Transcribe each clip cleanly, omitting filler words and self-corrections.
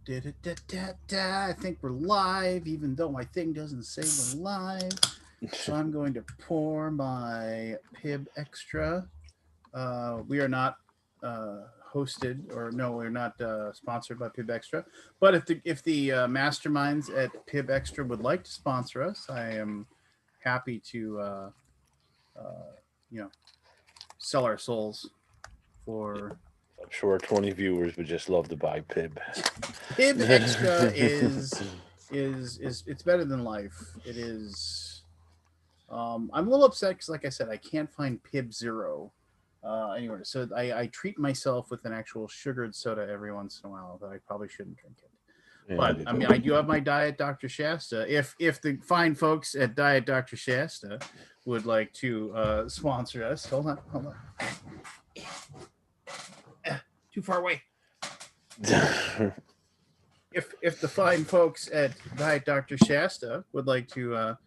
I think we're live, even though my thing doesn't say we're live. So I'm going to pour my Pib Extra. We are not hosted, or no, we're not sponsored by Pib Extra. But if the masterminds at Pib Extra would like to sponsor us, I am happy to you know sell our souls for. I'm sure 20 viewers would just love to buy Pib. Pib Extra is it's better than life. It is. I'm a little upset because, like I said, I can't find Pib Zero anywhere. So I treat myself with an actual sugared soda every once in a while, but I probably shouldn't drink it. Yeah, But I mean, I do have my Diet Dr. Shasta. If the fine folks at Diet Dr. Shasta would like to sponsor us, hold on. Too far away. If the fine folks at Diet Dr. Shasta would like to,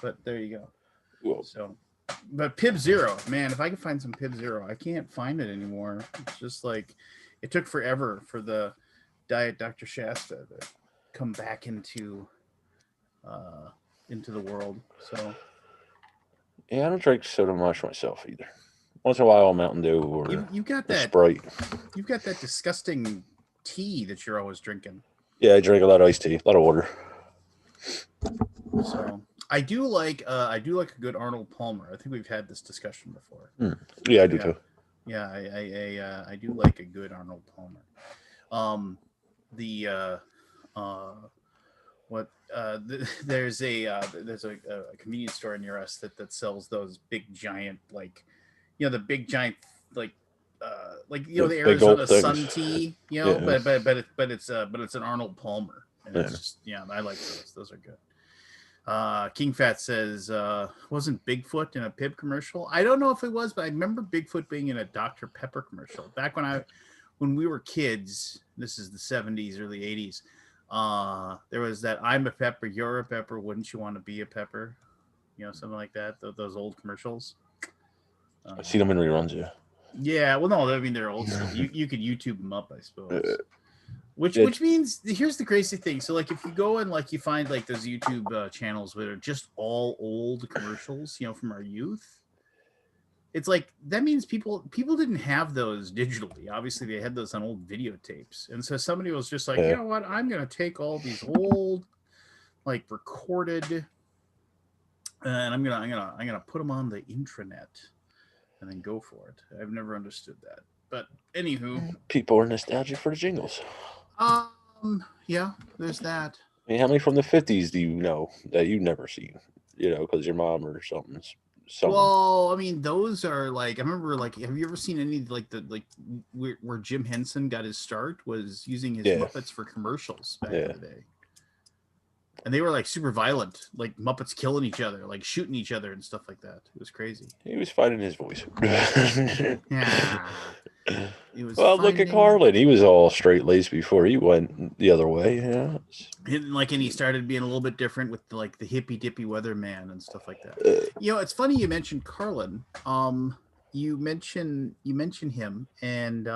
but there you go. Whoa. So, but Pib Zero, man, if I can find some Pib Zero, I can't find it anymore. It's just like it took forever for the Diet Dr. Shasta to come back into the world. So, Yeah, I don't drink soda much myself either. Once in a while, Mountain Dew or you got that Sprite. You've got that disgusting tea that you're always drinking. Yeah, I drink a lot of iced tea, a lot of water. So I do like a good Arnold Palmer. I think we've had this discussion before. Yeah, I do too. Yeah, I do like a good Arnold Palmer. There's a convenience store near us that sells those big giant, like, the big giant, like the Arizona Sun tea, Yeah. but it's an Arnold Palmer, and it's just, I like those. Those are good. King Fat says, wasn't Bigfoot in a Pib commercial? I don't know if it was, but I remember Bigfoot being in a Dr. Pepper commercial back when we were kids. This is the 70s, early 80s. There was that "I'm a pepper, you're a pepper, wouldn't you want to be a pepper?" Something like that. Those old commercials. I see them in reruns. Yeah. Yeah, well, no, I mean they're old stuff. You could YouTube them up, I suppose. Which means, here's the crazy thing. So, like, if you go and like you find like those YouTube channels that are just all old commercials, from our youth, it's like that means people didn't have those digitally. Obviously, they had those on old videotapes, and so somebody was just like, you know what, I'm gonna take all these old, like, recorded, and I'm gonna put them on the intranet, and then go for it. I've never understood that, but anywho, people are nostalgic for the jingles. Yeah, there's that. I mean, how many from the 50s do you know that you've never seen? Because your mom or something. Well, I mean, those are like, I remember, like, have you ever seen any like where Jim Henson got his start was using his Muppets for commercials back in the day, and they were like super violent, like Muppets killing each other, like shooting each other and stuff like that. It was crazy. He was finding his voice. Yeah. Look at Carlin. He was all straight laced before he went the other way. Yeah. And he started being a little bit different with like the hippy dippy weatherman and stuff like that. It's funny you mentioned Carlin. You mentioned him, and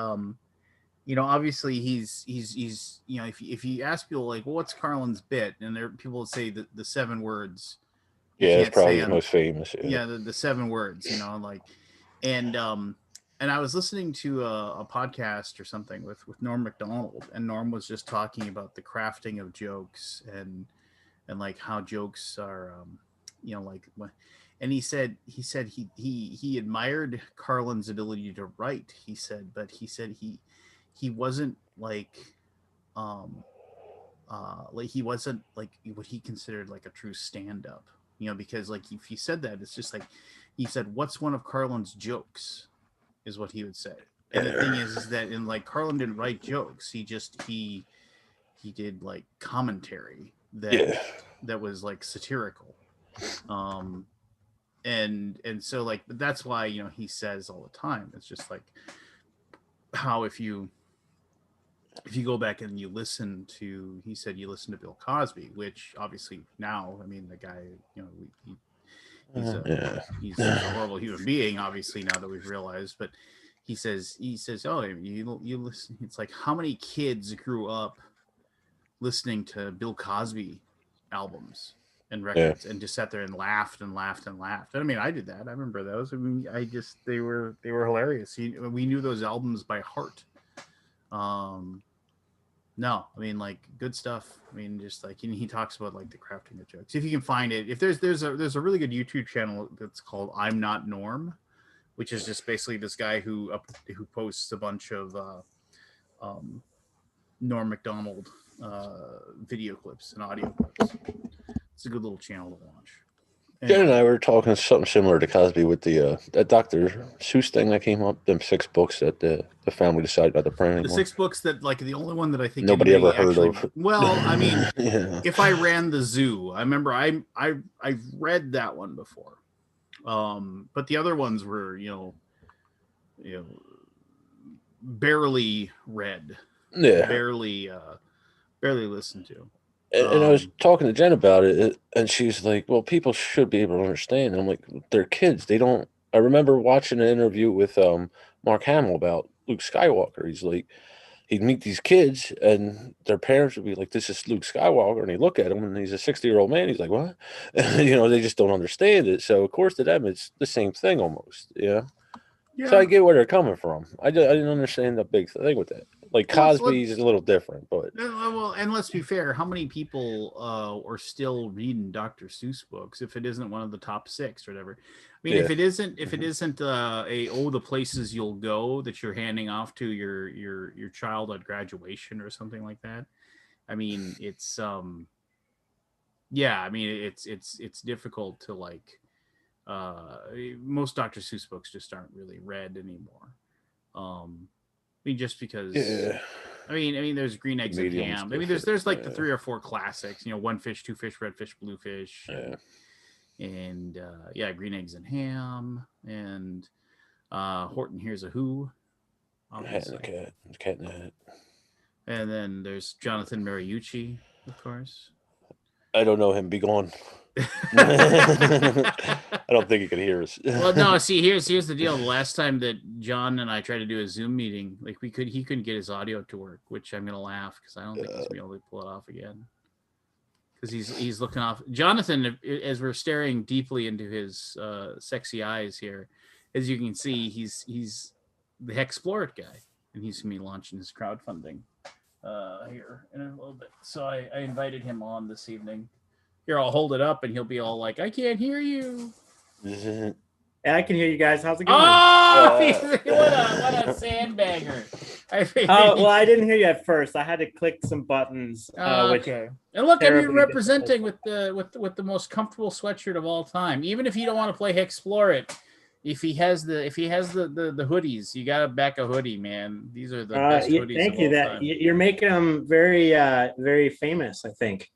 obviously he's if you ask people like, well, what's Carlin's bit, and there people will say the 7 words. Yeah, it's probably his most famous. Yeah, the 7 words. Like, and I was listening to a podcast or something with Norm Macdonald, and Norm was just talking about the crafting of jokes and like how jokes are, and he said he admired Carlin's ability to write. He said he wasn't like he wasn't like what he considered like a true stand-up, because like if he said that, it's just like he said, what's one of Carlin's jokes? Is what he would say. And the thing is that in like Carlin didn't write jokes. He did like commentary that was like satirical. And so like, but that's why, he says all the time, it's just like how if you go back and you listen to, he said you listen to Bill Cosby, which obviously now, I mean, the guy, he's a horrible human being, obviously, now that we've realized, but he says, oh, you listen. It's like, how many kids grew up listening to Bill Cosby albums and records and just sat there and laughed and laughed and laughed. I mean, I did that. I remember those. I mean, they were hilarious. We knew those albums by heart. No, I mean, like, good stuff. I mean, just like he talks about like the crafting of jokes. If you can find it, if there's a really good YouTube channel that's called I'm Not Norm, which is just basically this guy who posts a bunch of Norm Macdonald video clips and audio clips. It's a good little channel to watch. Jen and I were talking something similar to Cosby with the that Dr. Seuss thing that came up, them 6 books that the family decided not to print anymore. The 6 books that, like, the only one that I think nobody ever heard of. Well, I mean, If I Ran the Zoo, I remember I've read that one before. But the other ones were, barely read. Yeah. Barely listened to. And I was talking to Jen about it, and she's like, well, people should be able to understand. And I'm like, they're kids. They don't. I remember watching an interview with Mark Hamill about Luke Skywalker. He's like, he'd meet these kids, and their parents would be like, this is Luke Skywalker. And they look at him, and he's a 60-year-old man. He's like, what? They just don't understand it. So, of course, to them, it's the same thing almost. Yeah. So I get where they're coming from. I didn't understand the big thing with that. Like, Cosby's is a little different, but well, and let's be fair. How many people are still reading Dr. Seuss books if it isn't one of the top 6 or whatever? I mean, if it isn't the places you'll go that you're handing off to your child at graduation or something like that. I mean, it's it's difficult to, like, most Dr. Seuss books just aren't really read anymore. I mean, just because. I mean, there's Green Eggs and Ham. I mean, there's like the 3 or 4 classics. One Fish, Two Fish, Red Fish, Blue Fish, and Green Eggs and Ham, and Horton Hears a Who. Obviously. Cat in the Hat. And then there's Jonathan Mariucci, of course. I don't know him. Be gone. I don't think he could hear us. Well, no. See, here's the deal. The last time that John and I tried to do a Zoom meeting, like, he couldn't get his audio to work, which I'm gonna laugh because I don't think he's gonna be able to pull it off again. Because he's looking off. Jonathan, as we're staring deeply into his sexy eyes here, as you can see, he's the Hexplorit guy, and he's gonna be launching his crowdfunding here in a little bit. So I invited him on this evening. Here, I'll hold it up, and he'll be all like, "I can't hear you." Yeah, I can hear you guys. How's it going? Oh, what a sandbagger! Well, I didn't hear you at first. I had to click some buttons. Okay. And look, I'm representing with the most comfortable sweatshirt of all time. Even if you don't want to play Hexplorit, if he has the hoodies, you got to back a hoodie, man. These are the best hoodies. Thank you. You're making them very very famous, I think.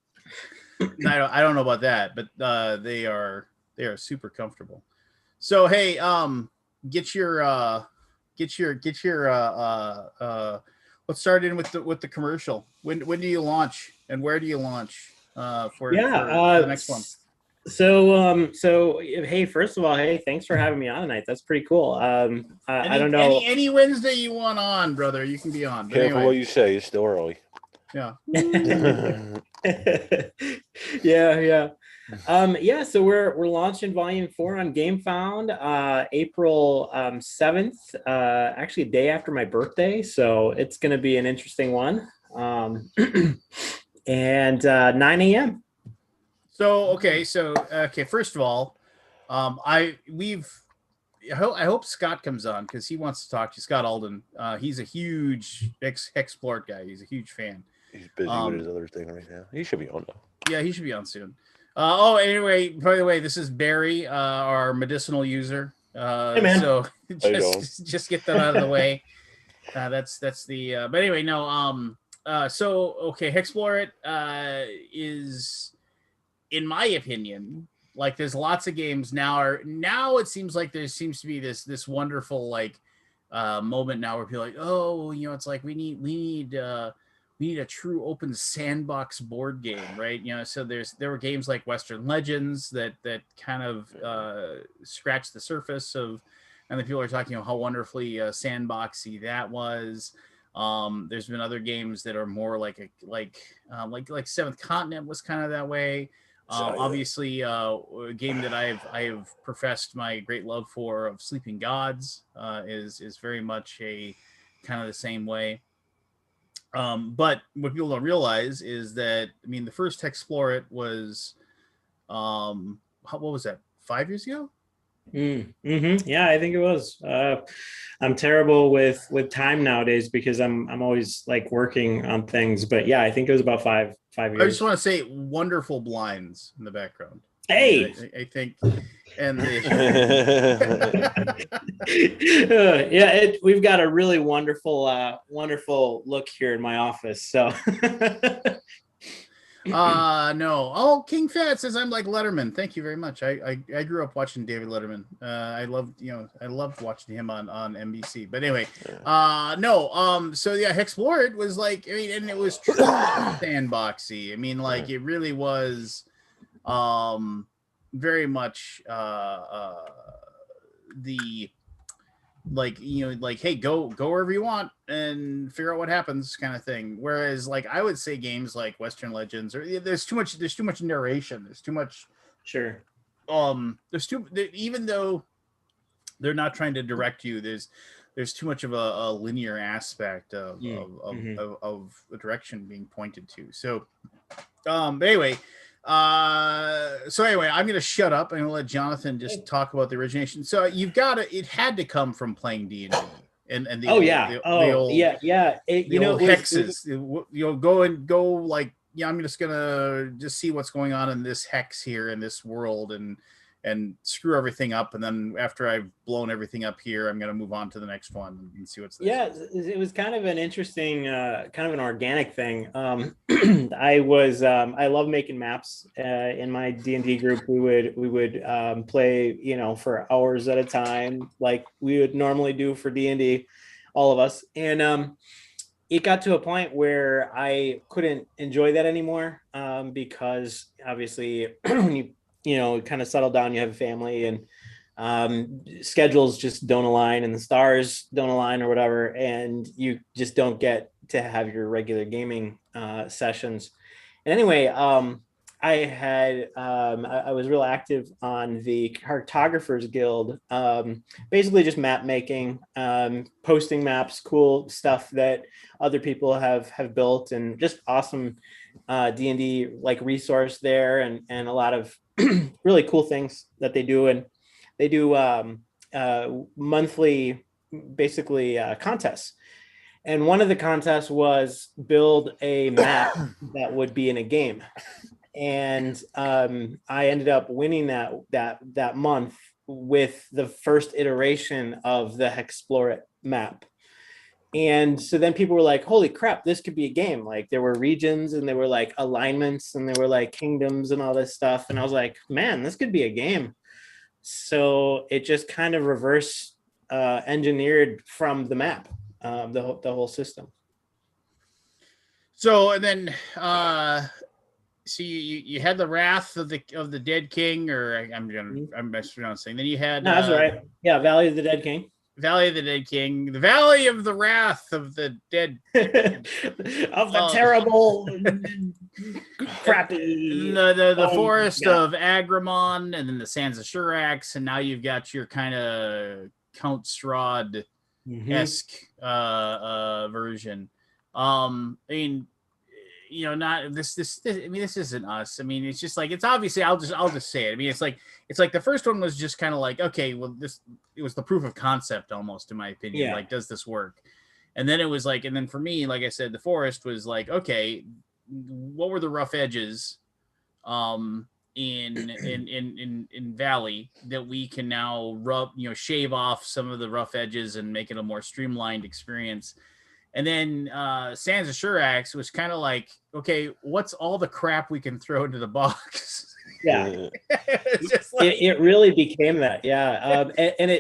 I don't know about that, but they are super comfortable. So hey, get your let's start in with the commercial. When do you launch, and where do you launch for the next one? So hey, first of all, hey, thanks for having me on tonight. That's pretty cool. I don't know, any Wednesday you want on, brother, you can be on. But careful anyway. What you say, it's still early. Yeah. Yeah. So we're launching volume 4 on GameFound April 7th, actually a day after my birthday, so it's going to be an interesting one. And 9 a.m. So first of all, I hope Scott comes on because he wants to talk to you. Scott Alden. He's a huge Hexplorit guy. He's a huge fan. He's busy with his other thing right now. He should be on though. Yeah, he should be on soon. Anyway, by the way, this is Barry, our medicinal user. Hey, man. So just get that out of the way. That's the. But anyway, no. Hexplorit is, in my opinion, like, there's lots of games now. It seems like there seems to be this wonderful, like, moment now where people are like, oh, it's like we need a true open sandbox board game, right? So there were games like Western Legends that kind of scratched the surface of and then people are talking about how wonderfully sandboxy that was. There's been other games that are more like Seventh Continent was kind of that way. Obviously, a game that I have professed my great love for, of Sleeping Gods, is very much a kind of the same way. But what people don't realize is that, I mean, the first Explore It was, what was that, 5 years ago? Yeah, I think it was. I'm terrible with time nowadays because I'm always like working on things. But yeah, I think it was about five years. I just want to say wonderful blinds in the background. Hey, I think, and the yeah, we've got a really wonderful look here in my office. So no. Oh, King Fat says I'm like Letterman. Thank you very much. I grew up watching David Letterman. I loved watching him on NBC. But anyway, no. So yeah, Explore It was like, I mean, and it was truly sandboxy. I mean, like it really was very much the, like, you know, like, hey, go wherever you want and figure out what happens kind of thing. Whereas like I would say games like Western Legends, or there's too much narration, there's too much, even though they're not trying to direct you, there's too much of a linear aspect of the direction being pointed to. So but anyway, I'm gonna shut up and let Jonathan just talk about the origination. So it had to come from playing D&D and the hexes. Go like, yeah, I'm just gonna see what's going on in this hex here in this world and screw everything up, and then after I've blown everything up here, I'm gonna move on to the next one and see what's there. Yeah, it was kind of an interesting, kind of an organic thing. I love making maps. In my D&D group, we would play, you know, for hours at a time, like we would normally do for D&D, all of us. And it got to a point where I couldn't enjoy that anymore, because obviously when you know, kind of settle down, you have a family, and schedules just don't align, and the stars don't align or whatever, and you just don't get to have your regular gaming sessions. And anyway, I was real active on the Cartographers Guild, basically just map making, posting maps, cool stuff that other people have built, and just awesome D&D like resource there, and a lot of really cool things that they do. And they do monthly, basically, contests. And one of the contests was build a map that would be in a game. And I ended up winning that month with the first iteration of the Explore It map. And so then people were like, holy crap, this could be a game. Like there were regions, and there were like alignments, and there were like kingdoms and all this stuff. And I was like, man, this could be a game. So it just kind of reverse engineered from the map, the whole system. So, and then so you had the Wrath of the Dead King, or I'm mispronouncing. Then you had that's right. Yeah, Valley of the Dead King. Valley of the Dead King, the Valley of the Wrath of the Dead, of the terrible, crappy, the Forest of Agramon, and then the Sands of Shurax, and now you've got your kind of Count Strahd-esque version. I mean, you know, not this. I mean, this isn't us. I mean, it's just like, it's obviously. I'll just say it. I mean, it's like the first one was just kind of like, okay, well, it was the proof of concept almost, in my opinion. Yeah. Like, does this work? And then it was like, and then for me, like I said, the Forest was like, okay, what were the rough edges, in Valley that we can now shave off some of the rough edges and make it a more streamlined experience. And then Sands of Shurax was kind of like, okay, what's all the crap we can throw into the box? Yeah, It's just like... it really became that. Yeah, and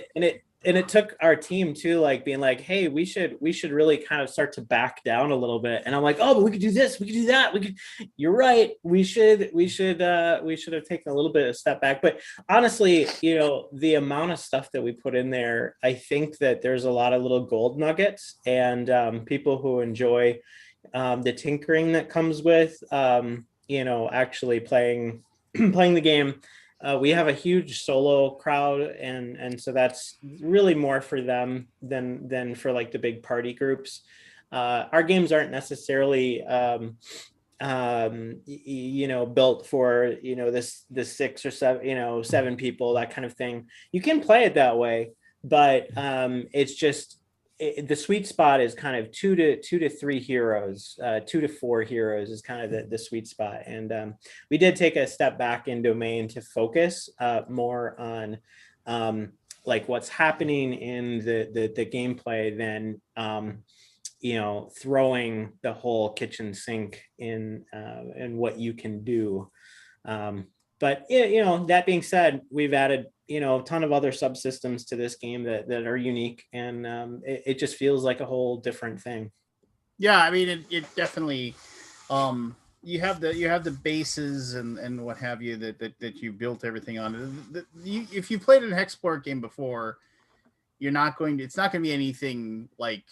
it took our team too, like being like, hey, we should really kind of start to back down a little bit. And I'm like, oh, but we could do this, we could do that, we could. You're right, we should have taken a little bit of step back. But honestly, you know, the amount of stuff that we put in there, I think that there's a lot of little gold nuggets, and people who enjoy the tinkering that comes with you know, actually playing the game. We have a huge solo crowd, and so that's really more for them than for like the big party groups. Our games aren't necessarily you know, built for, you know, this 6 or 7, you know, 7 people, that kind of thing. You can play it that way, but it's just the sweet spot is kind of 2 to 3 heroes, 2 to 4 heroes is kind of the sweet spot. And we did take a step back in Domain to focus more on like what's happening in the gameplay than you know, throwing the whole kitchen sink in and what you can do. But you know, that being said, we've added, you know, a ton of other subsystems to this game that are unique, and it just feels like a whole different thing. Yeah, I mean, it definitely. You have the bases and what have you that you built everything on. If you played an Hexplore game before, you're not going to. It's not going to be anything like.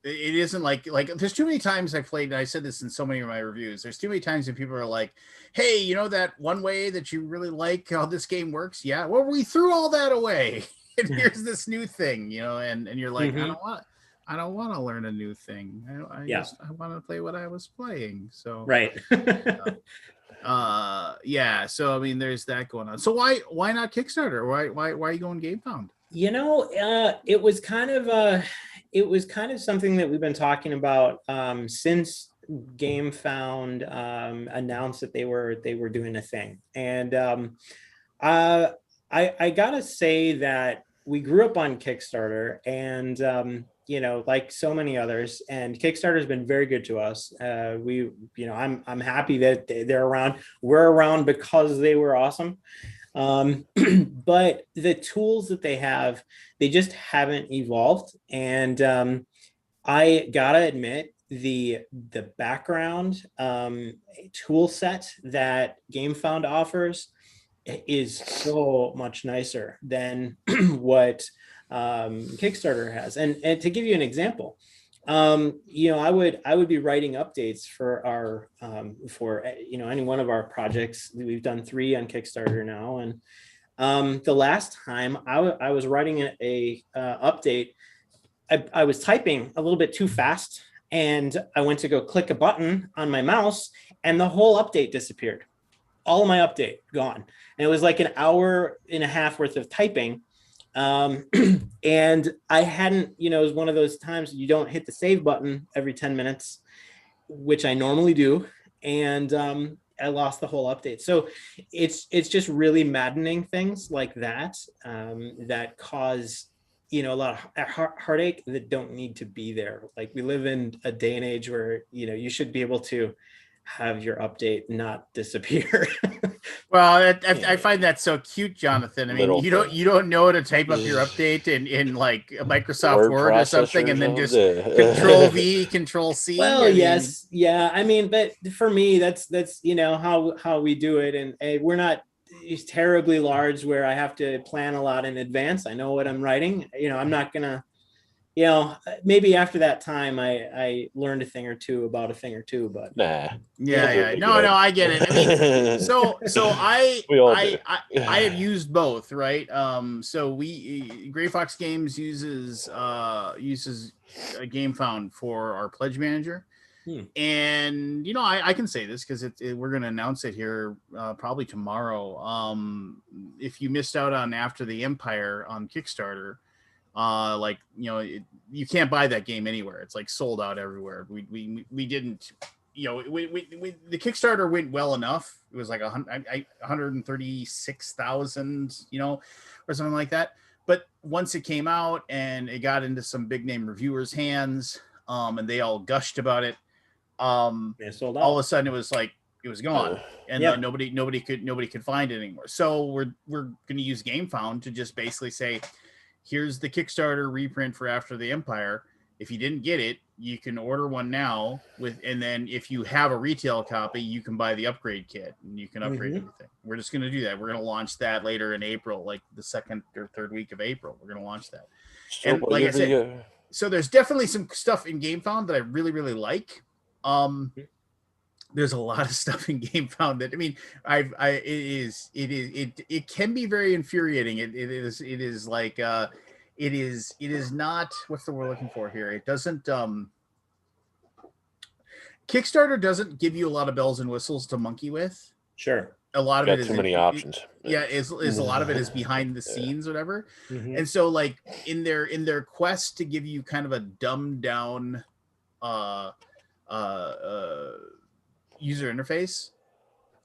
It isn't like there's too many times I played, and I said this in so many of my reviews, there's too many times that people are like, hey, you know that one way that you really like how this game works? Yeah, well, we threw all that away and here's this new thing, you know, and you're like, I don't want to learn a new thing. I want to play what I was playing. So right. Yeah, so I mean, there's that going on. So why not Kickstarter? Why are you going GameFound? You know, it was kind of something that we've been talking about since GameFound announced that they were doing a thing. And I gotta say that we grew up on Kickstarter, and you know, like so many others, and Kickstarter has been very good to us. You know, I'm happy that they're around. We're around because they were awesome. But the tools that they have, they just haven't evolved. And I gotta admit, the background tool set that GameFound offers is so much nicer than what Kickstarter has. And to give you an example, you know, I would be writing updates for our for you know, any one of our projects. We've done 3 on Kickstarter now, and the last time I was writing a update, I was typing a little bit too fast, and I went to go click a button on my mouse, and the whole update disappeared. All of my update gone, and it was like an hour and a half worth of typing. And I hadn't, you know, it was one of those times you don't hit the save button every 10 minutes, which I normally do. And I lost the whole update. So it's just really maddening things like that, that cause, you know, a lot of heartache that don't need to be there. Like, we live in a day and age where, you know, you should be able to have your update not disappear. Well, I find that so cute, Jonathan. I mean, you don't know to type up your update in like a Microsoft Word or something, and then just Control V, Control C. Well, yes, yeah. I mean, but for me, that's you know how we do it, and we're not terribly large where I have to plan a lot in advance. I know what I'm writing. You know, I'm not gonna. You know, maybe after that time, I learned a thing or two, but nah. Yeah. No, I get it. I mean, so I have used both, right? So Gray Fox Games uses a GameFound for our pledge manager. And you know, I can say this because we're going to announce it here probably tomorrow. If you missed out on After the Empire on Kickstarter, like, you know, you can't buy that game anywhere. It's like sold out everywhere. We didn't, you know, the Kickstarter went well enough. It was like 136,000, you know, or something like that. But once it came out and it got into some big name reviewers' hands, and they all gushed about it, sold out. All of a sudden it was like it was gone, and nobody could find it anymore. So we're going to use GameFound to just basically say, here's the Kickstarter reprint for After the Empire. If you didn't get it, you can order one now and then if you have a retail copy, you can buy the upgrade kit and you can upgrade everything. We're just going to do that. We're going to launch that later in April, like the second or third week of April. We're going to launch that. So And like I said, so there's definitely some stuff in GameFound that I really, really like. There's a lot of stuff in GameFound that, I mean, it can be very infuriating. It is like, it is not, what's the word looking for here? It doesn't, Kickstarter doesn't give you a lot of bells and whistles to monkey with. Sure. A lot of it is too many options. Is a lot of it is behind the scenes, whatever. And so like in their quest to give you kind of a dumbed down user interface,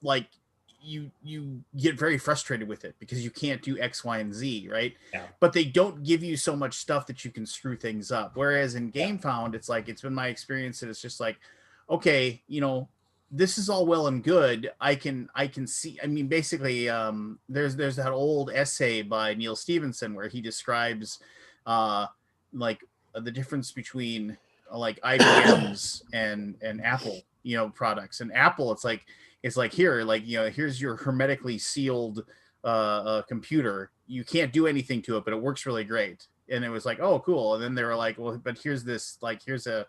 like you get very frustrated with it because you can't do X, Y, and Z, right? Yeah. But they don't give you so much stuff that you can screw things up. Whereas in GameFound, it's like, it's been my experience that it's just like, okay, you know, this is all well and good. I can see, I mean, basically, there's that old essay by Neil Stephenson where he describes like the difference between like IBM's and Apple, you know, products. And Apple, it's like here, like, you know, here's your hermetically sealed computer. You can't do anything to it, but it works really great. And it was like, oh, cool. And then they were like, well, but here's this, like, here's a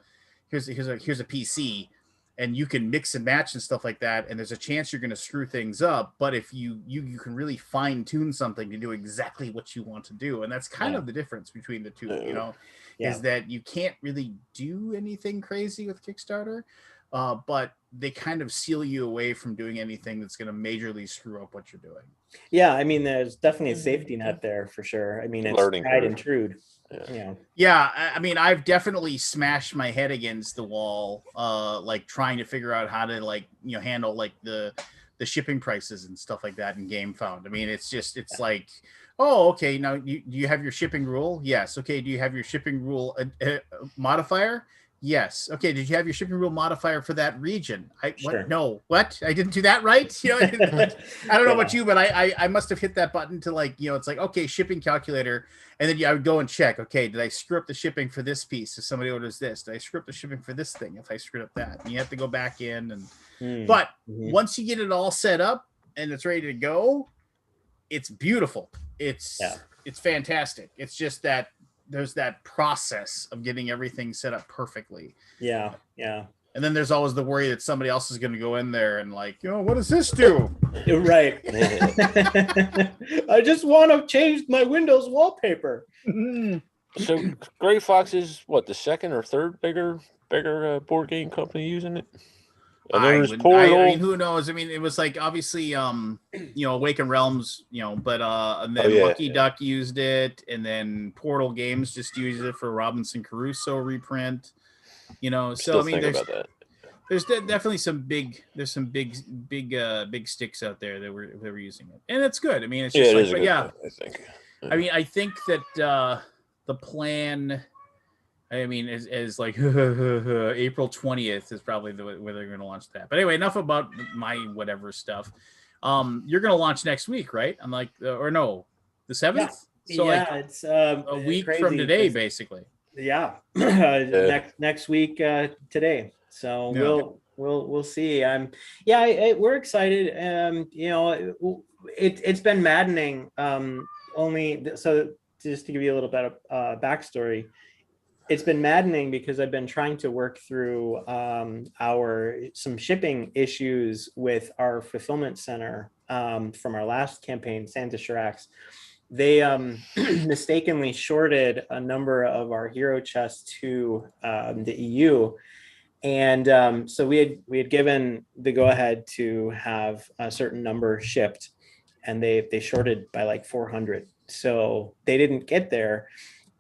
PC, and you can mix and match and stuff like that. And there's a chance you're going to screw things up. But if you can really fine tune something to do exactly what you want to do. And that's kind of the difference between the two, you know, is that you can't really do anything crazy with Kickstarter. But they kind of seal you away from doing anything that's going to majorly screw up what you're doing. Yeah, I mean, there's definitely a safety net there for sure. I mean, it's tried and true. Yeah, I mean, I've definitely smashed my head against the wall, like trying to figure out how to, like, you know, handle like the shipping prices and stuff like that in GameFound. I mean, it's like, oh, okay, now do you have your shipping rule? Yes. Okay, do you have your shipping rule modifier? Yes. Okay. Did you have your shipping rule modifier for that region? What? No. What? I didn't do that right. You know, I don't know about you, but I must have hit that button to, like, you know, it's like, okay, shipping calculator. And then I would go and check, okay, did I screw up the shipping for this piece if somebody orders this? Did I screw up the shipping for this thing if I screwed up that? And you have to go back in. But once you get it all set up and it's ready to go, it's beautiful. It's fantastic. It's just that there's that process of getting everything set up perfectly. Yeah. And then there's always the worry that somebody else is going to go in there and, like, you know, what does this do? Right. I just want to change my Windows wallpaper. So Gray Fox is what, the second or third bigger board game company using it? I mean, who knows? I mean, it was like, obviously, you know, Awaken Realms, you know, but and then Lucky Duck used it, and then Portal Games just used it for Robinson Crusoe reprint. You know, so I mean, there's definitely some big sticks out there that were using it, and it's good. I mean, it's just like, but I think that the plan, I mean, is like April 20th is probably where they're going to launch that. But anyway, enough about my whatever stuff. You're going to launch next week, right? I'm like, or no, the 7th. Yeah. So like, it's a week from today, basically. Yeah, next week today. So we'll see. We're excited. You know, it's been maddening. So just to give you a little bit of backstory, it's been maddening because I've been trying to work through some shipping issues with our fulfillment center from our last campaign, Santa Chiracs. They mistakenly shorted a number of our hero chests to the EU. And so we had given the go ahead to have a certain number shipped, and they shorted by like 400. So they didn't get there.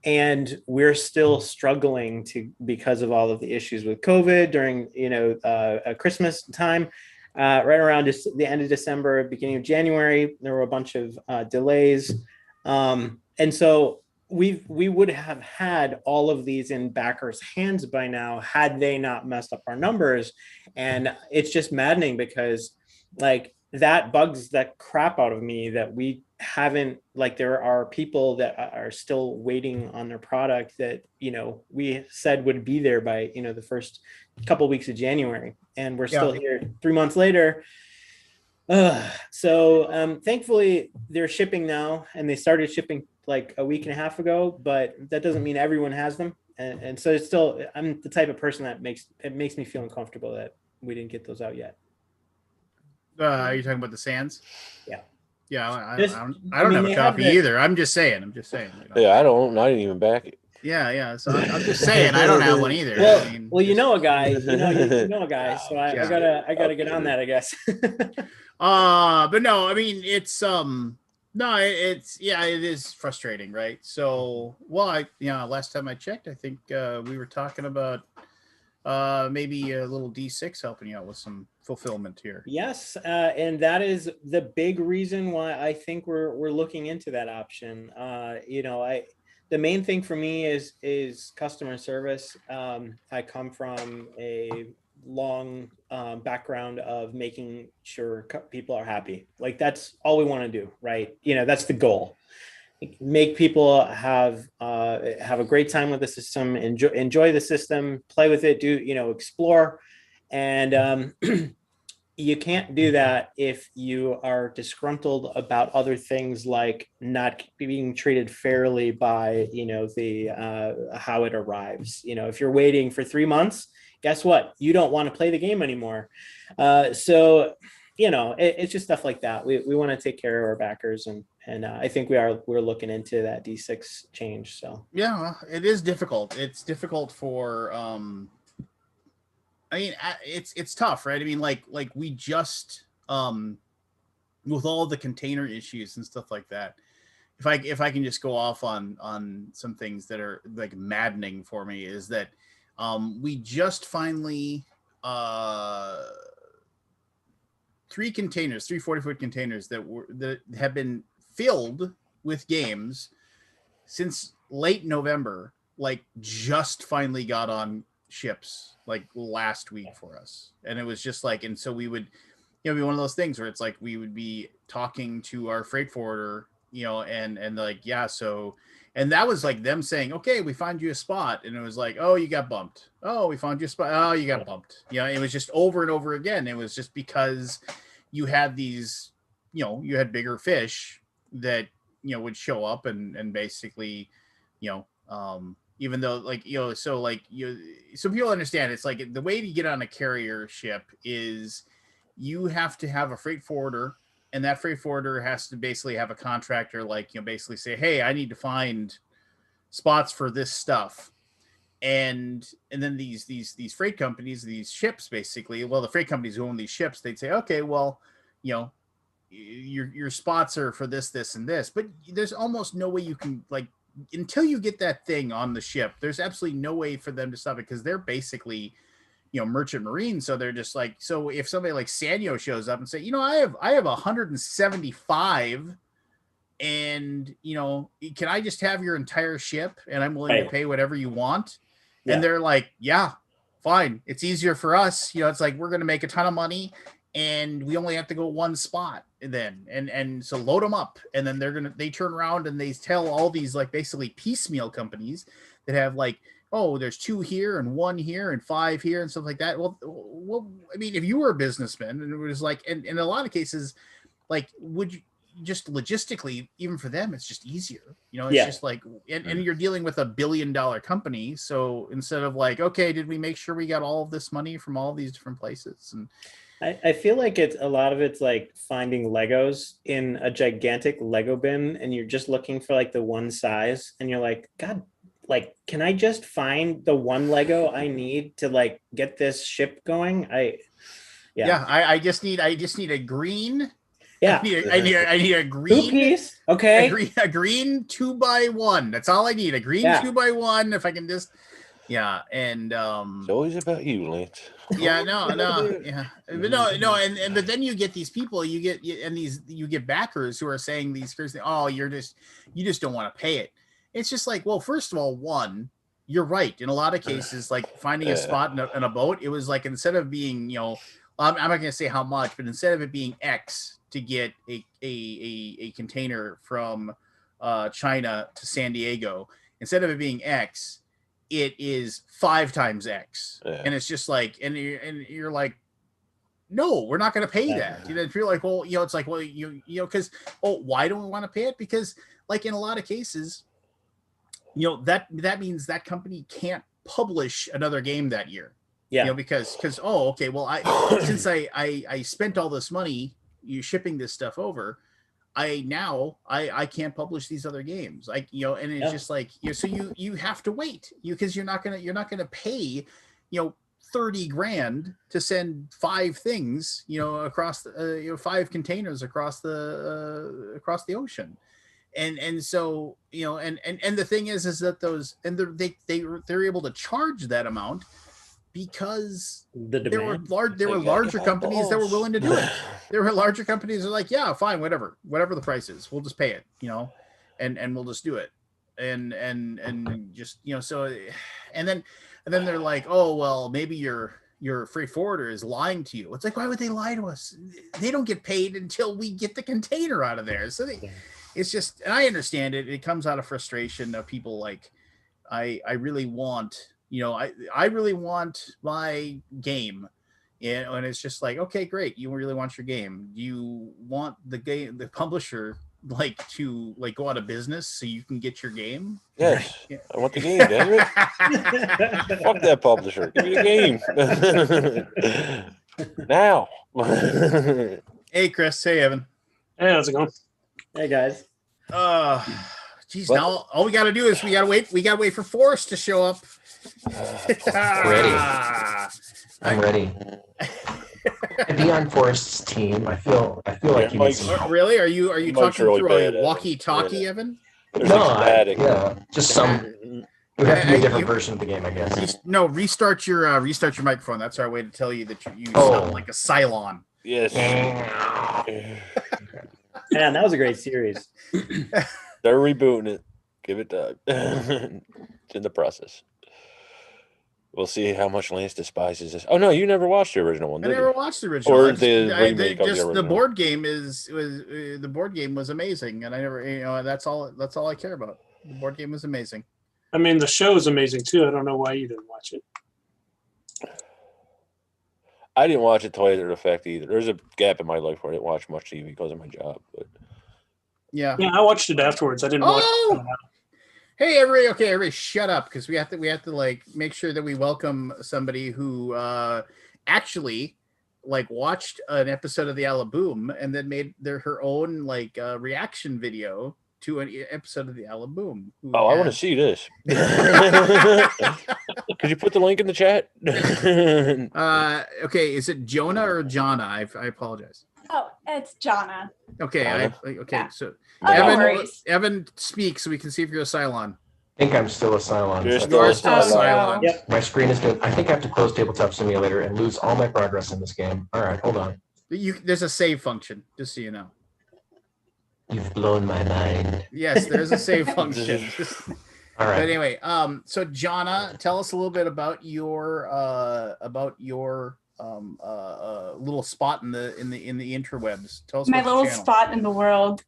And we're still struggling because of all of the issues with COVID during, you know, Christmas time, right around the end of December, beginning of January, there were a bunch of delays. And so we would have had all of these in backers' hands by now had they not messed up our numbers. And it's just maddening because, like, that bugs the crap out of me that we haven't, like, there are people that are still waiting on their product that, you know, we said would be there by, you know, the first couple of weeks of January, and we're still here 3 months later. So thankfully they're shipping now, and they started shipping like a week and a half ago, but that doesn't mean everyone has them. And so it's still, I'm the type of person that makes me feel uncomfortable that we didn't get those out yet. Are you talking about the Sands? Yeah. Yeah, I don't have a copy either. I'm just saying. You know? Yeah, I didn't even back it. Yeah. So I'm just saying I don't have one either. Well, you know a guy. You know a guy. So I gotta get on that, I guess. But no, I mean it is frustrating, right? So, well, last time I checked, I think we were talking about maybe a little D6 helping you out with some fulfillment here. Yes, and that is the big reason why I think we're looking into that option. The main thing for me is customer service. I come from a long background of making sure people are happy. Like, that's all we want to do, right? You know, that's the goal. Make people have a great time with the system, enjoy the system, play with it, explore. And you can't do that if you are disgruntled about other things, like not being treated fairly by, how it arrives. If you're waiting for 3 months, guess what? You don't want to play the game anymore. So it's just stuff like that. We want to take care of our backers, and I think we're looking into that D6 change. So yeah, it is difficult. It's difficult for it's tough, right? I mean, like we just with all the container issues and stuff like that. If I can just go off on some things that are like maddening for me, is that we just finally 3 40-foot containers that have been filled with games since late November, like just finally got on ships like last week for us. And it was just like, and so we would, be one of those things where it's like we would be talking to our freight forwarder, and like, yeah, so, and that was like them saying, okay, we found you a spot. And it was like, oh, you got bumped. Oh, we found you a spot. Oh, you got bumped. It was just over and over again. It was just because you had these, you had bigger fish that, would show up and basically, even though so people understand, it's like the way to get on a carrier ship is you have to have a freight forwarder, and that freight forwarder has to basically have a contractor, basically say, hey, I need to find spots for this stuff. And then these freight companies, these ships, basically, well, the freight companies who own these ships, they'd say, okay, well, your spots are for this, and this, but there's almost no way you can, like, until you get that thing on the ship, there's absolutely no way for them to stop it, because they're basically, merchant marine. So they're just like, so if somebody like Sanyo shows up and say, I have 175, and can I just have your entire ship, and I'm willing to pay whatever you want. And they're like, yeah, fine. It's easier for us. It's like, we're going to make a ton of money, and we only have to go one spot then. And so load them up. And then they turn around and they tell all these, like, basically piecemeal companies that have, like, oh, there's 2 here and 1 here and 5 here and stuff like that. Well, I mean, if you were a businessman, and it was like, and in a lot of cases, like, would you just logistically, even for them, it's just easier, it's just like, and you're dealing with $1 billion company. So instead of like, okay, did we make sure we got all of this money from all of these different places? And I feel like a lot of it's like finding Legos in a gigantic Lego bin, and you're just looking for like the one size, and you're like, God, like, can I just find the one Lego I need to like get this ship going? I just need a green. Yeah, I need a green 2-piece. Okay, a green 2x1. That's all I need. A green 2x1. If I can just, and it's always about you, Lance. Yeah, but then you get these people, you get backers who are saying these crazy, oh, you just don't want to pay it. It's just like, well, first of all, one, you're right. In a lot of cases, like finding a spot in a boat, it was like, instead of being, I'm not going to say how much, but instead of it being X to get a container from China to San Diego, instead of it being X, it is 5 times X. Yeah. And it's just like, and you're like, no, we're not going to pay that. You know, if you're like, well, you know, it's like, well, you know, because, why don't we want to pay it? Because like in a lot of cases, you know, that means that company can't publish another game that year. Yeah. You know, because okay, well, since I spent all this money you shipping this stuff over, I can't publish these other games. Like, you know, and it's just like, you know, so you have to wait, because you're not gonna pay, you know, 30 grand to send 5 things, you know, across the, you know, 5 containers across the ocean. And so, you know, and the thing is that those, and they're able to charge that amount because there were larger companies that were willing to do it. There were larger companies that were like, yeah, fine, whatever the price is, we'll just pay it, you know, and we'll just do it. And just, you know, so, and then they're like, oh, well, maybe your freight forwarder is lying to you. It's like, why would they lie to us? They don't get paid until we get the container out of there. So it's just, and I understand it. It comes out of frustration of people like, I really want, you know, I really want my game. You know, and it's just like, okay, great. You really want your game. You want the publisher like to like go out of business so you can get your game? Yes. Yeah. I want the game, damn it. Fuck that publisher. Give me the game. Now. Hey, Chris. Hey, Evan. Hey, how's it going? Hey, guys. Geez, now all we got to do is we got to wait for Forrest to show up. Ready. I'm ready. To be on Forrest's team, I feel like he needs some help. Really? Are you talking really through bad, a walkie-talkie, yeah. Evan? Yeah, just some. It would have to be a different version of the game, I guess. No, restart your microphone. That's our way to tell you that you sound like a Cylon. Yes. Man, that was a great series. They're rebooting it. Give it time. It's in the process. We'll see how much Lance despises this. Oh no, you never watched the original one, did you? I never watched the original. Or the remake of the original. The board game the board game was amazing, and I never, you know, that's all I care about. The board game was amazing. I mean, the show is amazing too. I don't know why you didn't watch it. I didn't watch it to either effect either. There's a gap in my life where I didn't watch much TV because of my job. But yeah, I watched it afterwards. I didn't watch it. Hey, everybody, shut up, because we have to like make sure that we welcome somebody who actually like watched an episode of the Alaboom and then made her own like reaction video to an episode of the Alaboom. I want to see this. Could you put the link in the chat? Okay, is it Jonah or Jonna? I apologize. Oh, it's Jonna. Okay, Yeah. So No worries. Evan, speak so we can see if you're a Cylon. I think I'm still a Cylon. You're So still a Cylon. No. Yep. my screen is good. I think I have to close Tabletop Simulator and lose all my progress in this game. All right, hold on. There's a save function, just so you know. You've blown my mind. Yes, there's a save function. All right. But anyway, so Jonna, tell us a little bit about your little spot in the interwebs. Tell us My about the little channel. spot in the world.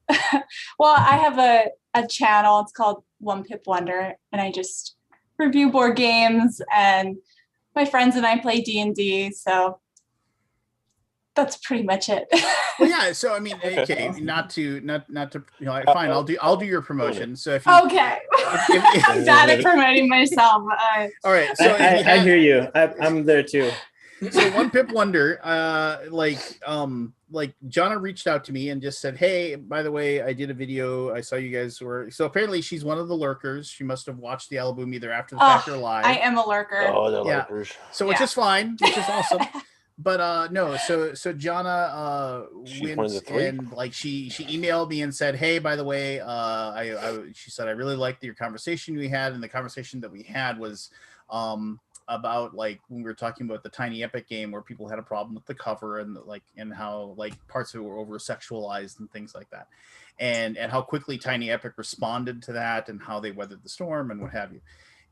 Well, I have a channel. It's called One Pip Wonder, and I just review board games, and my friends and I play D&D. So that's pretty much it. Well, yeah. So I mean, okay, not to you know, fine. I'll do your promotion. So if you, Okay. I'm bad at promoting myself. all right. So I hear you. I'm there too. So One Pip Wonder, like Jonna reached out to me and just said, hey, by the way, I did a video. I saw you guys were, so apparently she's one of the lurkers. She must have watched the Alaboom either after the fact or live. I am a lurker. Oh, the Yeah. lurkers. So which is fine, which is awesome. But no, so Jonna She's one of the went three. and like she emailed me and said, hey, by the way, she said I really liked your conversation we had, and the conversation that we had was about like when we were talking about the Tiny Epic game where people had a problem with the cover and and how like parts of it were over sexualized and things like that, and how quickly Tiny Epic responded to that and how they weathered the storm and what have you.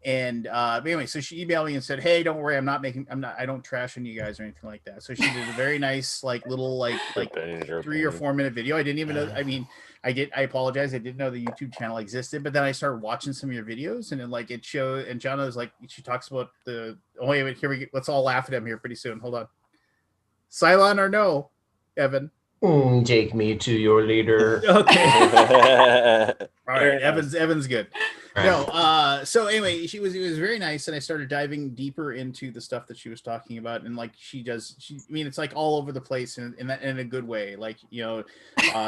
And but anyway, so she emailed me and said, "Hey, don't worry, I don't trash on you guys or anything like that." So she did a very nice, like little, like 3 or 4 minute video. I didn't even know. I mean, I apologize. I didn't know the YouTube channel existed, but then I started watching some of your videos, and then like it showed. And Jonna was like, she talks about the. Oh wait, here we go. Let's all laugh at him here pretty soon. Hold on. Cylon or no, Evan? Take me to your leader. Okay. All right, Nice. Evan's good. Right. No, so anyway, it was very nice, and I started diving deeper into the stuff that she was talking about, and like I mean, it's like all over the place in a good way. Like, you know,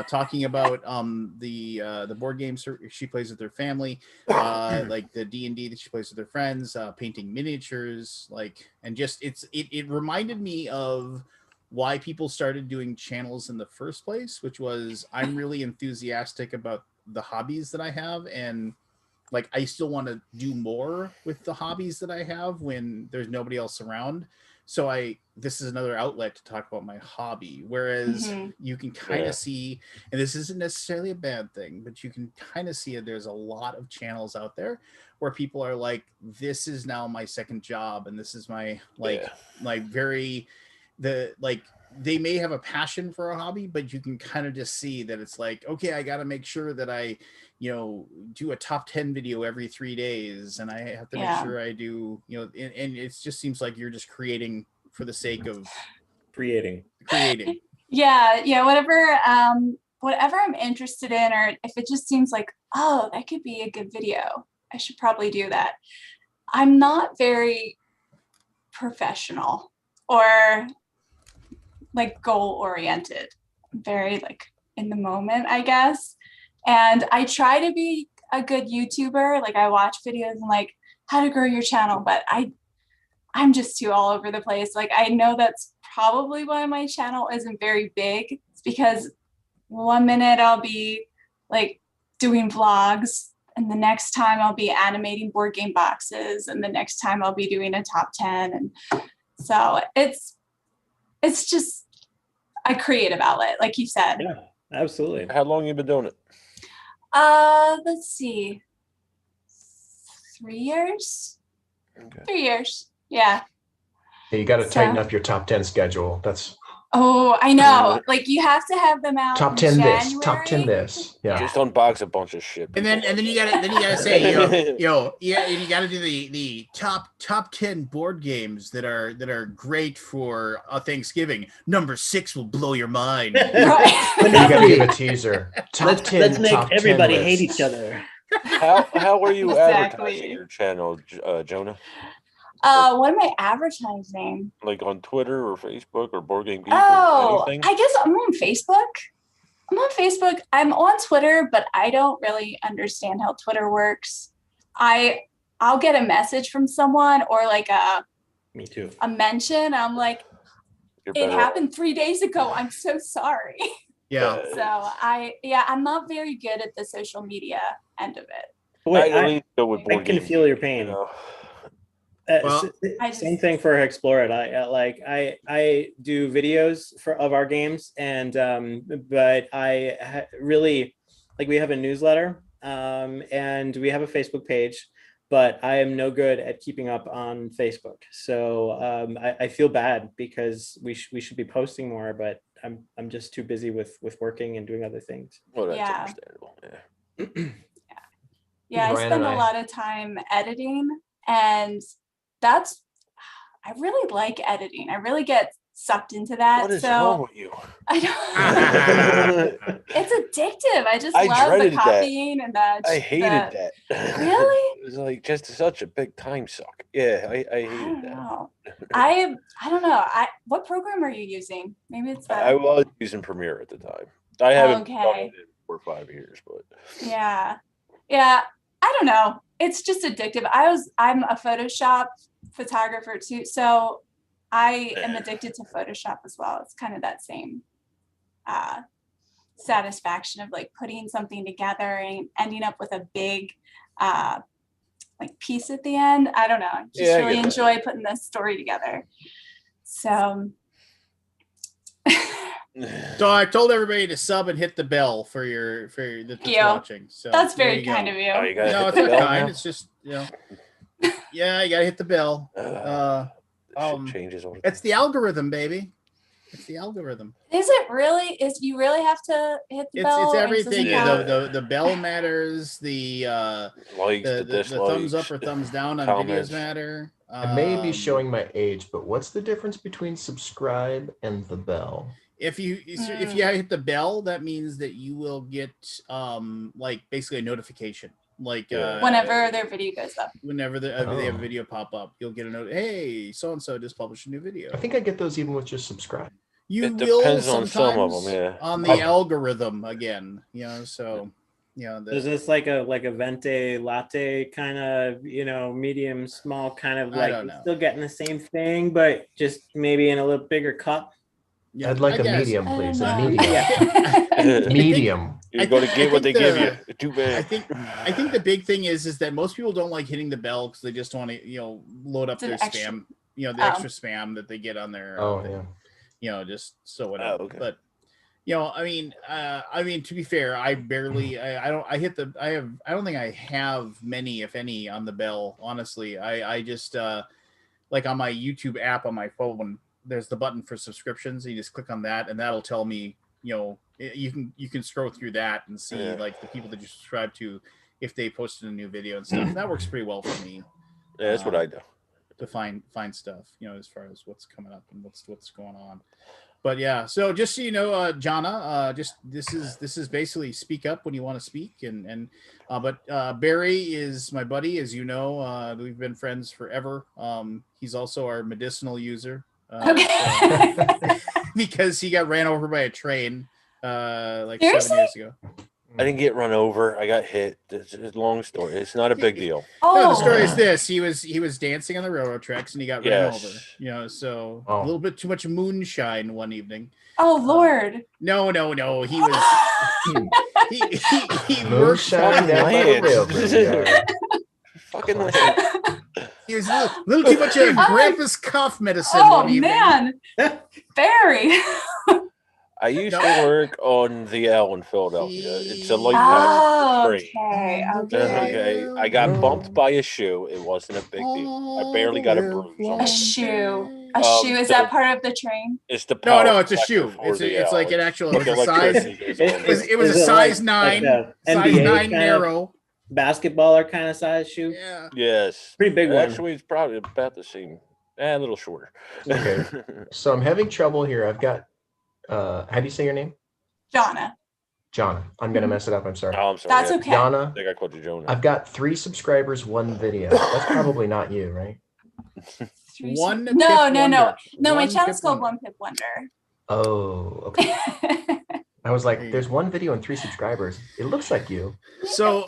talking about the board games she plays with her family, like the D&D that she plays with her friends, painting miniatures, like, and just it reminded me of why people started doing channels in the first place, which was I'm really enthusiastic about the hobbies that I have, and like I still want to do more with the hobbies that I have when there's nobody else around. So this is another outlet to talk about my hobby. Whereas you can kind of see, and this isn't necessarily a bad thing, but you can kind of see it. There's a lot of channels out there where people are like, this is now my second job, and this is my they may have a passion for a hobby, but you can kind of just see that it's like, okay, I got to make sure that I, you know, do a top 10 video every 3 days. And I have to make sure I do, you know, and it just seems like you're just creating for the sake of creating. Yeah. Whatever I'm interested in, or if it just seems like, oh, that could be a good video, I should probably do that. I'm not very professional or like goal oriented, very like in the moment, I guess. And I try to be a good YouTuber. Like I watch videos and like how to grow your channel, but I'm just too all over the place. Like I know that's probably why my channel isn't very big. It's because 1 minute I'll be like doing vlogs, and the next time I'll be animating board game boxes, and the next time I'll be doing a top 10. And so it's just a creative outlet, like you said. Yeah, absolutely. How long have you been doing it? Let's see. 3 years? Okay. 3 years. Yeah. You got to tighten up your top 10 schedule. That's I know. Like you have to have them out. top 10 this, top 10 this. Yeah. Just unbox a bunch of shit. And then you gotta say, and you gotta do the top 10 board games that are great for Thanksgiving. Number 6 will blow your mind. Right. You got to give a teaser. Top 10. Let's make top 10 everybody list. hate each other. How are you Exactly. advertising your channel, Jonah? What am I advertising? Like on Twitter or Facebook or Board Game Geek Oh, or anything? I guess I'm on Facebook. I'm on Twitter, but I don't really understand how Twitter works. I'll get a message from someone or like Me too. a mention. I'm like, it happened 3 days ago. I'm so sorry. Yeah. So I'm not very good at the social media end of it. Wait, I I can feel your pain. You know. Same thing for Explore It. I do videos of our games, and but really like we have a newsletter and we have a Facebook page, but I am no good at keeping up on Facebook. So I feel bad because we should be posting more, but I'm just too busy with working and doing other things. Well, that's Yeah. understandable. Yeah. Yeah, I Brian spend and a I- lot of time editing, and I really like editing. I really get sucked into that. What is wrong with you? I don't. It's addictive. I just I love the dreaded that. copying and that. I hated that. Really? It was like just such a big time suck. Yeah, I I hated don't that. know. I don't know. What program are you using? Maybe it's I that. was using Premiere at the time. I haven't done Okay. it in 4 or 5 years, but Yeah. I don't know. It's just addictive. I'm a Photoshop photographer too, so I am addicted to Photoshop as well. It's kind of that same satisfaction of like putting something together and ending up with a big like piece at the end. I don't know. I just I really get that. enjoy putting this story together. So So I told everybody to sub and hit the bell for that's you. watching. So that's there very you go. kind of you. Oh, you gotta No, hit it's the not bell kind. now? It's just Yeah, you gotta hit the bell. Shit changes all the It's the algorithm, baby. It's the algorithm. Is it really? Is you really have to hit the bell? It's or everything. doesn't count? The bell matters. The likes, the the dislikes, thumbs up or thumbs down on comments. videos matter. I may be showing my age, but what's the difference between subscribe and the bell? If you hit the bell, that means that you will get like basically a notification. Like whenever their video goes up. Whenever they have a video pop up, you'll get a note. Hey, so and so just published a new video. I think I get those even with just subscribe. You it will depends on sometimes some of them, yeah. on the algorithm again. So is this like a venti latte kind of, medium small kind of like still getting the same thing, but just maybe in a little bigger cup? Yeah, I'd like a medium, please. A medium. Medium. You're going to get what they give you. Too bad. I think the big thing is that most people don't like hitting the bell because they just want to load up their spam. The extra spam that they get on their. Just so whatever. Okay. But I mean, to be fair, I barely. I don't think I have many, if any, on the bell. Honestly, I just like on my YouTube app on my phone. There's the button for subscriptions. You just click on that, and that'll tell me. You can scroll through that and see like the people that you subscribe to, if they posted a new video and stuff. That works pretty well for me. Yeah, that's what I do to find stuff. As far as what's coming up and what's going on. But yeah, so just so you know, Jana, just this is basically speak up when you want to speak, but Barry is my buddy, as you know. We've been friends forever. He's also our medicinal user. Because he got ran over by a train like Seriously? 7 years ago. I didn't get run over. I got hit. It's a long story. It's not a big deal. No, the story is this: he was dancing on the railroad tracks and he got ran over. So a little bit too much moonshine one evening. Oh Lord! No. He was he moonshine down by the railroad. Fucking he was a little too much of grandpa's cough medicine. Oh man, Barry. I used to work on the L in Philadelphia. It's a light pass train. Okay. I got bumped by a shoe. It wasn't a big deal. I barely got a bruise. A shoe. A shoe. Is that part of the train? It's the no. It's a shoe. It's like an actual. It was a size. It was a size 9. Size 9 narrow. Basketballer kind of size shoe. Yeah. Yes. Pretty big one. Actually, it's probably about the same. A little shorter. Okay. So I'm having trouble here. I've got. How do you say your name? Jana. I'm gonna mess it up. I'm sorry. Oh, I'm sorry. That's okay. Jana. I think I called you Jonah. I've got 3 subscribers, 1 video. That's probably not you, right? No. My channel's called One Pip Wonder. Oh, okay. I was like, there's 1 video and 3 subscribers. It looks like you. So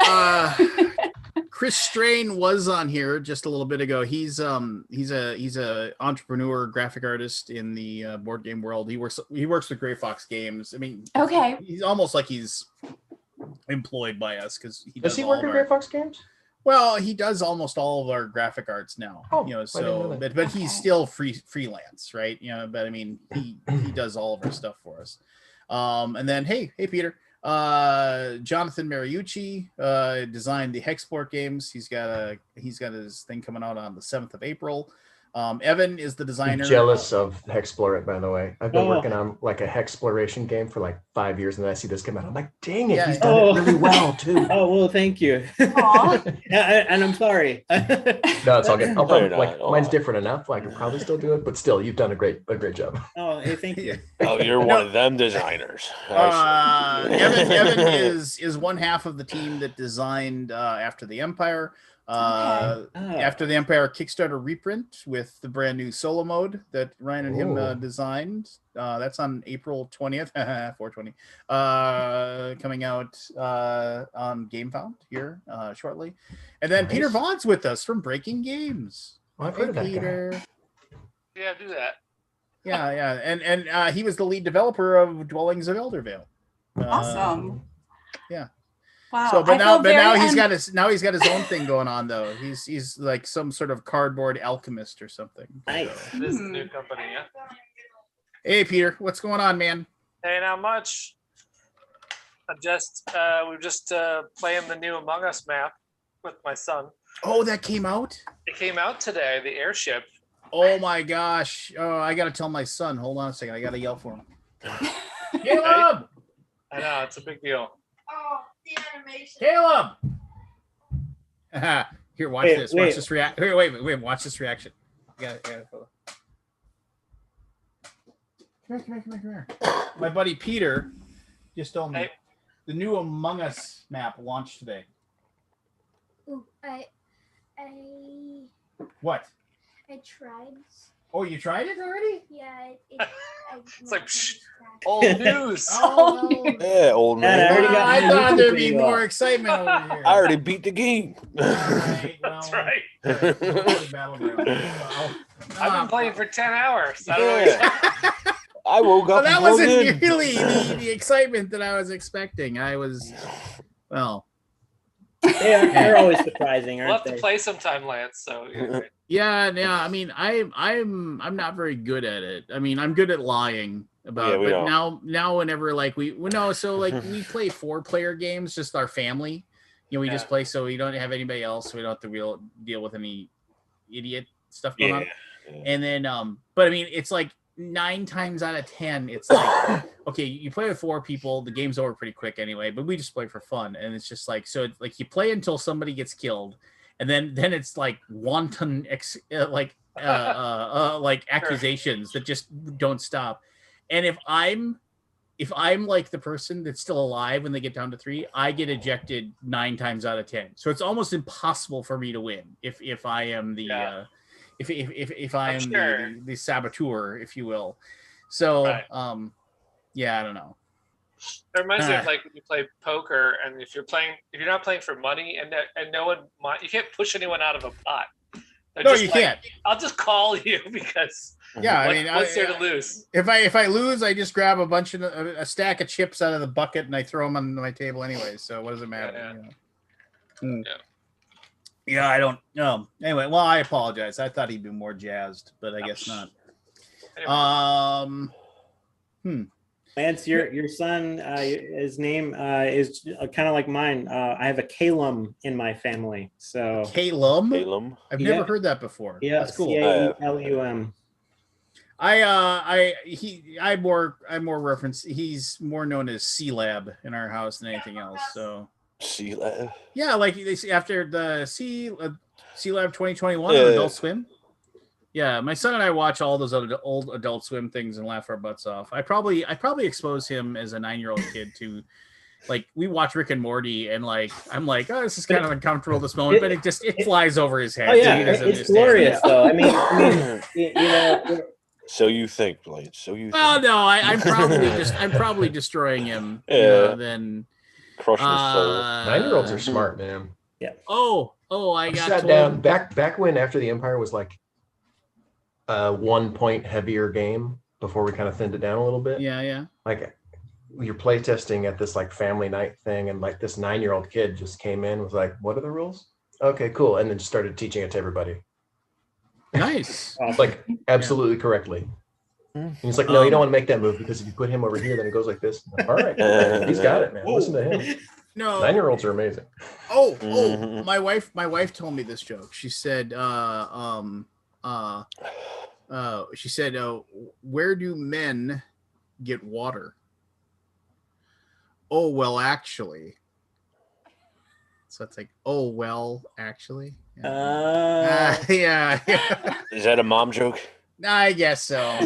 Chris Strain was on here just a little bit ago. He's a entrepreneur, graphic artist in the board game world. He works with Gray Fox Games. I mean, okay. He's almost like he's employed by us because he does he work at Gray Fox Games? Well, he does almost all of our graphic arts now. But he's still freelance, right? But I mean, he does all of our stuff for us. And then hey Peter. Jonathan Mariucci designed the Hexport games. He's got his thing coming out on the 7th of April. Evan is the designer. I'm jealous of Hexplore it, by the way. I've been working on like a Hexploration game for like 5 years, and then I see this come out. I'm like, dang it, he's done it really well too. Oh well, thank you. And I'm sorry. No, it's all good. I'll probably, mine's different enough. I can probably still do it, but still, you've done a great job. Oh, hey, thank you. Oh, you're one of them designers. Evan is one half of the team that designed After the Empire. After the Empire Kickstarter reprint with the brand new solo mode that Ryan and him designed. That's on April 20th, 420, coming out on GameFound here shortly. And then Peter Vaughn's with us from Breaking Games. I've heard of that Peter. guy. Yeah, do that. Yeah. And he was the lead developer of Dwellings of Eldervale. Awesome. Yeah. Wow. So, but now he's got his own thing going on though. He's like some sort of cardboard alchemist or something. Nice. So. This is the new company, yeah. Hey Peter, what's going on, man? Hey, not much. We're just playing the new Among Us map with my son. Oh, that came out? It came out today, the airship. Oh my gosh! Oh, I gotta tell my son. Hold on a second. I gotta yell for him. Caleb! I know, it's a big deal. Oh, the animation. Caleb! Here, watch this. wait. Watch this react. Wait. Watch this reaction. You gotta Come here. My buddy Peter just told me the new Among Us map launched today. Ooh, What? I tried. Oh, you tried it already? Yeah, It's like old news. Oh, no. Yeah, old Man, man. I already got I my thought YouTube there'd be video more up. excitement over here. I already beat the game. All right, well, That's right. Battleground. I've been playing for 10 hours. I don't know Yeah. I woke Well, up. that and wasn't plugged in. nearly the excitement that I was expecting. I was, well, They're always surprising, We'll aren't have to they? play sometime, Lance. So yeah. I mean, I'm not very good at it. I mean, I'm good at lying about it, we but know. now whenever like we play 4-player games, just our family. We just play, so we don't have anybody else. So we don't have to deal with any idiot stuff going on. And then, but I mean, it's like 9 times out of 10, it's like, okay, you play with 4 people, the game's over pretty quick anyway, but we just play for fun. And it's just like, so it's like you play until somebody gets killed, and then it's like wanton accusations that just don't stop. And if I'm like the person that's still alive when they get down to 3, I get ejected 9 times out of 10. So it's almost impossible for me to win if I am the if I am the saboteur, if you will. So yeah, I don't know. it reminds me of like when you play poker, and if you're not playing for money, and no one, you can't push anyone out of a pot. No, you can't. I'll just call you because what's there to lose? If I lose, I just grab a stack of chips out of the bucket and I throw them on my table anyway. So what does it matter? Yeah, I don't know. Anyway, well, I apologize. I thought he'd be more jazzed, but I guess not. Lance, your son, his name is kind of like mine. I have a Calum in my family. So Calum? I've never heard that before. Yeah, that's cool. Calum. I more reference. He's more known as C-Lab in our house than anything else. So C-Lab. Yeah, like they see after the C-Lab 2021 on Adult Swim. Yeah, my son and I watch all those old Adult Swim things and laugh our butts off. I probably expose him as a 9-year-old kid to, like, we watch Rick and Morty, and like I'm like, oh, this is kind of uncomfortable this moment, but it flies over his head. Oh yeah, it's glorious though. I mean, you know. So you think, Blade? So you? Well, no, I'm probably destroying him. Yeah. Then crushing his soul. 9-year-olds are smart, man. Yeah. Oh, I got sat told. down back when After the Empire was like a 1 point heavier game before we kind of thinned it down a little bit. Yeah. Like you're play testing at this like family night thing, and like this 9-year-old kid just came in, was like, "What are the rules?" Okay, cool, and then just started teaching it to everybody. Nice. Like absolutely correctly. And he's like, "No, you don't want to make that move because if you put him over here, then it goes like this." Like, all right, he's got it, man. Listen to him. No, 9-year-olds are amazing. Oh, my wife told me this joke. She said, where do men get water? Oh, well, actually. So it's like, oh, well, actually. Yeah. Is that a mom joke? I guess so. I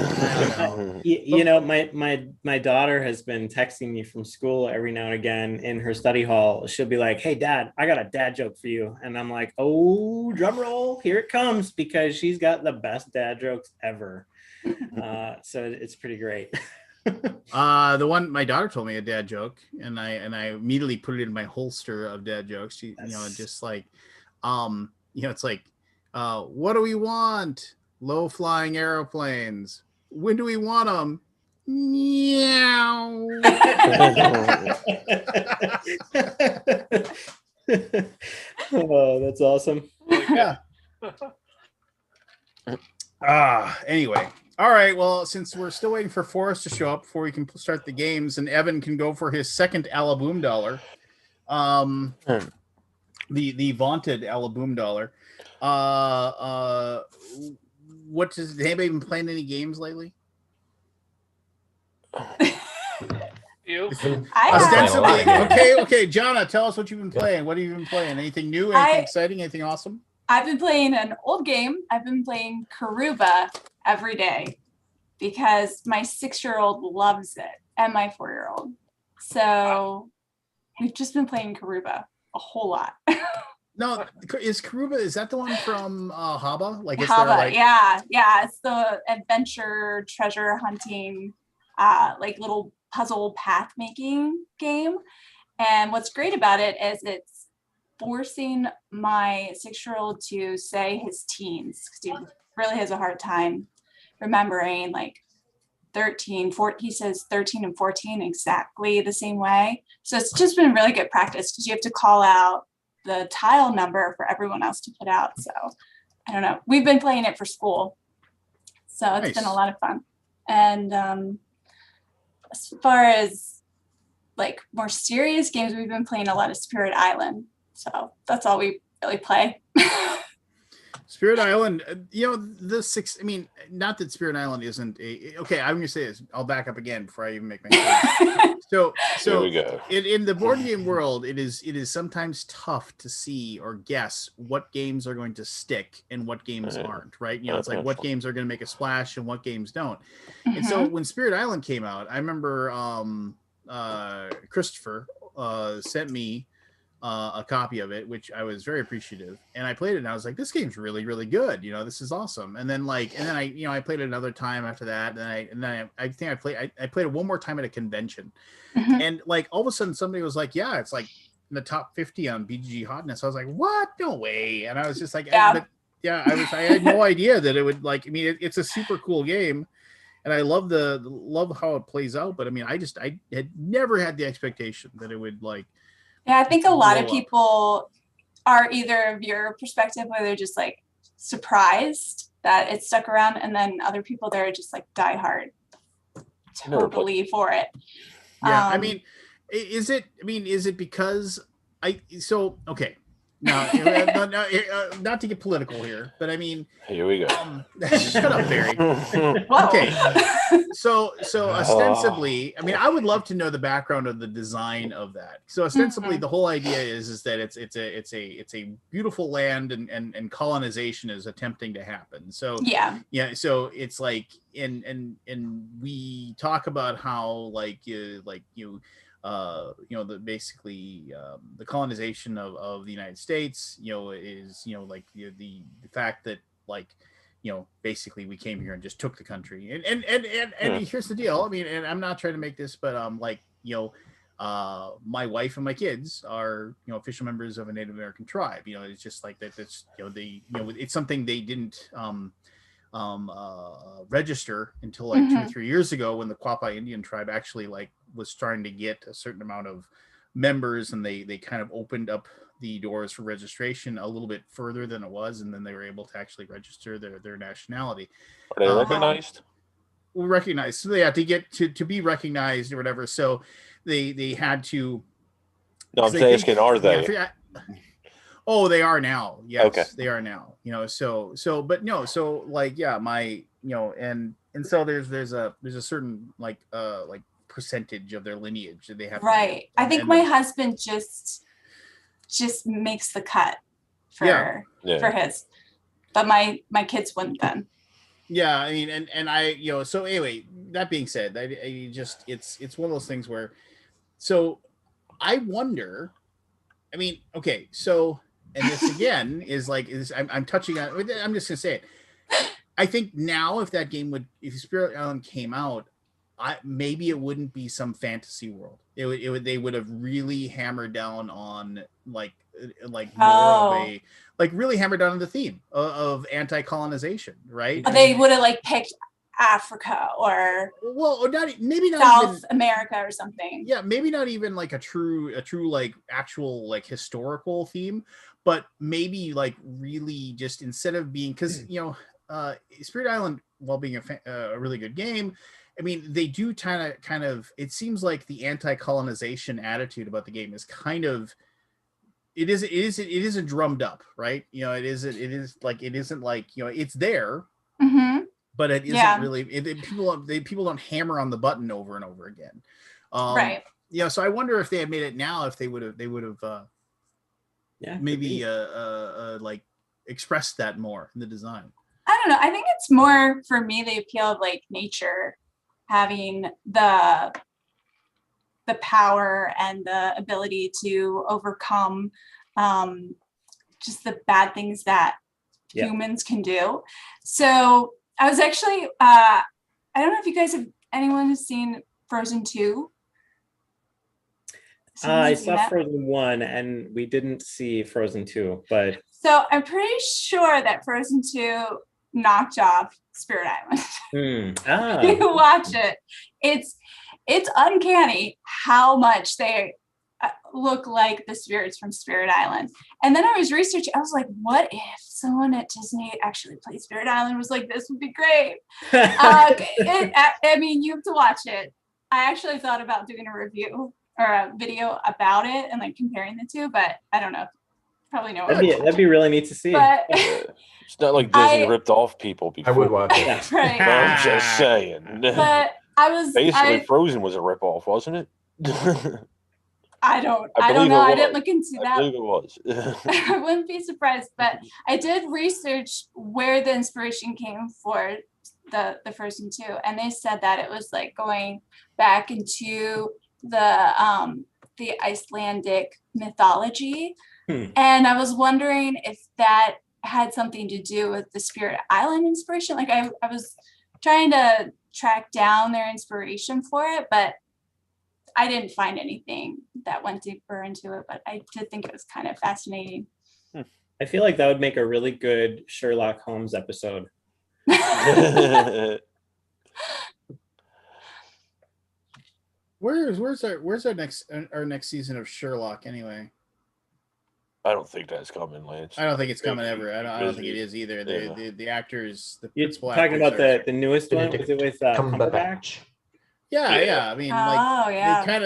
don't know. You know, my daughter has been texting me from school every now and again in her study hall. She'll be like, "Hey, Dad, I got a dad joke for you," and I'm like, "Oh, drum roll, here it comes!" Because she's got the best dad jokes ever. So it's pretty great. The one my daughter told me a dad joke, and I immediately put it in my holster of dad jokes. She, just like, it's like, what do we want? Low flying aeroplanes. When do we want them? Meow. Oh, that's awesome. Yeah. Anyway. All right. Well, since we're still waiting for Forrest to show up before we can start the games, and Evan can go for his second Alaboom dollar, the vaunted Alaboom dollar. What does anybody been playing any games lately? You? I I've been playing a Ostensibly, lot of games. okay, Jonna, tell us what you've been playing. What have you been playing? Anything new? Anything exciting? Anything awesome? I've been playing an old game. I've been playing Karuba every day because my 6-year-old loves it and my 4-year-old. So we've just been playing Karuba a whole lot. No, is Karuba, is that the one from Haba? Like, it's Haba, their, like, yeah. It's the adventure treasure hunting, like little puzzle path making game. And what's great about it is it's forcing my 6-year-old to say his teens because he really has a hard time remembering like 13, 14. He says 13 and 14 exactly the same way. So it's just been really good practice because you have to call out the tile number for everyone else to put out. So I don't know. We've been playing it for school. So it's been a lot of fun. And as far as like more serious games, we've been playing a lot of Spirit Island. So that's all we really play. Spirit Island, I mean, not that Spirit Island isn't okay, I'm going to say this. I'll back up again before I even make my point. So Here we go. In the board game world, it is sometimes tough to see or guess what games are going to stick and what games aren't, right? It's like what games are going to make a splash and what games don't. And so when Spirit Island came out, I remember Christopher sent me a copy of it, which I was very appreciative, and I played it and I was like, this game's really, really good. This is awesome. And then I played it another time after that. And then I think I played it one more time at a convention. And like all of a sudden somebody was like, yeah, it's like in the top 50 on BGG hotness. I was like, what? No way. And I was just like, I had no idea that it would, like, I mean, it's a super cool game. And I love how it plays out. But I mean, I had never had the expectation that it would like. Yeah, I think a lot of people are either of your perspective where they're just like surprised that it stuck around, and then other people that are just like diehard totally for it. Yeah, I mean, is it because okay. Now, not to get political here, but I mean, here we go. Shut up, Barry. Okay, so ostensibly, I mean, I would love to know the background of the design of that. So ostensibly, the whole idea is that it's a beautiful land, and colonization is attempting to happen. So yeah. So it's like, and we talk about how the colonization of the United States, is the fact that basically we came here and just took the country, and here's the deal. I mean, and I'm not trying to make this, but my wife and my kids are official members of a Native American tribe. It's just like that. That's it's something they didn't register until like 2 or 3 years ago, when the Quapaw Indian tribe actually was trying to get a certain amount of members, and they kind of opened up the doors for registration a little bit further than it was, and then they were able to actually register their nationality. Are they recognized? Recognized. So they had to get to be recognized or whatever. So they had to. No, I'm asking, are they? Oh, they are now. Yes, okay. They are now. But no. So my and so there's a certain like percentage of their lineage that they have. Right. I think my husband just makes the cut for his, but my kids wouldn't then. Yeah, I mean, and I so anyway, that being said, I just it's one of those things where, so I wonder, I mean, okay, so, and this again I'm touching on, I'm just gonna say it. I think now if Spirit Island came out, maybe it wouldn't be some fantasy world. They would have really hammered down on really hammered down on the theme of anti-colonization, right? They would have picked Africa or maybe not South even America or something. Yeah, maybe not even a true actual historical theme, but maybe really just instead of being, because Spirit Island, while being a really good game, I mean, they do kind of it seems like the anti-colonization attitude about the game is kind of it isn't drummed up, right? You know, it isn't like you know, it's there, but it isn't really. People don't hammer on the button over and over again. Right. Yeah, so I wonder if they had made it now, if they would have maybe like expressed that more in the design. I don't know. I think it's more for me the appeal of like nature having the power and the ability to overcome just the bad things that humans can do. So I was actually I don't know if you guys anyone has seen Frozen 2. I saw Frozen 1 and we didn't see Frozen 2, but so I'm pretty sure that Frozen 2 knocked off Spirit Island. You watch it. It's uncanny how much they look like the spirits from Spirit Island. And then I was researching, I was like, what if someone at Disney actually played Spirit Island? Was like, this would be great. I mean, you have to watch it. I actually thought about doing a review or a video about it and like comparing the two, but I don't know. Probably no one. That'd be really neat to see. But it's not like Disney ripped off people before. I would watch it. Right. I'm just saying. But I was basically Frozen was a ripoff, wasn't it? I don't know. I didn't look into that. I believe it was. I wouldn't be surprised, but I did research where the inspiration came for the Frozen 2, and they said that it was like going back into the Icelandic mythology. And I was wondering if that had something to do with the Spirit Island inspiration. Like I was trying to track down their inspiration for it, but I didn't find anything that went deeper into it, but I did think it was kind of fascinating. I feel like that would make a really good Sherlock Holmes episode. Where's our next season of Sherlock anyway? I don't think that's coming, Lance. I don't think it's coming ever. I don't think it is either. The actors, the You're principal talking actors about the newest one? Was it with Cumberbatch? Yeah. I mean,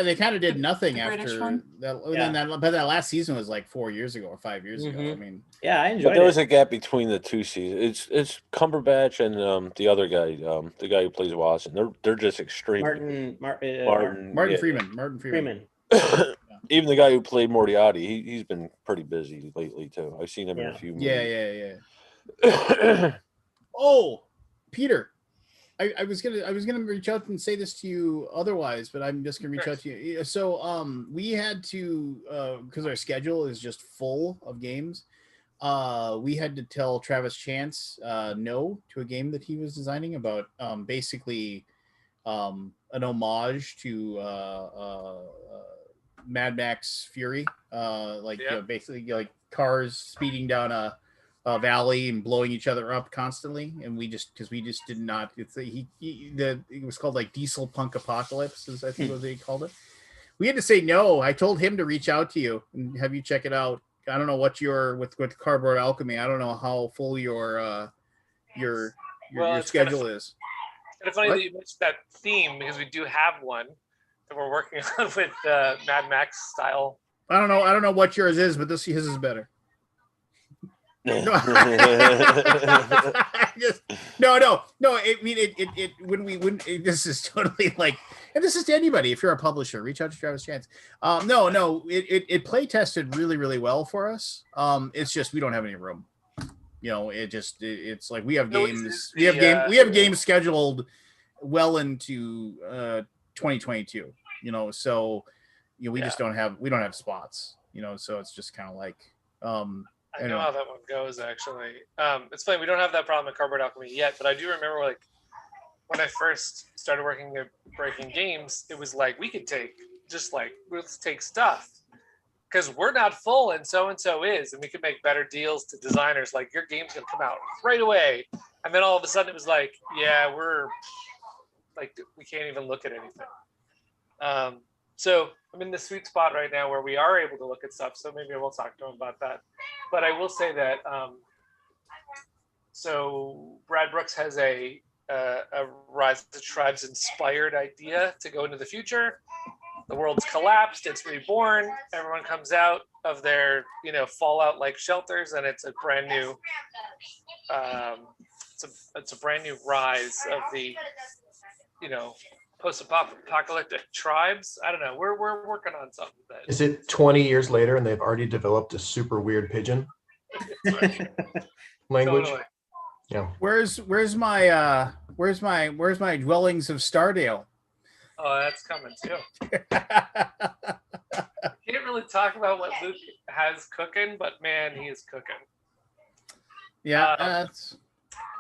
they kind of did nothing after that. But that last season was like 4 years ago or 5 years ago. I mean, I enjoyed it. But there was a gap between the two seasons. It's Cumberbatch and the other guy, the guy who plays Watson. They're just extreme. Martin Freeman. Even the guy who played Moriarty, he's been pretty busy lately too. I've seen him in a few movies. Yeah. Oh, Peter. I was gonna reach out and say this to you otherwise, but I'm just gonna reach out to you. So we had to because our schedule is just full of games. We had to tell Travis Chance no to a game that he was designing about basically an homage to Mad Max Fury, basically like cars speeding down a valley and blowing each other up constantly, and we just did not. It was called like Diesel Punk Apocalypse, I think was what he called it. We had to say no. I told him to reach out to you and have you check it out. I don't know what with Cardboard Alchemy. I don't know how full your schedule is. It's funny that you mentioned that theme because we do have one that we're working on with Mad Max style. I don't know what yours is, but his is better. No. I mean, this is totally like, and this is to anybody. If you're a publisher, reach out to Travis Chance. It play tested really, really well for us. It's just we don't have any room. You know, it's like we have games. We have games scheduled well into 2022. You know, so we just don't have spots. You know, so it's just kind of like. I know how that one goes, actually. It's funny, we don't have that problem at Cardboard Alchemy yet, but I do remember, like, when I first started working at Breaking Games, it was like, we could let's take stuff. Because we're not full, and so is, and we could make better deals to designers, like, your game's going to come out right away. And then all of a sudden it was like, yeah, we can't even look at anything. So I'm in the sweet spot right now where we are able to look at stuff. So maybe I will talk to him about that. But I will say that, so Brad Brooks has a Rise of the Tribes inspired idea to go into the future. the world's collapsed, it's reborn, everyone comes out of their, fallout like shelters, and it's a brand new it's a brand new rise of the post-apocalyptic tribes. I don't know, we're working on something. Is it 20 years later and they've already developed a super weird pigeon language? Totally. Yeah. Where's my dwellings of Stardale? Oh, that's coming too. Can't really talk about what Luke has cooking, but man, he is cooking. Yeah,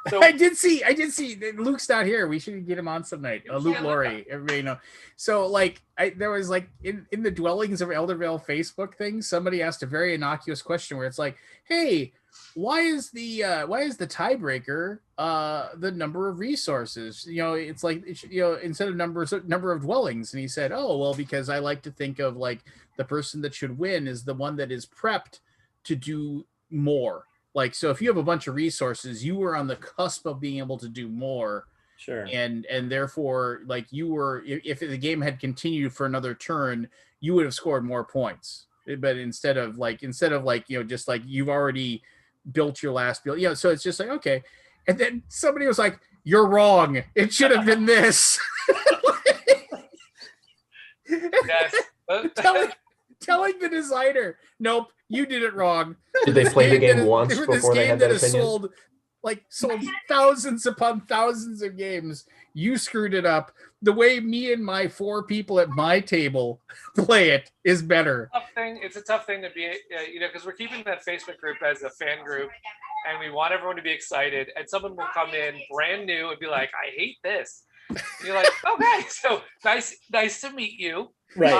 so I did see Luke's not here. We should get him on some night. Luke Laurie, everybody know. So there was in the Dwellings of Eldervale Facebook thing, somebody asked a very innocuous question where it's like, hey, why is the tiebreaker the number of resources? It's like instead of number of dwellings. And he said, oh well, because I like to think of the person that should win is the one that is prepped to do more. So if you have a bunch of resources, you were on the cusp of being able to do more. Sure. And therefore, you were, if the game had continued for another turn, you would have scored more points. But instead of just you've already built your last build, so it's just okay. And then somebody was like, "You're wrong. It should have been this." Yes. telling the designer, nope, you did it wrong. Did they play the game once before they had that opinion? Sold thousands upon thousands of games. You screwed it up. The way me and my 4 people at my table play it is better. It's a tough thing to be, because we're keeping that Facebook group as a fan group, and we want everyone to be excited. And someone will come in brand new and be like, "I hate this." And you're like, "Okay, so nice to meet you." Right.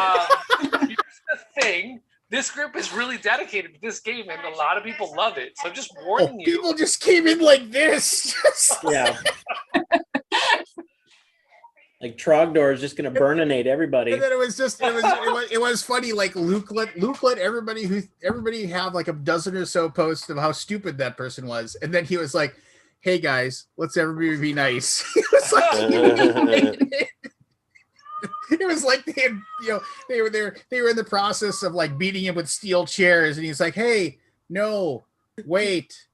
Here's the thing. This group is really dedicated to this game, and a lot of people love it. So just warning you. People just came in like this. Yeah. Trogdor is just going to burninate everybody. And then it was funny. Luke let everybody have a dozen or so posts of how stupid that person was, and then he was like, "Hey guys, let's everybody be nice." It was it was like they had, they were in the process of beating him with steel chairs, and he's like, "Hey, no, wait,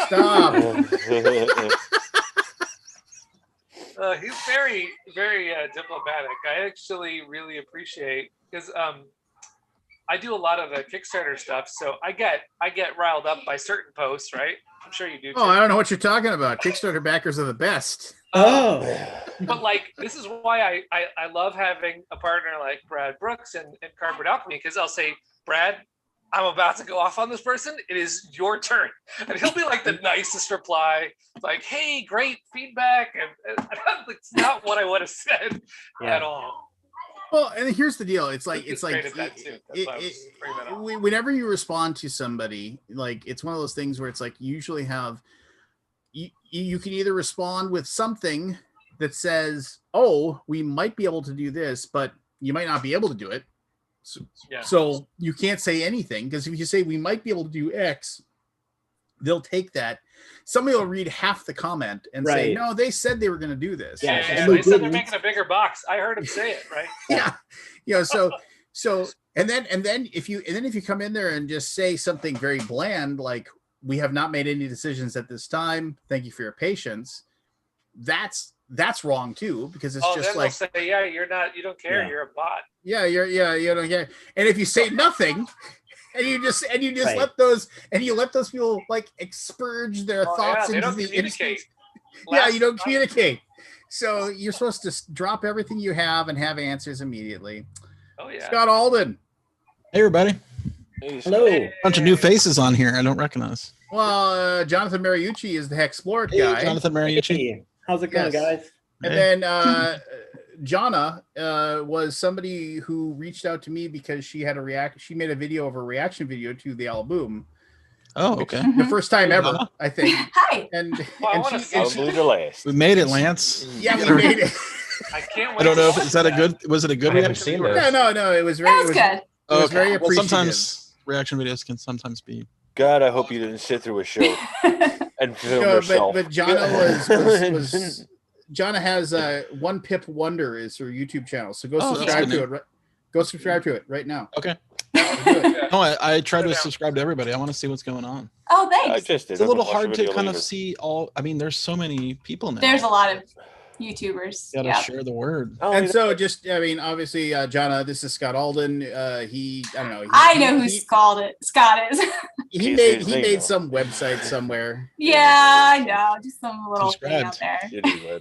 stop." He's very, very diplomatic. I actually really appreciate, because I do a lot of the Kickstarter stuff, so I get riled up by certain posts, right? I'm sure you do too. Oh, I don't know what you're talking about. Kickstarter backers are the best. Oh. But this is why I love having a partner like Brad Brooks and Cardboard Alchemy, because I'll say, "Brad, I'm about to go off on this person. It is your turn." And he'll be the nicest reply, "Hey, great feedback." And it's not what I would have said at all. Well, and here's the deal. Whenever you respond to somebody, it's one of those things where it's you usually have, you can either respond with something that says, "Oh, we might be able to do this, but you might not be able to do it." So you can't say anything, because if you say we might be able to do X, they'll take that. Somebody will read half the comment and say, "No, they said they were going to do this." They said they're making a bigger box. I heard him say it, right? So and then if you come in there and just say something very bland like, "We have not made any decisions at this time. Thank you for your patience." That's wrong too, because it's just then say, "Yeah, you don't care. You're a bot." Yeah, you don't care. And if you say nothing, and you just right. let those people expurge their thoughts into the instant. You don't communicate. So you're supposed to drop everything you have and have answers immediately. Oh yeah. Scott Alden. Hey everybody. Hello. Bunch of new faces on here I don't recognize. Well, Jonathan Mariucci is the Hexplored guy. Jonathan Mariucci. Hey. How's it going, guys? And then Jonna was somebody who reached out to me because she had she made a video of a reaction video to the Alaboom. Oh, okay. The first time ever, I think. Hi. We made it, Lance. Yeah, we made it. I can't wait. I don't know if was it a good reaction? No, it was very good. It was very appreciative. Well, sometimes reaction videos can sometimes be. God, I hope you didn't sit through a show and film yourself. But Jonna Jonna has One Pip Wonder is her YouTube channel, so go subscribe to it. Go subscribe to it right now. Okay. No, I try to subscribe to everybody. I want to see what's going on. Oh, thanks. I just did. It's a little hard to kind of see all. I mean, there's so many people now. There's a lot of YouTubers. You gotta share the word. And so, just I mean, obviously, Jonna, this is Scott Alden. I don't know. I know who Scott is. He made some website somewhere. Yeah, I know. Just some little thing out there.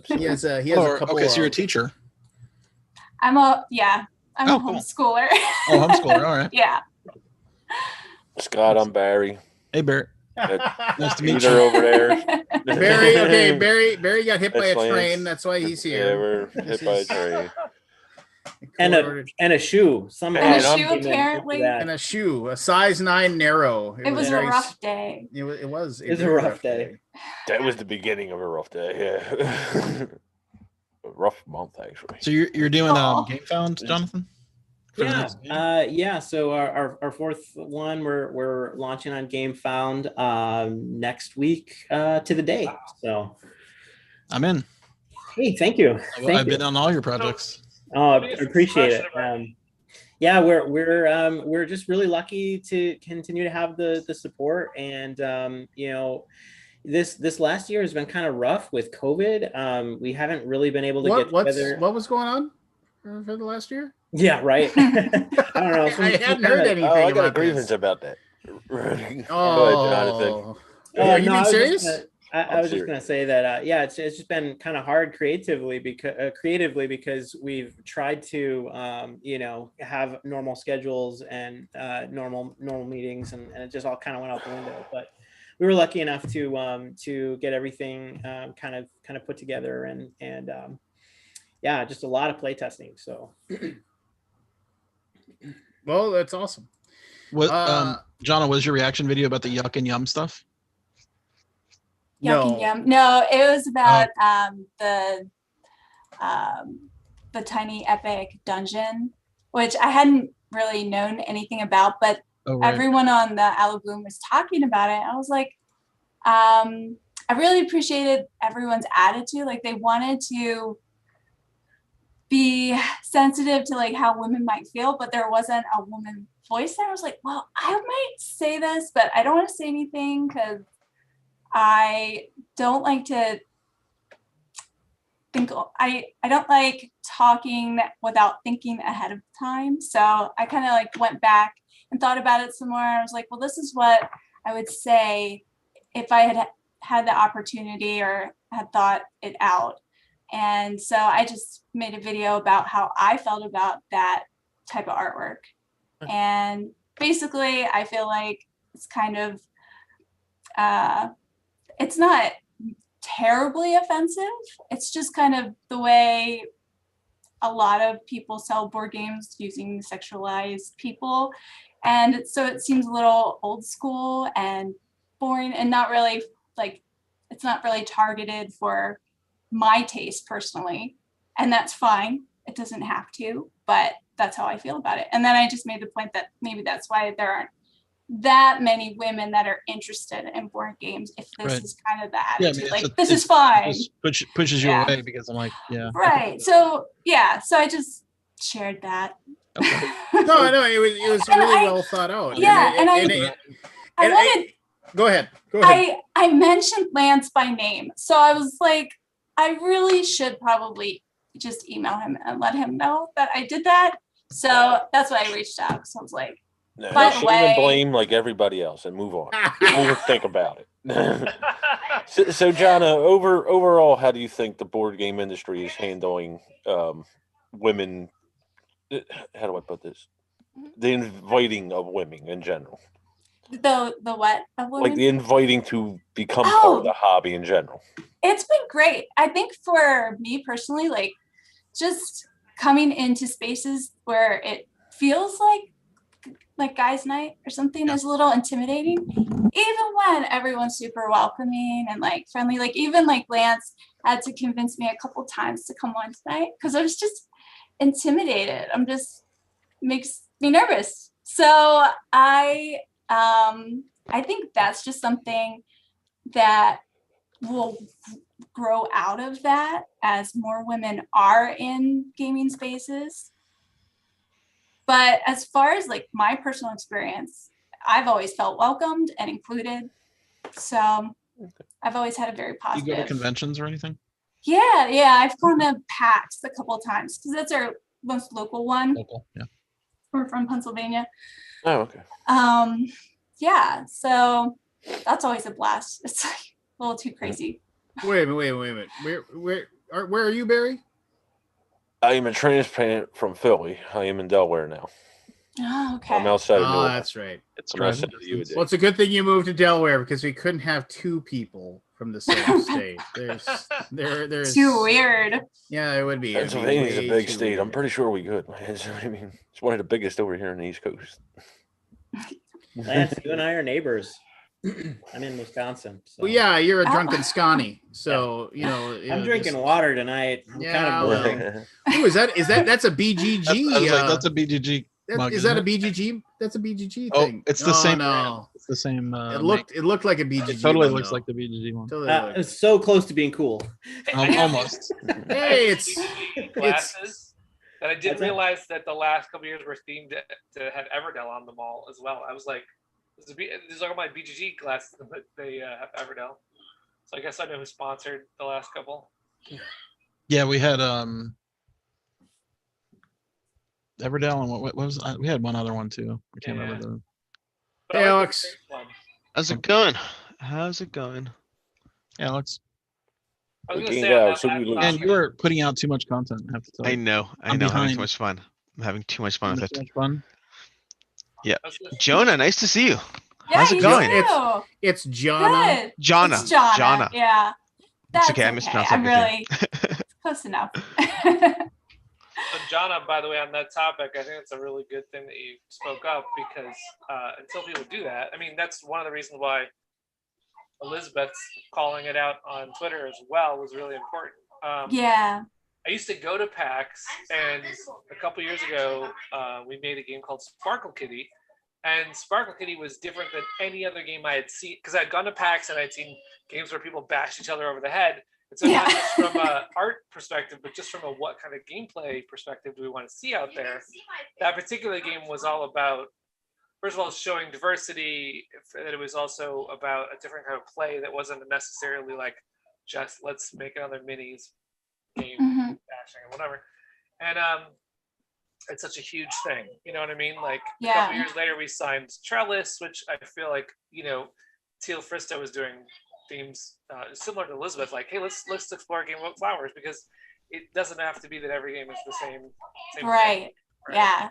He has a couple. Okay, so you're a teacher. I'm a homeschooler. Oh, homeschooler. All right. Yeah. Scott, I'm Barry. Hey, Barry. Nice to meet you over there. Barry got hit by a train. That's why he's here. Yeah, we're hit by a train. And a shoe. Somehow. And a shoe, apparently. And a shoe, a size 9 narrow. It was a rough day. It was a rough day. That was the beginning of a rough day. Yeah. A rough month, actually. So you're doing Game Found, Jonathan? Yeah. So our fourth one we're launching on Game Found next week to the day. So I'm in. Hey, thank you. I've been on all your projects. Oh, I appreciate it. Yeah, we're just really lucky to continue to have the support, and this last year has been kind of rough with COVID. We haven't really been able to get together. What was going on for the last year? Yeah, right. I don't know. I hadn't heard anything. I got a about grievance this. about that. Oh, go ahead, Jonathan. Are you being serious? I was just going to say that, it's just been kind of hard creatively because we've tried to, have normal schedules and normal meetings, and it just all kind of went out the window. But we were lucky enough to get everything kind of put together, and just a lot of play testing. So, well, that's awesome. What, Jonna, was your reaction video about the yuck and yum stuff? Yuck and yum. No, it was about the tiny epic dungeon, which I hadn't really known anything about, but everyone on the Alaboom was talking about it. I was like, I really appreciated everyone's attitude. Like, they wanted to be sensitive to like how women might feel, but there wasn't a woman voice there. I was like, well, I might say this, but I don't want to say anything because I don't like to think. I don't like talking without thinking ahead of time. So I kind of like went back and thought about it some more. I was like, well, this is what I would say if I had had the opportunity or had thought it out. And so I just made a video about how I felt about that type of artwork. And basically, I feel like it's kind of, it's not terribly offensive. It's just kind of the way a lot of people sell board games using sexualized people. And so it seems a little old school and boring and not really like, it's not really targeted for my taste personally, and that's fine. It doesn't have to, but that's how I feel about it. And then I just made the point that maybe that's why there aren't that many women that are interested in board games if this is kind of the attitude. This is fine. It pushes you away because I'm like, Right. So so I just shared that. Okay. No, it was really well thought out. Yeah, Go ahead. I mentioned Lance by name, so I was like, I really should probably just email him and let him know that I did that. So that's why I reached out. So I was like, by the way, blame like everybody else and move on. Don't think about it. So Jonna, overall, how do you think the board game industry is handling women? How do I put this? The inviting of women in general. The what of women? Like the inviting to become part of the hobby in general. It's been great. I think for me personally, like just coming into spaces where it feels like guys' night or something is a little intimidating, even when everyone's super welcoming and like friendly. Like even like Lance had to convince me a couple times to come on tonight because I was just intimidated. Makes me nervous. So I think that's just something that will grow out of that as more women are in gaming spaces. But as far as like my personal experience, I've always felt welcomed and included. So I've always had a very You positive. go to conventions or anything? Yeah, I've gone to PAX a couple of times because that's our most local one. Local, yeah. We're from Pennsylvania. Oh, okay. Yeah, so that's always a blast. It's like a little too crazy. Wait a minute. Where are you, Barry? I am a transplant from Philly. I am in Delaware now. Oh, okay. I'm outside of Oh, Milwaukee. that's right. It's I'm driving outside of the distance. Well, it's a good thing you moved to Delaware because we couldn't have two people from the same state. There's Too weird. Yeah, it would be. It'd be Pennsylvania's a way big too state. I'm weird. pretty sure we could. I mean, it's one of the biggest over here on the East Coast. Lance, you and I are neighbors. I'm in Wisconsin. So. Well, yeah, you're a Oh. drunken Scotty, so you know. I'm drinking water tonight. I'm Yeah, kind of well. boring. Ooh, is that? That's a BGG. I was like, that's a BGG. Mug, is that a isn't it? BGG? That's a BGG Oh, thing. it's the same. No, It's the same. it looked like a BGG. It totally one, looks though. like the BGG one. Totally looked. It's so close to being cool. Almost. Hey, it's glasses that I didn't What's that? realize that the last couple years were themed to have Everdell on them all as well. I was like, these are my BGG glasses, but they have Everdell. So I guess I know who sponsored the last couple. Yeah, we had Everdell and what was we had one other one too. I can't Yeah. remember the. But Hey, I like Alex. the first one. How's it going? How's it going? Alex. I was We gonna gained say on out, that so we last lose. And topic- you are putting out too much content. I have to tell I you. know. I'm Having too behind. much fun. I'm having too much fun with Too it. much fun. Yeah. I was gonna- Jonah, nice to see you. Yeah, How's it you going? too. It's Jonna. Good. Jonna. It's Jonna. Jonna. Yeah. That's okay, I mispronounced I'm everything. really close enough. So Jonna, by the way, on that topic, I think it's a really good thing that you spoke up because until people do that, I mean, that's one of the reasons why Elizabeth's calling it out on Twitter as well was really important. Yeah. I used to go to PAX, and a couple years ago, we made a game called Sparkle Kitty, and Sparkle Kitty was different than any other game I had seen because I'd gone to PAX and I'd seen games where people bash each other over the head. And so not just from an art perspective, but just from a what kind of gameplay perspective do we want to see out there. That particular game was all about, first of all, showing diversity. It was also about a different kind of play that wasn't necessarily like just let's make another minis game, bashing or whatever. And it's such a huge thing, you know what I mean? Like a couple years later, we signed Trellis, which I feel like, you know, Teal Fristo was doing themes similar to Elizabeth, like, hey, let's explore a game about flowers because it doesn't have to be that every game is the same Right. thing, right? Yeah.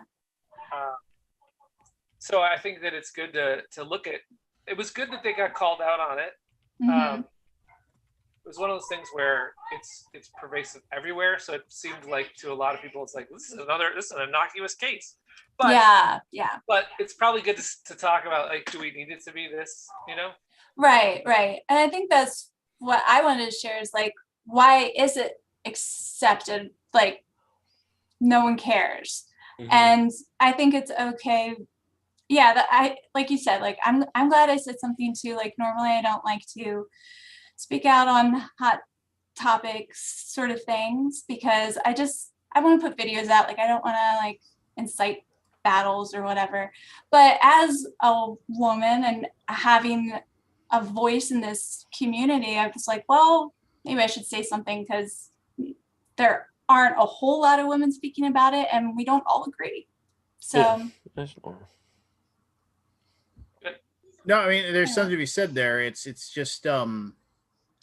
So I think that it's good to look at. It was good that they got called out on it. It was one of those things where it's pervasive everywhere. So it seemed like to a lot of people, it's like this is an innocuous case. But yeah. But it's probably good to talk about, like, do we need it to be this? You know? Right. And I think that's what I wanted to share is like, why is it accepted? Like, no one cares. And I think it's okay. Yeah, that I like you said, like I'm glad I said something too. Like normally I don't like to speak out on hot topics sort of things because I want to put videos out. Like I don't want to like incite battles or whatever. But as a woman and having a voice in this community, I was like, well, maybe I should say something because there aren't a whole lot of women speaking about it and we don't all agree. So that's normal. No, I mean, there's something to be said there. It's just I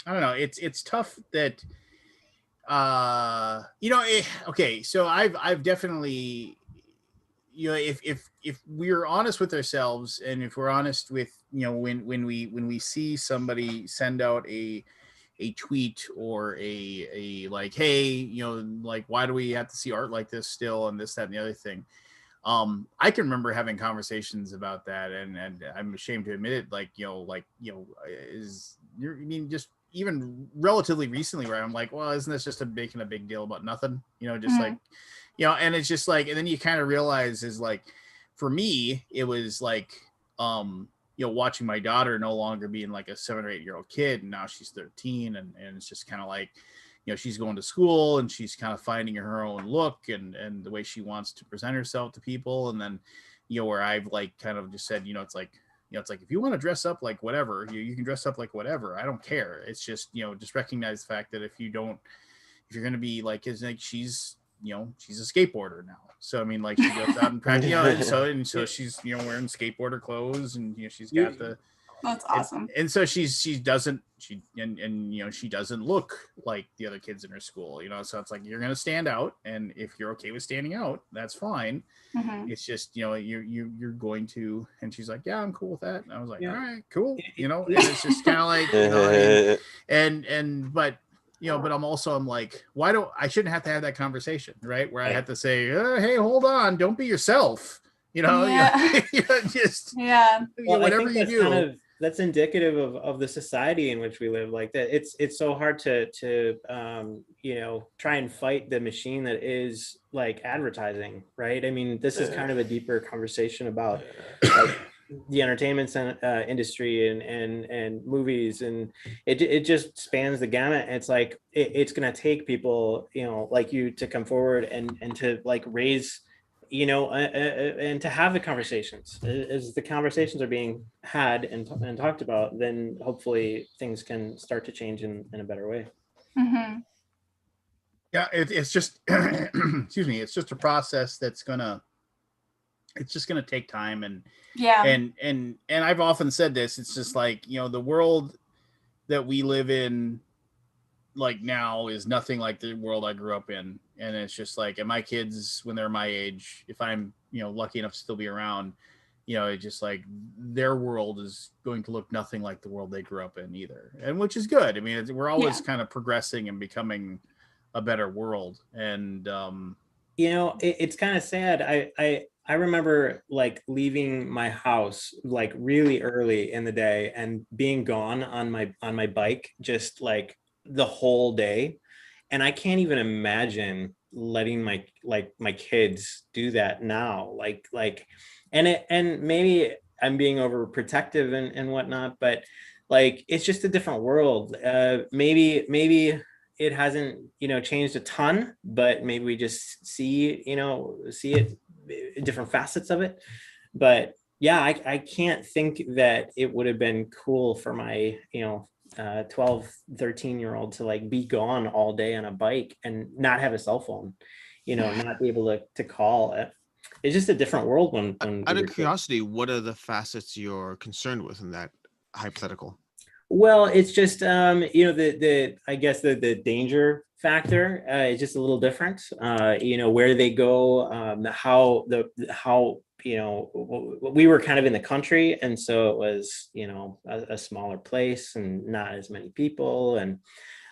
don't know. It's tough that you know. Okay, so I've definitely, you know, if we're honest with ourselves and if we're honest with, you know, when we see somebody send out a tweet or a like, hey, you know, like, why do we have to see art like this still and this, that, and the other thing. I can remember having conversations about that, and I'm ashamed to admit it. Like, I mean, just even relatively recently, where I'm like, well, isn't this just making a big deal about nothing? You know, just like, you know, and it's just like, and then you kind of realize is like, for me, it was like, you know, watching my daughter no longer being like a 7 or 8 year old kid, and now she's 13, and it's just kind of like, she's going to school and she's kind of finding her own look and the way she wants to present herself to people. And then, where I've like kind of just said, it's like if you want to dress up like whatever, you can dress up like whatever. I don't care. It's just, just recognize the fact that if you're going to be like, she's she's a skateboarder now. So, I mean, like she goes out and practice, and so she's, wearing skateboarder clothes and, she's got that's awesome. And so she doesn't look like the other kids in her school, so it's like, you're going to stand out. And if you're okay with standing out, that's fine. Mm-hmm. It's just, you're going to, and she's like, yeah, I'm cool with that. And I was like, all right, cool. And it's just kind of like, but I'm like, I shouldn't have to have that conversation, right? Where I have to say, hey, hold on, don't be yourself, just whatever you do. That's indicative of the society in which we live. Like that, it's so hard to try and fight the machine that is like advertising, right? I mean, this is kind of a deeper conversation about like, the entertainment industry and movies, and it just spans the gamut. It's like it's gonna take people like you to come forward and to like raise and to have the conversations. As the conversations are being had and talked about, then hopefully things can start to change in a better way. Mm-hmm. Yeah, it's just excuse me, it's just a process that's gonna take time. And and I've often said this, it's just like, the world that we live in like now is nothing like the world I grew up in. And it's just like, and my kids, when they're my age, if I'm, lucky enough to still be around, it's just like their world is going to look nothing like the world they grew up in either. And which is good. I mean, we're always kind of progressing and becoming a better world. And, it's kind of sad. I remember like leaving my house like really early in the day and being gone on my bike, just like the whole day. And I can't even imagine letting my kids do that now. And maybe I'm being overprotective and whatnot, but like, it's just a different world. Maybe it hasn't, changed a ton, but maybe we just see it, different facets of it. But yeah, I can't think that it would have been cool for my, 12, 13-year-old to like be gone all day on a bike and not have a cell phone, not be able to call it. It's just a different world when out of curiosity, what are the facets you're concerned with in that hypothetical? Well, it's just I guess the danger factor is just a little different. Where they go, how we were kind of in the country, and so it was a smaller place and not as many people, and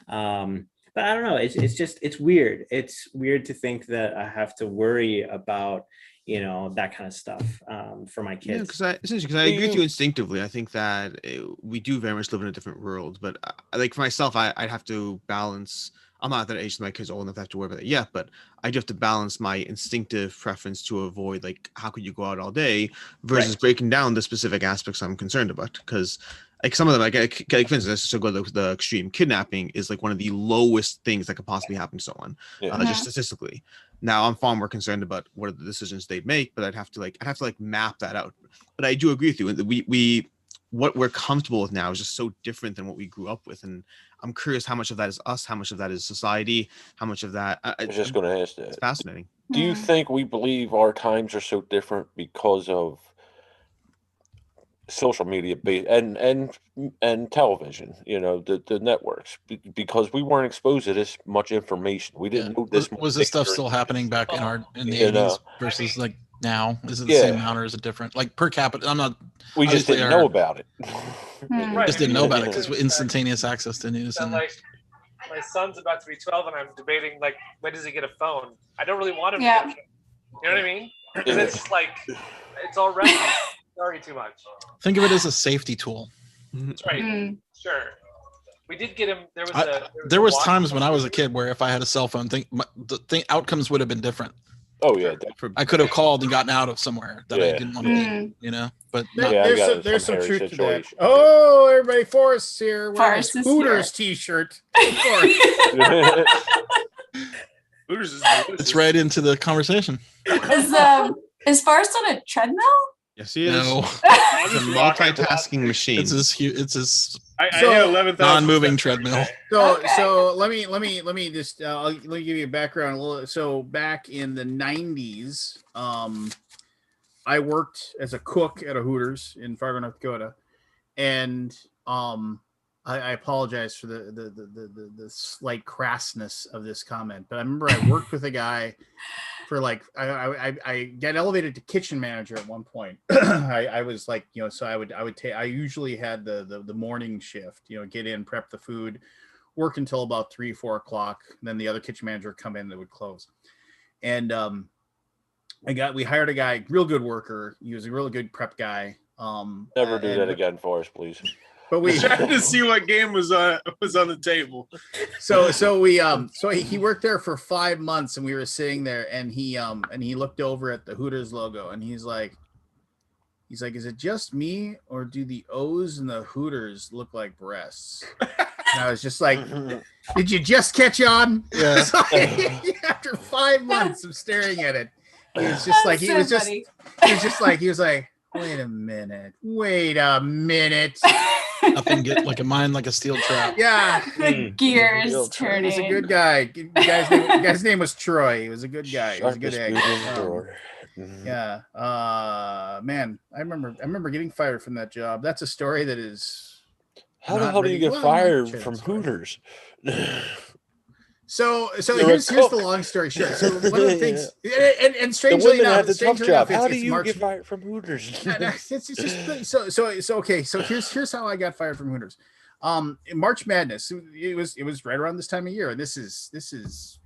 but I don't know, it's weird. It's weird to think that I have to worry about that kind of stuff for my kids. Yeah, because I agree with you instinctively. I think that we do very much live in a different world, but like for myself, I'd have to balance. I'm not at that age that my kids are old enough to have to worry about it yet, but I do have to balance my instinctive preference to avoid, like, how could you go out all day versus breaking down the specific aspects I'm concerned about. Because like some of them, like for instance, so go the extreme, kidnapping is like one of the lowest things that could possibly happen to someone, just statistically. Now I'm far more concerned about what are the decisions they'd make, but I'd have to map that out. But I do agree with you. We what we're comfortable with now is just so different than what we grew up with, and I'm curious how much of that is us, how much of that is society, how much of that. I was just going to ask that. It's fascinating. Do you think we believe our times are so different because of social media and television? The networks, because we weren't exposed to this much information. We didn't know this. Was this stuff still happening back in the 80s versus like now? Is it the same amount or is it different? Like per capita, I'm not. We just didn't know about it. Just didn't know about it because instantaneous access to news. And like, my son's about to be 12, and I'm debating like, when does he get a phone? I don't really want him to get a phone. You know what I mean? And it's like, it's already too much. Think of it as a safety tool. That's right. Sure. We did get him. There was times when I was a kid where if I had a cell phone, outcomes would have been different. Oh yeah, I could have called and gotten out of somewhere that I didn't want to be, you know. But there's some truth to that. Oh, everybody, Forrest's here. Forrest is Hooters T-shirt. Hooters is it's right into the conversation. Is Forrest on a treadmill? Yes, he is. No. He's a multitasking machine. It's his I hit 11,000 non-moving treadmill. So let me just let me give you a background a little. So back in the 90s, I worked as a cook at a Hooters in Fargo, North Dakota, and I apologize for the slight crassness of this comment, but I remember I worked with a guy for like I got elevated to kitchen manager at one point. I was like, you know, so I usually had the morning shift, you know, get in, prep the food, work until about 3-4 o'clock, then the other kitchen manager would come in that would close. And we hired a guy, real good worker. He was a really good prep guy. Never do that again for us, please. But we tried to see what game was on the table. So he worked there for 5 months, and we were sitting there, and he looked over at the Hooters logo, and he's like, is it just me, or do the O's and the Hooters look like breasts? And I was just like, did you just catch on? Yeah. So, after 5 months of staring at it, he was just like, he was like, wait a minute. Nothing get like a mind like a steel trap. Yeah. The gears turning. He was a good guy. The guy's name was Troy. He was a good guy. He was a good egg. Yeah. Man, I remember getting fired from that job. That's a story that is. How the hell do you get fired from Hooters? So here's the long story short. So one of the things, and strangely enough, the tough job. How do you get fired from Hooters? Okay. So here's how I got fired from Hooters. March Madness. It was right around this time of year, and this is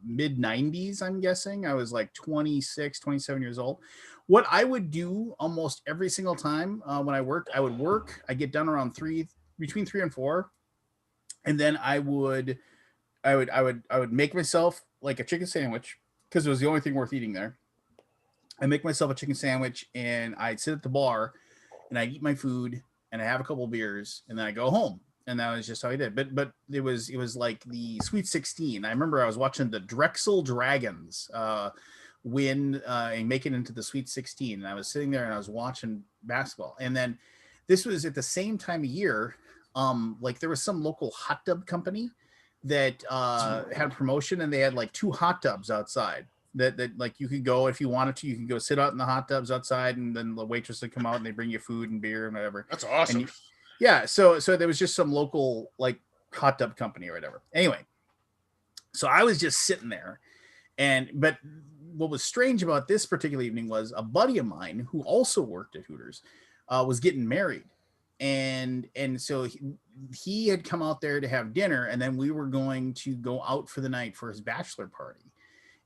mid 90s. I'm guessing I was like 26, 27 years old. What I would do almost every single time when I worked, I get done around between 3 and 4, and then I would make myself like a chicken sandwich because it was the only thing worth eating there. I make myself a chicken sandwich, and I'd sit at the bar and I'd eat my food and I have a couple of beers, and then I go home. And that was just how I did. But it was like the Sweet 16. I remember I was watching the Drexel Dragons win and make it into the Sweet 16. And I was sitting there and I was watching basketball. And then this was at the same time of year, like there was some local hot tub company that had a promotion, and they had like 2 hot tubs outside that like you could go, if you wanted to, you can go sit out in the hot tubs outside, and then the waitress would come out and they bring you food and beer and whatever. That's awesome. So there was just some local like hot tub company or whatever. Anyway, so I was just sitting there, but what was strange about this particular evening was a buddy of mine who also worked at Hooters was getting married. And so he had come out there to have dinner, and then we were going to go out for the night for his bachelor party.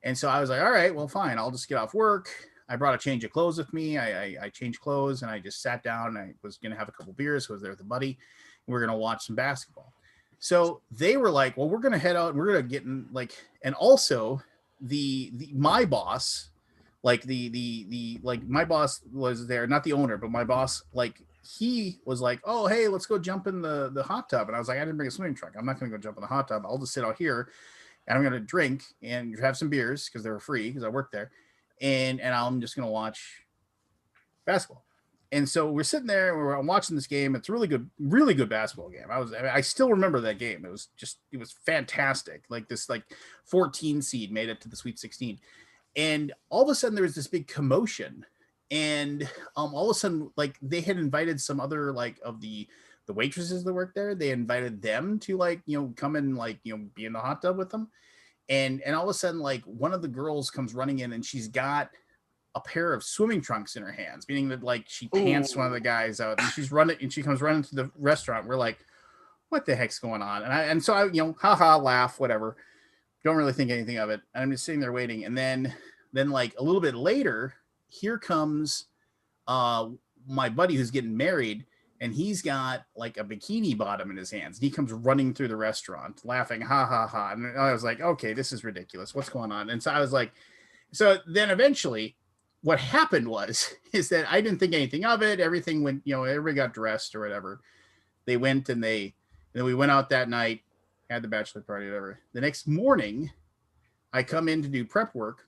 And so I was like, all right, well, fine. I'll just get off work. I brought a change of clothes with me. I changed clothes, and I just sat down, and I was going to have a couple beers. So I was there with a buddy, and we're going to watch some basketball. So they were like, well, we're going to head out, and we're going to get in like, and also my boss, like my boss was there, not the owner, but my boss, like, he was like, oh, hey, let's go jump in the hot tub. And I was like, I didn't bring a swimming trunk. I'm not going to go jump in the hot tub. I'll just sit out here, and I'm going to drink and have some beers because they were free because I worked there. And I'm just going to watch basketball. And so we're sitting there and we're watching this game. It's a really good basketball game. I still remember that game. It was fantastic. Like this, 14 seed made it to the Sweet 16. And all of a sudden there was this big commotion. And all of a sudden, like, they had invited some other like of the waitresses that worked there. They invited them to come and be in the hot tub with them. And all of a sudden, like, one of the girls comes running in, and she's got a pair of swimming trunks in her hands, meaning that like she pants one of the guys out, and she comes running to the restaurant. We're like, what the heck's going on? And so I haha, laugh, whatever. Don't really think anything of it. And I'm just sitting there waiting. And then like a little bit later, here comes my buddy who's getting married, and he's got like a bikini bottom in his hands. And he comes running through the restaurant laughing, ha ha ha. And I was like, okay, this is ridiculous. What's going on? And so I was like, so then eventually what happened is that I didn't think anything of it. Everything went, everybody got dressed or whatever. They went and then we went out that night, had the bachelor party, whatever. The next morning I come in to do prep work.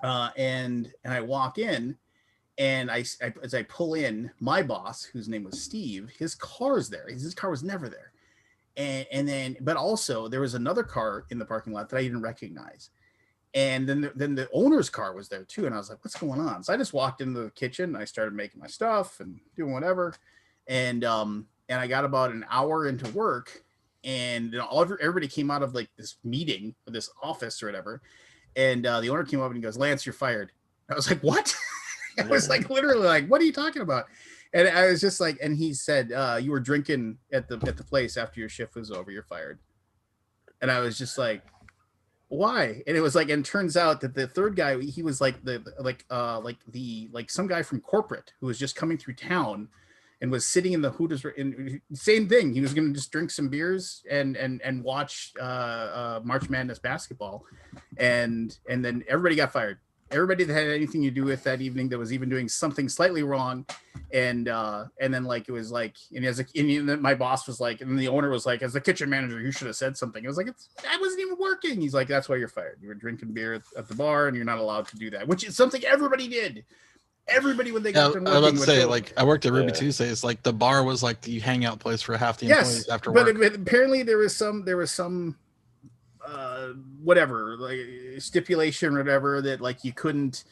And I walk in, and as I pull in, my boss, whose name was Steve, his car's there. His car was never there. But also there was another car in the parking lot that I didn't recognize. And then the owner's car was there too. And I was like, what's going on? So I just walked into the kitchen and I started making my stuff and doing whatever. And I got about an hour into work, and everybody came out of like this meeting or this office or whatever. And the owner came up and he goes, Lance, you're fired. I was like, what? I was like, literally like, what are you talking about? And I was just like, and he said, you were drinking at the place after your shift was over, you're fired. And I was just like, why? And it was like, and it turns out that the third guy, he was like some guy from corporate who was just coming through town and was sitting in the Hooters. Same thing. He was going to just drink some beers and watch March Madness basketball. And then everybody got fired. Everybody that had anything to do with that evening that was even doing something slightly wrong. And then like, it was like, and my boss was like, and the owner was like, as the kitchen manager, you should have said something. It was like, I wasn't even working. He's like, that's why you're fired. You were drinking beer at the bar and you're not allowed to do that, which is something everybody did. Everybody when they got done working. I was about to say, like, I worked at Ruby Tuesday. It's like the bar was like the hangout place for half the employees after work. But apparently there was some whatever, like stipulation or whatever, that like you couldn't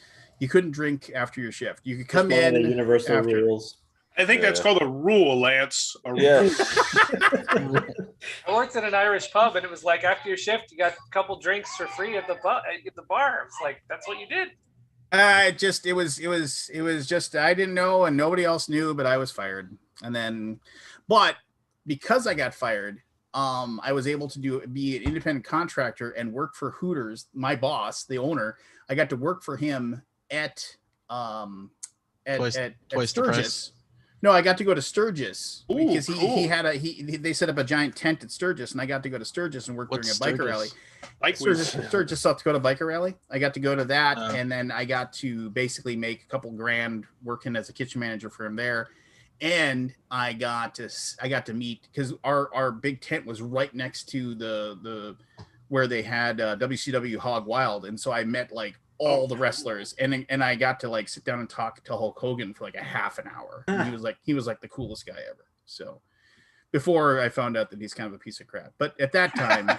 drink after your shift. You could come in. The universal rules. I think that's called a rule, Lance. Rule. I worked at an Irish pub, and it was like after your shift, you got a couple drinks for free at the bar. It's like that's what you did. It was just I didn't know and nobody else knew, but I was fired. And then, but because I got fired, I was able to be an independent contractor and work for Hooters. My boss, the owner, I got to work for him at Sturgis. No, I got to go to Sturgis because he had they set up a giant tent at Sturgis, and I got to go to Sturgis and work during a biker rally. Sturgis, South Dakota biker rally. I got to go to that, and then I got to basically make a couple grand working as a kitchen manager for him there. And I got to meet, because our big tent was right next to the where they had WCW Hog Wild, and so I met like all the wrestlers, and I got to like sit down and talk to Hulk Hogan for like a half an hour. And he was like the coolest guy ever. So before I found out that he's kind of a piece of crap, but at that time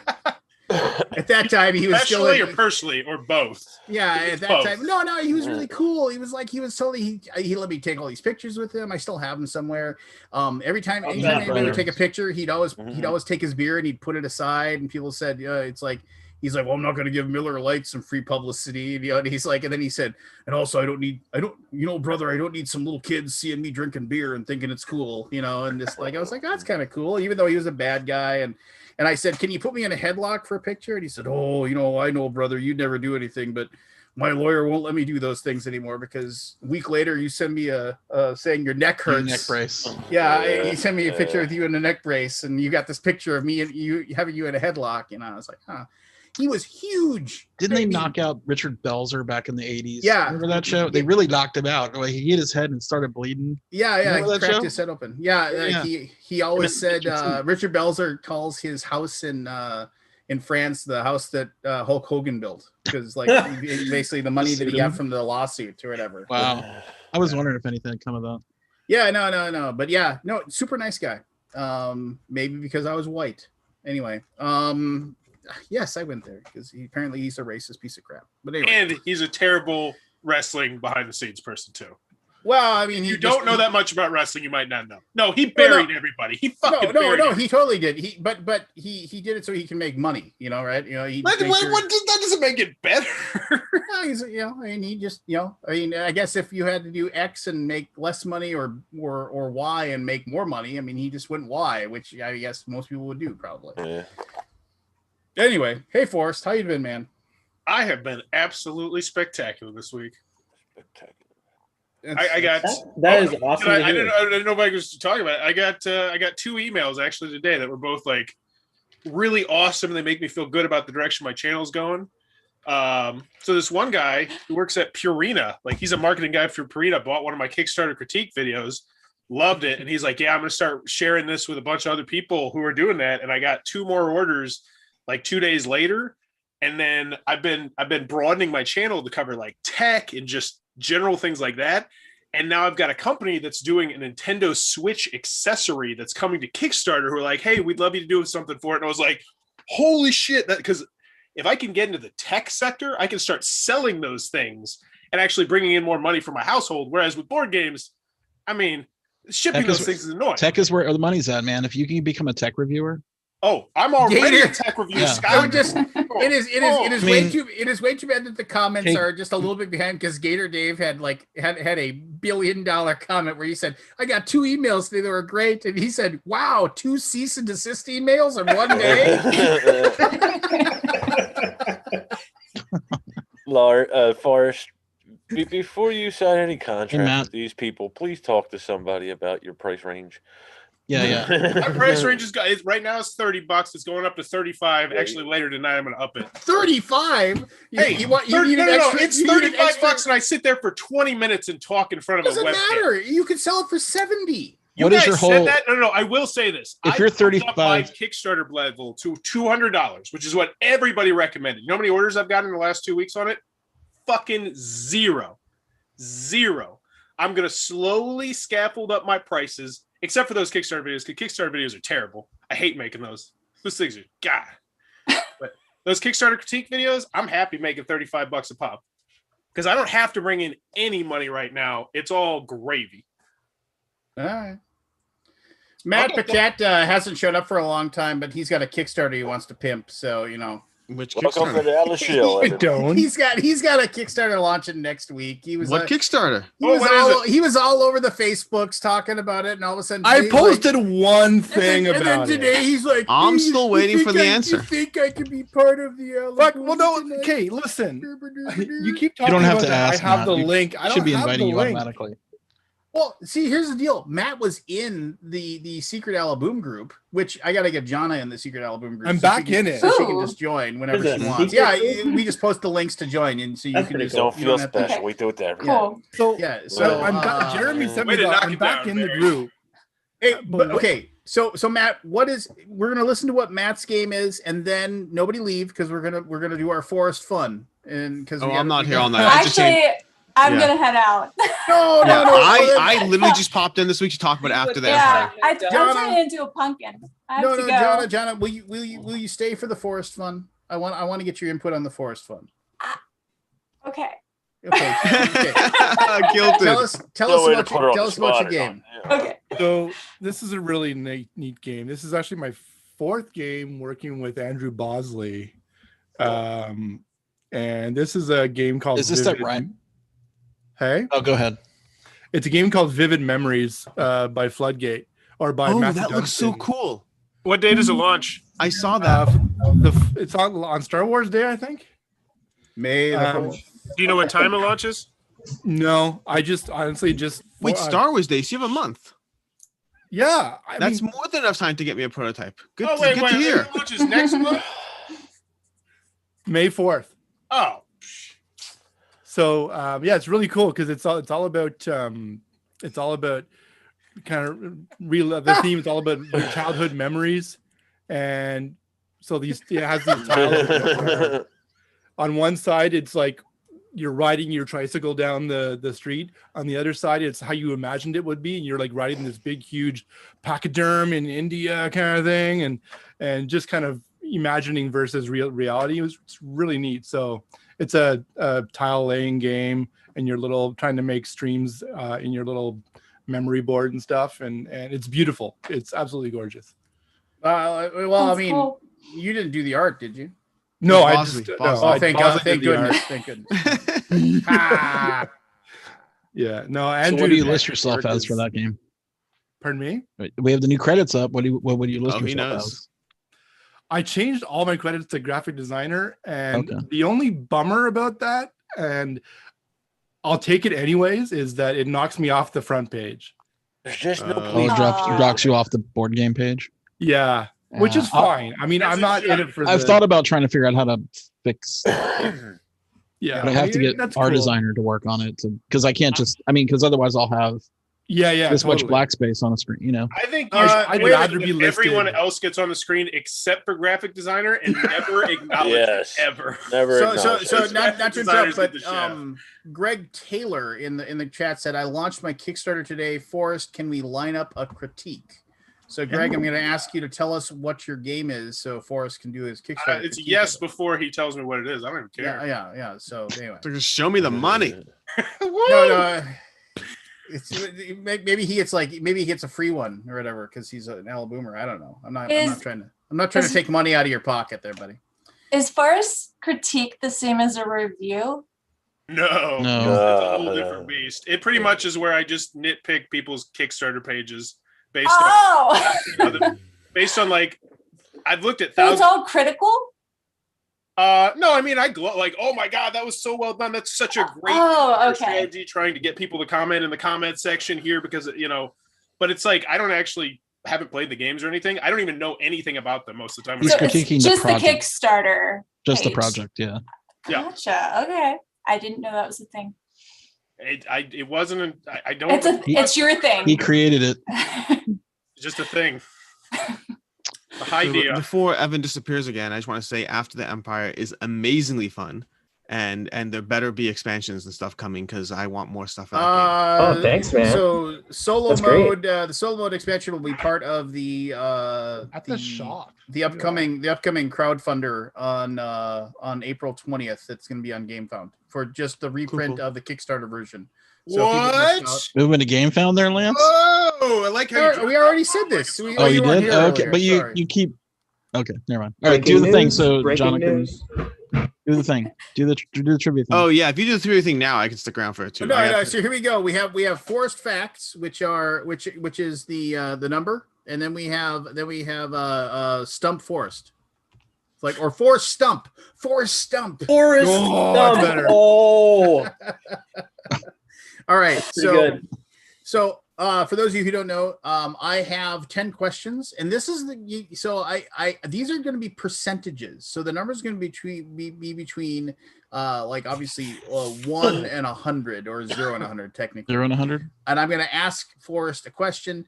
he was still or personally or both. Yeah, at that time. No, he was really cool. He was totally he let me take all these pictures with him. I still have them somewhere. Anytime anybody would take a picture, he'd always take his beer and he'd put it aside, and people said, it's like, he's like, well, I'm not going to give Miller Lite some free publicity. And he's like, and then he said, and also I don't need some little kids seeing me drinking beer and thinking it's cool, and just like, I was like, that's kind of cool, even though he was a bad guy. And I said, can you put me in a headlock for a picture? And he said, oh, I know, brother, you'd never do anything, but my lawyer won't let me do those things anymore, because a week later you send me a saying your neck hurts. Neck brace. Yeah, he sent me a picture with you in a neck brace, and you got this picture of me and you having you in a headlock. I was like, huh. He was huge. Didn't they knock out Richard Belzer back in the 80s? Yeah. Remember that show? They really knocked him out. Like, he hit his head and started bleeding. Yeah. He cracked his head open. Yeah. He always said Richard Belzer calls his house in France the house that Hulk Hogan built, because like basically the money that he got from the lawsuit or whatever. Wow. I was wondering if anything had come of that. Yeah, no. But yeah, no, super nice guy. Maybe because I was white. Anyway, yes, I went there because he's a racist piece of crap. But anyway, and he's a terrible wrestling behind the scenes person too. Well, I mean, you don't know that much about wrestling, you might not know. No, he buried everybody. He fucking buried everybody. He totally did. He did it so he can make money. Right? That doesn't make it better. I guess if you had to do X and make less money, or Y and make more money, he just went Y, which I guess most people would do probably. Yeah. Anyway, hey Forrest, how you been, man? I have been absolutely spectacular this week. That is awesome. I didn't know if I was talking about it. I got 2 emails actually today that were both like really awesome, and they make me feel good about the direction my channel's going. So this one guy who works at Purina, like he's a marketing guy for Purina, bought one of my Kickstarter critique videos, loved it, and he's like, "Yeah, I'm gonna start sharing this with a bunch of other people who are doing that." And I got 2 more orders like 2 days later, and then I've been broadening my channel to cover like tech and just general things like that. And now I've got a company that's doing a Nintendo Switch accessory that's coming to Kickstarter who are like, "Hey, we'd love you to do something for it." And I was like, holy shit, that because if I can get into the tech sector, I can start selling those things and actually bringing in more money for my household. Whereas with board games, I mean, shipping those things is annoying. Tech is where the money's at, man. If you can become a tech reviewer. Oh, I'm already a tech reviewer. Yeah. Scott. It is way too bad that the comments are just a little bit behind because Gator Dave had a $1 billion comment where he said, "I got 2 emails today that were great," and he said, "Wow, 2 cease and desist emails in one day." Forrest, before you sign any contract with these people, please talk to somebody about your price range. Yeah. My price range is right now it's $30. It's going up to 35. Actually, later tonight I'm going to up it. 35? Hey, it's $35, and I sit there for 20 minutes and talk in front of a webcam. Doesn't matter. You could sell it for 70. You guys said that? No. I will say this. If you're 35, my Kickstarter level to $200, which is what everybody recommended. You know how many orders I've gotten in the last 2 weeks on it? Fucking zero. I'm going to slowly scaffold up my prices. Except for those Kickstarter videos, because Kickstarter videos are terrible. I hate making those. Those things are God. But those Kickstarter critique videos, I'm happy making $35 a pop. Because I don't have to bring in any money right now. It's all gravy. All right. Matt Paquette hasn't showed up for a long time, but he's got a Kickstarter he wants to pimp. So, Which Welcome to the Alice Show. He's got a Kickstarter launching next week. What Kickstarter? He was all over the Facebooks talking about it, and all of a sudden I posted one thing about it. And then today he's like, I'm still waiting for the answer. You think I can be part of the Alaboom? Well, no. Okay, listen. You keep talking don't have about to that. ask, I have Matt. the link. I should be don't have inviting the you link. automatically. Well, see, here's the deal. Matt was in the secret Alaboom group, which I got to get Jonna in the secret Alaboom group. I'm back in it. So she can just join whenever she wants. Yeah, we just post the links to join, and so you can just don't feel special. Okay. We do it that. Cool. So I'm back. Jeremy sent me that. I'm back in the group. Hey, but okay. So Matt, we're gonna listen to what Matt's game is, and then nobody leave because we're gonna do our Forest fun, and because I'm not here all night. Actually, I'm gonna head out. No. I literally just popped in this week to talk about it after that. Yeah, I'm turning into a pumpkin. I have to go. Jonna, will you stay for the Forest fun? I want to get your input on the Forest fun. Okay. Okay. Guilty. Tell us about your game. Okay. So this is a really neat game. This is actually my 4th game working with Andrew Bosley, and this is a game called. Is this that right? Hey. Oh, go ahead. It's a game called Vivid Memories by Floodgate or by Matthew that looks so Dunstan. cool. What day does it launch? I saw that. It's on Star Wars Day, I think. May. Do you know what time it launches? No, I just honestly just wait. Star Wars Day. So you have a month. Yeah, that's more than enough time to get me a prototype. Good to hear. It launches next month. May 4th. Oh. So it's really cool because it's all about kind of the theme is all about your childhood memories, and so it has these tiles. On one side, it's like you're riding your tricycle down the street. On the other side, it's how you imagined it would be, and you're like riding this big, huge pachyderm in India kind of thing, and just kind of imagining versus reality. It's really neat. So it's a tile laying game, and you're trying to make streams in your little memory board and stuff, and it's beautiful. It's absolutely gorgeous. Cool. You didn't do the art, did you? No, thank God. Thank goodness. Thank goodness. Yeah, no. Andrew, so what do you list yourself as for that game? Pardon me? We have the new credits up. What would you list yourself as? I changed all my credits to graphic designer, and the only bummer about that, and I'll take it anyways, is that it knocks me off the front page. There's just no place. It knocks you off the board game page. Yeah, which is fine. I mean, I'm not in it for. I've thought about trying to figure out how to fix. Yeah, but I have to get our designer to work on it because I can't just. I mean, because otherwise I'll have. This much black space on the screen, you know. I think I'd rather be listed. Everyone else gets on the screen except for graphic designer and never acknowledge it ever. Never. So not to interrupt, but Greg Taylor in the chat said, "I launched my Kickstarter today. Forrest, can we line up a critique?" So Greg, I'm going to ask you to tell us what your game is, so Forrest can do his Kickstarter. It's yes before he tells me what it is. I don't even care. Yeah. So anyway, so just show me the money. No. Maybe he gets a free one or whatever because he's an Alaboomer. I don't know. I'm not trying to take money out of your pocket there, buddy. Is Forrest's critique the same as a review? No. It's a whole different beast. It pretty much is where I just nitpick people's Kickstarter pages based on like I've looked at thousands. So it's all critical? No, I mean like, oh my god, that was so well done. That's such a great strategy trying to get people to comment in the comment section here because but it's like I haven't played the games or anything. I don't even know anything about them most of the time. He's critiquing the Kickstarter. Just page. the project, yeah. Gotcha. Okay. I didn't know that was a thing. It wasn't. I don't. It's your thing. He created it. Just a thing. Idea. Before Evan disappears again, I just want to say After the Empire is amazingly fun, and there better be expansions and stuff coming because I want more stuff out. Thanks, man. So solo mode, the solo mode expansion will be part of the the upcoming crowdfunder on April 20th. It's going to be on GameFound for just the reprint of the Kickstarter version. So what? Moving to GameFound there, Lance? Oh, I like how we already said this. You did? Okay, but you keep. Okay, never mind. All right, do the thing. So Jonathan, do the thing. Do the trivia thing. Oh yeah, if you do the trivia thing now, I can stick around for it too. No. So here we go. We have Forrest facts, which is the number, and then we have Stump Forrest. Like or Forrest Stump. Forrest Stump. Forrest Stump. Better. Oh. All right. So for those of you who don't know, I have 10 questions, and this is these are going to be percentages. So the number is going to be between like obviously 1 and 100 or 0 and 100 technically. 0 and 100. And I'm going to ask Forrest a question.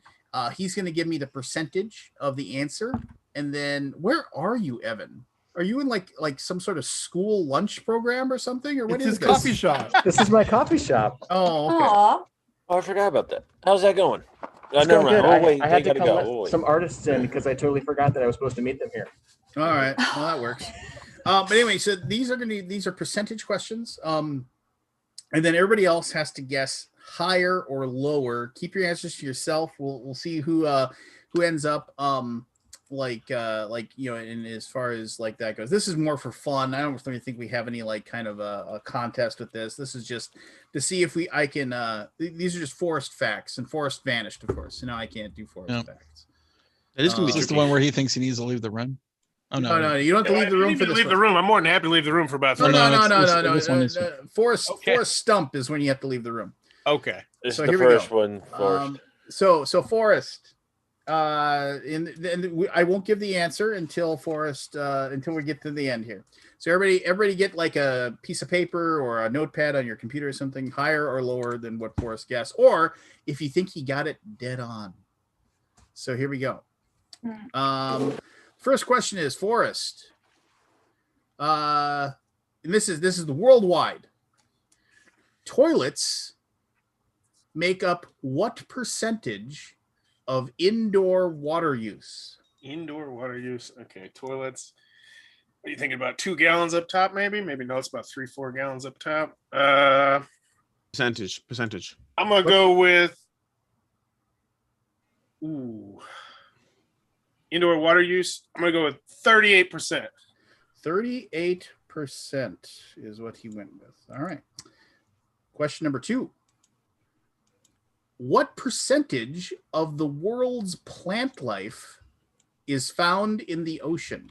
He's going to give me the percentage of the answer, and then where are you, Evan? Are you in like some sort of school lunch program or something, or what is this? Coffee shop. This is my coffee shop. Oh, okay. Aww. Oh, I forgot about that. How's that going? It's Never going mind. good. Oh wait, I had to gotta come go. let some artists in because I totally forgot that I was supposed to meet them here. All right, well that works. But anyway, so these are percentage questions, and then everybody else has to guess higher or lower. Keep your answers to yourself. We'll see who ends up and as far as like that goes. This is more for fun. I don't really think we have any like kind of a contest with this. This is just to see if I can these are just Forrest facts, and Forrest vanished, of course, so now I can't do Forrest facts. It is going to be just the one where he thinks he needs to leave the room. Oh no, you don't have to leave the room for this. Leave the room. I'm more than happy to leave the room for about 30 minutes. No. Forrest Stump is when you have to leave the room. Okay. This so is the first one. Forrest. So Forrest. I won't give the answer until until we get to the end here. So everybody get like a piece of paper or a notepad on your computer or something, higher or lower than what Forrest guessed, or if you think he got it dead on. So here we go. First question is Forrest. And this is the worldwide. Toilets make up what percentage of indoor water use? Indoor water use. Okay, toilets. What are you thinking about? 2 gallons up top, maybe? Maybe no, it's about 3-4 gallons up top. Percentage. I'm gonna go with indoor water use. I'm gonna go with 38%. 38% is what he went with. All right. Question number 2. What percentage of the world's plant life is found in the ocean?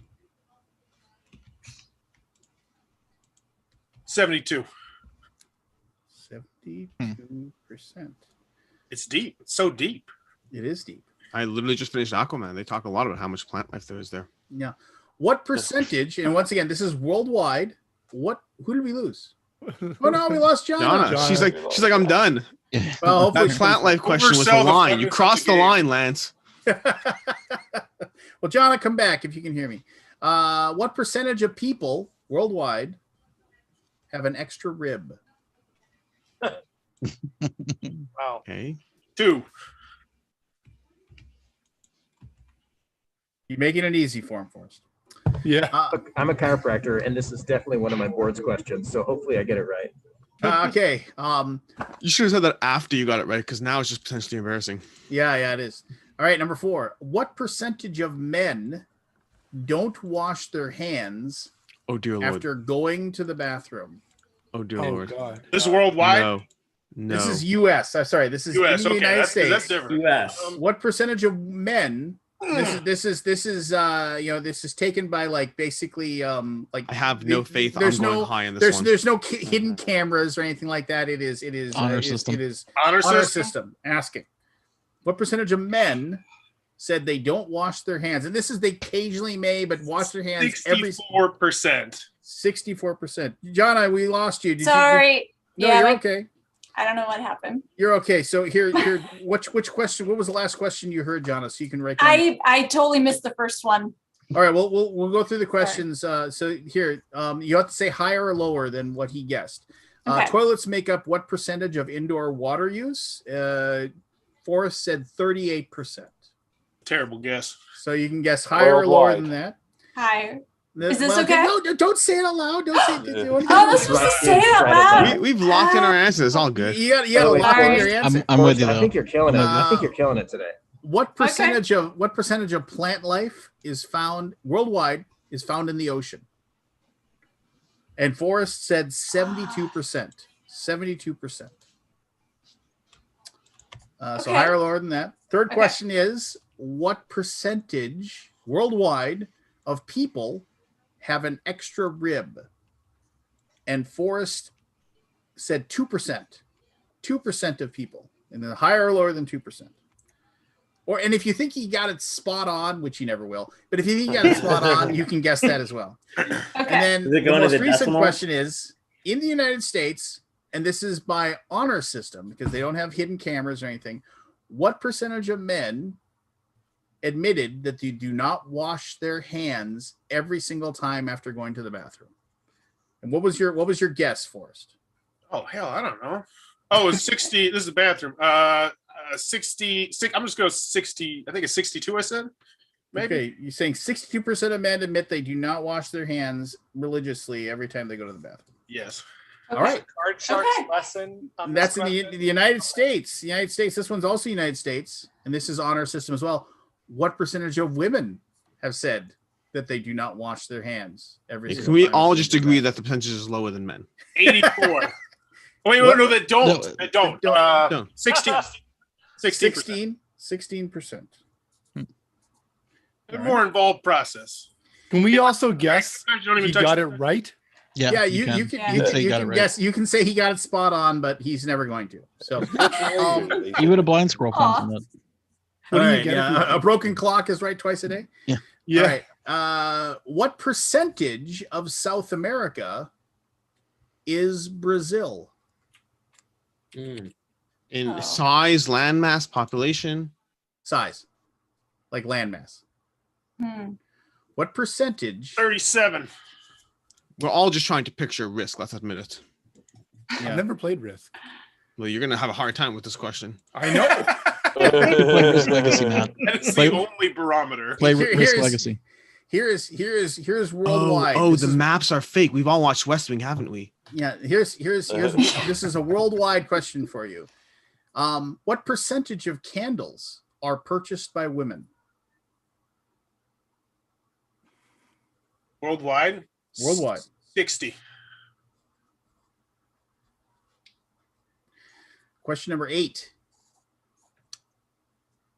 72. 72%. It's deep. It's so deep. It is deep. I literally just finished Aquaman. They talk a lot about how much plant life there is there. Yeah. What percentage? And once again, this is worldwide. Who did we lose? Oh no, we lost Jonna. She's like, I'm done. Well, hopefully that plant life question was the line. You crossed the line, Lance. Well, Jonna, come back if you can hear me. What percentage of people worldwide have an extra rib? Wow. Okay. 2. You're making it easy for him, Forrest. Yeah. Look, I'm a chiropractor, and this is definitely one of my board's questions. So hopefully I get it right. Okay. You should have said that after you got it right, because now it's just potentially embarrassing. Yeah, it is. All right, number 4. What percentage of men don't wash their hands dear Lord. after going to the bathroom? Oh dear Lord. God. This is worldwide? No. This is U.S. I'm sorry. This is US. in the United States. That's different. U.S. What percentage of men? This is this is taken by like basically like I have no faith. There's I'm no going high in this one. there's no hidden cameras or anything like that. It is Honor it system. is Honor system. Asking what percentage of men said they don't wash their hands, and this is they occasionally may, but wash their hands 64%. 64%. Jonna, we lost you. Sorry. No, Yeah, you're like- okay. I don't know what happened. You're okay. So here, which question? What was the last question you heard, Jonna? So you can write down. I totally missed the first one. All right. Well, we'll go through the questions. So here, you have to say higher or lower than what he guessed. Okay. Toilets make up what percentage of indoor water use? Forrest said 38%. Terrible guess. So you can guess higher or lower than that. Higher. Is this Well, okay? No, don't say it out loud. Don't say it. Oh, I'm supposed to say it out loud. We've locked in our answers. It's all good. You got to lock in your answer. I'm with you I though. think you're killing it. I think you're killing it today. What percentage of plant life is found worldwide is found in the ocean? And Forrest said 72%. 72%. So higher or lower than that. Third question is, what percentage worldwide of people have an extra rib? And Forrest said 2%. 2% of people. And then higher or lower than 2%. And if you think he got it spot on, which he never will, but if you think he got it spot on, you can guess that as well. Okay. And then Is it the going to most the recent decimal? question is, in the United States, and this is by honor system because they don't have hidden cameras or anything, what percentage of men admitted that they do not wash their hands every single time after going to the bathroom? And what was your guess, Forrest? Oh hell, I don't know. Oh, it's 60. This is the bathroom. 60. I'm just going 60. I think it's 62. I said. Maybe. Okay, you're saying 62% of men admit they do not wash their hands religiously every time they go to the bathroom. Yes. All right. Card sharks lesson. And that's in the United States. The United States. This one's also United States, and this is honor system as well. What percentage of women have said that they do not wash their hands every single Can we time all they just go to the agree that the percentage is lower than men? 84. Wait, no, that don't. That don't. Don't. 16. 16%. 16%. A more involved process. Can we also guess Sometimes you don't even he touch got it. it right? Yeah, you can guess. You can say he got it spot on, but he's never going to. So Even a blind squirrel points on that. all What do you right, get if yeah, you- a broken clock is right twice a day. Yeah. All right. What percentage of South America is Brazil? In size, landmass, population. Size, like landmass. Hmm. What percentage? 37. We're all just trying to picture risk. Let's admit it. I've never played Risk. Well, you're gonna have a hard time with this question. I know. Play Risk Legacy, Matt. That's Play- the only barometer. Play Here- Risk here's- Legacy. Here's worldwide. Oh, This the is- maps are fake. We've all watched West Wing, haven't we? Yeah, here's this is a worldwide question for you. What percentage of candles are purchased by women? Worldwide? Worldwide. 60. Question number 8.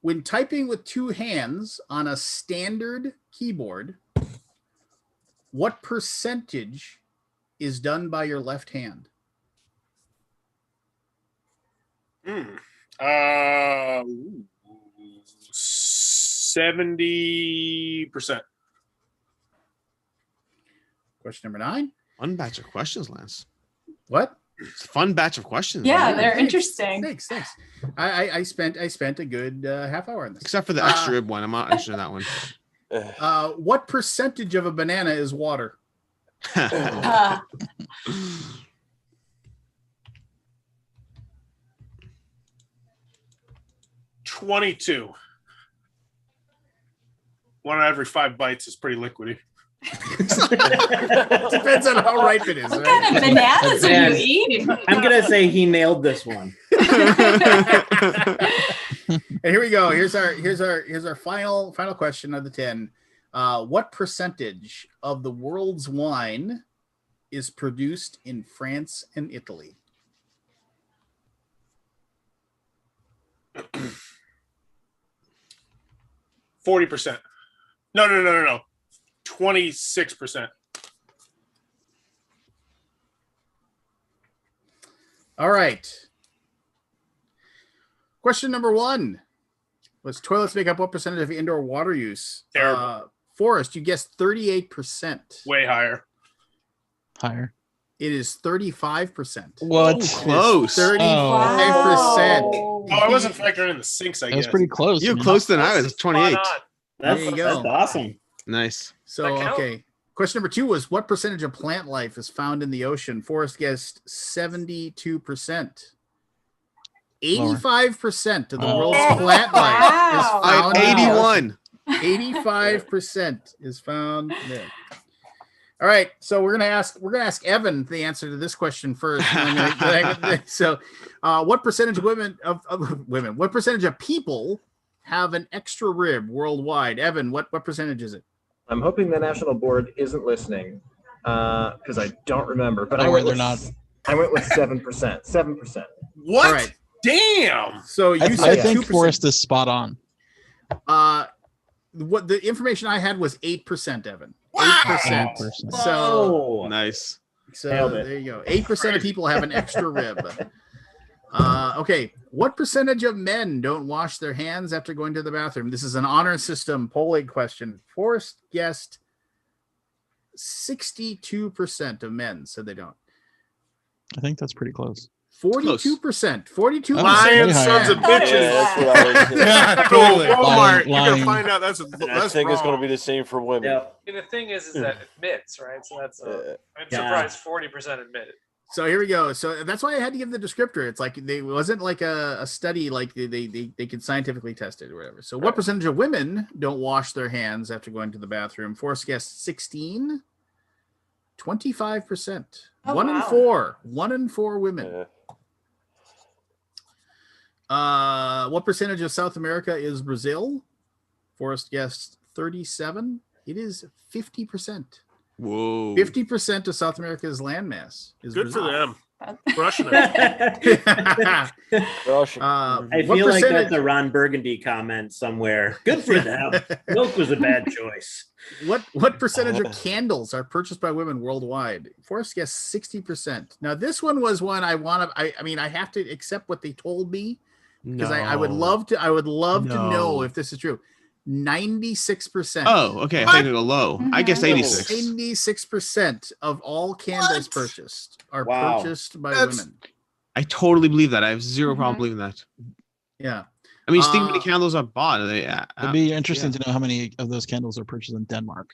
When typing with two hands on a standard keyboard, what percentage is done by your left hand? 70%. Question number 9. Fun batch of questions, Lance. What? It's a fun batch of questions. Yeah, man. they're interesting. Thanks. I spent a good half hour on this. Except for the extra rib one. I'm not interested in that one. What percentage of a banana is water? 22. One out of every 5 bites is pretty liquidy. Depends on how ripe it is. What kind of bananas are you eating? I'm gonna say he nailed this one. And here we go. Here's our final question of the 10. What percentage of the world's wine is produced in France and Italy? 40%. No. 26%. All right. Question number 1 was toilets make up what percentage of indoor water use? Terrible. Forrest, you guessed 38%. Way higher. Higher. It is 35%. What? Close. 35%. Oh, I wasn't factoring in the sinks, I That guess. was pretty close. You're man. closer than I was. 28. There you go. That's awesome. Nice. So, okay. Question number 2 was what percentage of plant life is found in the ocean? Forrest guessed 72%. 85% of the world's plant life is found in the ocean. 85% is found there. All right, so we're gonna ask Evan the answer to this question first. So, what percentage of what percentage of people have an extra rib worldwide? Evan, what percentage is it? I'm hoping the national board isn't listening because I don't remember. But I went with 7%. 7%. What? All right. Damn. So you I said think 2%. Forrest is spot on. What the information I had was 8%, Evan. Wow. 8%. So nice. So there you go. 8% of people have an extra rib. Okay. What percentage of men don't wash their hands after going to the bathroom? This is an honor system polling question. Forrest guessed 62% of men said they don't. I think that's pretty close. 42%. 42%. Lying sons of bitches. Yeah, that's what I was Yeah, totally. Lying. You're gonna find out that's I think it's going to be the same for women. I mean, the thing is that admits, right? So that's I'm surprised 40% admit it. So here we go. So that's why I had to give the descriptor. It's like it wasn't like a study like they could scientifically test it or whatever. So what percentage of women don't wash their hands after going to the bathroom? Forrest guessed 16. 25%. Oh, 1 in 4. 1 in 4 women. What percentage of South America is Brazil? Forrest guessed 37. It is 50%. Whoa. 50% of South America's landmass is Good Brazil. for them. Rushing it. I feel like that's a Ron Burgundy comment somewhere. Good for them. Milk was a bad choice. What percentage of candles are purchased by women worldwide? Forrest guessed 60%. Now this one was one I mean I have to accept what they told me because I would love to to know if this is true. 96%. Oh, okay. I think it'll go low. I guess 86. 96% of all candles purchased are purchased by women. I totally believe that. I have zero problem believing that. Yeah. I mean, just think how many candles are bought. It'd be interesting to know how many of those candles are purchased in Denmark.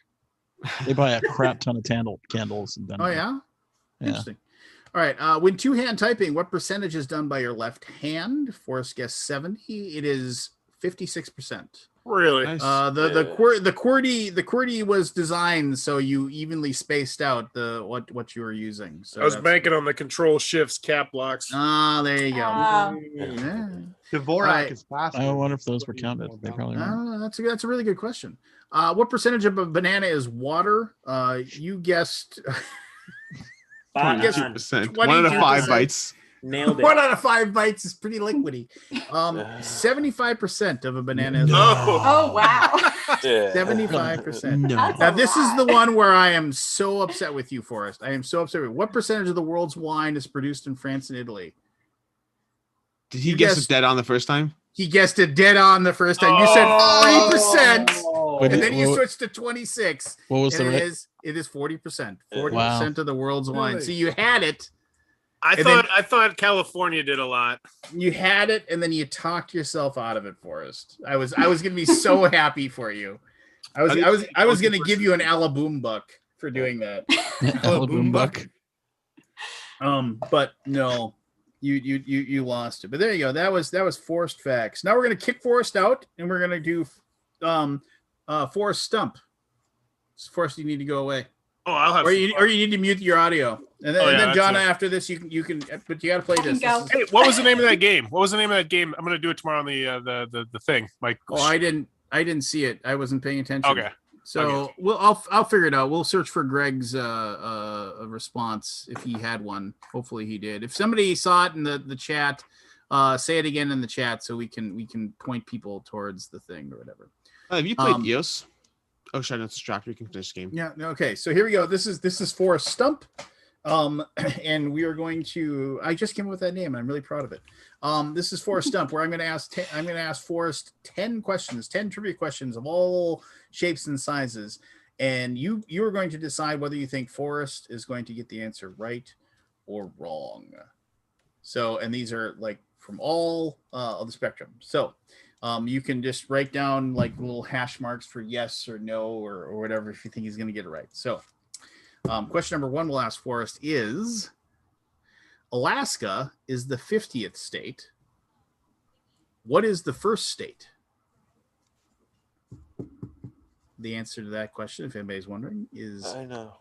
They buy a crap ton of candles in Denmark. Oh, yeah? Yeah. Interesting. All right. When two-hand typing, what percentage is done by your left hand? Forrest guessed 70. It is 56%. Really? The QWERTY was designed so you evenly spaced out what you were using. So I was banking on the control shifts cap locks. There you go. Yeah. Dvorak is faster. I wonder if those were counted. They probably weren't. That's a really good question. What percentage of a banana is water? You guessed 22%. 1 out of 5 bites. Nailed it. 1 out of 5 bites is pretty liquidy. 75% of a banana is Oh wow. 75%. No. Now this is the one where I am so upset with you, Forrest. I am so upset with you. What percentage of the world's wine is produced in France and Italy? Did he guess it dead on the first time? He guessed it dead on the first time. You said 40%, Wait, and then you what- switched to 26. What was and the it right? is 40%. Wow. 40% of the world's wine. So you had it. I And thought California did a lot. You had it, and then you talked yourself out of it, Forrest. I was gonna be so happy for you. I was gonna give you an Alaboom buck for doing that. Alaboom buck. But no, you lost it. But there you go. That was Forrest facts. Now we're gonna kick Forrest out, and we're gonna do Forrest Stump. Forrest, you need to go away. Oh, I'll have. Or you need to mute your audio, and then, that's John, it. after this, you can. But you got to play this. Hey, what was the name of that game? What was the name of that game? I'm gonna do it tomorrow on the thing. Mike. Oh, I didn't see it. I wasn't paying attention. Okay. So I'll figure it out. We'll search for Greg's a response if he had one. Hopefully he did. If somebody saw it in the chat, say it again in the chat so we can point people towards the thing or whatever. Have you played EOS? Oh, should I not distract? We can finish the game. Yeah. Okay. So here we go. This is Forrest Stump, and we are going to. I just came up with that name, and I'm really proud of it. This is Forrest Stump, where I'm going to ask Forrest 10 questions, 10 trivia questions of all shapes and sizes, and you are going to decide whether you think Forrest is going to get the answer right or wrong. So, and these are like from all of the spectrum. So. You can just write down like little hash marks for yes or no or whatever if you think he's going to get it right. So, question number 1 we'll ask Forrest is: Alaska is the 50th state. What is the first state? The answer to that question, if anybody's wondering, is I know.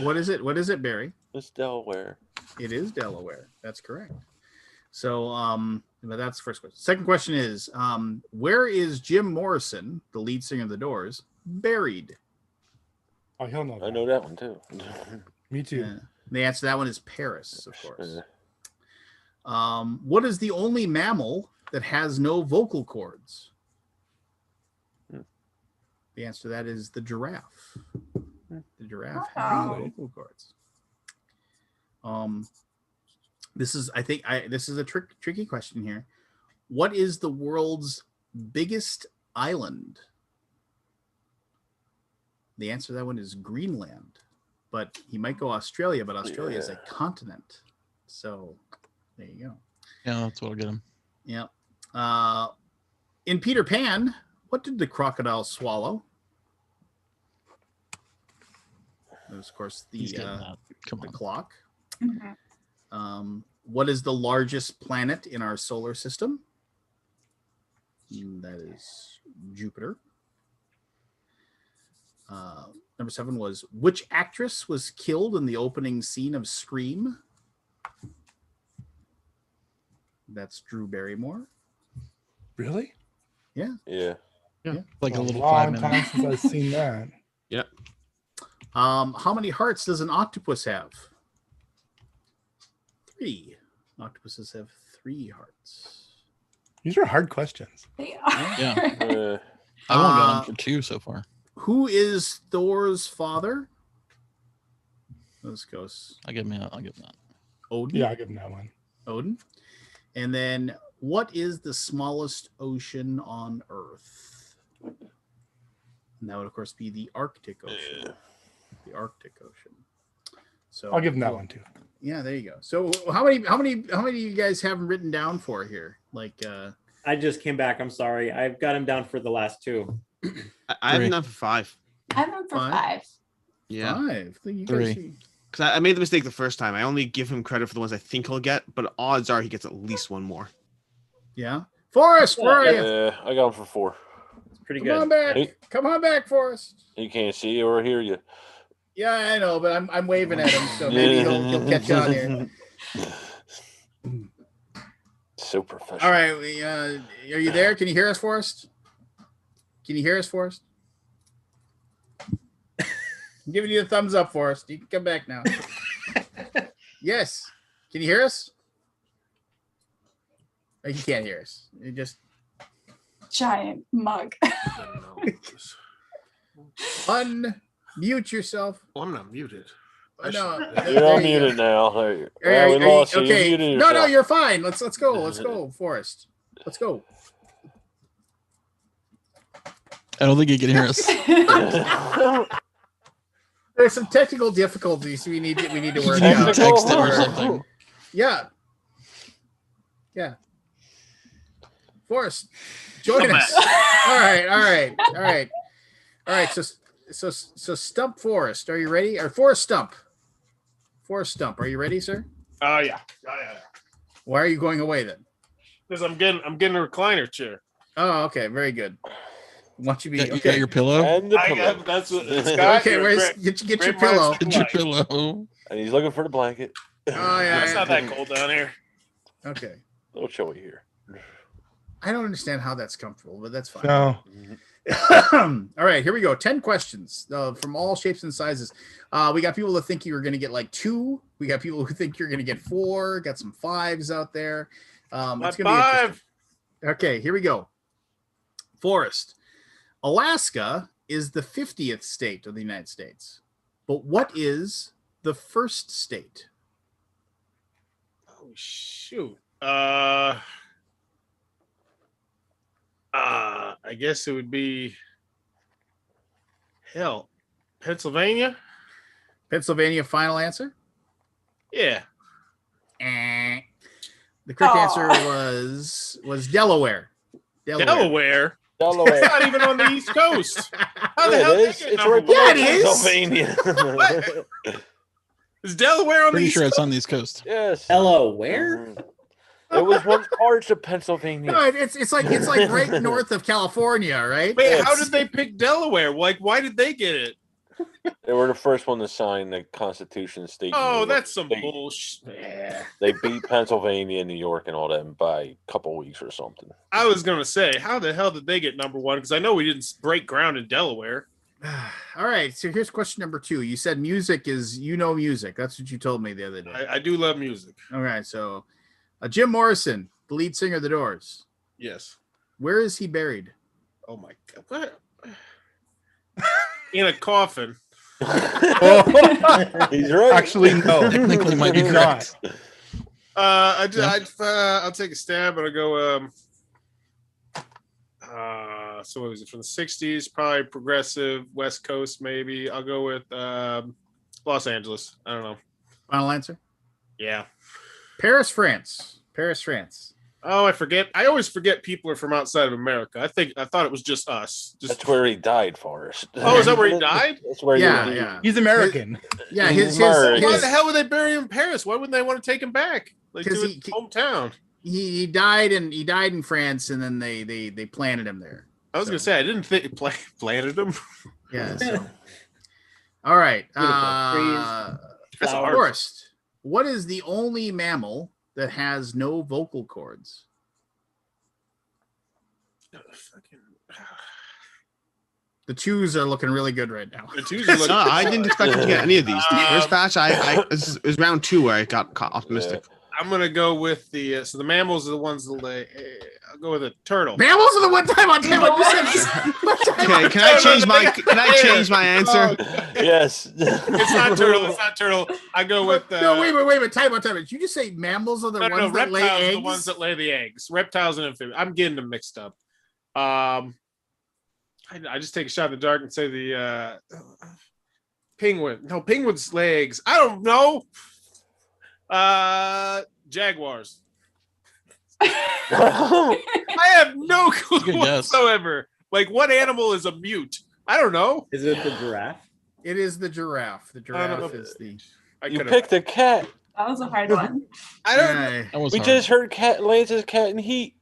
What is it? What is it, Barry? It's Delaware. It is Delaware. That's correct. So, but that's the first question. Second question is, where is Jim Morrison, the lead singer of The Doors, buried? Oh, he'll know. I know that one too. Me too. Yeah. The answer to that one is Paris, of course. What is the only mammal that has no vocal cords? The answer to that is the giraffe. The giraffe has no vocal cords. This is a tricky question here. What is the world's biggest island? The answer to that one is Greenland, but he might go Australia, but Australia is a continent. So there you go. Yeah, that's what'll get him. Yeah. In Peter Pan, what did the crocodile swallow? That was, of course, the clock. Mm-hmm. What is the largest planet in our solar system? That is Jupiter. Number 7 was, which actress was killed in the opening scene of Scream? That's Drew Barrymore. Really? Yeah. Yeah. Like a little long 5 time minutes. since I've seen that. Yep. How many hearts does an octopus have? 3. Octopuses have 3 hearts. These are hard questions. They are. Yeah. I've only got him for 2 so far. Who is Thor's father? Let's go. I'll give him that. Odin. Yeah, I'll give him that one. Odin. And then, what is the smallest ocean on Earth? And that would, of course, be the Arctic Ocean. The Arctic Ocean. So I'll give him that one too. Yeah, there you go. So how many do you guys have him written down for here? Like I just came back. I'm sorry. I've got him down for the last 2. I have him down for 5. I have him for 5. Yeah. 5. You 3. Because I made the mistake the first time. I only give him credit for the ones I think he'll get, but odds are he gets at least 1 more. Yeah. Forrest, where are you? Yeah, I got him for 4. It's pretty Come good. on back. Come on back, Forrest. He can't see or hear you. Yeah, I know, but I'm waving at him, so maybe he'll catch on here. So professional. All right, are you there? Can you hear us, Forrest? Can you hear us, Forrest? I'm giving you a thumbs up, Forrest. You can come back now. Yes. Can you hear us? Oh, you can't hear us. You just Giant mug. Unmute yourself. Well, I'm not muted. No, You're unmuted now. There you go. Yeah, we lost you. You muted No, yourself. you're fine. Let's go. Let's go, Forrest. Let's go. I don't think he can hear us. There's some technical difficulties we need to work You out. can text him or something. Yeah. Yeah. Forrest, join us. All right. So Stump Forrest, are you ready? Or Forrest Stump? Forrest Stump, are you ready, sir? Yeah. Why are you going away then? Because I'm getting a recliner chair. Oh, okay, very good. Once you be You got your pillow? And the pillow. That's what Scott. Okay, get your pillow. Get your pillow. And he's looking for the blanket. Oh yeah, It's not that cold down here. Okay. A little chilly here. I don't understand how that's comfortable, but that's fine. No. All right, here we go. 10 questions from all shapes and sizes. We got people that think you're going to get like 2. We got people who think you're going to get 4. Got some 5s out there. It's going to be interesting. Okay, here we go. Forrest. Alaska is the 50th state of the United States. But what is the first state? Oh, shoot. I guess it would be Pennsylvania. Pennsylvania, final answer? Yeah. The correct answer was Delaware. Delaware. Delaware. It's not even on the East Coast. How the Yeah, hell it did is. they get It's number right one? below Pennsylvania. Is Delaware on the Pretty East sure Coast? it's on the East Coast. Yes. Delaware? It was one part of Pennsylvania. No, it's like right north of California, right? Wait, how did they pick Delaware? Like, why did they get it? They were the first one to sign the Constitution state. Oh, that's some bullshit. They beat Pennsylvania and New York and all that by a couple weeks or something. I was gonna say, how the hell did they get number one? Because I know we didn't break ground in Delaware. All right, so here's question number 2. You said music is music. That's what you told me the other day. I do love music. All right, so Jim Morrison, the lead singer of the Doors. Yes. Where is he buried? Oh my god! What? In a coffin. He's right. Actually, no. Technically, might be He's correct. I'll take a stab and I'll go. So what was it from the '60s? Probably progressive West Coast, maybe. I'll go with Los Angeles. I don't know. Final answer? Yeah. Paris, France. Paris, France. Oh, I forget. I always forget people are from outside of America. I thought it was just us. That's where he died, Forrest. Oh, is that where he died? That's where Yeah. He's American. His Why the hell would they bury him in Paris? Why wouldn't they want to take him back? Like to his hometown. He died in France, and then they planted him there. I was gonna say I didn't think planted him. Yeah. So. All right. That's a hard. Forrest. What is the only mammal that has no vocal cords? The 2s are looking really good right now. The 2s are looking. No, I didn't expect him to get any of these. First batch, it was round 2 where I got optimistic. I'm gonna go with the so the mammals are the ones that lay. I'll go with a turtle. Mammals are the one time on time. Okay, can I change my answer? Yes. It's not turtle. It's not turtle. I go with. No, wait a minute. Time out. Did you just say mammals are the ones that lay reptiles eggs? are the ones that lay the eggs. Reptiles and amphibians. I'm getting them mixed up. I just take a shot in the dark and say the penguin. No, penguins lay eggs. I don't know. Jaguars. I have no clue whatsoever. Like, what animal is a mute? I don't know. Is it the giraffe? It is the giraffe. The giraffe is the. You picked a cat. That was a hard one. I don't. We just heard Lance's cat in heat.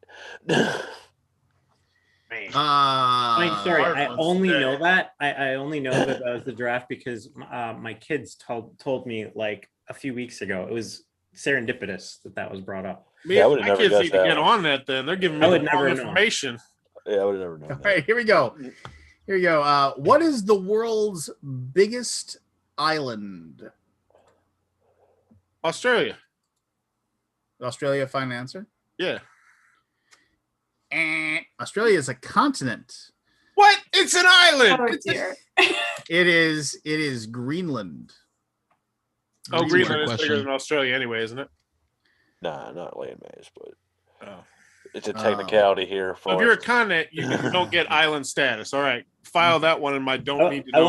I'm sorry. I only know that. I only know that was the giraffe because my kids told me like a few weeks ago. It was serendipitous that was brought up. My kids need to get on that. Then they're giving me wrong information. Yeah, I would have never known. All right, here we go. What is the world's biggest island? Australia. Australia, final answer? Yeah. Australia is a continent. What? It's an island. Oh, dear. It is Greenland. Oh, Greenland is bigger than Australia anyway, isn't it? Nah, not landmass, but It's a technicality here. So if you're a continent, you don't get island status. All right, file that one in my don't need to know.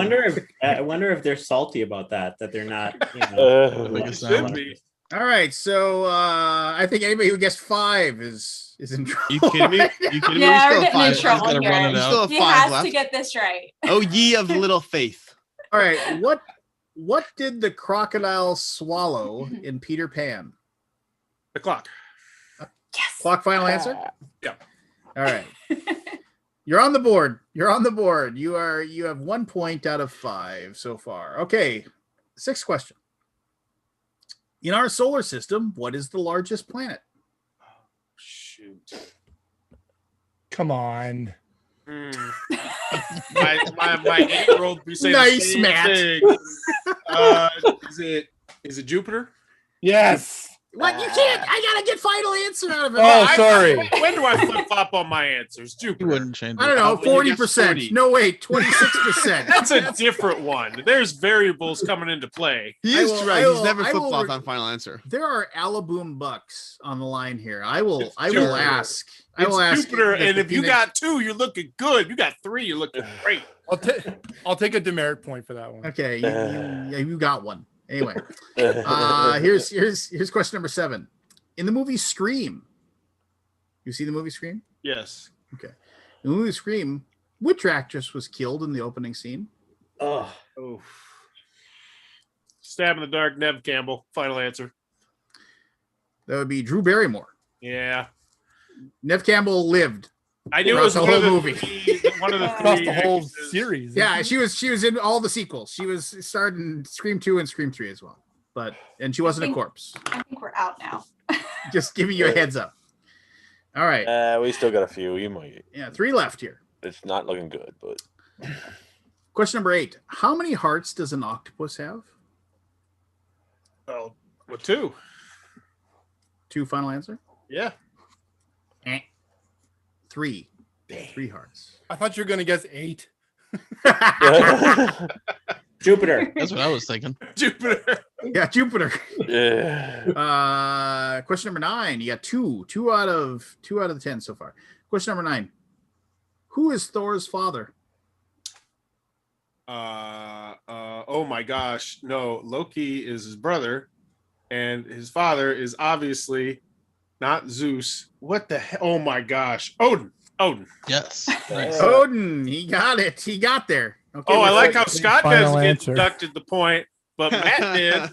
I wonder if they're salty about that they're not. You know, should be. All right, so I think anybody who gets 5 is in trouble. You kidding me? You kidding me? Yeah, we're We still getting in have trouble five. here. We still have He 5 has left. to get this right. Oh, ye of little faith. All right, what did the crocodile swallow in Peter Pan? The clock. Yes. Clock final answer? Yeah. All right. You're on the board. You have 1 point out of 5 so far. Okay. 6th question. In our solar system, what is the largest planet? Shoot. Come on. My 8-year-old be saying Nice, the same Matt. thing. Is it Jupiter? Yes. What? You can't. I gotta get final answer out of it. Oh, sorry. When do I flip flop on my answers? You Jupiter. wouldn't change it. I don't know. when you get 40%. 40. No, wait. 26%. That's a different one. There's variables coming into play. He I is will- right. I He's will- never I flip will flopped re- on final answer. There are Alaboom bucks on the line here. I will Jupiter. ask. I It's will ask. Jupiter, the and if you Phoenix- got 2, you're looking good. You got 3, you're looking great. I'll take a demerit point for that one. Okay, you got one. Anyway, here's question number 7. In the movie Scream, you see the movie Scream? Yes. Okay. In the movie Scream, which actress was killed in the opening scene? Oh, Stab in the dark, Nev Campbell. Final answer. That would be Drew Barrymore. Yeah. Nev Campbell lived. I knew it Across was the one whole of the movie. One of the Across three the whole actresses. series. Yeah, she was in all the sequels. She was starred in Scream 2 and Scream 3 as well. And she wasn't a corpse. I think we're out now. Just giving you a heads up. All right. We still got a few. You might. Yeah, 3 left here. It's not looking good, but Question number 8. How many hearts does an octopus have? Oh, well, 2. 2 final answer? Yeah. 3. 3 hearts. I thought you were gonna guess 8. Jupiter. That's what I was thinking. Jupiter. Yeah, Jupiter. yeah. Question number 9. You got 2 out of the 10 so far. Question number 9. Who is Thor's father? Oh my gosh. No, Loki is his brother, and his father is obviously not Zeus. What the hell? Oh my gosh. Odin. Yes. Nice. Odin. He got it. He got there. Okay. Oh, I like how Scott Final doesn't get answer. deducted the point, but Matt did.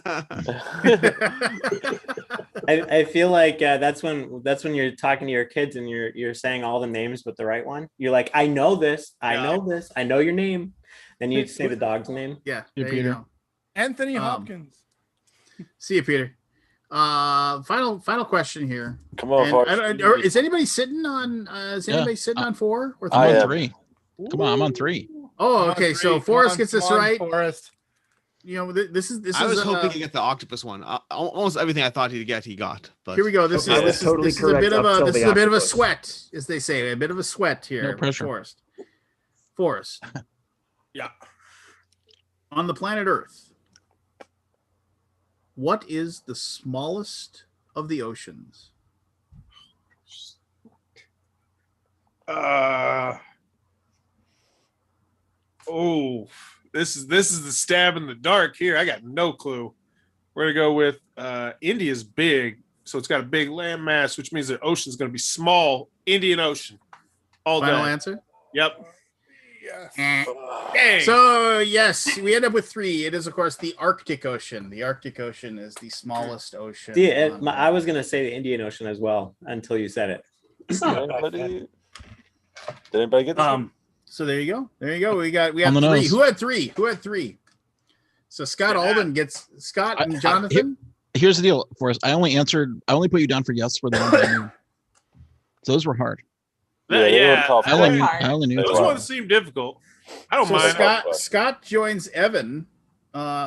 I feel like that's when you're talking to your kids and you're saying all the names but the right one. You're like, I know this, I know your name. Then you say the dog's name. Yeah. Here, There you Peter. go. Anthony Hopkins. See you, Peter. Final question here. Come on, And Forrest. is anybody sitting on? Sitting on 4 or 3? I'm on 3. Come on, I'm on 3. Oh, okay. So Forrest gets this right. Forrest. You know, this is. I was hoping to get the octopus one. Almost everything I thought he'd get, he got. But Here we go. This is totally a correct bit of up a till this the is a bit of a octopus. sweat, as they say, a bit of a sweat here. No pressure. Forrest. Yeah. On the planet Earth, what is the smallest of the oceans? This is the stab in the dark here. I got no clue. We're gonna go with India's big, so it's got a big land mass, which means the ocean's gonna be small. Indian Ocean. All Final day. answer. Yep. Eh. Dang. So yes, we end up with 3. It is, of course, the Arctic Ocean. The Arctic Ocean is the smallest ocean. I was gonna say the Indian Ocean as well until you said it. Did anybody get this one? So there you go. There you go. We got On the 3. nose. Who had 3? So Scott Alden gets Scott and Jonathan. Here's the deal, Forrest. I only put you down for yes for the one that I knew. So those were hard. Yeah. I only knew Those ones seem difficult. I don't So mind. Scott joins Evan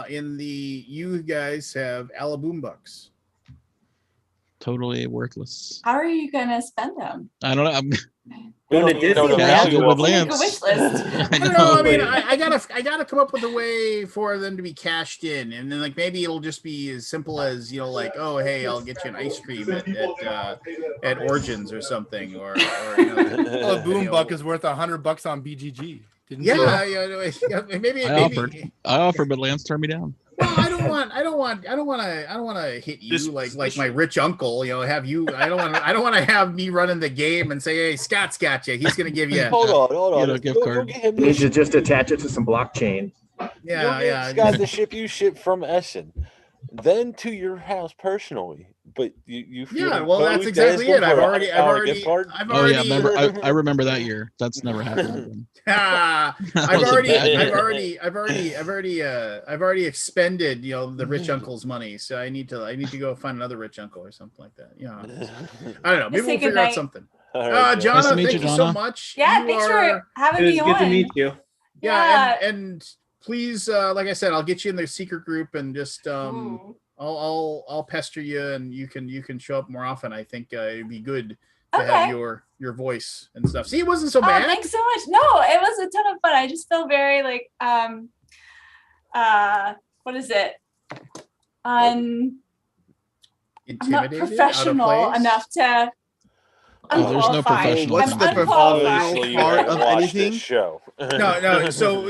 in the. You guys have Alaboom bucks. totally worthless. How are you gonna spend them? I don't know. I'm Going to Disney. Cash it with Make a Lance. wish list. I don't know. I mean, I gotta come up with a way for them to be cashed in, and then like maybe it'll just be as simple as like, oh hey, I'll get you an ice cream at Origins or something, or a boom buck is worth $100 on BGG. Didn't you? Maybe I offered, but Lance turned me down. Well, I don't want to hit you like my rich uncle. Have you? I don't want to have me running the game and say, hey, Scott's got you. He's gonna give you. Hold on. Gift card. You should just attach it to some blockchain. Yeah. Got the ship you ship from Essen, then to your house personally. But you feel that's exactly it. I've already. I remember that year. That's never happened. I've already expended the rich uncle's money, so I need to go find another rich uncle or something like that. I don't know. Maybe we'll figure out something. Right, Jonna, nice thank you so much. Yeah, thanks for having me on. Good to meet you. Yeah, and please, like I said, I'll get you in the secret group and just I'll pester you, and you can show up more often. I think it'd be good to have your voice and stuff. See, it wasn't so bad. Thanks so much. No, it was a ton of fun. I just feel very what is it? I'm not professional enough to. There's no professional. What's the professional part of anything? Show. No. So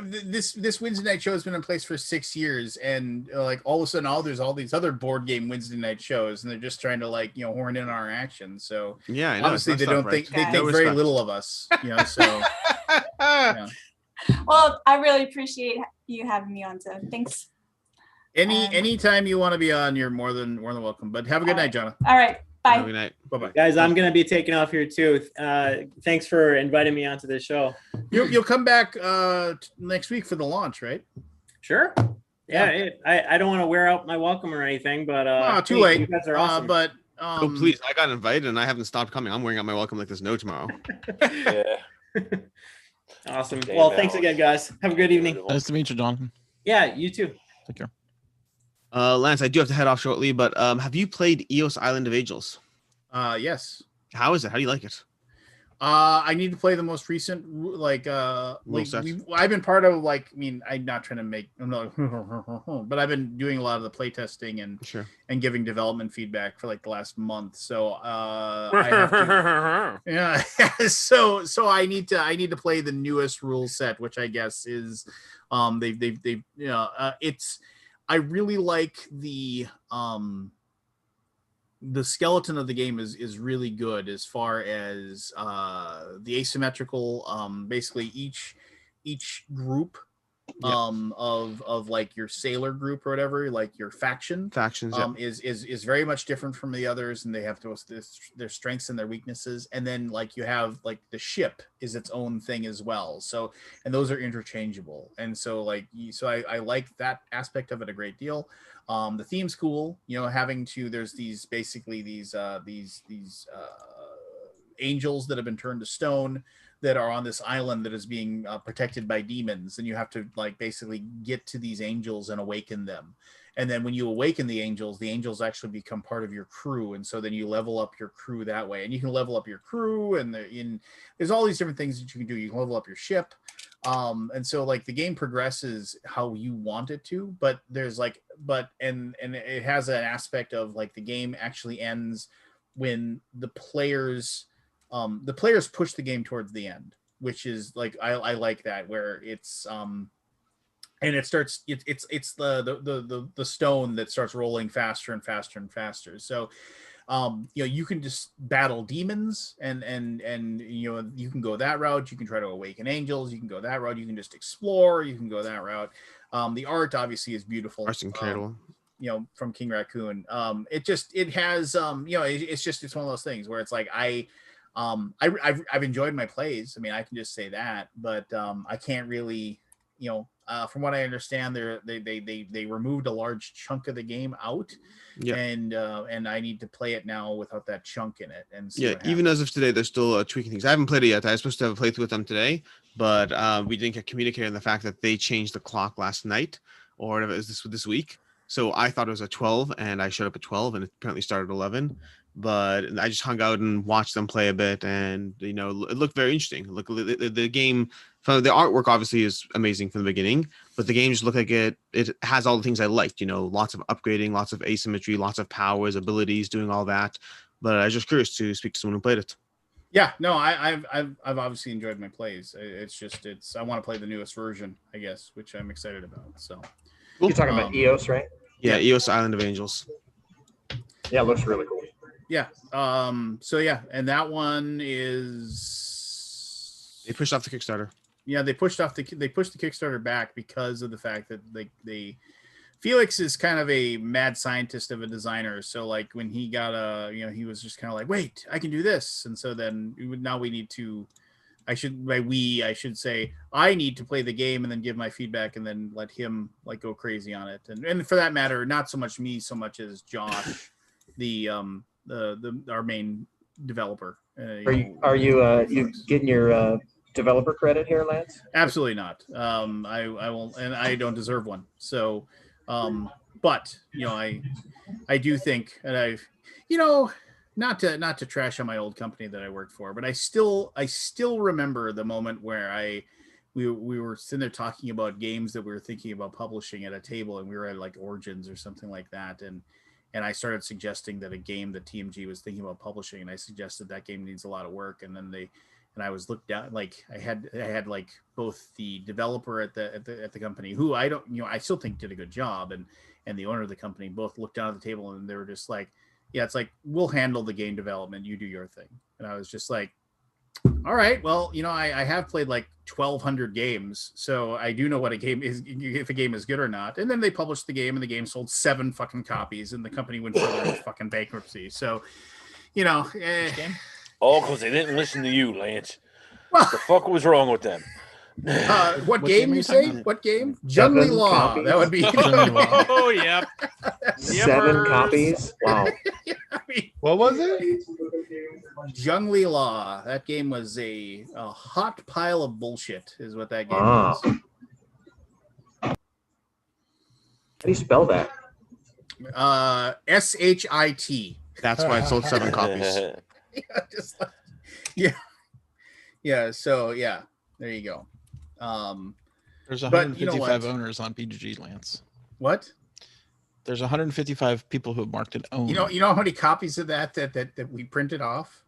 this Wednesday night show has been in place for 6 years, and all of a sudden, there's all these other board game Wednesday night shows, and they're just trying to horn in our action. So yeah, I know, obviously they don't think they think very little of us. So. Yeah. Well, I really appreciate you having me on. So thanks. Anytime you want to be on, you're more than welcome. But have a good night, Jonna. All right. Bye. Good night. Bye-bye. Guys, I'm going to be taking off here too. Thanks for inviting me onto the show. You'll come back next week for the launch, right? Sure. Yeah. I don't want to wear out my welcome or anything, but too late. You guys are awesome. But please, I got invited and I haven't stopped coming. I'm wearing out my welcome like there's no tomorrow. Yeah. Awesome. Well, thanks again, guys. Have a good evening. Nice to meet you, Jonathan. Yeah, you too. Take care. Lance, I do have to head off shortly, but have you played EOS Island of Angels? Yes. How is it? How do you like it? I need to play the most recent, I've been part of I'm not trying to make, but I've been doing a lot of the play testing and giving development feedback for the last month. So I have to, yeah. So I need to play the newest rule set, which I guess is, it's. I really like the skeleton of the game is really good as far as the asymmetrical. Basically, each group of your sailor group or whatever, your factions is very much different from the others, and they have their strengths and their weaknesses. And then you have the ship is its own thing as well. So, and those are interchangeable. And so I like that aspect of it a great deal. The theme's cool, there's these angels that have been turned to stone that are on this island that is being protected by demons, and you have to basically get to these angels and awaken them. And then when you awaken the angels actually become part of your crew, and so then you level up your crew that way. And you can level up your crew, and there's all these different things that you can do. You can level up your ship, and so the game progresses how you want it to, but there's and it has an aspect of the game actually ends when the players push the game towards the end, which is I like that, where it's and it starts it's the stone that starts rolling faster and faster and faster. So you can just battle demons and you can go that route. You can try to awaken angels. You can go that route. You can just explore. You can go that route. The art obviously is beautiful. Art's incredible. From King Raccoon. It has it's one of those things where it's I've enjoyed my plays. I mean, I can just say that, but I can't really, from what I understand, they removed a large chunk of the game out, and I need to play it now without that chunk in it. And even as of today, they're still tweaking things. I haven't played it yet. I was supposed to have a playthrough with them today, but we didn't get communicated on the fact that they changed the clock last night, or whatever it was this week. So I thought it was at 12, and I showed up at 12, and it apparently started at 11. But I just hung out and watched them play a bit, and it looked very interesting. Look, the game, the artwork obviously is amazing from the beginning, but the game just looked like it has all the things I liked. Lots of upgrading, lots of asymmetry, lots of powers, abilities, doing all that. But I was just curious to speak to someone who played it. Yeah, no, I've obviously enjoyed my plays. I want to play the newest version, I guess, which I'm excited about. So you're talking about EOS, right? Yeah, EOS Island of Angels. Yeah, it looks really cool. Yeah. So yeah, and that one is they pushed off the Kickstarter. Yeah, they pushed the Kickstarter back because of the fact that they Felix is kind of a mad scientist of a designer. So like when he got he was just kind of like, wait, I can do this. And so then now we need to, I should say, I need to play the game and then give my feedback and then let him like go crazy on it. And for that matter, not so much me, so much as Josh, our main developer. Are you getting your developer credit here, Lance? Absolutely not. I won't, and I don't deserve one. So, but I do think, and I've, not to trash on my old company that I worked for, but I still remember the moment where we were sitting there talking about games that we were thinking about publishing at a table, and we were at like Origins or something like that, and I started suggesting that a game that TMG was thinking about publishing, and I suggested that game needs a lot of work, and then I was looked at like I had like both the developer at the company, who I still think did a good job, and the owner of the company both looked down at the table, and they were just like, yeah, it's like, we'll handle the game development, you do your thing. And I was just like, all right, well, I have played like 1,200 games, so I do know what a game is, if a game is good or not. And then they published the game, and the game sold 7 fucking copies, and the company went further into fucking bankruptcy. So, all because they didn't listen to you, Lance. What the fuck was wrong with them? What game you say? What game? Jungly Law. Copies. That would be. Oh yeah. 7 copies. Wow. What was it? Jungly Law. That game was a hot pile of bullshit, is what that game was. How do you spell that? SHIT. That's why it sold 7 copies. Yeah. So yeah, there you go. There's 155 owners on PGG, Lance. What? There's 155 people who have marked it owned. You know how many copies of that we printed off?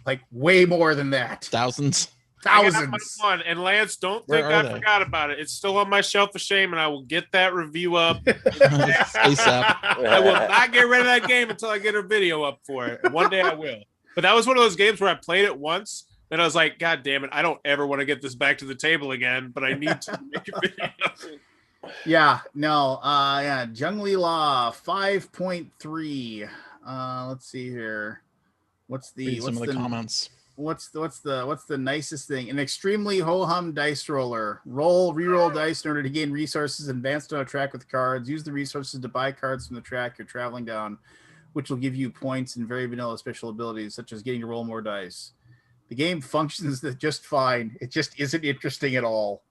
Like way more than that. Thousands. I got my one, and Lance, don't think I forgot about it. It's still on my shelf of shame, and I will get that review up ASAP. I will not get rid of that game until I get a video up for it. One day I will. But that was one of those games where I played it once, and I was like, God damn it, I don't ever want to get this back to the table again, but I need to make a video. Yeah, no, Jungly Law 5.3. Let's see here. What's the comments? What's the nicest thing? An extremely ho-hum dice roller. Reroll dice in order to gain resources and advance on a track with cards. Use the resources to buy cards from the track you're traveling down, which will give you points and very vanilla special abilities, such as getting to roll more dice. The game functions just fine. It just isn't interesting at all.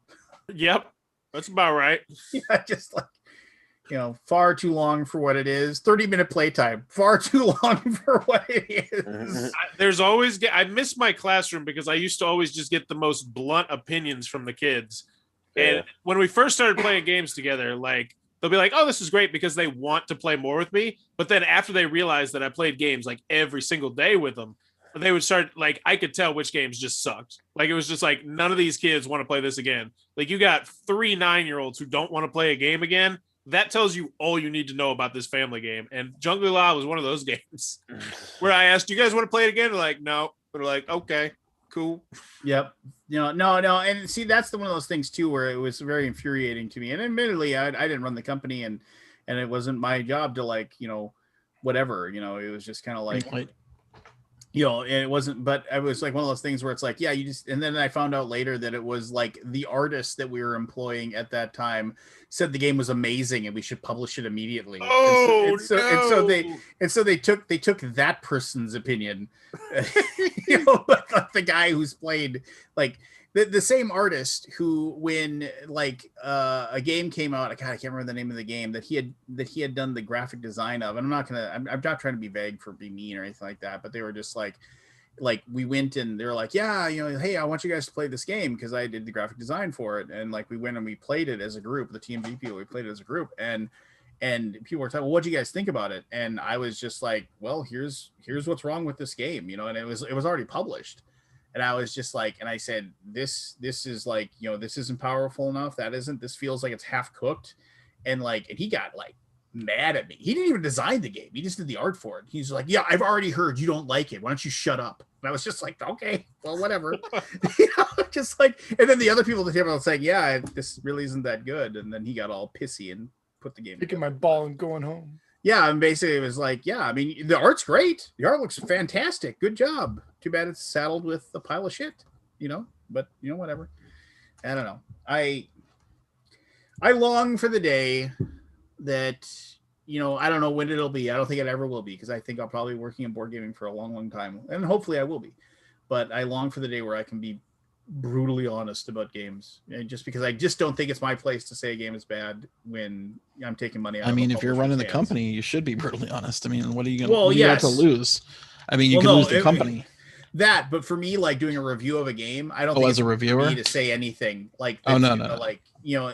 Yep, that's about right. Yeah, just like, far too long for what it is. 30-minute playtime, far too long for what it is. There's always, I miss my classroom because I used to always just get the most blunt opinions from the kids. And when we first started playing games together, like, they'll be like, oh, this is great, because they want to play more with me. But then after they realized that I played games like every single day with them, they would start, like, I could tell which games just sucked. Like, it was just like, none of these kids want to play this again. Like, you got 3 9-year-olds who don't want to play a game again. That tells you all you need to know about this family game. And Jungly Law was one of those games where I asked, do you guys want to play it again? They're like, no. They're like, okay, cool. Yep. No. And see, that's one of those things too, where it was very infuriating to me. And admittedly, I didn't run the company, and it wasn't my job to, like, whatever, it was just kind of like, and it wasn't, but it was like one of those things where it's like, yeah, you just, and then I found out later that it was like the artist that we were employing at that time said the game was amazing and we should publish it immediately. Oh, so they took that person's opinion, but the guy who's played, like, the same artist who, when like a game came out, I can't remember the name of the game that he had done the graphic design of. And I'm not trying to be vague for being mean or anything like that, but they were just like we went and they were like, yeah, hey, I want you guys to play this game because I did the graphic design for it. And like we went and we played it as a group, the TMG people, we played it as a group, and people were talking, well, what do you guys think about it? And I was just like, well, here's what's wrong with this game, and it was already published. And I was just like, and I said, this is like, this isn't powerful enough. This feels like it's half cooked. And he got like mad at me. He didn't even design the game. He just did the art for it. He's like, yeah, I've already heard you don't like it. Why don't you shut up? And I was just like, okay, well, whatever. Just like, and then the other people at the table were saying, yeah, this really isn't that good. And then he got all pissy and put the game picking my ball and going home. Yeah, and basically it was like, yeah, I mean, the art's great. The art looks fantastic. Good job. Too bad it's saddled with a pile of shit, but whatever. I don't know. I long for the day that, I don't know when it'll be. I don't think it ever will be, because I think I'll probably be working in board gaming for a long, long time. And hopefully I will be. But I long for the day where I can be brutally honest about games, just because I just don't think it's my place to say a game is bad when I'm taking money out. I mean, if you're running the company, you should be brutally honest. I mean, what are you going to have to lose? I mean, you can lose the company. But for me, like doing a review of a game, I don't think as a reviewer, for me to say anything like no. Like,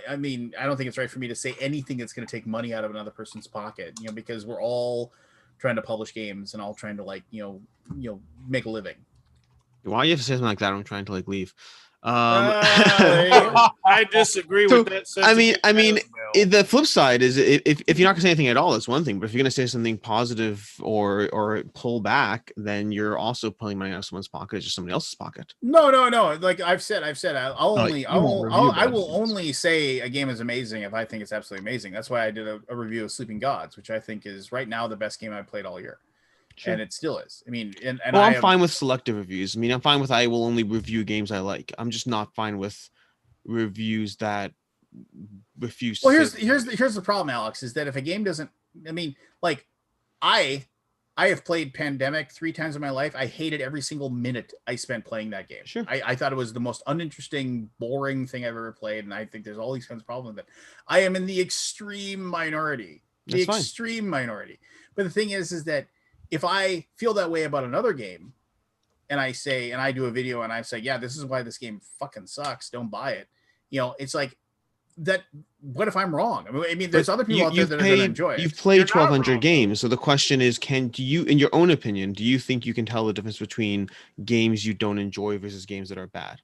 I mean, I don't think it's right for me to say anything that's going to take money out of another person's pocket, because we're all trying to publish games and all trying to make a living. Why you have to say something like that? I'm trying to leave. I disagree with that. I mean, the flip side is if you're not gonna say anything at all, that's one thing. But if you're gonna say something positive or pull back, then you're also pulling money out of someone's pocket. It's just somebody else's pocket. No. Like I've said, I will only say a game is amazing if I think it's absolutely amazing. That's why I did a review of Sleeping Gods, which I think is right now the best game I've played all year. Sure. And it still is. I mean, I'm fine with selective reviews. I mean, I'm fine with I will only review games I like. I'm just not fine with reviews that refuse. Well, here's the problem, Alex, is that if a game doesn't, I mean, like I have played Pandemic 3 times in my life. I hated every single minute I spent playing that game. Sure. I thought it was the most uninteresting, boring thing I've ever played, and I think there's all these kinds of problems with it. I am in the extreme minority. But the thing is that if I feel that way about another game and I do a video and I say, yeah, this is why this game fucking sucks, don't buy it. It's like that. What if I'm wrong? I mean, there's other people out there that are going to enjoy it. You've played 1,200 games. So the question is, do you, in your own opinion, do you think you can tell the difference between games you don't enjoy versus games that are bad?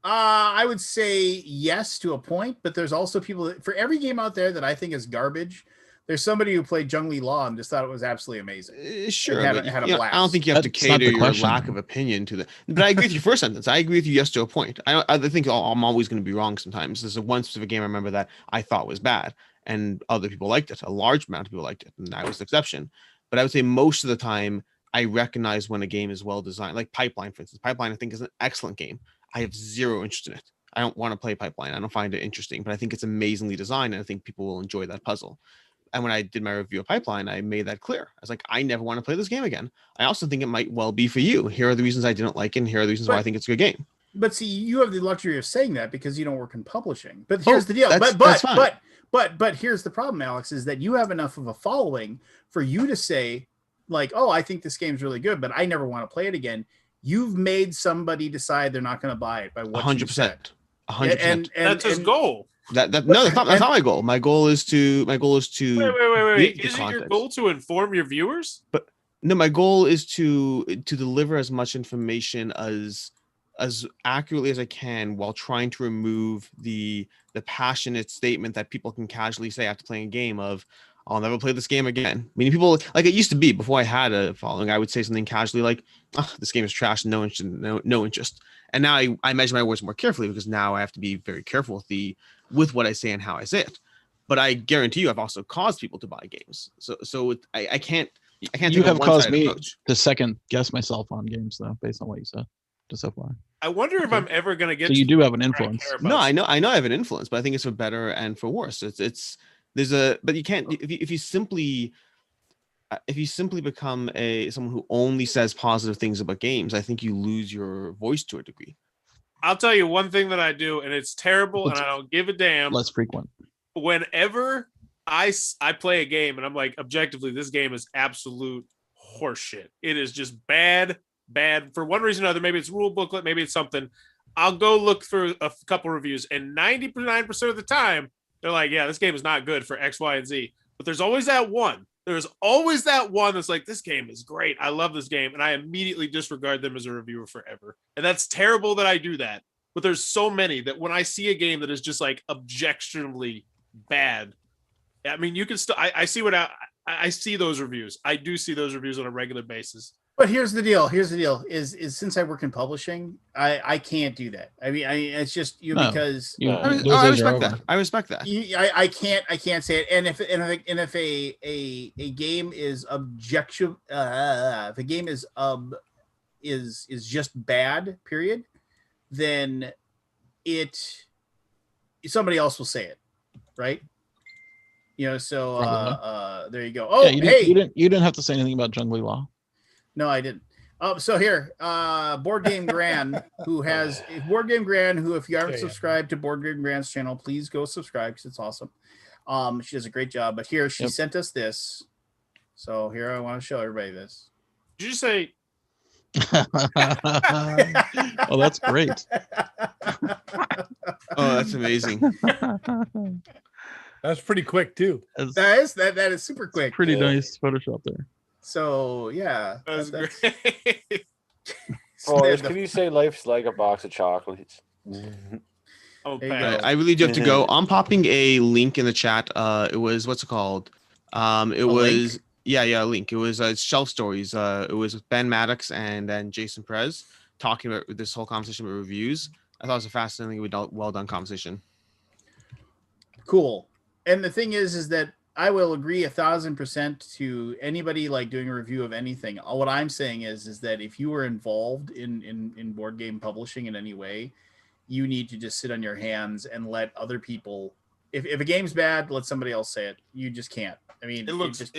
I would say yes to a point, but there's also people for every game out there that I think is garbage. There's somebody who played Zhongli Law and just thought it was absolutely amazing. Sure. Had a blast. I don't think you have to cater your lack of opinion to that. But I agree with your first sentence. I agree with you yes to a point. I think I'm always going to be wrong sometimes. There's one specific game I remember that I thought was bad and other people liked it. A large amount of people liked it. And I was the exception. But I would say most of the time I recognize when a game is well designed. Like Pipeline, for instance. Pipeline, I think, is an excellent game. I have zero interest in it. I don't want to play Pipeline. I don't find it interesting. But I think it's amazingly designed and I think people will enjoy that puzzle. And when I did my review of Pipeline, I made that clear. I was like, I never want to play this game again. I also think it might well be for you. Here are the reasons I didn't like it, and here are the reasons why I think it's a good game. But see, you have the luxury of saying that because you don't work in publishing. But here's the deal. But here's the problem, Alex, is that you have enough of a following for you to say, like, oh, I think this game's really good, but I never want to play it again. You've made somebody decide they're not going to buy it by what 100%. 100%. And that's his goal. That's not my goal. My goal is to wait. Isn't your goal to inform your viewers? But no, my goal is to deliver as much information as accurately as I can while trying to remove the passionate statement that people can casually say after playing a game of, I'll never play this game again. I mean, people, like it used to be before I had a following, I would say something casually like, oh, this game is trash, no interest. And now I measure my words more carefully because now I have to be very careful with what I say and how I say it. But I guarantee you, I've also caused people to buy games. So I can't. You have caused me to second guess myself on games though, based on what you said. Just FYI. I wonder if I'm ever going to get. So you do have an influence. No, I know I have an influence, but I think it's for better and for worse. But you can't if you simply become someone who only says positive things about games, I think you lose your voice to a degree. I'll tell you one thing that I do, and it's terrible, and I don't give a damn. Less frequent. Whenever I play a game, and I'm like, objectively, this game is absolute horseshit. It is just bad for one reason or another. Maybe it's rule booklet, maybe it's something. I'll go look for a couple reviews, and 99% of the time, they're like, yeah, this game is not good for X, Y, and Z. But there's always that one. There's always that one that's like, this game is great. I love this game. And I immediately disregard them as a reviewer forever. And that's terrible that I do that. But there's so many that when I see a game that is just like objectionably bad, I mean, you can still, I see what I see those reviews. I do see those reviews on a regular basis. But here's the deal. Is since I work in publishing, I can't do that. I mean, it's just because I respect that. I respect that. I can't say it. And if a game is objection, if a game is just bad, period, then somebody else will say it, right? You know, so there you go. Oh, yeah, you didn't have to say anything about Jungly Law. No, I didn't. So here, Board Game Gran, who if you haven't subscribed to Board Game Gran's channel, please go subscribe because it's awesome. She does a great job. But here, she sent us this. So here, I want to show everybody this. Did you say? Oh, that's great. Oh, that's amazing. That's pretty quick too. That is super quick. It's pretty nice Photoshop there. So yeah, that's great. Forrest, can you say life's like a box of chocolates? I really do have to go. I'm popping a link in the chat. It was what's it called? It was link? Yeah, a link. It was Shelf Stories. It was with Ben Maddox and then Jason Perez talking about this whole conversation with reviews. I thought it was a fascinating, well done conversation. Cool. And the thing is that I will agree 1,000% to anybody like doing a review of anything. What I'm saying is that if you were involved in board game publishing in any way, you need to just sit on your hands and let other people. If a game's bad, let somebody else say it. You just can't. I mean, it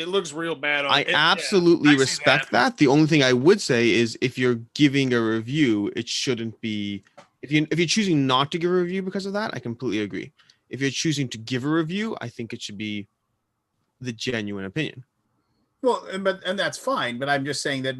looks real bad. I absolutely respect that. The only thing I would say is if you're giving a review, it shouldn't be. If you're choosing not to give a review because of that, I completely agree. If you're choosing to give a review, I think it should be the genuine opinion. Well, and that's fine, but I'm just saying that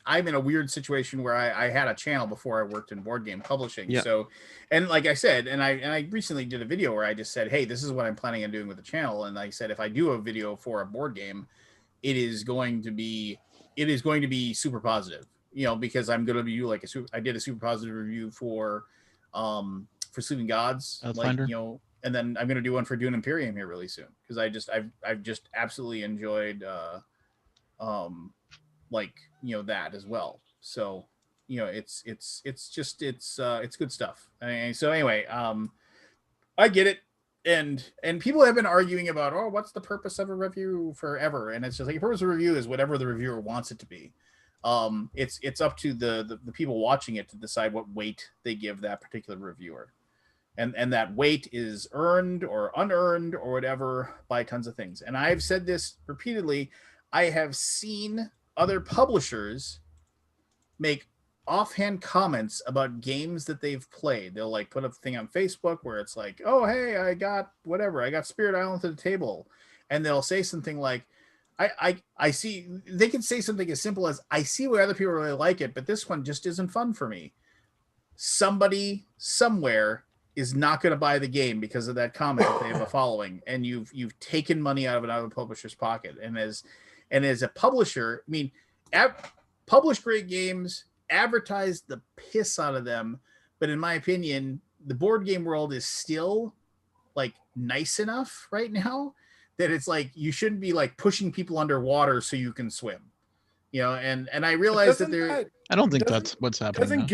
I'm in a weird situation where I had a channel before I worked in board game publishing. Yeah. So, and like I said, and I recently did a video where I just said, hey, this is what I'm planning on doing with the channel. And I said, if I do a video for a board game, it is going to be super positive, you know, because I'm going to be I did a super positive review for Sleeping Gods, Pathfinder. You know. And then I'm going to do one for Dune Imperium here really soon because I've just absolutely enjoyed that as well. So, you know, it's good stuff. So anyway, I get it. And people have been arguing about, oh, what's the purpose of a review forever? And it's just like, the purpose of a review is whatever the reviewer wants it to be. It's up to the people watching it to decide what weight they give that particular reviewer. And that weight is earned or unearned or whatever by tons of things. And I've said this repeatedly. I have seen other publishers make offhand comments about games that they've played. They'll like put up a thing on Facebook where it's like, oh, hey, I got Spirit Island to the table. And they'll say something like, I see, they can say something as simple as, I see why other people really like it, but this one just isn't fun for me. Somebody somewhere is not going to buy the game because of that comment if they have a following, and you've taken money out of another publisher's pocket. And as a publisher, I mean, publish great games, advertise the piss out of them, but in my opinion, the board game world is still like nice enough right now that it's like you shouldn't be like pushing people underwater so you can swim. You know, and I realize that I don't think that's what's happening.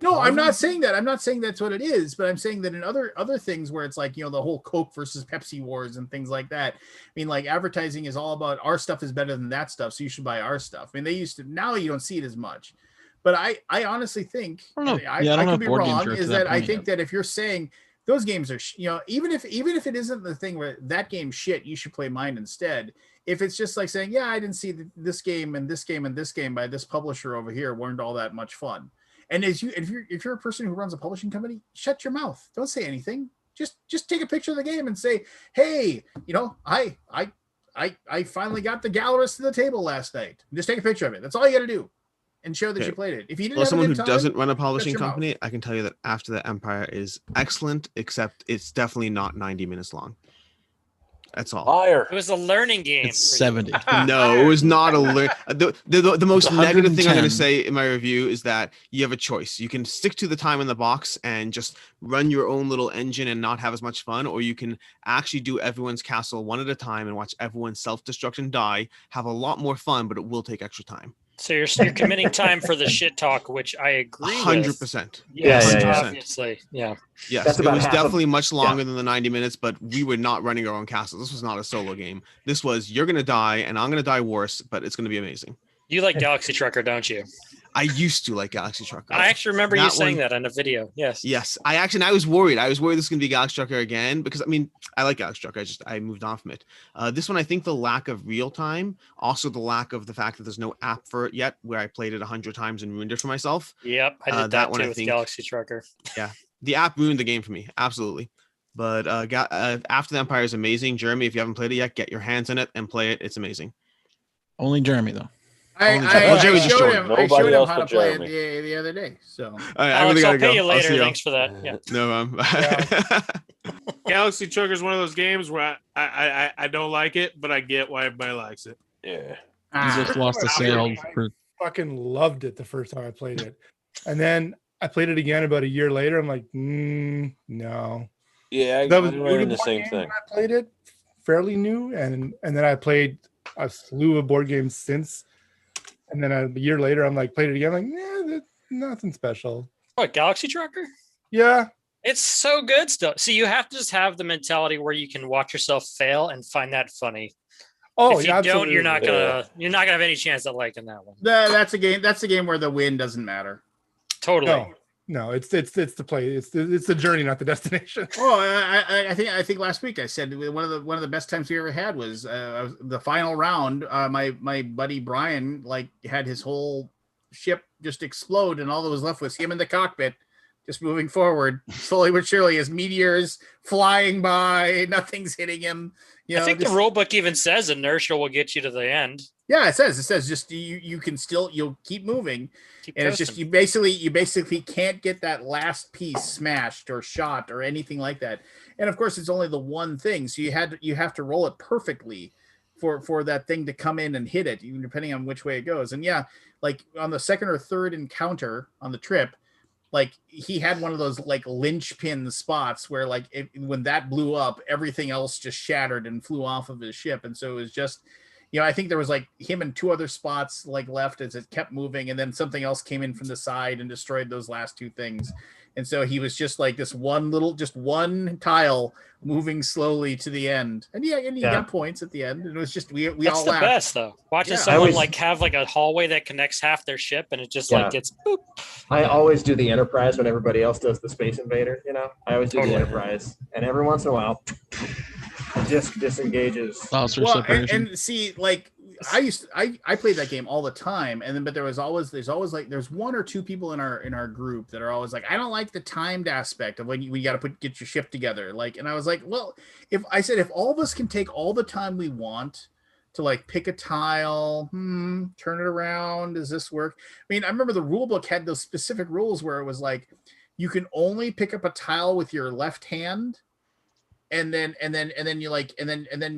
No, I'm not saying that. I'm not saying that's what it is, but I'm saying that in other things where it's like, you know, the whole Coke versus Pepsi wars and things like that. I mean, like advertising is all about our stuff is better than that stuff, so you should buy our stuff. I mean, now you don't see it as much. But I honestly think, I could be wrong, is that I think that if you're saying those games are, you know, even if it isn't the thing where that game's shit, you should play mine instead. If it's just like saying, yeah, I didn't see this game and this game and this game by this publisher over here weren't all that much fun. And if you're a person who runs a publishing company, shut your mouth. Don't say anything. Just take a picture of the game and say, hey, I finally got the Gallerist to the table last night. Just take a picture of it. That's all you got to do, and show that you played it. If you didn't have someone a who good time, doesn't run a publishing shut your company, I can tell you that After the Empire is excellent, except it's definitely not 90 minutes long. That's all. Liar. It was a learning game. It's 70. No, it was not a the most negative thing I'm going to 110. say in my review is that you have a choice. You can stick to the time in the box and just run your own little engine and not have as much fun, or you can actually do everyone's castle one at a time and watch everyone self-destruct and die, have a lot more fun, but it will take extra time. So you're committing time for the shit talk, which I agree 100%. Yes, Yeah. obviously. Yeah. Yes, That's it about was half of- definitely much longer than the 90 minutes, but we were not running our own castle. This was not a solo game. This was, you're going to die, and I'm going to die worse, but it's going to be amazing. You like Galaxy Trucker, don't you? I used to like Galaxy Trucker. I actually remember you saying one- that in a video. Yes. Yes, I was worried. I was worried this was going to be Galaxy Trucker again, because I like Galaxy Trucker. I moved on from it. This one, I think the lack of real time, also the lack of the fact that there's no app for it yet, where I played it 100 times and ruined it for myself. Yep, I did that one, too I with think- Galaxy Trucker. Yeah, the app ruined the game for me, absolutely. But After the Empire is amazing. Jeremy, if you haven't played it yet, get your hands in it and play it. It's amazing. Only Jeremy though. Well, Jeremy just showed joined. him, I showed Nobody him else how to but play Jeremy. it the other day. So All right, I Alex, really gotta I'll go. pay you I'll later. see you. Thanks for that. Yeah. No, Galaxy Trucker is one of those games where I don't like it, but I get why everybody likes it. Yeah. He just lost a sale for. Fucking loved it the first time I played it, and then I played it again about a year later. I'm like, no. Yeah, That was I'm new running to the board same games thing. when I played it, fairly new, and then I played a slew of board games since, and then a year later, I'm like, played it again. I'm like, that's nothing special. What, Galaxy Trucker? Yeah, It's so good still. See, you have to just have the mentality where you can watch yourself fail and find that funny. Oh, if you yeah, don't, you're not absolutely. gonna have any chance at liking that one. that's a game. That's a game where the win doesn't matter. Totally. no, it's the play. It's the journey, not the destination. Oh, I think last week I said one of the best times we ever had was the final round. My buddy Brian had his whole ship just explode, and all that was left was him in the cockpit, just moving forward slowly but surely as meteors flying by. Nothing's hitting him. I think the rule book even says inertia will get you to the end. Yeah, it says just you can still, you'll keep moving, and it's just you basically can't get that last piece smashed or shot or anything like that. And of course, it's only the one thing, so you have to roll it perfectly for that thing to come in and hit it, even depending on which way it goes. And yeah, like on the second or third encounter on the trip, like he had one of those like linchpin spots where when that blew up, everything else just shattered and flew off of his ship. And so it was just, I think there was like him and two other spots left as it kept moving, and then something else came in from the side and destroyed those last two things. And so he was just like this one tile moving slowly to the end. And he got points at the end. And it was just, we That's all the laughed. best though. Watching someone have like a hallway that connects half their ship and it just gets boop. I always do the Enterprise when everybody else does the Space Invader. I always do the Enterprise, and every once in a while, it just disengages. And see, like I played that game all the time, and then but there's always one or two people in our group that are always like, I don't like the timed aspect of when you got to get your ship together. And I was like, well, if all of us can take all the time we want to pick a tile, turn it around, does this work? I mean, I remember the rule book had those specific rules where it was like you can only pick up a tile with your left hand. And then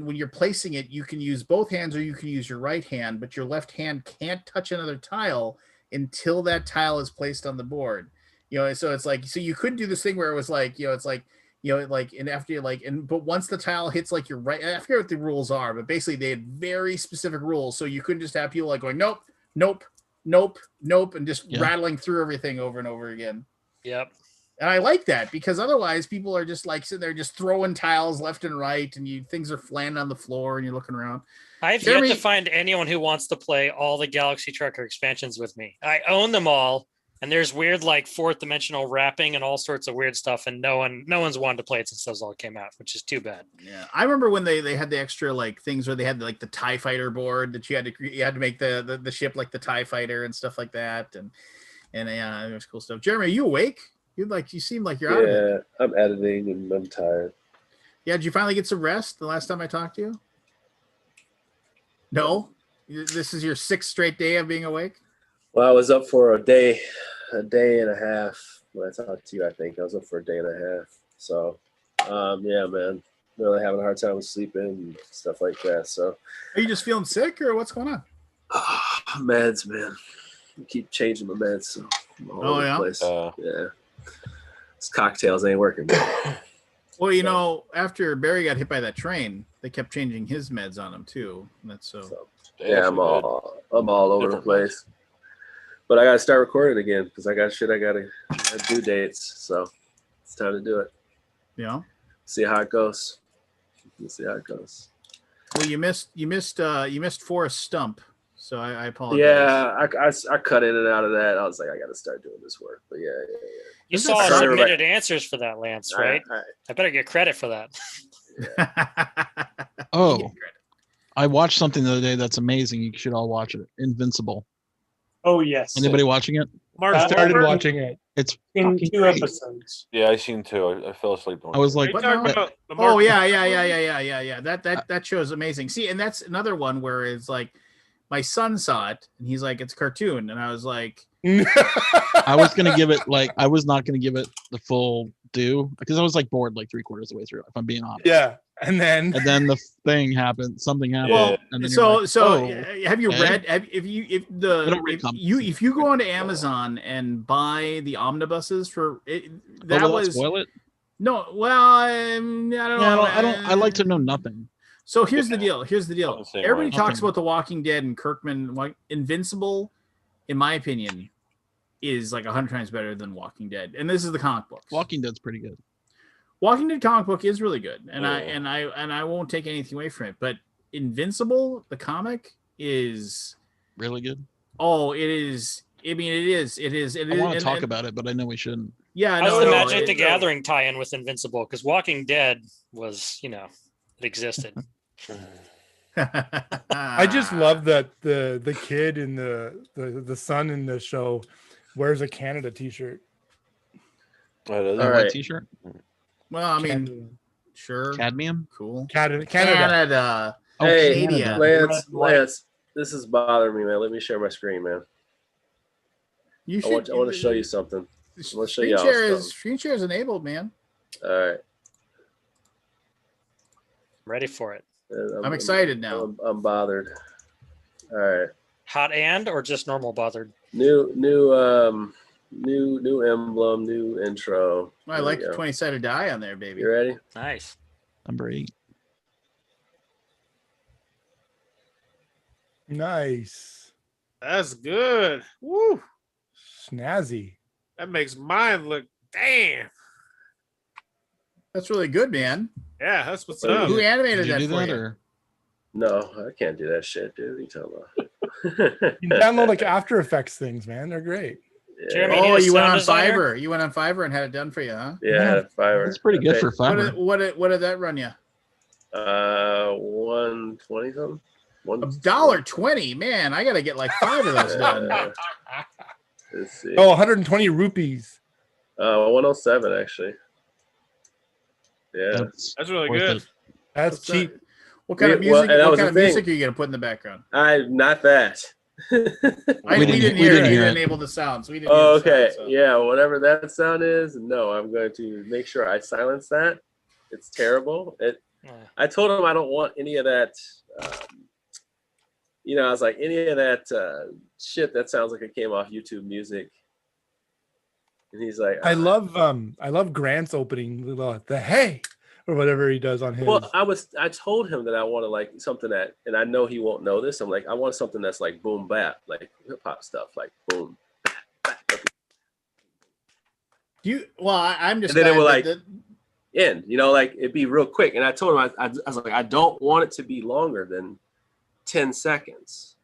when you're placing it, you can use both hands or you can use your right hand, but your left hand can't touch another tile until that tile is placed on the board. So it's like, so you couldn't do this thing where it was like, and after you but once the tile hits your right, I forget what the rules are, but basically they had very specific rules. So you couldn't just have people going, nope, and just rattling through everything over and over again. Yep. And I like that because otherwise people are just sitting there just throwing tiles left and right, and things are landing on the floor and you're looking around. I've yet to find anyone who wants to play all the Galaxy Trucker expansions with me. I own them all, and there's weird fourth dimensional wrapping and all sorts of weird stuff, and no one's wanted to play it since those all came out, which is too bad. Yeah, I remember when they had the extra things where they had the TIE fighter board that you had to make the ship like the TIE fighter and stuff like that, and And there's cool stuff. Jeremy, are you awake? You seem like you're out of it. Yeah, I'm editing and I'm tired. Yeah, did you finally get some rest the last time I talked to you? No? This is your 6th straight day of being awake? Well, I was up for a day and a half when I talked to you. I think I was up for a day and a half. So, yeah, man, really having a hard time with sleeping and stuff like that. So, are you just feeling sick or what's going on? Meds, man. I keep changing my meds. So I'm all over the place. Yeah, these cocktails ain't working. Well, you know, after Barry got hit by that train, they kept changing his meds on him too. That's so yeah, I'm all over the place. But I gotta start recording again because I got shit I gotta due dates. So it's time to do it. Yeah. See how it goes. We'll see how it goes. Well, you missed Forrest Stump, so I apologize. Yeah, I cut in and out of that. I was like, I gotta start doing this work. But yeah. You saw submitted answers for that, Lance, right? I better get credit for that. Oh, I watched something the other day that's amazing. You should all watch it. Invincible. Oh yes. Anybody watching it? Mark started watching it. It's in 2 great. episodes. Yeah, I seen 2. I fell asleep. I was like, oh yeah. That show's amazing. See, and that's another one where it's like my son saw it and he's like, it's a cartoon, and I was like, I was gonna give it I was not gonna give it the full due because I was like bored like 3/4 of the way through. If I'm being honest. Yeah, and then the thing happened. Something happened. Well, and then have you read? If you go onto Amazon and buy the omnibuses for it, spoil it. No, well, I don't know. I like to know nothing. So here's the deal. Everybody talks Nothing. about The Walking Dead and Kirkman. Invincible, in my opinion, is like 100 times better than Walking Dead. And this is the comic books. Walking Dead's pretty good. Walking Dead comic book is really good, and I won't take anything away from it. But Invincible, the comic, is really good. Oh, it is. I mean, it is. I want to talk about it, but I know we shouldn't. Yeah, how's the Magic the Gathering tie-in with Invincible? Because Walking Dead was, it existed. I just love that the kid in the son in the show wears a Canada t-shirt. White t-shirt. Well, I mean, sure. Cadmium. Cool. Canada. Oh, hey, Canada. Lance, this is bothering me, man. Let me share my screen, man. You should. I want to show you something. I want to show you screen share is enabled, man. All right. Ready for it. I'm excited now. I'm bothered. All right. Hot or just normal bothered? New emblem, new intro. Well, I like the 20-sided die on there, baby. You ready? Nice. Number 8. Nice. That's good. Woo. Snazzy. That makes mine look damn. That's really good, man. Yeah, that's what's up. Who animated that for you? Or? No, I can't do that shit, dude. What are you talking about? You can download like After Effects things, man. They're great. Yeah. Jeremy, you went on Fiverr. You went on Fiverr and had it done for you, huh? Yeah, Fiverr. That's pretty good for Fiverr. What did that run you? $120 something. $1.20, man. I gotta get like 5 of those done. Let's see. Oh, 120 rupees. 107 actually. Yeah, that's really good. That's cheap. What kind of music? What kind of music are you gonna put in the background? Not that. We didn't hear it. You didn't enable the sound, so we didn't. Oh, okay. Yeah, whatever that sound is. No, I'm going to make sure I silence that. It's terrible. I told him I don't want any of that. I was like, any of that shit that sounds like it came off YouTube Music. And he's like, I love Grant's opening the hey or whatever he does on his. Well, I told him that I want to like something that, and I know he won't know this. I'm like, I want something that's like boom bap, like hip hop stuff, like boom. I'm just. And then it would like end, like it'd be real quick. And I told him I was like, I don't want it to be longer than 10 seconds.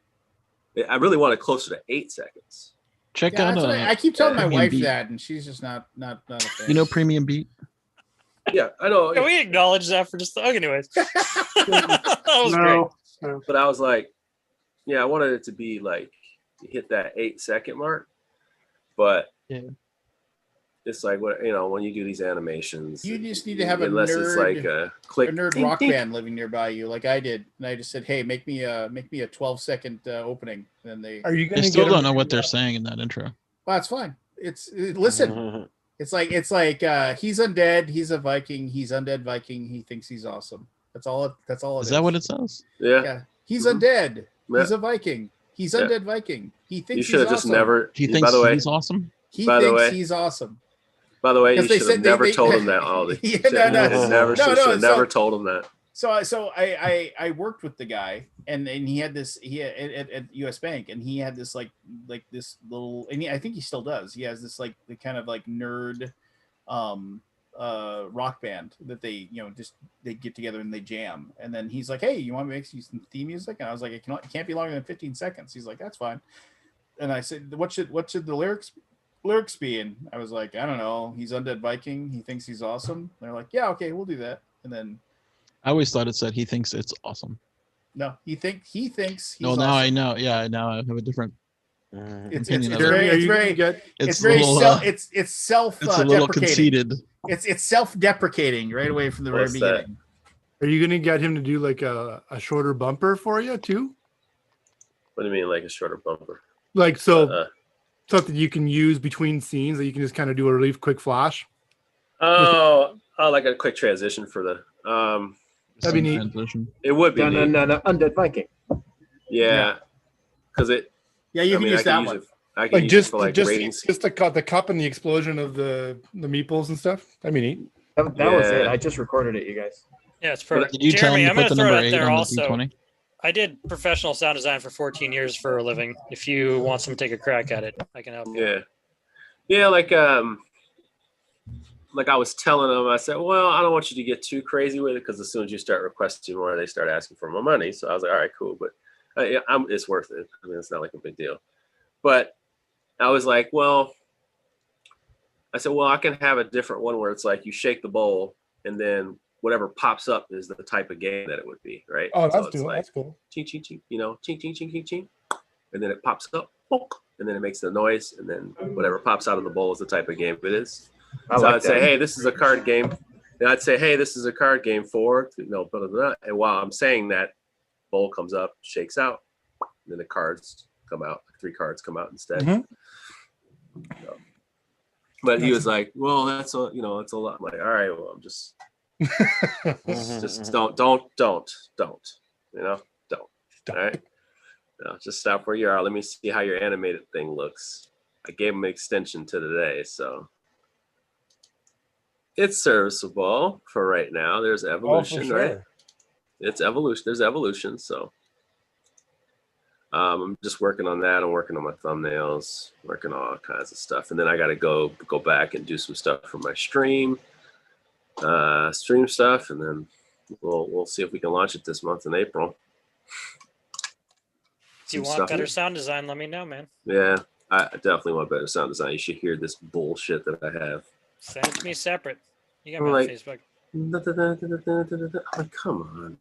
I really want it closer to 8 seconds. Check out. I keep telling my wife that, and she's just not a fan. Premium Beat. Yeah, I know. Can we acknowledge that for just anyways? That was great. But I was like, I wanted it to be like hit that 8-second mark. but yeah. It's like what when you do these animations. You just need to have a unless nerd, it's like a click nerd rock band living nearby you, like I did, and I just said, "Hey, make me a 12-second opening." And they Are you They gonna still get don't know what they're saying in that intro. Well, that's fine. Listen. It's like he's undead. He's a Viking. He's undead Viking. He thinks he's awesome. That's all. Is that what it says? Yeah. He's undead. Yeah. He's a Viking. He's undead Viking. He thinks You should have he's just awesome. never. He by thinks the way, he's awesome. He by the thinks way, he's awesome. By the way, you Because should have never told him that, Ollie. Yeah, Should have never told him that. So I worked with the guy, and he had this at US Bank, and he had this like this little, and I think he still does. He has this like the kind of like nerd rock band that they they get together and they jam. And then he's like, "Hey, you want me to make you some theme music?" And I was like, "It can't be longer than 15 seconds." He's like, "That's fine." And I said, what should the lyrics be? And I was like, I don't know. He's undead Viking. He thinks he's awesome. They're like, yeah, okay, we'll do that. And then I always thought it said he thinks it's awesome. no, he thinks he's well, now awesome. I know. Yeah, now I have a different It's opinion of very it. it's self it's a little conceited. It's self-deprecating right away from the very beginning. Are you gonna get him to do like a shorter bumper for you too? What do you mean, like a shorter bumper? Like something you can use between scenes that you can just kind of do a really quick flash. Oh, like a quick transition for the that'd be neat. Transition. It would be neat. No, undead Viking. Yeah, because it. Yeah, you can use that one. I can Like use it for like just ratings. the cup and the explosion of the meeples and stuff. That'd be neat. That was it. I just recorded it, you guys. Yeah, it's perfect. Did you tell Jeremy, him I'm to going put to the throw number it out 8 there on the also. D20? I did professional sound design for 14 years for a living. If you want some, take a crack at it. I can help you. Yeah, like I was telling them, I said, well, I don't want you to get too crazy with it because as soon as you start requesting more, they start asking for more money. So I was like, all right, cool, but it's worth it. I mean, it's not like a big deal. But I was like, I said, I can have a different one where it's like you shake the bowl and then whatever pops up is the type of game that it would be, right? Oh, so that's cool. That's cool. Ching, ching, ching, ching, ching, ching, ching, ching. And then it pops up, and then it makes the noise, and then whatever pops out of the bowl is the type of game it is. So I'd say, hey, this is a card game. And I'd say, hey, this is a card game for, blah, blah, blah. And while I'm saying that, bowl comes up, shakes out, and then the cards come out. 3 cards come out instead. Mm-hmm. So, but he was like, well, that's a, it's a lot. I'm like, all right, well, I'm just don't, don't. All right. No, just stop where you are. Let me see how your animated thing looks. I gave him an extension to today, so it's serviceable for right now. There's evolution, right? It's evolution. There's evolution, so I'm just working on that. I'm working on my thumbnails, working on all kinds of stuff, and then I got to go back and do some stuff for my stream stuff, and then we'll see if we can launch it this month in April. If you want better sound design, let me know, man. Yeah, I definitely want better sound design. You should hear this bullshit that I have. Send it to me separate. You got me on Facebook. I'm like, come on.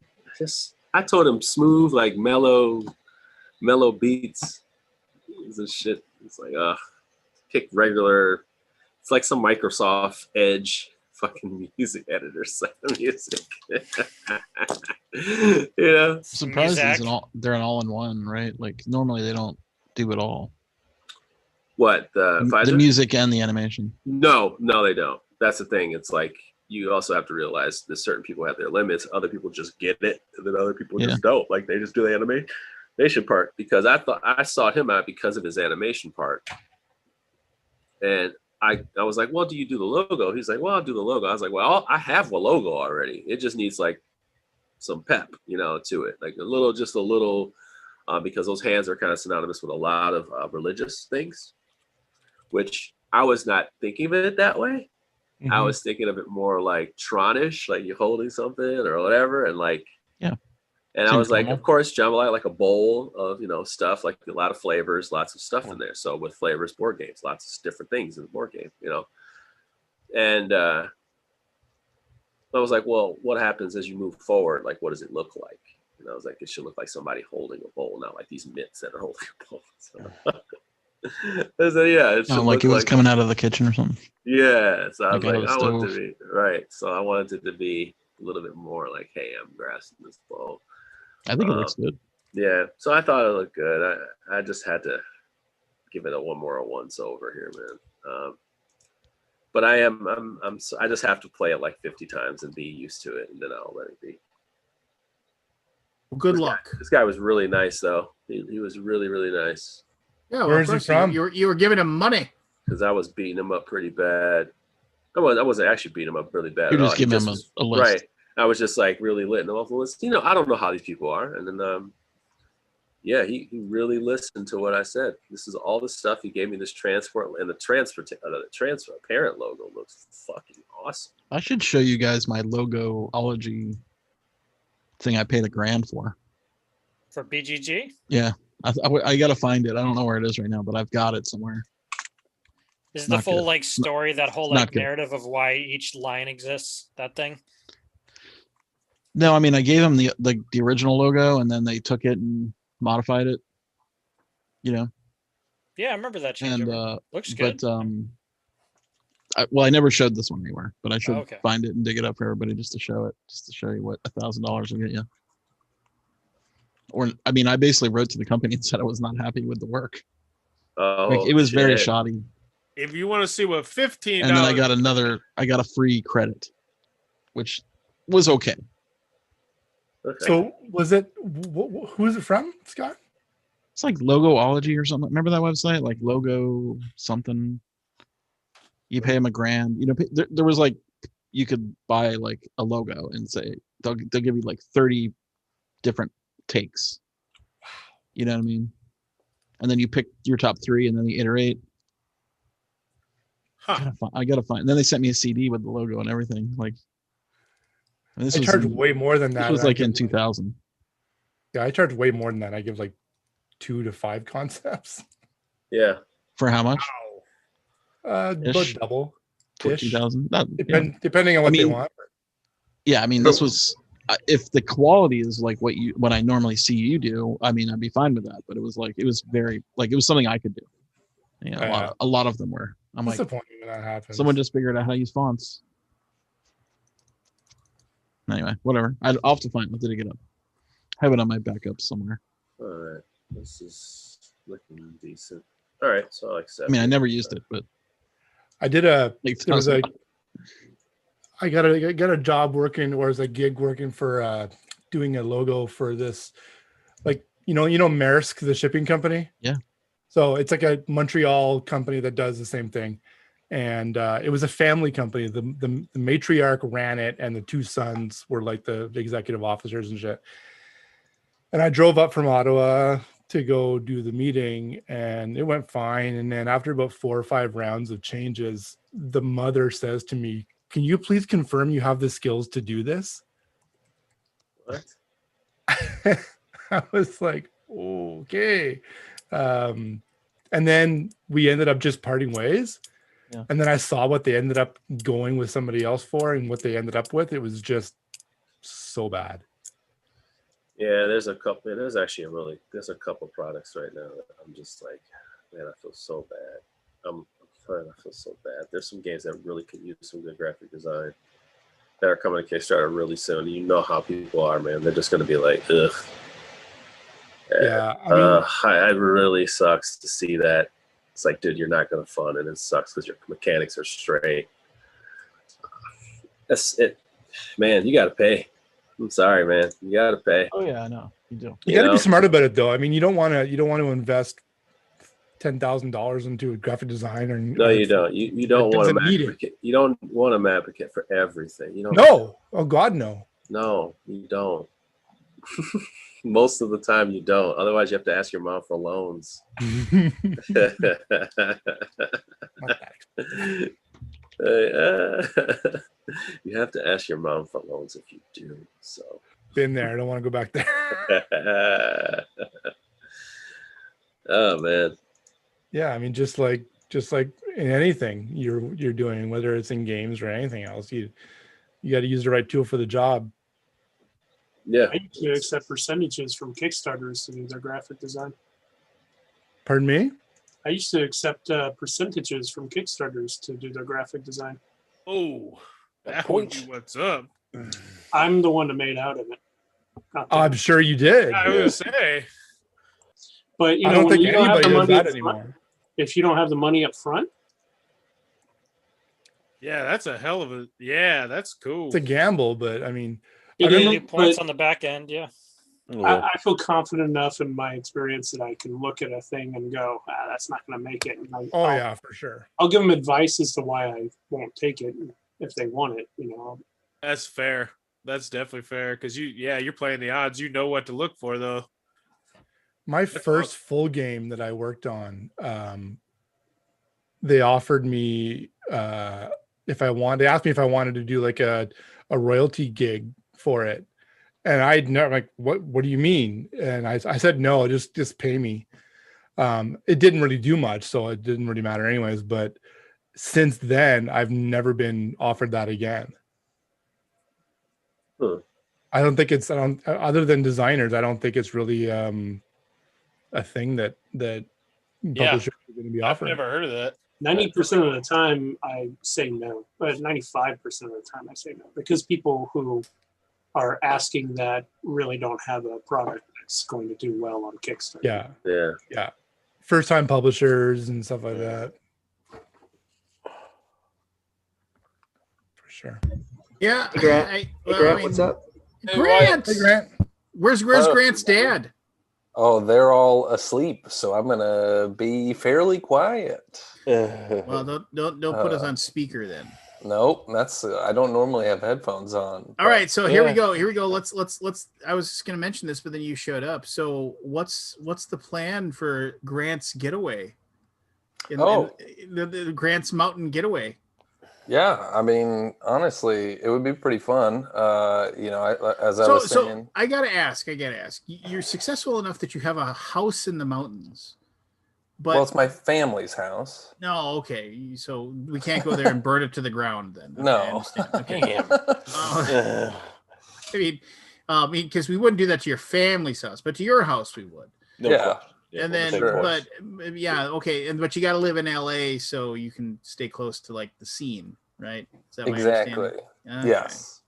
I told him smooth, like mellow beats. This shit. It's like pick regular. It's like some Microsoft Edge fucking music editor set of music. I'm surprised they're an all-in-one, right? Like normally they don't do it all. What the music and the animation? No, they don't. That's the thing. It's like you also have to realize that certain people have their limits. Other people just get it, and then other people just don't. Like they just do the animation part. Because I thought I sought him out because of his animation part, and I was like, well, do you do the logo? He's like, well, I'll do the logo. I was like, well, I have a logo already. It just needs like some pep, to it, like a little, because those hands are kind of synonymous with a lot of religious things, which I was not thinking of it that way. Mm-hmm. I was thinking of it more like Tronish, like you're holding something or whatever, and like And I was like, of course, jambalaya, like a bowl of, stuff, like a lot of flavors, lots of stuff in there. So with flavors, board games, lots of different things in the board game, And I was like, well, what happens as you move forward? Like, what does it look like? And I was like, it should look like somebody holding a bowl, not like these mitts that are holding a bowl. So, Yeah, it should like it was coming out of the kitchen or something. Yeah, so I was Like out like, of I the want it to stove. be right. So I wanted it to be a little bit more like, hey, I'm grasping this ball. I think it looks good. Yeah, so I thought it looked good. I just had to give it a one more once over here, man. But I just have to play it like 50 times and be used to it, and then I'll let it be. Well, good luck. This guy was really nice, though. He was really, really nice. Yeah, well, Where of is he course from? You were giving him money. Because I was beating him up pretty bad. I wasn't actually beating him up really bad. You're at just all. giving him a list. Right. I was just like really letting him off the list. I don't know how these people are. And then, yeah, he really listened to what I said. This is all the stuff he gave me. This transport and the transfer parent logo looks fucking awesome. I should show you guys my logoology thing I paid $1,000 for. For BGG? Yeah, I got to find it. I don't know where it is right now, but I've got it somewhere. Is the full like story, that whole like good. narrative of why each line exists, that thing? No, I mean I gave them the original logo, and then they took it and modified it. You know. Yeah, I remember that change. And looks good. But I never showed this one anywhere, but I should okay. find it and dig it up for everybody just to show you what $1,000 will get you. Or I mean, I basically wrote to the company and said I was not happy with the work. Oh, like, it was very shoddy. If you want to see what $15, and then I got a free credit, which was okay. So was it? Who is it from, Scott? It's like Logoology or something. Remember that website? Like Logo something. You pay them $1,000. You know, there was like, you could buy like a logo and say they'll give you like 30 different takes. You know what I mean? And then you pick your top 3, and then you iterate. I gotta find. And then they sent me a CD with the logo and everything. Like, I charge way more than that. This was like in 2000. Yeah, I charge way more than that. I give like 2 to 5 concepts. Yeah. For how much? About double. 2000. Depending on what they want. Yeah, I mean, this was if the quality is like what I normally see you do. I mean, I'd be fine with that. But it was very it was something I could do. Yeah, a lot of them were. I'm like, disappointing when that happens. Someone just figured out how to use fonts. Anyway, whatever. I'll have to find. I'll dig it up. I have it on my backup somewhere. All right, this is looking decent. All right, so I'll accept. I mean, I never used it, but I did I got a job working, or as a gig working for doing a logo for this, like you know Maersk, the shipping company. Yeah. So it's like a Montreal company that does the same thing, and it was a family company. The matriarch ran it, and the 2 sons were like the executive officers and shit. And I drove up from Ottawa to go do the meeting, and it went fine. And then after about 4 or 5 rounds of changes, the mother says to me, "Can you please confirm you have the skills to do this?" What? I was like, okay. And then we ended up just parting ways. Yeah. And then I saw what they ended up going with somebody else for, and what they ended up with. It was just so bad. Yeah, there's a couple products right now that I'm just like, man, I feel so bad. I feel so bad. There's some games that really could use some good graphic design that are coming to Kickstarter really soon. You know how people are, man. They're just going to be like, ugh. Yeah. I mean, it really sucks to see that. It's like, dude, you're not going to fund, and it sucks because your mechanics are straight. That's it, man. You got to pay. I'm sorry, man. You got to pay. Oh yeah, I know. You do. You got to be smart about it, though. I mean, you don't want to invest $10,000 into a graphic design, or no, you don't. You don't want to advocate. You don't want to advocate for everything. You don't. No. Oh God, no. No, you don't. Most of the time, you don't. Otherwise, you have to ask your mom for loans. You have to ask your mom for loans if you do. So. Been there. I don't want to go back there. Oh man. Yeah, I mean, just like in anything you're doing, whether it's in games or anything else, you got to use the right tool for the job. Yeah. I usually accept percentages from Kickstarters to do their graphic design. Pardon me? I used to accept percentages from Kickstarters to do their graphic design. Oh, that would be what's up. I'm the one that made out of it. I'm sure you did. I was gonna say. But you I know, don't when think you don't have the anybody does money that up front, anymore. if you don't have the money up front, Yeah, that's a hell of a. Yeah, that's cool. It's a gamble, but I mean, It I is, remember Points but on the back end, yeah. I feel confident enough in my experience that I can look at a thing and go, that's not going to make it. And Oh yeah, for sure. I'll give them advice as to why I won't take it if they want it. You know, That's fair. That's definitely fair because you're playing the odds. You know what to look for though. My first full game that I worked on, they offered me if I wanted. They asked me if I wanted to do like a royalty gig for it, and I'd never like what do you mean? And I said no, just pay me. It didn't really do much, so it didn't really matter anyways. But since then, I've never been offered that again. I don't think it's other than designers. I don't think it's really a thing that publishers are going to be offering. I've never heard of that. 90% of the time I say no, but 95% of the time I say no because people who are asking that really don't have a product that's going to do well on Kickstarter. Yeah. First time publishers and stuff like that. For sure. Yeah. Hey, Grant. Grant, what's up? Grant. Hey, Grant. Where's Grant's dad? Oh, they're all asleep, so I'm gonna be fairly quiet. Well, don't put us on speaker then. Nope, I don't normally have headphones on. All right, so here we go. Let's. I was just gonna mention this, but then you showed up. So what's the plan for Grant's getaway? The Grant's Mountain getaway. Yeah, I mean, honestly, it would be pretty fun. As I was saying. So I gotta ask. You're successful enough that you have a house in the mountains. But, well, it's my family's house. No, okay. So we can't go there and burn it to the ground then. No. I understand. Okay. I mean, because we wouldn't do that to your family's house, but to your house we would. Yeah. And then, but yeah, okay. But you got to live in LA so you can stay close to like the scene, right? Is that exactly. Okay. Yes.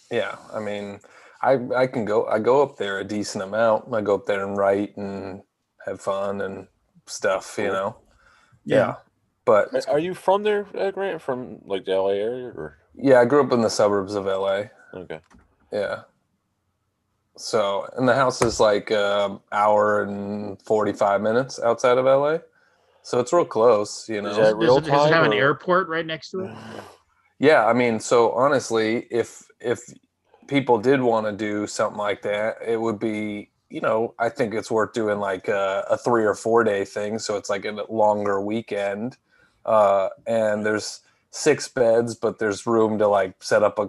Yeah. I mean, I go up there a decent amount. I go up there and write and have fun and stuff, you know. Yeah. But are you from there, Grant? From like the LA area, or? Yeah, I grew up in the suburbs of LA. Okay. Yeah. So, and the house is like hour and 45 minutes outside of LA. So it's real close, you know. Is that real time? Does it have an airport right next to it? Yeah, I mean, so honestly, if people did want to do something like that, it would be, you know, I think it's worth doing like a 3 or 4 day thing. So it's like a longer weekend. And there's 6 beds, but there's room to like set up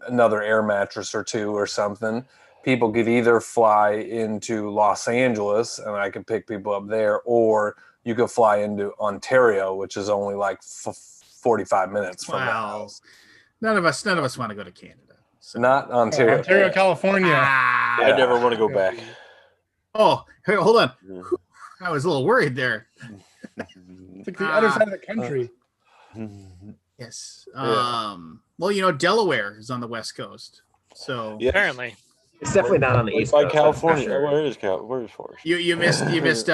another air mattress or 2 or something. People could either fly into Los Angeles and I could pick people up there, or you could fly into Ontario, which is only like 45 minutes from the house. None of us want to go to Canada. So. Not Ontario. Ontario, California. I never want to go back. Oh, hey, hold on. I was a little worried there. It's like the other side of the country. Yes. Well, you know, Delaware is on the West Coast. So apparently. It's definitely not on the East Coast. Coast. California. Sure. Where's Forrest? You missed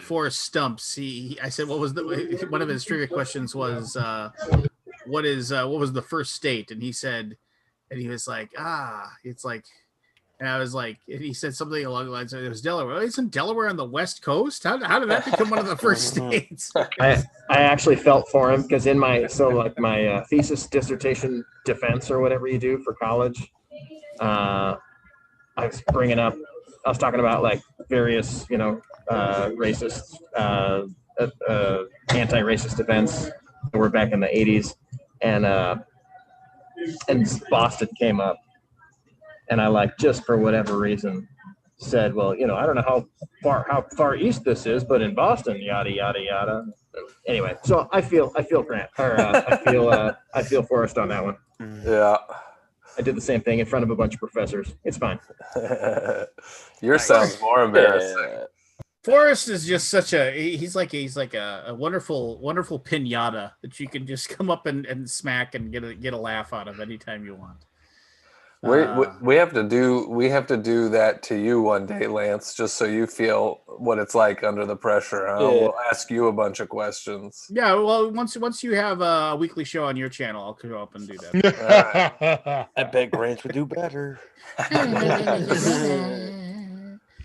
Forrest Stumps. I said what was one of his trivia questions was what was the first state? And he said, and he was like, it's like, and I was like, and he said something along the lines of it was Delaware. Oh, isn't Delaware on the West Coast? How did that become one of the first states? I actually felt for him because in my thesis dissertation defense or whatever you do for college, I was talking about like various, racist, anti-racist events that were back in the 80s, and Boston came up, and I just for whatever reason said, well, I don't know how far east this is, but in Boston, yada yada yada. Anyway, so I feel Grant, or I feel Forrest on that one. Yeah. I did the same thing in front of a bunch of professors. It's fine. Yours sounds more embarrassing. Forrest is just such he's like a wonderful pinata that you can just come up and smack and get a laugh out of anytime you want. We have to do that to you one day, Lance, just so you feel what it's like under the pressure. Huh? Yeah. We'll ask you a bunch of questions. Yeah, well, once you have a weekly show on your channel, I'll come up and do that. I bet Grants would do better.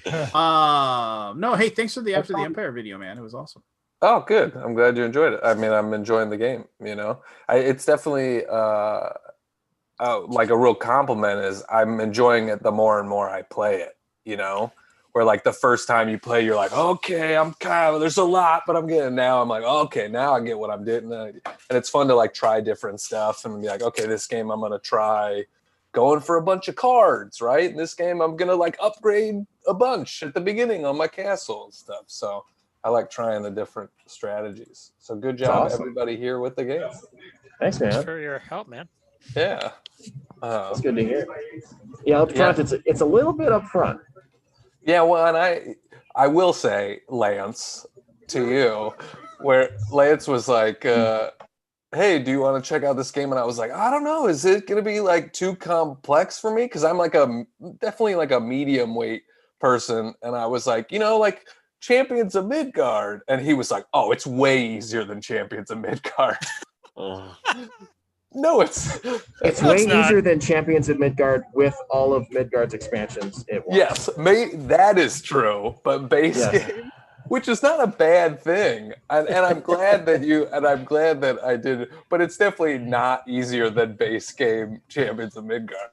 No, hey, thanks for the After the Empire video, man. It was awesome. Oh, good. I'm glad you enjoyed it. I mean, I'm enjoying the game. You know, it's definitely like a real compliment is I'm enjoying it the more and more I play it. You know, where like the first time you play, you're like, okay, I'm kind of there's a lot, but I'm getting now. I'm like, okay, now I get what I'm doing, and it's fun to like try different stuff and be like, okay, this game I'm gonna try going for a bunch of cards, right? In this game, I'm gonna like upgrade a bunch at the beginning on my castle and stuff. So I like trying the different strategies. So good job, everybody here with the game. Thanks, man. Thanks for your help, man. Yeah, that's good to hear. Yeah, up front, it's a little bit up front. Yeah, well, and I will say, Lance, to you, where Lance was like, hey, do you want to check out this game? And I was like, I don't know. Is it going to be like too complex for me? Because I'm like definitely like a medium weight person. And I was like, you know, like Champions of Midgard. And he was like, oh, it's way easier than Champions of Midgard. No, it's way easier than Champions of Midgard with all of Midgard's expansions. Yes, that is true. But base game, which is not a bad thing, and I'm glad that I did it. But it's definitely not easier than base game Champions of Midgard.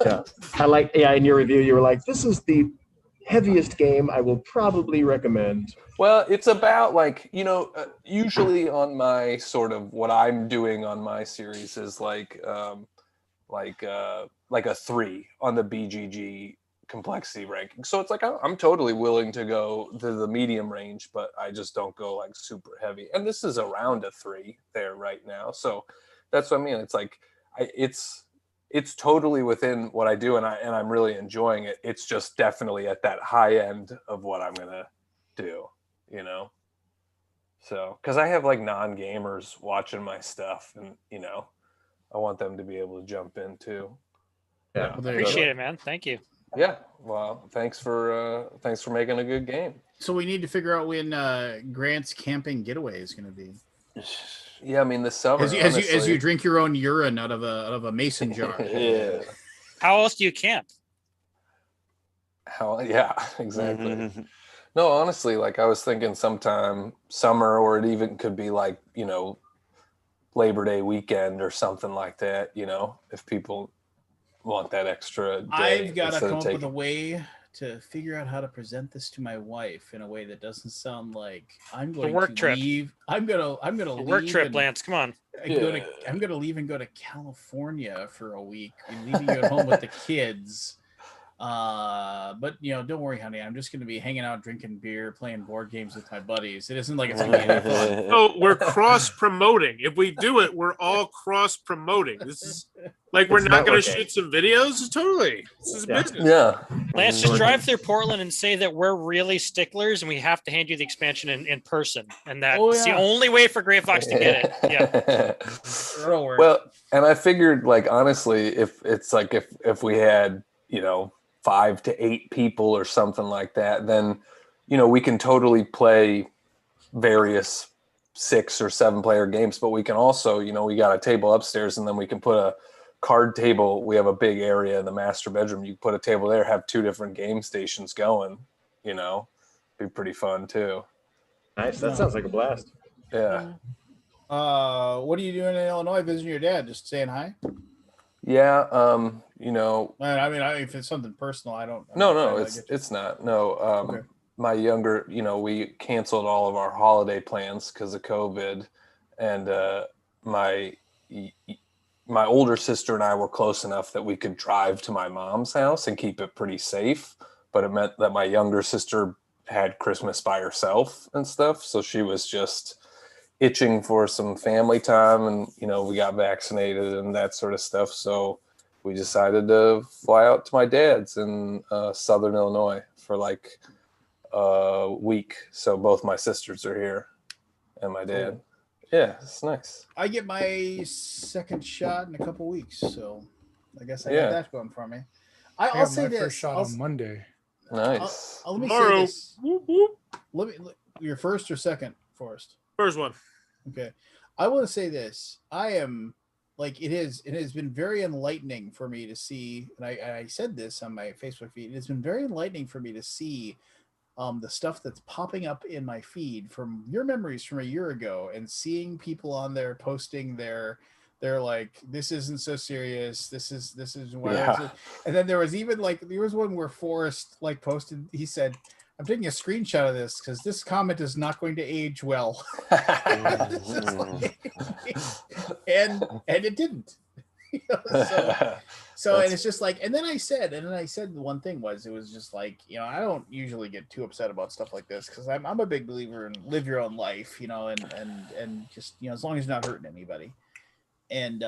Yeah, I like. Yeah, in your review, you were like, "This is the heaviest game I will probably recommend." Well, it's about like, you know, usually on my sort of what I'm doing on my series is like a 3 on the BGG complexity ranking. So it's like I'm totally willing to go to the medium range, but I just don't go like super heavy. And this is around a 3 there right now. So that's what I mean. It's like it's totally within what I do, and I'm really enjoying it. It's just definitely at that high end of what I'm gonna do. You know, so because I have like non-gamers watching my stuff, and you know, I want them to be able to jump in too. Yeah, appreciate it, man. Thank you. Yeah, well, thanks for making a good game. So we need to figure out when Grant's camping getaway is going to be. Yeah, I mean this summer. As you drink your own urine out of a mason jar. Yeah. How else do you camp? Yeah, exactly. Mm-hmm. No, honestly, like I was thinking sometime summer, or it even could be like, you know, Labor Day weekend or something like that, you know, if people want that extra day. I've got to come up with a way to figure out how to present this to my wife in a way that doesn't sound like I'm going to leave. I'm gonna leave. Work trip, Lance. Come on. I'm gonna leave and go to California for a week and leaving you at home with the kids. But you know, don't worry, honey. I'm just going to be hanging out, drinking beer, playing board games with my buddies. It isn't like it's going to be any fun. Oh, we're cross promoting. If we do it, we're all cross promoting. This is like we're not going to shoot some videos. Totally, this is business. Yeah, Lance, just drive through Portland and say that we're really sticklers, and we have to hand you the expansion in person, and that's the only way for Gray Fox to get it. Yeah. Well, and I figured, like honestly, if it's like if we had, you know, 5 to 8 people or something like that, then, you know, we can totally play various 6 or 7 player games, but we can also, you know, we got a table upstairs, and then we can put a card table. We have a big area in the master bedroom. You put a table there, have 2 different game stations going, you know, be pretty fun too. Nice. That sounds like a blast. Yeah. What are you doing in Illinois visiting your dad? Just saying hi? Yeah, you know. I mean, if it's something personal, I don't. No, it's not. No, okay. My younger, you know, we canceled all of our holiday plans because of COVID, and my older sister and I were close enough that we could drive to my mom's house and keep it pretty safe. But it meant that my younger sister had Christmas by herself and stuff, so she was just itching for some family time, and you know, we got vaccinated and that sort of stuff, so we decided to fly out to my dad's in southern Illinois for like week. So both my sisters are here and my dad. Cool. Yeah, it's nice. I get my second shot in a couple weeks, so I guess I Yeah. got that going for me. I I'll got say my this. first shot I'll, on Monday. Nice. let me Tomorrow. say this. Let me. Your first or second, Forrest? First one. Okay. I want to say this. I am like it has been very enlightening for me to see, and I said this on my Facebook feed. It's been very enlightening for me to see the stuff that's popping up in my feed from your memories from a year ago, and seeing people on there posting they're like, this isn't so serious. This is Yeah. and then there was even like there was one where Forrest like posted. He said, "I'm taking a screenshot of this because this comment is not going to age well," and it didn't. You know, so and it's just like, and then I said the one thing was, it was just like, you know, I don't usually get too upset about stuff like this because I'm a big believer in live your own life, you know, and just, you know, as long as you're not hurting anybody. And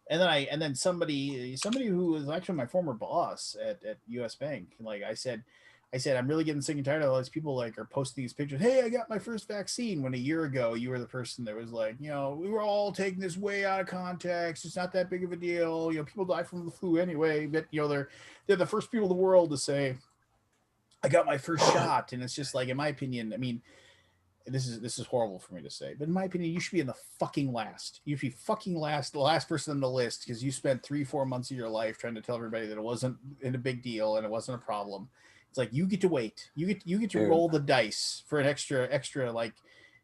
then somebody who was actually my former boss at US Bank, like I said, I'm really getting sick and tired of all these people like are posting these pictures. Hey, I got my first vaccine. When a year ago you were the person that was like, you know, we were all taking this way out of context. It's not that big of a deal. You know, people die from the flu anyway. But you know, they're the first people in the world to say, I got my first shot. And it's just like, in my opinion, I mean, this is horrible for me to say, but in my opinion, you should be in the fucking last. You should be fucking last, the last person on the list, because you spent 3-4 months of your life trying to tell everybody that it wasn't a big deal and it wasn't a problem. It's like you get to wait. You get to roll the dice for an extra like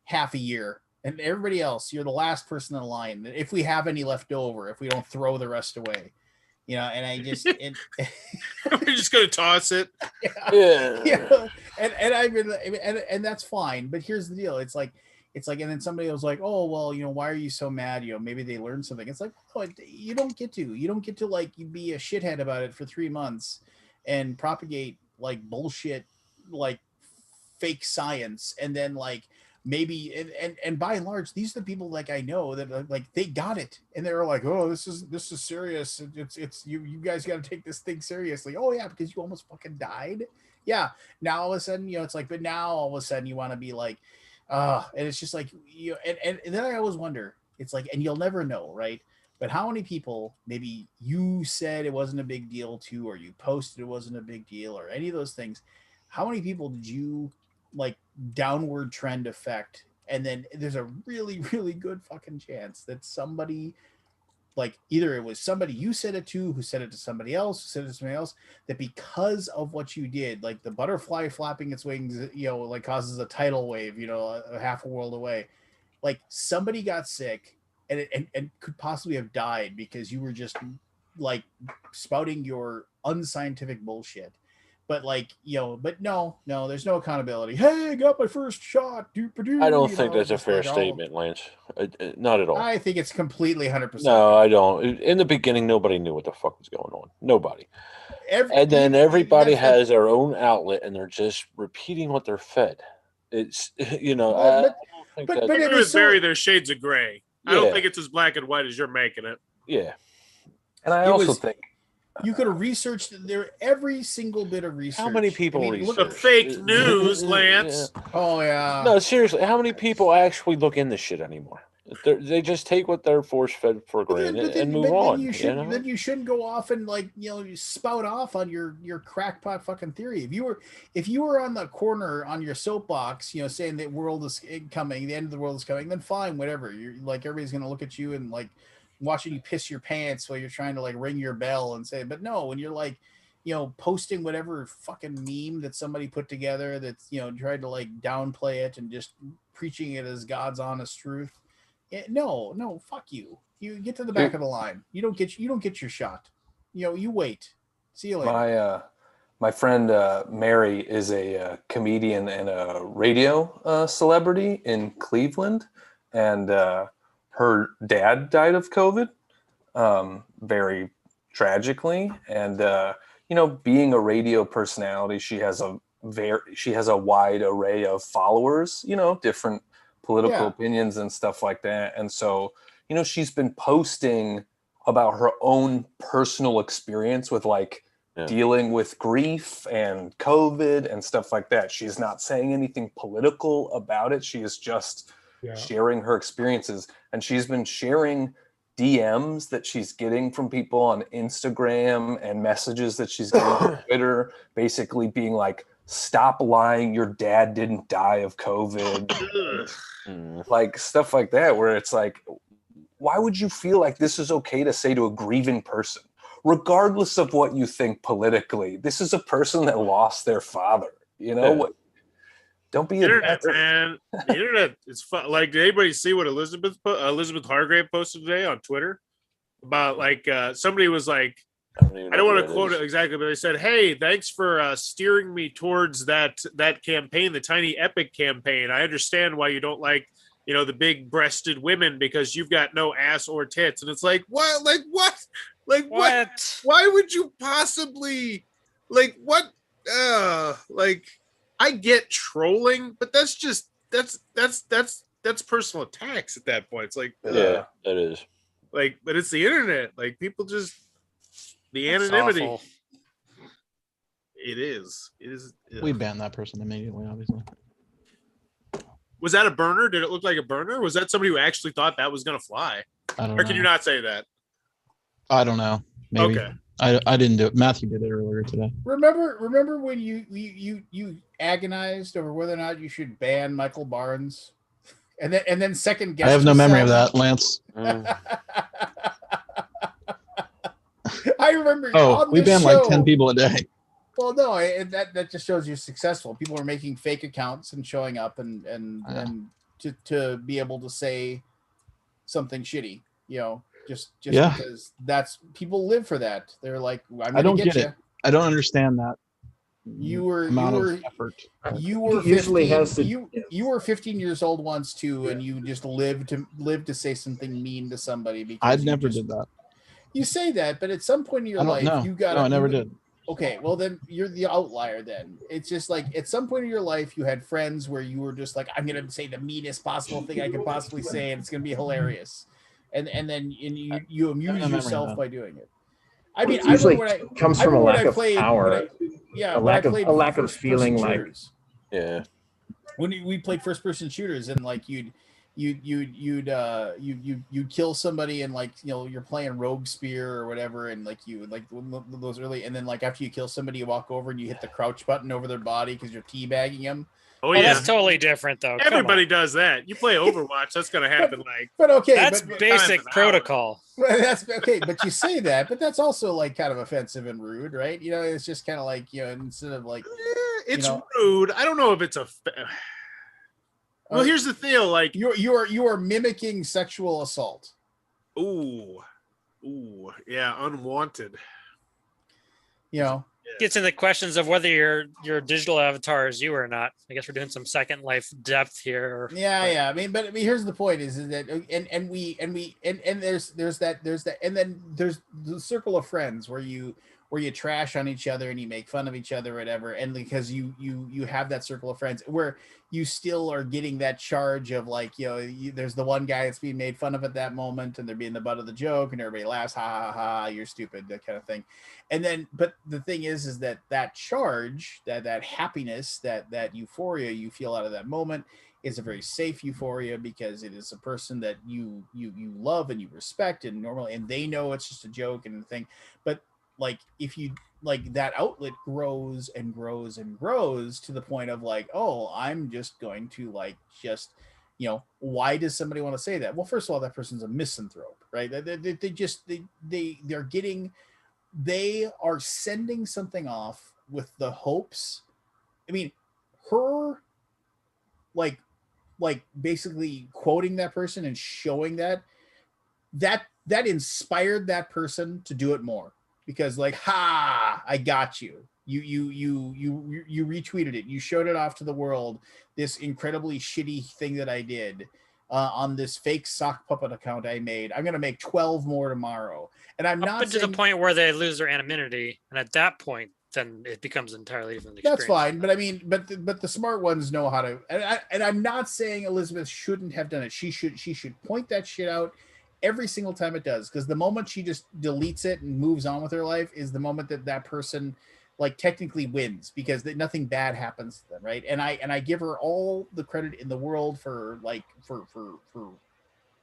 half a year, and everybody else, you're the last person in line. If we have any left over, if we don't throw the rest away, you know. And I just we're just gonna toss it. Yeah. And I've been and that's fine. But here's the deal. It's like, and then somebody was like, oh, well, you know, why are you so mad? You know, maybe they learned something. It's like, oh, you don't get to like be a shithead about it for 3 months and propagate like bullshit, like fake science. And then like maybe, and by and large, these are the people like I know that like they got it and they're like, oh, this is serious. It's you guys got to take this thing seriously. Oh yeah, because you almost fucking died. Yeah. Now all of a sudden, you know, it's like, but now all of a sudden you want to be like, and it's just like, you know, and then I always wonder, it's like, and you'll never know, right? But how many people, maybe you said it wasn't a big deal to, or you posted it wasn't a big deal, or any of those things, how many people did you like downward trend affect? And then there's a really, really good fucking chance that somebody, like either it was somebody you said it to, who said it to somebody else, who said it to somebody else, that because of what you did, like the butterfly flapping its wings, you know, like causes a tidal wave, you know, a half a world away, like somebody got sick and could possibly have died because you were just like spouting your unscientific bullshit. But like, you know, but no, there's no accountability. Hey, I got my first shot. I don't think that's a fair statement, Lance. Not at all. I think it's completely 100%. No, I don't. In the beginning, nobody knew what the fuck was going on. Nobody. And then everybody has their own outlet, and they're just repeating what they're fed. It's, you know, but I agree with Barry. There's shades of gray. I don't think it's as black and white as you're making it. Yeah. And I also think you could have researched every single bit of research. How many people look at fake news, Lance? Yeah. Oh yeah. No, seriously, how many people actually look into shit anymore? They just take what they're force fed for granted and move on. Then you shouldn't go off and like, you know, spout off on your crackpot fucking theory. If you were on the corner on your soapbox, you know, saying the world is coming, the end of the world is coming, then fine, whatever. You're like, everybody's gonna look at you and like watching you piss your pants while you're trying to like ring your bell and say, but no, when you're like, you know, posting whatever fucking meme that somebody put together that's, you know, tried to like downplay it and just preaching it as God's honest truth. No, fuck you. You get to the back of the line. You don't get your shot. You know, you wait. See you later. My friend Mary is a comedian and a radio celebrity in Cleveland, and her dad died of COVID, very tragically. And you know, being a radio personality, she has a wide array of followers. You know, different political opinions and stuff like that. And so, you know, she's been posting about her own personal experience with like dealing with grief and COVID and stuff like that. She's not saying anything political about it. She is just sharing her experiences. And she's been sharing DMs that she's getting from people on Instagram and messages that she's getting on Twitter, basically being like, stop lying, your dad didn't die of COVID. Like stuff like that, where it's like, why would you feel like this is okay to say to a grieving person? Regardless of what you think politically, this is a person that lost their father. You know what? Don't be internet, man. The internet is fun. Like, did anybody see what Elizabeth Hargrave posted today on Twitter about like somebody was like, I don't want to quote it exactly, but they said, "Hey, thanks for steering me towards that campaign, the Tiny Epic campaign. I understand why you don't like, the big-breasted women because you've got no ass or tits." And it's like, what? Like what? Like what? Why would you possibly like what? Like, I get trolling, but that's just that's personal attacks at that point. It's like, that is. Like, but it's the internet. Like, people just. The That's anonymity. awful. It is. We banned that person immediately, obviously. Was that a burner? Did it look like a burner? Was that somebody who actually thought that was going to fly? I don't Or know. can you not say that? I don't know. Maybe. Okay. I didn't do it. Matthew did it earlier today. Remember when you agonized over whether or not you should ban Michael Barnes, and then second guess. I have no memory of that, Lance. I remember. Oh, we banned like 10 people a day. Well, no, that just shows you're successful. People are making fake accounts and showing up and to be able to say something shitty, just because that's people live for that. They're like, I don't get it. I don't understand that. You were effort. You were 15, you were 15 years old once too, and you just lived to say something mean to somebody. Because I never did that. You say that, but at some point in your life, you got. No, I never did. Okay, well then you're the outlier. Then it's just like at some point in your life, you had friends where you were just like, I'm gonna say the meanest possible thing I can possibly say, and it's gonna be hilarious, and then you amuse yourself by doing it. I mean, it usually comes from a lack of power. A lack of feeling like. Yeah. When we played first person shooters, and like you'd kill somebody, and like you're playing Rogue Spear or whatever, and like you like those early, and then like after you kill somebody, you walk over and you hit the crouch button over their body because you're teabagging them. Oh yeah, that's totally different though. Everybody does that. You play Overwatch, that's gonna happen. But okay, that's basic protocol. Well, that's okay, but you say that, but that's also like kind of offensive and rude, right? It's just kind of like instead of like it's rude. I don't know if it's a. Well, here's the deal. Like you are mimicking sexual assault. Ooh, yeah, unwanted. Gets into questions of whether your digital avatar is you or not. I guess we're doing some Second Life depth here. Yeah. I mean, here's the point: is that and there's that, and then there's the circle of friends where you trash on each other and you make fun of each other, or whatever, and because you have that circle of friends where you still are getting that charge of like there's the one guy that's being made fun of at that moment, and they're being the butt of the joke, and everybody laughs, ha ha ha, you're stupid, that kind of thing. And then, but the thing is that charge, that happiness, that euphoria you feel out of that moment is a very safe euphoria, because it is a person that you love and you respect, and normally, and they know it's just a joke and the thing, but like if you like that outlet grows and grows and grows to the point of like, oh, I'm just going to like just why does somebody want to say that? Well, first of all, that person's a misanthrope, right? They are sending something off with the hopes. I mean, her like basically quoting that person and showing that inspired that person to do it more. Because like, ha, I got you. You retweeted it. You showed it off to the world. This incredibly shitty thing that I did on this fake sock puppet account I made. I'm gonna make 12 more tomorrow. And I'm not to the point where they lose their anonymity, and at that point, then it becomes entirely different. That's fine, but I mean, but the smart ones know how to. And I'm not saying Elizabeth shouldn't have done it. She should point that shit out every single time it does, because the moment she just deletes it and moves on with her life is the moment that person like technically wins, because nothing bad happens to them, right? And I give her all the credit in the world for like for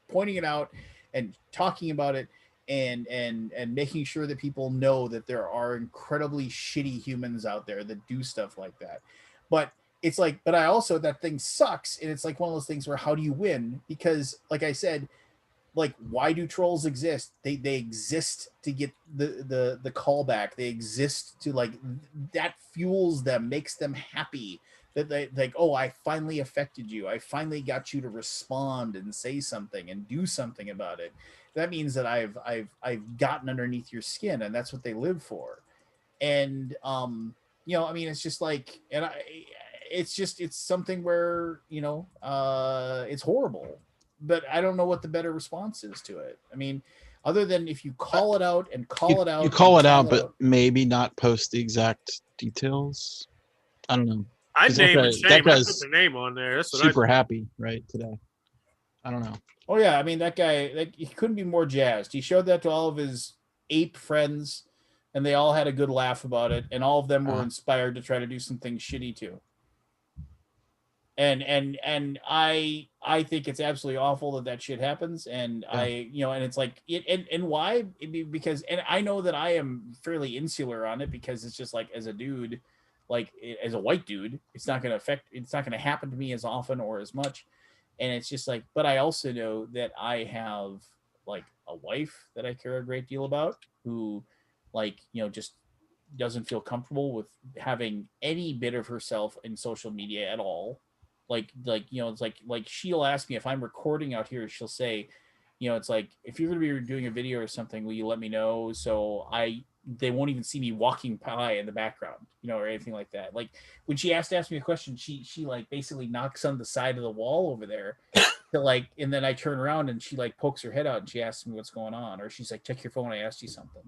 pointing it out and talking about it and making sure that people know that there are incredibly shitty humans out there that do stuff like that. But it's like, but I also, that thing sucks, and it's like one of those things where how do you win? Because like I said, like, why do trolls exist? They exist to get the callback. They exist to, like, that fuels them, makes them happy. That they like, oh, I finally affected you. I finally got you to respond and say something and do something about it. That means that I've gotten underneath your skin, and that's what they live for. And you know, I mean, it's just like, and it's something where, you know, it's horrible. But I don't know what the better response is to it. I mean, other than if you call it out and call it out. You call it out, but maybe not post the exact details. I don't know. I'd name and shame. I put the name on there. That's what super happy right today. I don't know. Oh yeah, I mean, that guy, like, he couldn't be more jazzed. He showed that to all of his ape friends, and they all had a good laugh about it, and all of them were inspired to try to do something shitty too. And I think it's absolutely awful that shit happens, and I, you know, and it's like it, and why? Because, and I know that I am fairly insular on it, because it's just like, as a dude, like as a white dude, it's not going to happen to me as often or as much. And it's just like, but I also know that I have like a wife that I care a great deal about, who, like, you know, just doesn't feel comfortable with having any bit of herself in social media at all. Like, you know, it's like she'll ask me if I'm recording out here, she'll say, you know, it's like, if you're going to be doing a video or something, will you let me know? So they won't even see me walking by in the background, you know, or anything like that. Like, when she asked me a question, she like basically knocks on the side of the wall over there to, like, and then I turn around and she like pokes her head out and she asks me what's going on, or she's like, check your phone, I asked you something,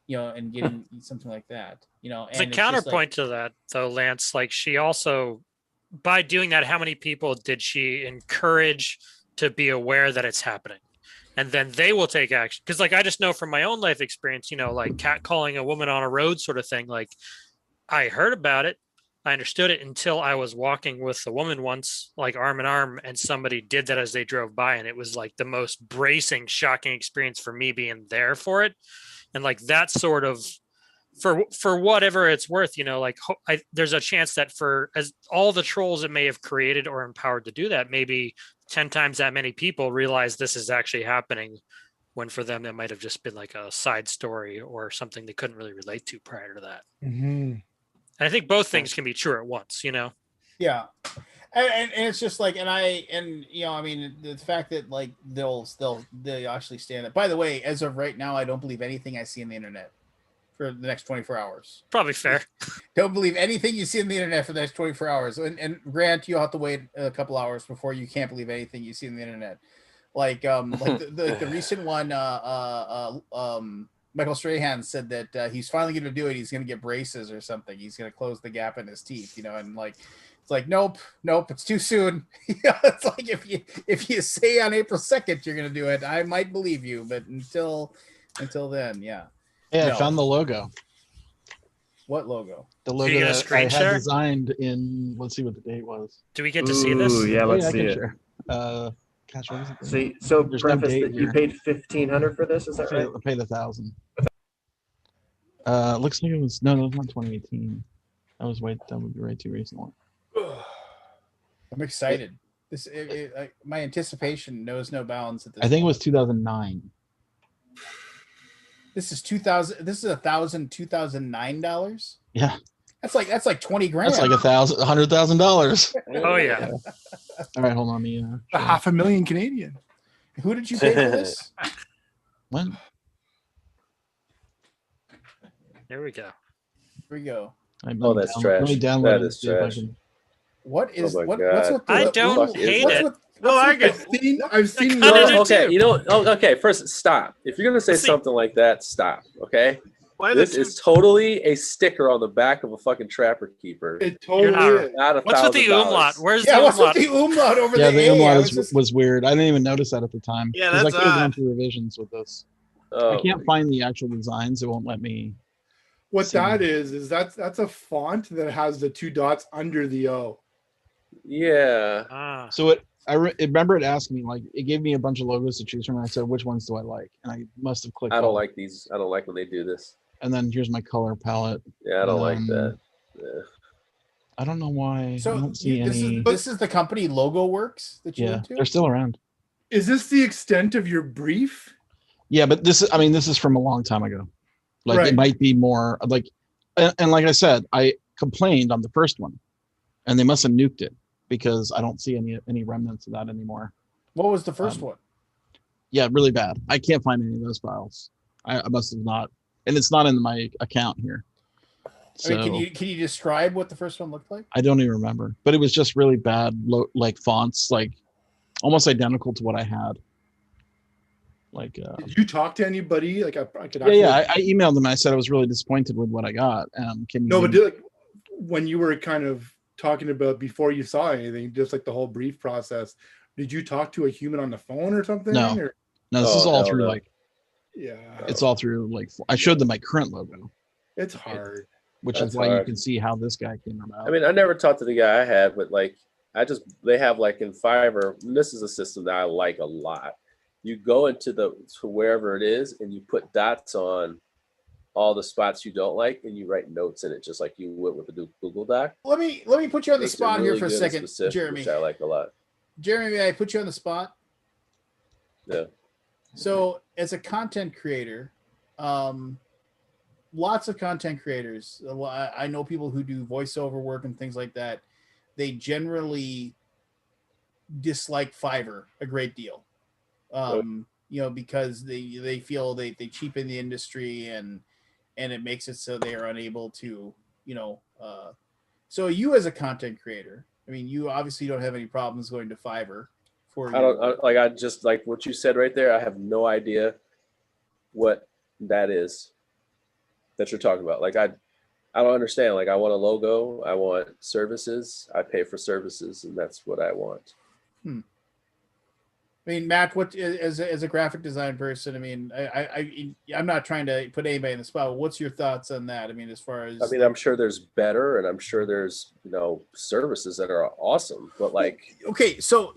you know, and getting something like that, you know. And the counterpoint to that, though, Lance, like, she also, by doing that, how many people did she encourage to be aware that it's happening? And then they will take action. Because, like, I just know from my own life experience, you know, like catcalling a woman on a road sort of thing. Like, I heard about it. I understood it until I was walking with a woman once, like arm in arm, and somebody did that as they drove by. And it was like the most bracing, shocking experience for me being there for it. And like that sort of, for whatever it's worth, you know, like there's a chance that for as all the trolls it may have created or empowered to do that, maybe 10 times that many people realize this is actually happening, when for them it might have just been like a side story or something they couldn't really relate to prior to that. Mm-hmm. And I think both things can be true at once, you know? Yeah. And it's just like, and you know, I mean, the fact that like they'll actually stand it. By the way, as of right now, I don't believe anything I see on the internet for the next 24 hours. Probably fair. Don't believe anything you see on the internet for the next 24 hours. And Grant, you'll have to wait a couple hours before you can't believe anything you see on the internet. Like the recent one, Michael Strahan said that he's finally going to do it. He's going to get braces or something. He's going to close the gap in his teeth, you know, and like, it's like, nope, it's too soon. It's like, if you say on April 2nd you're going to do it, I might believe you, but until then, yeah. Yeah, no. I found the logo. What logo? The logo that I had designed in. Let's see what the date was. Do we get to see this? Yeah, let's see it. Share. Gosh, what is it? See, so preface that you paid $1,500 for this. Is that right? I paid $1,000. Looks like it was no, that was not 2018. That would be way too recent one. I'm excited. My anticipation knows no bounds at this. I think it was 2009. This is 2000. This is $2009. Yeah. That's like $20,000. That's like $100,000. Oh yeah. All right, hold on. Me. $500,000 Canadian. Who did you pay for this? What? There we go. Here we go. Oh, that's trash. That is trash. What is oh what's with the, I don't hate it. I've seen. No, okay, you know. Oh, okay. First, stop. If you're gonna say something like that, stop. Okay. This is totally a sticker on the back of a fucking Trapper Keeper. It totally is. Not What's with the $1,000. umlaut? Where's Yeah, the what's with umlaut? the umlaut over Yeah, the the A? umlaut I was just- was weird. I didn't even notice that at the time. Yeah, 'cause that's I could have gone odd. through revisions with this. Oh, I can't find the actual designs. It won't let me. What see that them. is that's a font that has the 2 dots under the O. yeah. Ah. So I remember it asking me, like, it gave me a bunch of logos to choose from, and I said, which ones do I like? And I must have clicked. I don't all. like these. I don't like when they do this. And then here's my color palette. Yeah, I don't like that. Yeah. I don't know why. I So don't see this any. is the company Logo Works that you Yeah, went to? they're still around. Is this the extent of your brief? Yeah, but this is, I mean, this is from a long time ago. Like, Right. it might be more like, and like I said, I complained on the first one, and they must have nuked it because I don't see any remnants of that anymore. What was the first one? Yeah, really bad. I can't find any of those files. I must have not, and it's not in my account here. So, I mean, can you describe what the first one looked like? I don't even remember, but it was just really bad, like fonts, like almost identical to what I had. Like, Did you talk to anybody? Like I could. yeah. I emailed them. And I said I was really disappointed with what I got. Can you? No, but like, when you were kind of talking about before you saw anything, just like the whole brief process, did you talk to a human on the phone or something? No. Or? No, this is all through like. Yeah. It's all through like I showed them my current logo. It's hard. Which That's is why you hard. can see how this guy came about. I mean, I never talked to the guy I had, but like, they have like in Fiverr, and this is a system that I like a lot. You go into to wherever it is and you put dots on all the spots you don't like and you write notes in it, just like you would with a Google Doc. Let me put you on the Makes it spot here really for a good and second, specific, Jeremy. which I like a lot. Jeremy, may I put you on the spot? Yeah. So, as a content creator, lots of content creators, I know people who do voiceover work and things like that. They generally dislike Fiverr a great deal. Because they feel they cheapen the industry and it makes it so they are unable to, so you as a content creator, I mean, you obviously don't have any problems going to Fiverr for I just like what you said right there. I have no idea what that is that you're talking about. Like, I don't understand. Like, I want a logo, I want services, I pay for services, and that's what I want. I mean, Matt, what as a graphic design person, I mean, I'm not trying to put anybody in the spot, but what's your thoughts on that? I mean, as far as I'm sure there's better, and I'm sure there's services that are awesome, but like, okay, so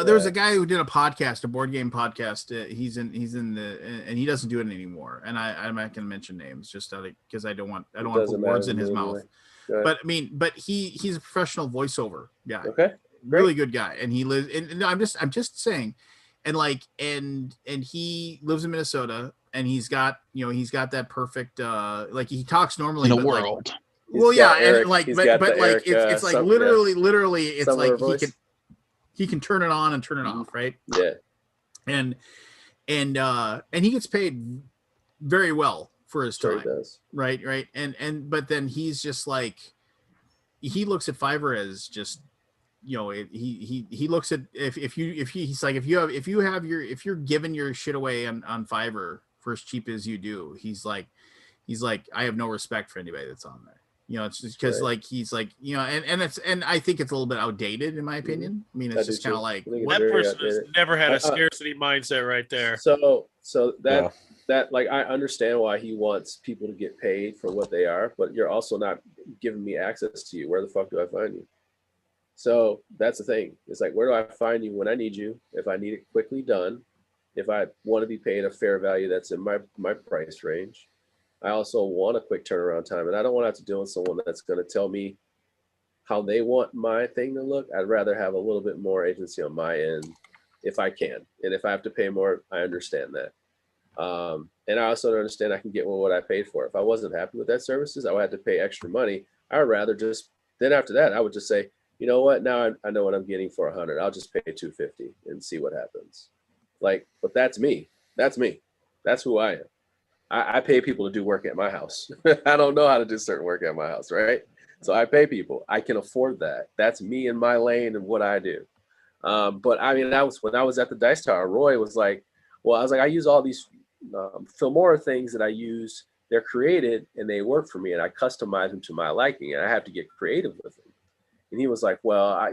there was a guy who did a podcast, a board game podcast. He's in the and he doesn't do it anymore. And I'm not going to mention names just because I don't want to put words in his mouth. But I mean, he's a professional voiceover guy. Okay. Really good guy, and he lives. And I'm just saying, and he lives in Minnesota, and he's got that perfect like he talks normally in a but world. Like, well, yeah, and like it's like literally, it's summer like voice. he can turn it on and turn it off, right? Yeah, and he gets paid very well for his time, right? And but then he's just like he looks at Fiverr as just. He looks at if you're giving your shit away on Fiverr for as cheap as you do, he's like I have no respect for anybody that's on there. It's just because like he's like and I think it's a little bit outdated in my opinion. I mean, it's just kind of like that person has never had a scarcity mindset right there. So that like I understand why he wants people to get paid for what they are, but you're also not giving me access to you. Where the fuck do I find you? So that's the thing. It's like, where do I find you when I need you? If I need it quickly done, if I want to be paid a fair value that's in my price range. I also want a quick turnaround time, and I don't want to have to deal with someone that's going to tell me how they want my thing to look. I'd rather have a little bit more agency on my end if I can. And if I have to pay more, I understand that. And I also understand I can get what I paid for. If I wasn't happy with that services, I would have to pay extra money. I'd rather then after that, I would just say, you know what? Now I know what I'm getting for $100. I'll just pay $250 and see what happens. Like, but that's me. That's me. That's who I am. I pay people to do work at my house. I don't know how to do certain work at my house, right? So I pay people. I can afford that. That's me in my lane and what I do. But I mean, that was when I was at the Dice Tower. Roy was like, I use all these Filmora things that I use they're created and they work for me, and I customize them to my liking, and I have to get creative with them. And he was like, well, I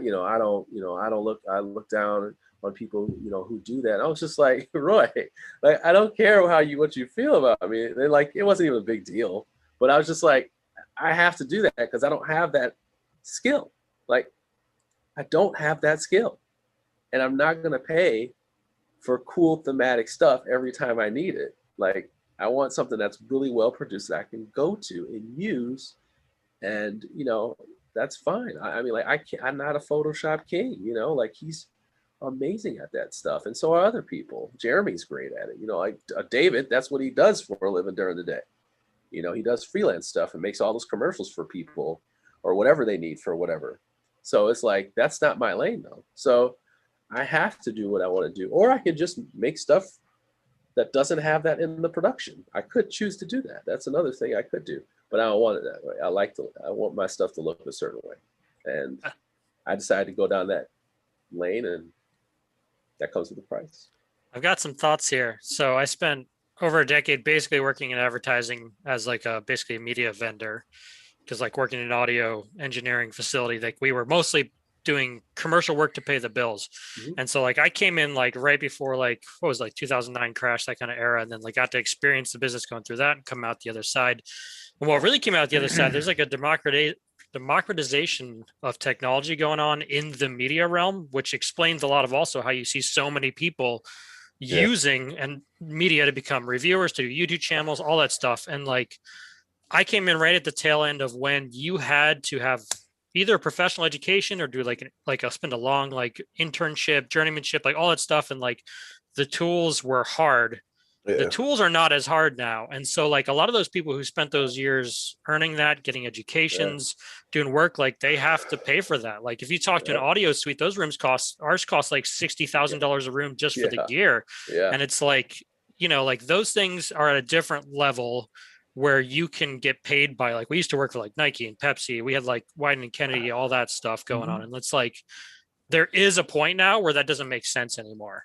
look down on people, who do that. And I was just like, Roy, like, I don't care what you feel about me. And like, it wasn't even a big deal, but I was just like, I have to do that because I don't have that skill. Like, I don't have that skill, and I'm not going to pay for cool thematic stuff every time I need it. Like, I want something that's really well produced that I can go to and use, and that's fine. I mean, like, I'm not a Photoshop king, like, he's amazing at that stuff, and so are other people. Jeremy's great at it, like David. That's what he does for a living during the day. He does freelance stuff and makes all those commercials for people or whatever they need for whatever. So it's like, that's not my lane though. So I have to do what I want to do, or I can just make stuff that doesn't have that in the production. I could choose to do that. That's another thing I could do, but I don't want it that way. I want my stuff to look a certain way. And I decided to go down that lane, and that comes with a price. I've got some thoughts here. So I spent over a decade basically working in advertising as like basically a media vendor, because like working in an audio engineering facility, like we were mostly doing commercial work to pay the bills. Mm-hmm. And so like I came in like right before like 2009 crash, that kind of era, and then like got to experience the business going through that and come out the other side. And what really came out the other side, there's like a democratization of technology going on in the media realm, which explains a lot of also how you see so many people using and media to become reviewers, to do YouTube channels, all that stuff. And like I came in right at the tail end of when you had to have either a professional education or do like a spend a long like internship, journeymanship, like all that stuff. And like the tools were hard. Yeah. The tools are not as hard now. And so like a lot of those people who spent those years earning that, getting educations, doing work, like they have to pay for that. Like if you talk to an audio suite, those rooms ours cost like $60,000 a room just for the gear. Yeah. And it's like, like those things are at a different level where you can get paid by, like, we used to work for like Nike and Pepsi. We had like Wyden and Kennedy, all that stuff going on. And it's like, there is a point now where that doesn't make sense anymore.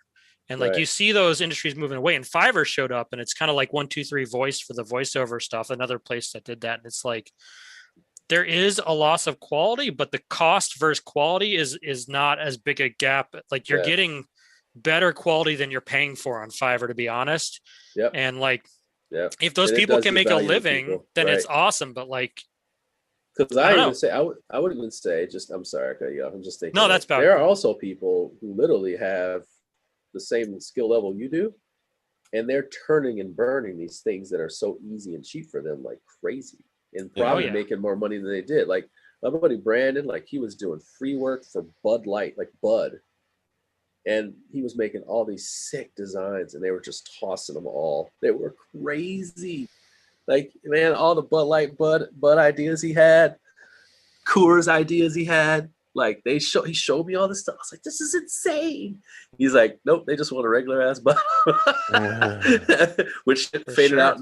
And like you see those industries moving away, and Fiverr showed up, and it's kind of like 123 Voice for the voiceover stuff, another place that did that. And it's like, there is a loss of quality, but the cost versus quality is not as big a gap. Like you're getting better quality than you're paying for on Fiverr, to be honest. Yep. And like, if those people can make a living, then it's awesome. But like, because I would even say, just, I'm sorry, I cut you off. I'm just thinking, no, that's about there are also people who literally have the same skill level you do, and they're turning and burning these things that are so easy and cheap for them like crazy, and probably making more money than they did. Like my buddy Brandon, like he was doing free work for Bud Light, like Bud, and he was making all these sick designs, and they were just tossing them all. They were crazy. Like, man, all the Bud Light Bud ideas he had, Coors ideas he had, like he showed me all this stuff. I was like, this is insane. He's like, nope, they just want a regular ass bottle, which faded out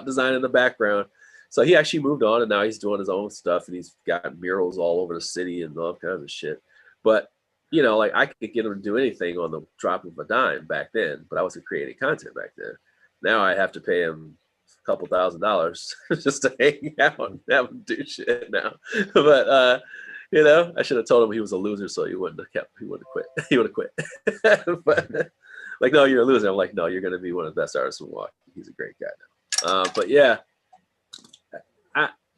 design in the background. So he actually moved on, and now he's doing his own stuff, and he's got murals all over the city and all kinds of shit. But like I could get him to do anything on the drop of a dime back then, but I wasn't creating content back then. Now I have to pay him a couple $1,000s just to hang out and have him do shit now. But I should have told him he was a loser, so he wouldn't have quit. He would have quit. But like, no, you're a loser. I'm like, no, you're going to be one of the best artists in Milwaukee. He's a great guy now. But yeah,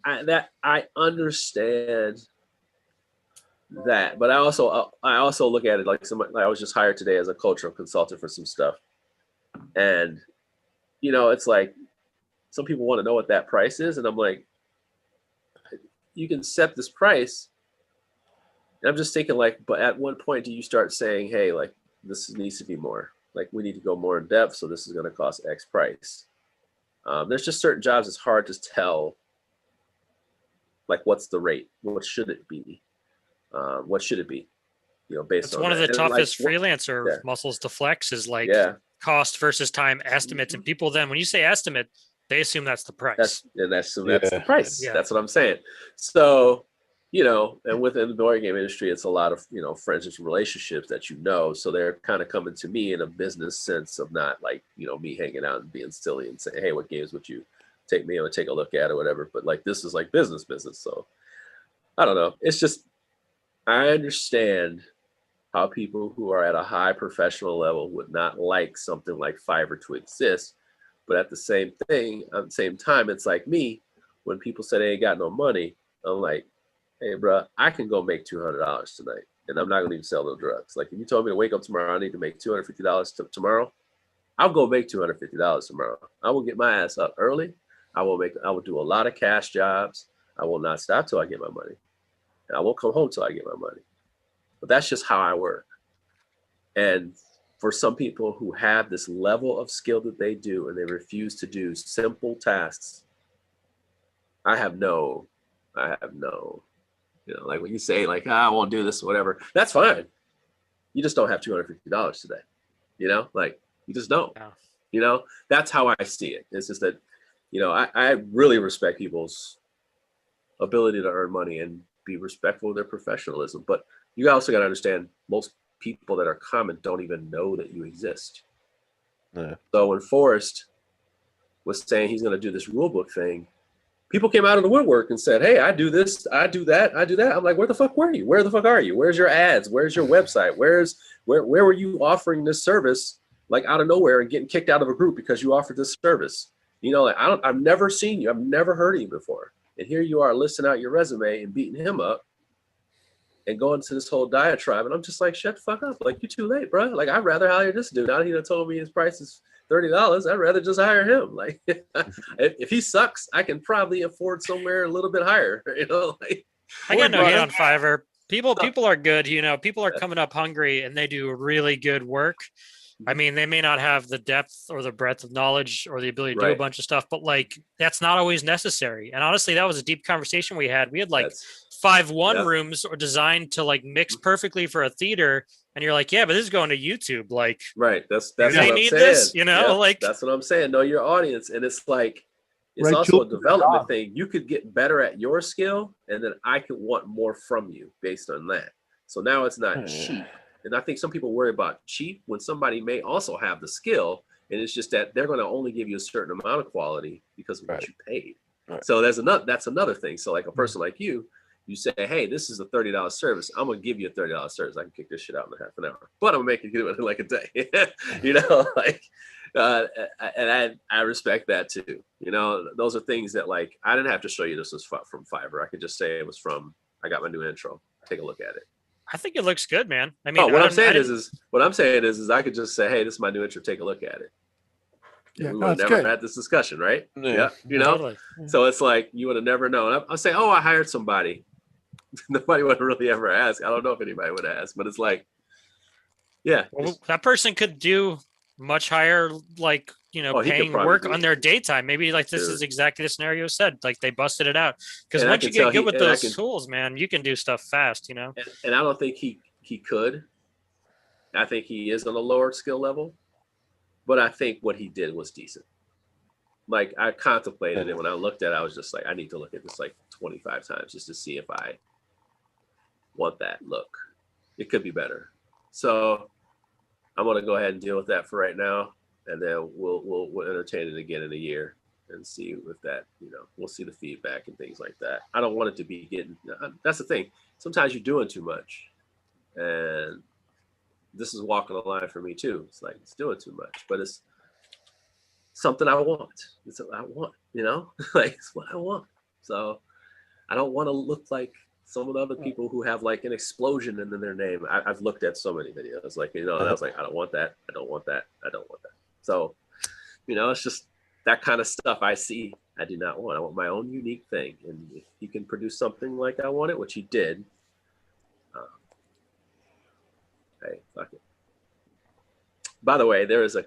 I understand that, but I also look at it like I was just hired today as a cultural consultant for some stuff, and it's like some people want to know what that price is, and I'm like, you can set this price. And I'm just thinking, like, but at what point do you start saying, hey, like, this needs to be more, like, we need to go more in depth, so this is going to cost X price. There's just certain jobs it's hard to tell, like, what's the rate? What should it be? What should it be? Based on one of the toughest freelancer muscles to flex is like cost versus time estimates. And people then, when you say estimate, they assume that's the price. That's the price. Yeah. That's what I'm saying. So, and within the board game industry, it's a lot of, friendships and relationships that so they're kind of coming to me in a business sense of not like, me hanging out and being silly and saying, hey, what games would you take me or take a look at or whatever. But like this is like business. So I don't know. It's just I understand how people who are at a high professional level would not like something like Fiverr to exist. But at the same time, it's like me, when people say they ain't got no money, I'm like, hey, bro, I can go make $200 tonight, and I'm not gonna even sell no drugs. Like if you told me to wake up tomorrow, I need to make $250 tomorrow, I'll go make $250 tomorrow. I will get my ass up early. I will do a lot of cash jobs. I will not stop till I get my money. And I won't come home till I get my money. But that's just how I work. And for some people who have this level of skill that they do and they refuse to do simple tasks, I have no, like when you say like, I won't do this or whatever, that's fine. You just don't have $250 today. Like you just don't, that's how I see it. It's just that, I really respect people's ability to earn money and be respectful of their professionalism. But you also got to understand most people that are common don't even know that you exist. Yeah. So when Forrest was saying he's going to do this rule book thing, people came out of the woodwork and said, hey, I do this, I do that, I do that. I'm like, where the fuck were you? Where the fuck are you? Where's your ads? Where's your website? Where were you offering this service like out of nowhere and getting kicked out of a group because you offered this service? Like I've never seen you. I've never heard of you before. And here you are listing out your resume and beating him up and going to this whole diatribe. And I'm just like, shut the fuck up. Like, you're too late, bro. Like, I'd rather hire this dude. Now that he done told me his price is $30, I'd rather just hire him. Like, if he sucks, I can probably afford somewhere a little bit higher, Like, I got no hate on Fiverr. People are good, people are coming up hungry and they do really good work. I mean, they may not have the depth or the breadth of knowledge or the ability to do a bunch of stuff, but like, that's not always necessary. And honestly, that was a deep conversation we had. We had like 5-1 rooms or designed to like mix perfectly for a theater. And you're like, yeah, but this is going to YouTube. Like, right. That's they what I'm need saying. this, like, that's what I'm saying. Know your audience. And it's like, it's also a development thing. You could get better at your skill and then I could want more from you based on that. So now it's not cheap. And I think some people worry about cheap when somebody may also have the skill, and it's just that they're going to only give you a certain amount of quality because of what you paid. So that's another thing. So like a person like you say, hey, this is a $30 service. I'm going to give you a $30 service. I can kick this shit out in half an hour, but I'm going to make you do it in like a day. And I respect that too. Those are things that like, I didn't have to show you this was from Fiverr. I could just say it was I got my new intro. Take a look at it. I think it looks good, man. I mean, what I'm saying is I could just say, hey, this is my new intro. Take a look at it. Yeah, we would have never had this discussion, right? Yeah. Totally. So it's like, you would have never known. I'll say, oh, I hired somebody. Nobody would really ever ask. I don't know if anybody would ask, but it's like, yeah. Well, that person could do much higher, like, paying work on their daytime. Maybe like this is exactly the scenario you said. Like they busted it out. Because once you get good with those tools, man, you can do stuff fast, And I don't think he could. I think he is on a lower skill level. But I think what he did was decent. Like I contemplated it when I looked at it, I was just like, I need to look at this like 25 times just to see if I want that look. It could be better. So I'm going to go ahead and deal with that for right now. And then we'll entertain it again in a year and see if that, we'll see the feedback and things like that. I don't want it to be that's the thing. Sometimes you're doing too much. And this is walking the line for me too. It's like, it's doing too much, but it's something I want. It's what I want, like it's what I want. So I don't want to look like some of the other people who have like an explosion in their name. I've looked at so many videos, like, and I was like, I don't want that. I don't want that. I don't want that. So, it's just that kind of stuff I see. I do not want. I want my own unique thing. And if he can produce something like I want it, which he did, hey, fuck it. By the way, there's a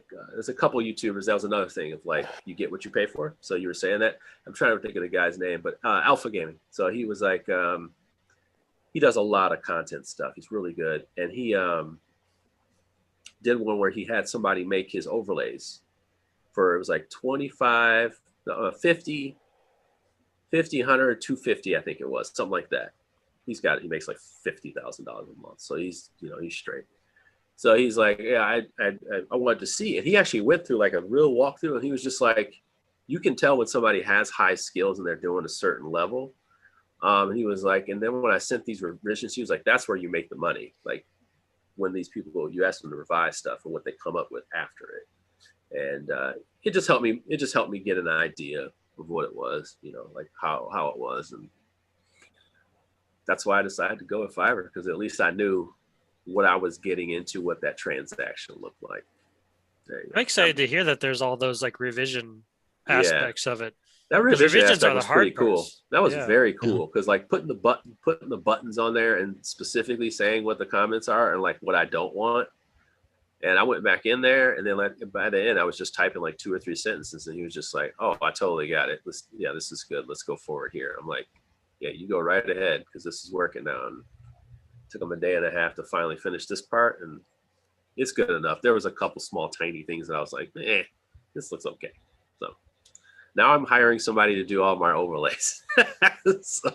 couple YouTubers. That was another thing of like, you get what you pay for. So you were saying that. I'm trying to think of the guy's name, but Alpha Gaming. So he was like, he does a lot of content stuff. He's really good. And he did one where he had somebody make his overlays for, it was like 25, 50, 100, 250, I think it was, something like that. He makes like $50,000 a month. So he's straight. So he's like, yeah, I wanted to see it. He actually went through like a real walkthrough and he was just like, you can tell when somebody has high skills and they're doing a certain level. And he was like, and then when I sent these revisions, he was like, that's where you make the money. Like when these people, you ask them to revise stuff and what they come up with after it. And it just helped me. It just helped me get an idea of what it was, you know, like how it was. And that's why I decided to go with Fiverr, because at least I knew what I was getting into, what that transaction looked like. I'm excited to hear that there's all those like revision aspects of it. That revision aspect was pretty cool. That was Yeah. very cool, because like putting the buttons on there and specifically saying what the comments are and like what I don't want. And I went back in there, and then like by the end, I was just typing like 2 or 3 sentences, and he was just like, "Oh, I totally got it. This is good. Let's go forward here." I'm like, "Yeah, you go right ahead, because this is working now." And it took him a day and a half to finally finish this part, and it's good enough. There was a couple small tiny things that I was like, this looks okay. So now I'm hiring somebody to do all my overlays. So,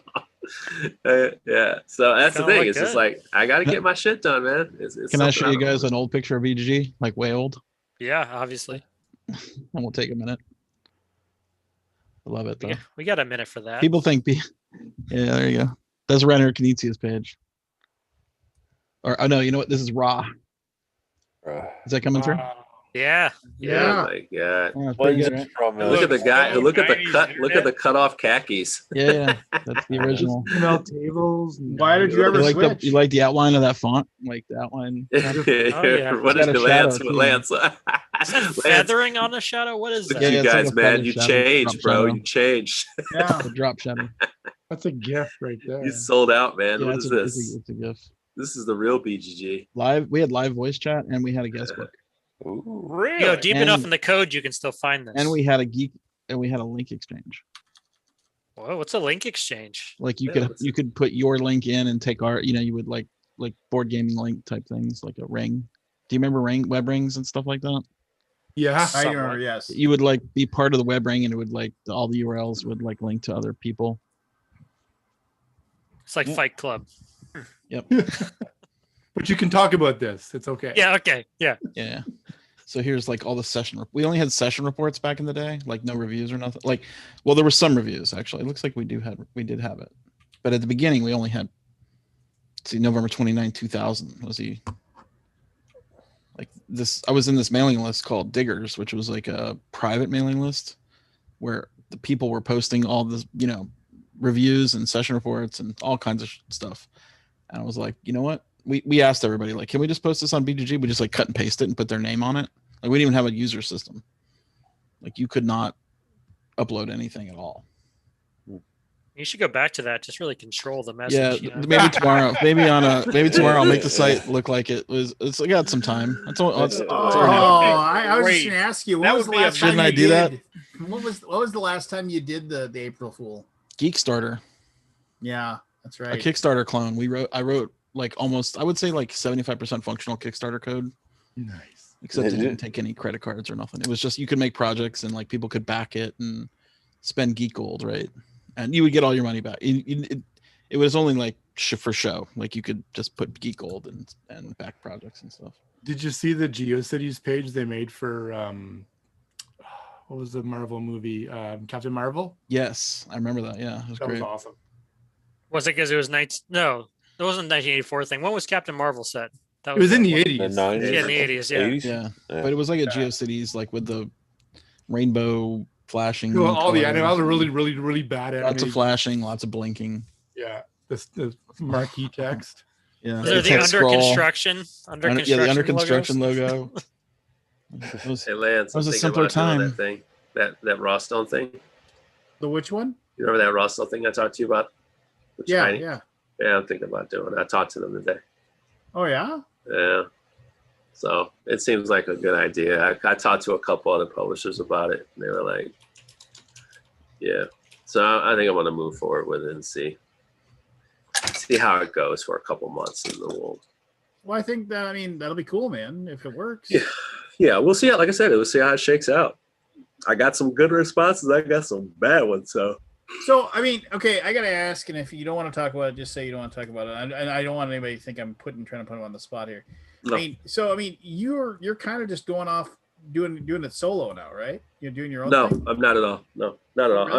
yeah. So that's the thing. It's just like, I got to get my shit done, man. It's Can I show you guys an old picture of VGG, like way old? Yeah, obviously. And we'll take a minute. I love it though. We got a minute for that. People think, yeah, there you go. That's Renner Knizia's page. Or, oh no, you know what? This is Raw. Is that coming through? Yeah. Yeah. My God. Oh, it's pretty good, right? Look at the guy. Look at the cut. Look at the cut off khakis. Yeah, that's the original. Email tables. Why did you ever like switch? you like the outline of that font? Like the outline? What is it, Lance? Is that feathering on the shadow? What is Look that? at you guys, like a man. feather You shadow, changed, drop bro. shadow. You changed. Yeah. The drop shadow. That's a gift right there. You sold out, man. Yeah, What it's is a- this? It's a gift. This is the real BGG. Live. We had live voice chat, and we had a guest book, You go deep enough in the code, you can still find this. and we had a link exchange. Whoa, what's a link exchange? Like you could put your link in and take our, you would like board gaming link type things, like a ring. Do you remember web rings and stuff like that? Yeah, I remember. Yes. You would like be part of the web ring, and it would like all the URLs would like link to other people. It's like Fight Club. Yep. but you can talk about this. It's okay. Yeah. Okay. Yeah. Yeah. So here's like all the session. We only had session reports back in the day, like no reviews or nothing. Like, well, there were some reviews actually. It looks like we did have it, but at the beginning we only had. See, November 29, 2000 was the. Like this, I was in this mailing list called Diggers, which was like a private mailing list, where the people were posting all this, reviews and session reports and all kinds of stuff. And I was like, you know what? We asked everybody, like, can we just post this on BGG? We just like cut and paste it and put their name on it. Like we didn't even have a user system. Like you could not upload anything at all. You should go back to that. Just really control the message. Yeah, maybe tomorrow. Maybe tomorrow I'll make the site look like it was. I got some time. That's all. I was just going to ask you, what was the last time Shouldn't I you do that? did? What was the last time you did the April Fool? Kickstarter. Yeah, that's right. A Kickstarter clone. I wrote like almost, I would say like 75% functional Kickstarter code. Nice. Except it didn't take any credit cards or nothing. It was just you could make projects and like people could back it and spend geek gold, right? And you would get all your money back. It was only like for show. Like you could just put geek gold and back projects and stuff. Did you see the GeoCities page they made for what was the Marvel movie? Captain Marvel? Yes, I remember that. Yeah, it was That great. was awesome. Was it because it was No, it wasn't 1984 thing. When was Captain Marvel set? That It was in the what- 80s. The 90s. Yeah, in the 80s. Yeah. 80s? Yeah, but it was like a GeoCities, like with the rainbow flashing. Well, all the colors. animals are really, really, really bad Lots animated. of flashing, lots of blinking. Yeah, the marquee text. Yeah, Was there the text under scroll. construction? Yeah, the under construction logo. It was, Hey Lance, that was I'm a thinking simpler about doing time. that thing, that raw stone thing. The which one? You remember that raw stone thing I talked to you about? With Yeah, Shiny? yeah. Yeah, I'm thinking about doing it. I talked to them today. Oh yeah. Yeah. So it seems like a good idea. I talked to a couple other publishers about it. And they were like, yeah. So I think I'm going to move forward with it and see how it goes for a couple months, and then Well, I think that that'll be cool, man. If it works. yeah, we'll see. Like I said, we'll see how it shakes out. I got some good responses. I got some bad ones. So Okay, I gotta ask, and if you don't want to talk about it, just say you don't want to talk about it. And I don't want anybody to think I'm trying to put him on the spot here. No. You're kind of just going off doing it solo now, right? You're doing your own No, thing? I'm not at all. No, not at all. Really?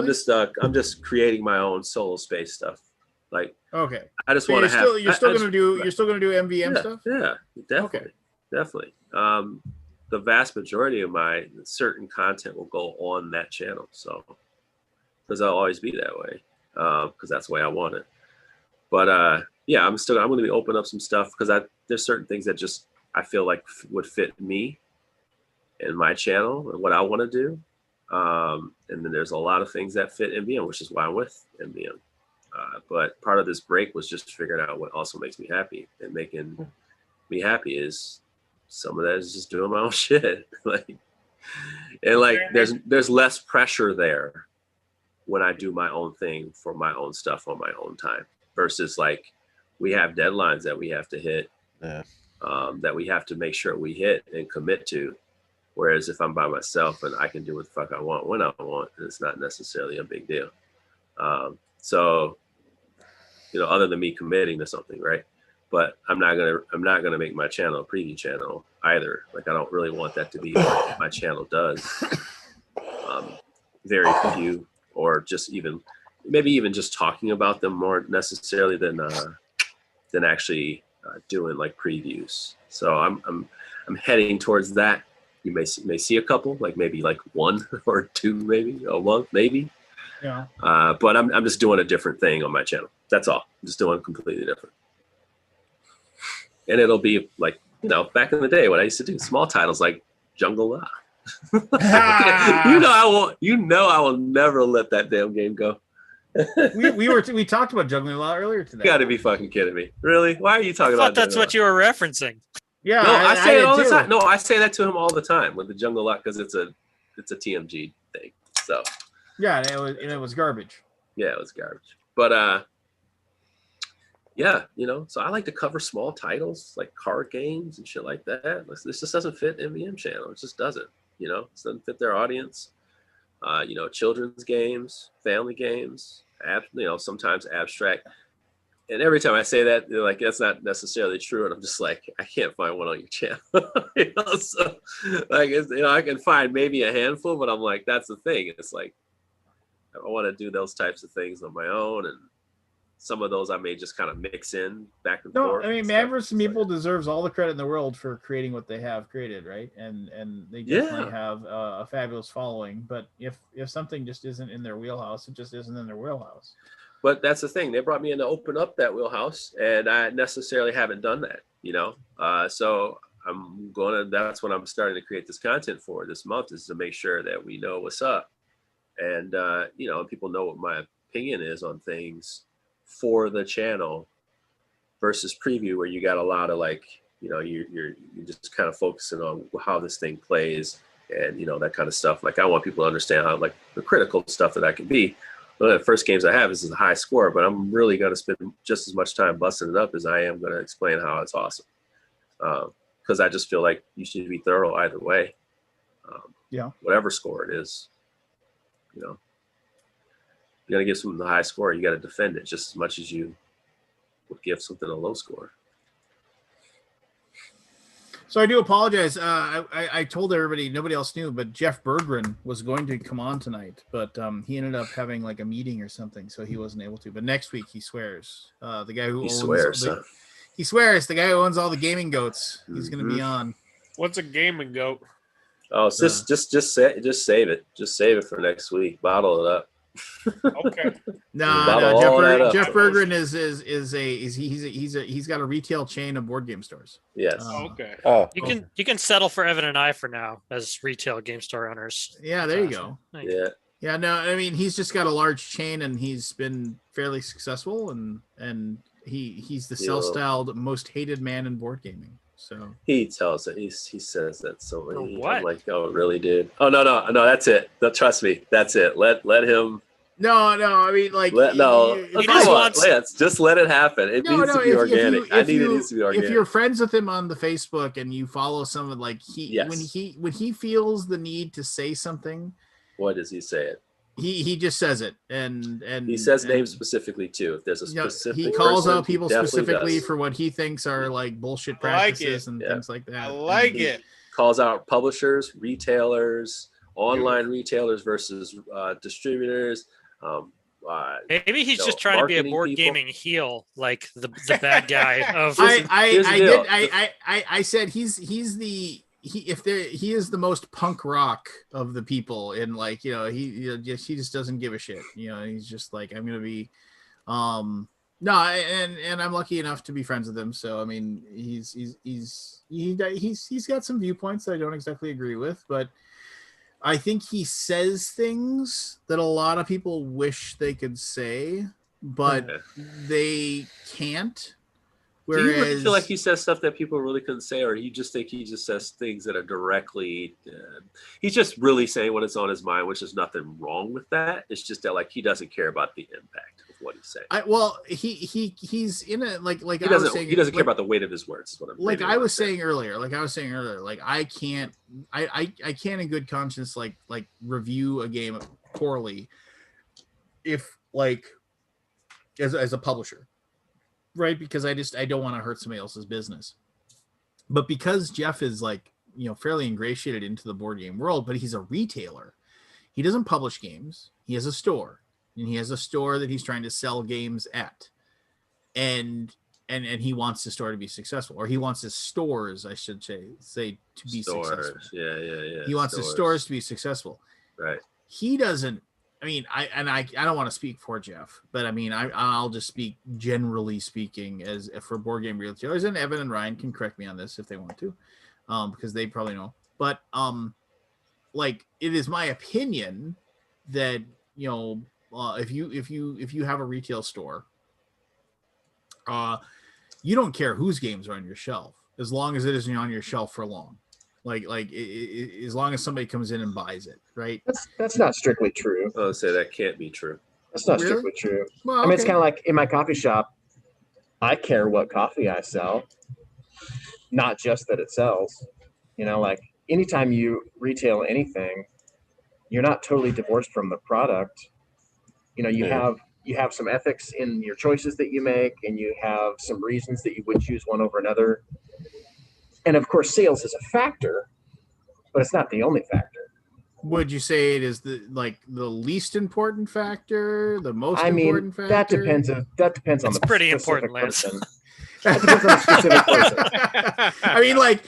I'm just creating my own solo space stuff. Like, Okay. I just So want to have. you're still gonna do MVM yeah, stuff? Yeah, definitely. The vast majority of my certain content will go on that channel. So, because I'll always be that way. Because that's the way I want it. But yeah, I'm going to be opening up some stuff because there's certain things that just I feel like would fit me and my channel and what I want to do. And then there's a lot of things that fit MVM, which is why I'm with MVM. But part of this break was just figuring out what also makes me happy, and making me happy is some of that is just doing my own shit. There's less pressure there when I do my own thing for my own stuff on my own time versus like we have deadlines that we have to hit, that we have to make sure we hit and commit to. Whereas if I'm by myself and I can do what the fuck I want when I want, it's not necessarily a big deal. So, other than me committing to something, right? But I'm not gonna make my channel a preview channel either. Like I don't really want that to be what my channel does. Very few, or just maybe even just talking about them more necessarily than actually doing like previews. So I'm heading towards that. You may see a couple, like maybe like 1 or 2, maybe a month, maybe. Yeah. But I'm just doing a different thing on my channel. That's all. I'm just doing completely different. And it'll be like, back in the day when I used to do small titles like Jungle La. I will never let that damn game go. we talked about Juggling La earlier today. You gotta be fucking kidding me. Really? Why are you talking I thought about that's what you were referencing. Yeah, no, I say it all the too. time. No, I say that to him all the time with the Jungle Lot because it's a TMG thing. So yeah, and it was garbage. Yeah, it was garbage. But yeah, so I like to cover small titles like card games and shit like that. This just doesn't fit MVM channel. It just doesn't. It doesn't fit their audience. Children's games, family games, sometimes abstract. And every time I say that, they're like, that's not necessarily true. And I'm just like, I can't find one on your channel. So like, I can find maybe a handful, but I'm like, that's the thing. It's like, I want to do those types of things on my own. And some of those I may just kind of mix in back and forth. No, I mean, Man vs. Meeple deserves all the credit in the world for creating what they have created, right? And they definitely have a fabulous following. But if something just isn't in their wheelhouse, it just isn't in their wheelhouse. But that's the thing. They brought me in to open up that wheelhouse, and I necessarily haven't done that, So that's what I'm starting to create this content for this month, is to make sure that we know what's up. And, people know what my opinion is on things for the channel versus preview, where you got a lot of like, you're just kind of focusing on how this thing plays and, that kind of stuff. Like I want people to understand how like the critical stuff that I can be. One of the first games I have is a high score, but I'm really going to spend just as much time busting it up as I am going to explain how it's awesome. Because I just feel like you should be thorough either way. Whatever score it is, you're going to give something a high score, you got to defend it just as much as you would give something a low score. So I do apologize. I told everybody, nobody else knew, but Jeff Berggren was going to come on tonight, but he ended up having like a meeting or something, so he wasn't able to. But next week he swears. The guy who he swears, the guy who owns all the gaming goats, he's going to be on. What's a gaming goat? Oh, just save it. Just save it for next week. Bottle it up. Okay. No, Jeff Berggren he's got a retail chain of board game stores. Yes. Okay. Oh, You can settle for Evan and I for now as retail game store owners. Yeah, there you go. Yeah. Yeah, no, I mean he's just got a large chain and he's been fairly successful and he's the self-styled most hated man in board gaming. So he tells it. He says that. So what? I'm like, oh, really, dude? Oh no, that's it. No, trust me, that's it. Let him. No, I mean like just let it happen. It needs to be organic. I need it needs to be organic. If you're friends with him on the Facebook and you follow some of when he feels the need to say something, what does he say it? He just says it, and he says names specifically too. If there's a specific, he calls out people specifically for what he thinks are like bullshit practices and things like that. I like it. calls out publishers, retailers, online retailers versus distributors. Maybe he's know, just trying to be a marketing board people. gaming heel, like the bad guy of. I said he is the most punk rock of the people, and like he just doesn't give a shit. He's just like, I'm gonna be no, and I'm lucky enough to be friends with him. So I mean, he's got some viewpoints that I don't exactly agree with, but I think he says things that a lot of people wish they could say, but they can't. Do you really Whereas, feel like he says stuff that people really couldn't say, or you just think he just says things that are directly? He's just really saying what is on his mind, which is nothing wrong with that. It's just that like he doesn't care about the impact of what he's saying. He's in a like he doesn't care about the weight of his words. Is what I'm like I was saying earlier. Like I can't in good conscience like review a game poorly if like as a publisher. Right, because I don't want to hurt somebody else's business. But because Jeff is like, fairly ingratiated into the board game world, but he's a retailer. He doesn't publish games. He has a store. And he has a store that he's trying to sell games at. And he wants the store to be successful. Or he wants his stores, I should say to be successful. Yeah. He wants his stores to be successful. Right. He doesn't. I mean, I don't want to speak for Jeff, but I mean, I'll just speak generally speaking as for board game retailers, and Evan and Ryan can correct me on this if they want to, because they probably know. But like it is my opinion that if you have a retail store, you don't care whose games are on your shelf as long as it isn't on your shelf for long. As long as somebody comes in and buys it, right? That's not strictly true. I'll say that can't be true. That's not Really? strictly true. Well, I mean, it's okay. kind of like in my coffee shop. I care what coffee I sell, not just that it sells. Like anytime you retail anything, you're not totally divorced from the product. You have some ethics in your choices that you make, and you have some reasons that you would choose one over another. And of course, sales is a factor, but it's not the only factor. Would you say it is the least important factor, the most important factor? That depends. That depends on It's the pretty specific important, Lance. person. That depends on the specific person. I mean, like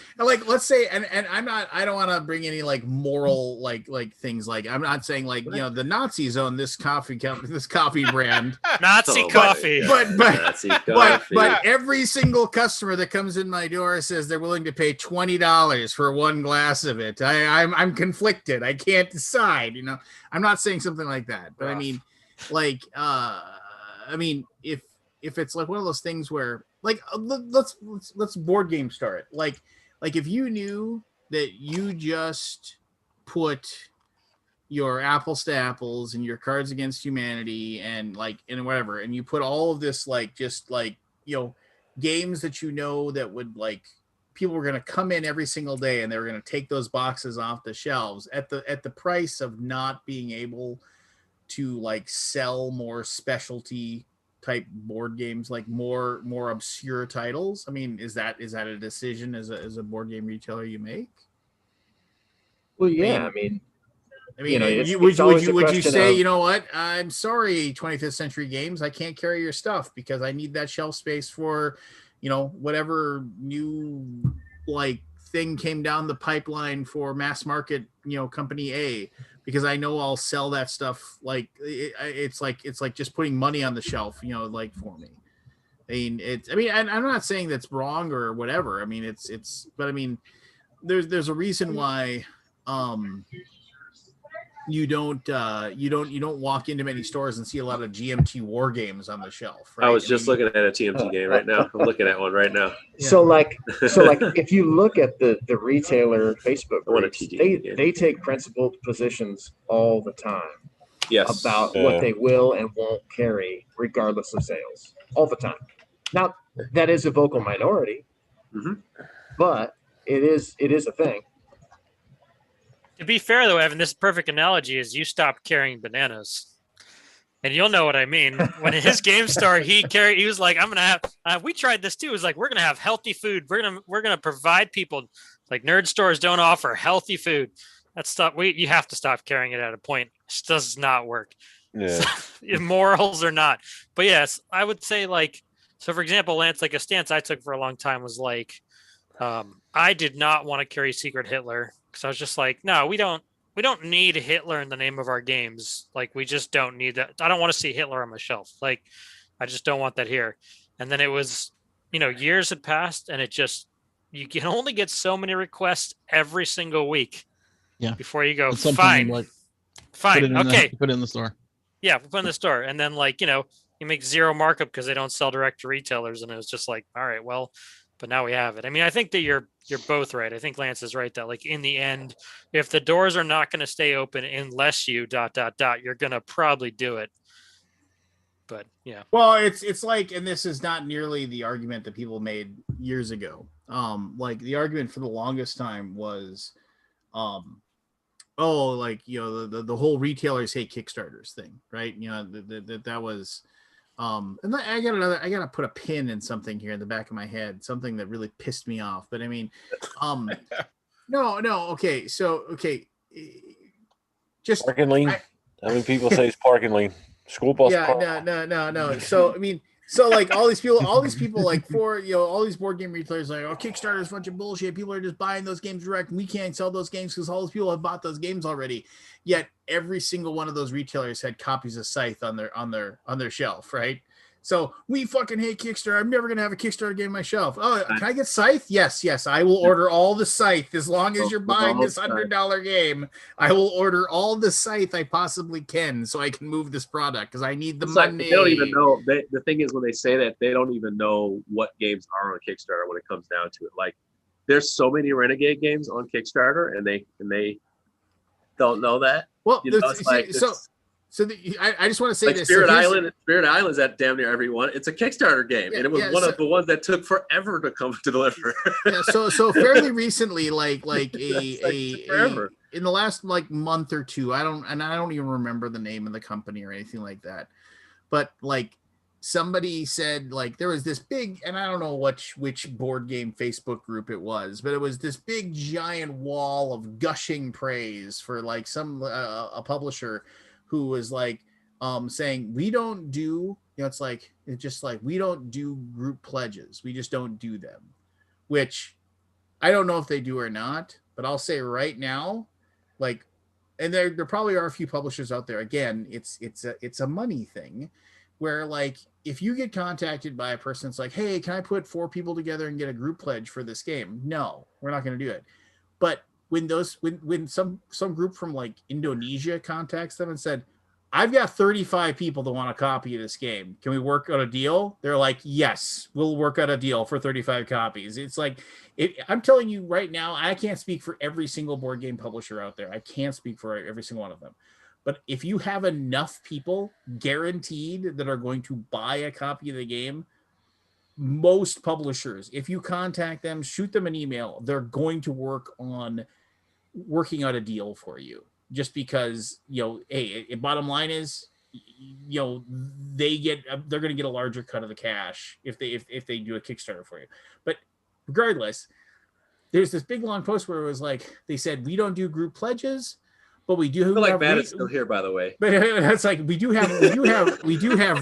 let's say, and I don't want to bring any like moral like things. Like I'm not saying like the Nazis own this coffee brand, Nazi coffee. But every single customer that comes in my door says they're willing to pay $20 for one glass of it. I'm conflicted. I can't decide. I'm not saying something like that, but I mean, like, if it's like one of those things where like let's board game start it. Like if you knew that you just put your apples to apples and your Cards Against Humanity and whatever, and you put all of this games that would like people were going to come in every single day and they were going to take those boxes off the shelves at the price of not being able to like sell more specialty type board games, like more obscure titles. I mean, is that a decision as a board game retailer you make? Well, yeah, I mean, would it's you say, you know what? I'm sorry, 25th Century Games, I can't carry your stuff because I need that shelf space for, whatever new like thing came down the pipeline for mass market, company A, because I know I'll sell that stuff. Like it's like just putting money on the shelf, like for me. And I'm not saying that's wrong or whatever. I mean, but I mean, there's a reason why, you don't walk into many stores and see a lot of GMT war games on the shelf. Right? I was just looking at a TMT game right now. I'm looking at one right now. Yeah. So like if you look at the retailer Facebook groups, they take principled positions all the time. Yes. About what they will and won't carry regardless of sales. All the time. Now that is a vocal minority, but it is a thing. To be fair, though, Evan, this perfect analogy is you stopped carrying bananas. And you'll know what I mean. When his game store, he was like, I'm gonna have. We tried this too. It was like, we're gonna have healthy food. We're gonna provide people. Like, nerd stores don't offer healthy food. That's stuff. You have to stop carrying it at a point. It does not work. Yeah. So, morals or not. But yes, I would say, like, so for example, Lance, like a stance I took for a long time was like, I did not want to carry Secret Hitler because I was just like, no, we don't need Hitler in the name of our games. Like, we just don't need that. I don't want to see Hitler on my shelf. Like, I just don't want that here. And then it was, years had passed, and you can only get so many requests every single week. Yeah. Before you go, At some fine, point, fine, okay. Put it in the store. Yeah, put it in the store. And then, like, you make zero markup because they don't sell direct to retailers. And it was just like, all right, well, but now we have it. I mean, I think that you're both right. I think Lance is right that, like, in the end, if the doors are not going to stay open unless you ... you're going to probably do it. But yeah. Well, it's like, and this is not nearly the argument that people made years ago. Like, the argument for the longest time was, the whole retailers hate Kickstarters thing, right? That was, and I gotta put a pin in something here in the back of my head, something that really pissed me off. But I mean, okay, just parking lane. How many people say it's parking lane? School bus. Yeah, no. So I mean, like all these people, like, for all these board game retailers, like, oh, Kickstarter is a bunch of bullshit. People are just buying those games direct, and we can't sell those games because all those people have bought those games already. Yet every single one of those retailers had copies of Scythe on their shelf, right? So we fucking hate Kickstarter. I'm never gonna have a Kickstarter game on my shelf. Oh, can I get Scythe? Yes. I will order all the Scythe as long as you're buying this $100 game. I will order all the Scythe I possibly can so I can move this product because I need the money. Like, they don't even know. The thing is, when they say that, they don't even know what games are on Kickstarter when it comes down to it. Like, there's so many Renegade games on Kickstarter, and they don't know that. Well, I just want to say like this. Spirit Island's at damn near everyone. It's a Kickstarter game, and it was one of the ones that took forever to come to deliver. So fairly recently, like in the last month or two, I don't even remember the name of the company or anything like that, but like somebody said, like, there was this big, and I don't know which board game Facebook group it was, but it was this big giant wall of gushing praise for like a publisher who was like saying, we don't do, we don't do group pledges. We just don't do them, which I don't know if they do or not, but I'll say right now, like, and there probably are a few publishers out there. Again, it's a money thing where, like, if you get contacted by a person, it's like, hey, can I put 4 people together and get a group pledge for this game? No, we're not going to do it. But when some group from like Indonesia contacts them and said, I've got 35 people that want a copy of this game. Can we work on a deal? They're like, yes, we'll work out a deal for 35 copies. It's like, I'm telling you right now, I can't speak for every single board game publisher out there. I can't speak for every single one of them. But if you have enough people guaranteed that are going to buy a copy of the game, most publishers, if you contact them, shoot them an email, they're going to work on working out a deal for you, just because, bottom line is, they're going to get a larger cut of the cash if they do a Kickstarter for you. But regardless, there's this big long post where it was like, they said, we don't do group pledges, but we do. I feel like Matt is still here, by the way. But it's like we do have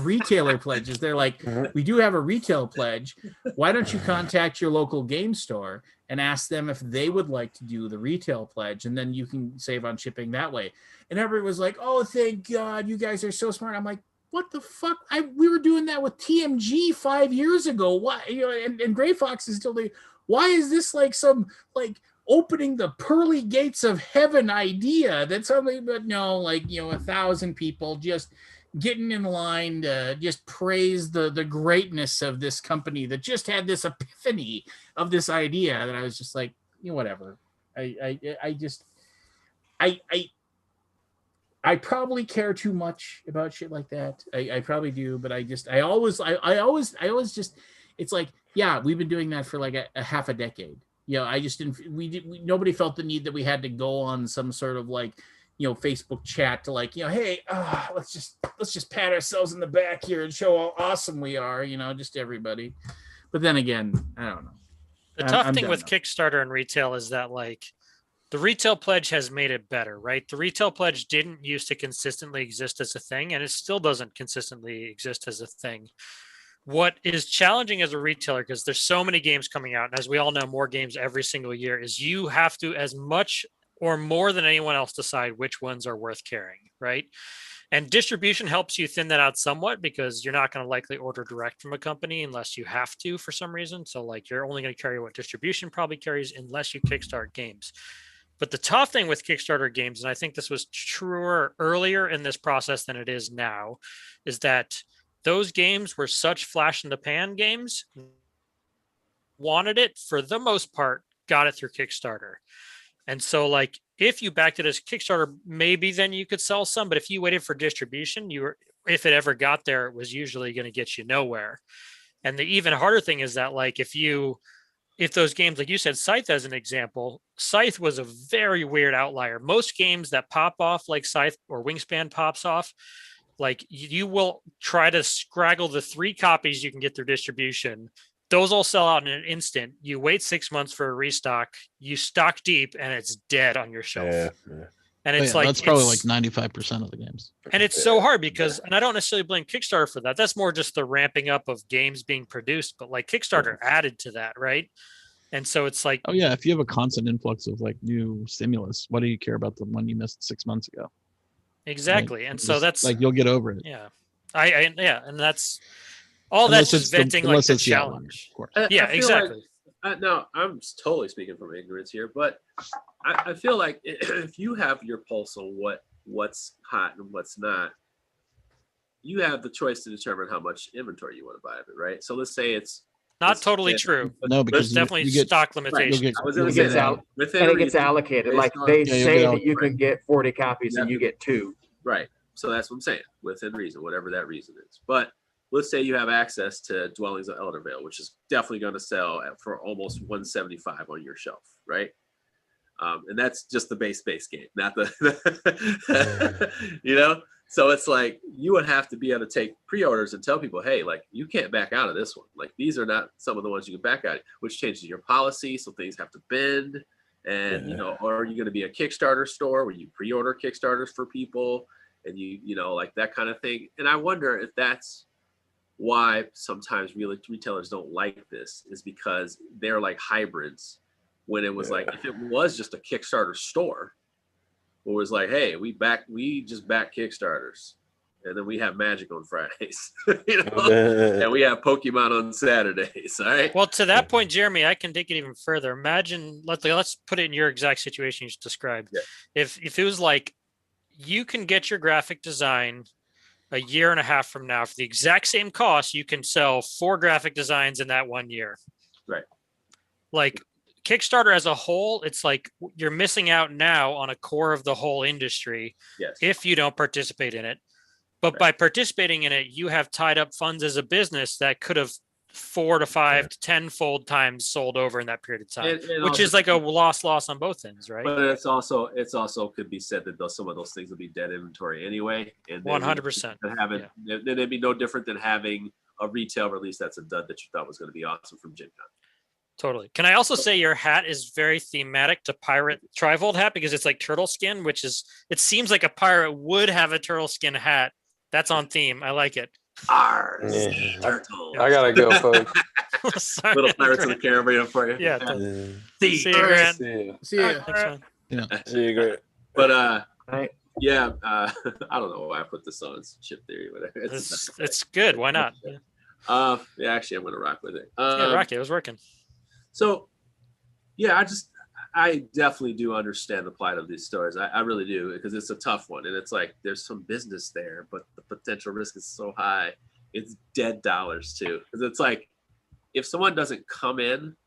retailer pledges. They're like, we do have a retail pledge. Why don't you contact your local game store and ask them if they would like to do the retail pledge, and then you can save on shipping that way. And everybody was like, oh, thank God, you guys are so smart. I'm like, what the fuck? We were doing that with TMG 5 years ago. Why? And Gray Fox is still there. Why is this like some like opening the pearly gates of heaven idea that's only, but no, 1,000 people just getting in line to just praise the greatness of this company that just had this epiphany of this idea, that I was just like, whatever. I probably care too much about shit like that. I probably do, but I always just, it's like, yeah, we've been doing that for like a half a decade. I just didn't, nobody felt the need that we had to go on some sort of like, Facebook chat to like, hey, let's just pat ourselves in the back here and show how awesome we are, just to everybody. But then again, I don't know. The tough thing with Kickstarter and retail is that like the retail pledge has made it better, right? The retail pledge didn't used to consistently exist as a thing, and it still doesn't consistently exist as a thing. What is challenging as a retailer, because there's so many games coming out, and as we all know, more games every single year, is you have to, as much or more than anyone else, decide which ones are worth carrying, right? And distribution helps you thin that out somewhat, because you're not going to likely order direct from a company unless you have to for some reason. So like you're only going to carry what distribution probably carries unless you kickstart games. But the tough thing with Kickstarter games, and I think this was truer earlier in this process than it is now, is that those games were such flash in the pan games, wanted it for the most part, got it through Kickstarter. And so like, if you backed it as Kickstarter, maybe then you could sell some, but if you waited for distribution, if it ever got there, it was usually going to get you nowhere. And the even harder thing is that like, if those games, like you said, Scythe as an example, Scythe was a very weird outlier. Most games that pop off like Scythe or Wingspan pops off, like you will try to scraggle the 3 copies you can get through distribution. Those all sell out in an instant. You wait 6 months for a restock, you stock deep, and it's dead on your shelf. Yeah. And it's like that's probably like 95% of the games. And it's so hard because, and I don't necessarily blame Kickstarter for that. That's more just the ramping up of games being produced. But like Kickstarter added to that, right? And so it's like, oh yeah, if you have a constant influx of like new stimulus, what do you care about the one you missed 6 months ago? exactly. Like, And so just, that's like you'll get over it. yeah, and that's all. Unless That's it's just venting like unless the it's the outlier, challenge. of course. Yeah, I feel exactly. No, I'm totally speaking from ignorance here, but I feel like if you have your pulse on what's hot and what's not, you have the choice to determine how much inventory you want to buy of it, right? So let's say it's Not totally true. No, because There's definitely you get- stock you'll limitations. get- I was you'll gonna get say out. within And it gets reason, allocated. based Like on- they Yeah, you'll say get that you can get 40 copies and you get 2. Right. So that's what I'm saying, within reason, whatever that reason is. But let's say you have access to Dwellings of Eldervale, which is definitely going to sell for almost 175 on your shelf, right? And that's just the base game, not the, So it's like you would have to be able to take pre-orders and tell people, hey, like you can't back out of this one. Like these are not some of the ones you can back out, which changes your policy, so things have to bend. And or are you going to be a Kickstarter store where you pre-order Kickstarters for people and you like that kind of thing? And I wonder if that's why sometimes retailers don't like this, is because they're like hybrids. When it was like, if it was just a Kickstarter store, it was like, hey, we just back Kickstarters, and then we have Magic on Fridays, and we have Pokemon on Saturdays. All right. Well, to that point, Jeremy, I can take it even further. Imagine, let's put it in your exact situation you just described. Yeah. If it was like, you can get your graphic design a year and a half from now for the exact same cost, you can sell 4 graphic designs in that 1 year. Right. Like Kickstarter as a whole, it's like you're missing out now on a core of the whole industry if you don't participate in it. But by participating in it, you have tied up funds as a business that could have 4 to 5 to 10-fold times sold over in that period of time, And which also- is like a loss on both ends, right? But it's also could be said that some of those things will be dead inventory anyway, and 100%. Then it'd be no different than having a retail release that's a dud that you thought was going to be awesome from Gen Con. Totally. Can I also say your hat is very thematic to pirate trifold hat, because it's like turtle skin, it seems like a pirate would have a turtle skin hat. That's on theme. I like it. Turtle. I gotta go, folks. Sorry, Little Pirates of the Grant. Caribbean for you. Yeah. See See you, Grant. See ya. Thanks, man. Yeah. See you, great. But I don't know why I put this on. It's chip theory, whatever. It's good. Why not? Yeah, actually, I'm gonna rock with it. Yeah, rock it. It was working. So, yeah, I definitely do understand the plight of these stores. I really do, because it's a tough one, and it's like there's some business there, but the potential risk is so high. It's dead dollars too, because it's like if someone doesn't come in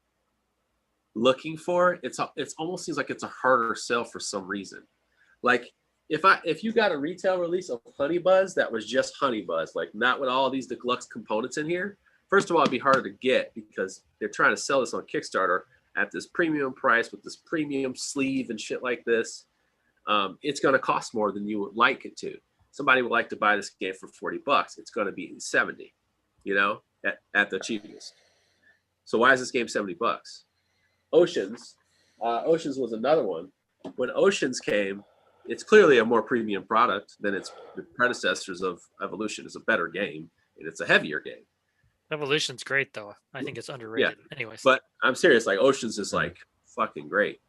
looking for it, it's almost seems like it's a harder sell for some reason. Like if you got a retail release of Honey Buzz that was just Honey Buzz, like not with all these deluxe components in here, first of all, it'd be harder to get because they're trying to sell this on Kickstarter at this premium price with this premium sleeve and shit like this. it's going to cost more than you would like it to. Somebody would like to buy this game for $40. It's going to be 70, you know, at the cheapest. So why is this game $70? Oceans was another one. When Oceans came, it's clearly a more premium product than its predecessors of Evolution. It's a better game, and it's a heavier game. Evolution's great though. I think it's underrated. Yeah. Anyways. But I'm serious, like Oceans is like fucking great.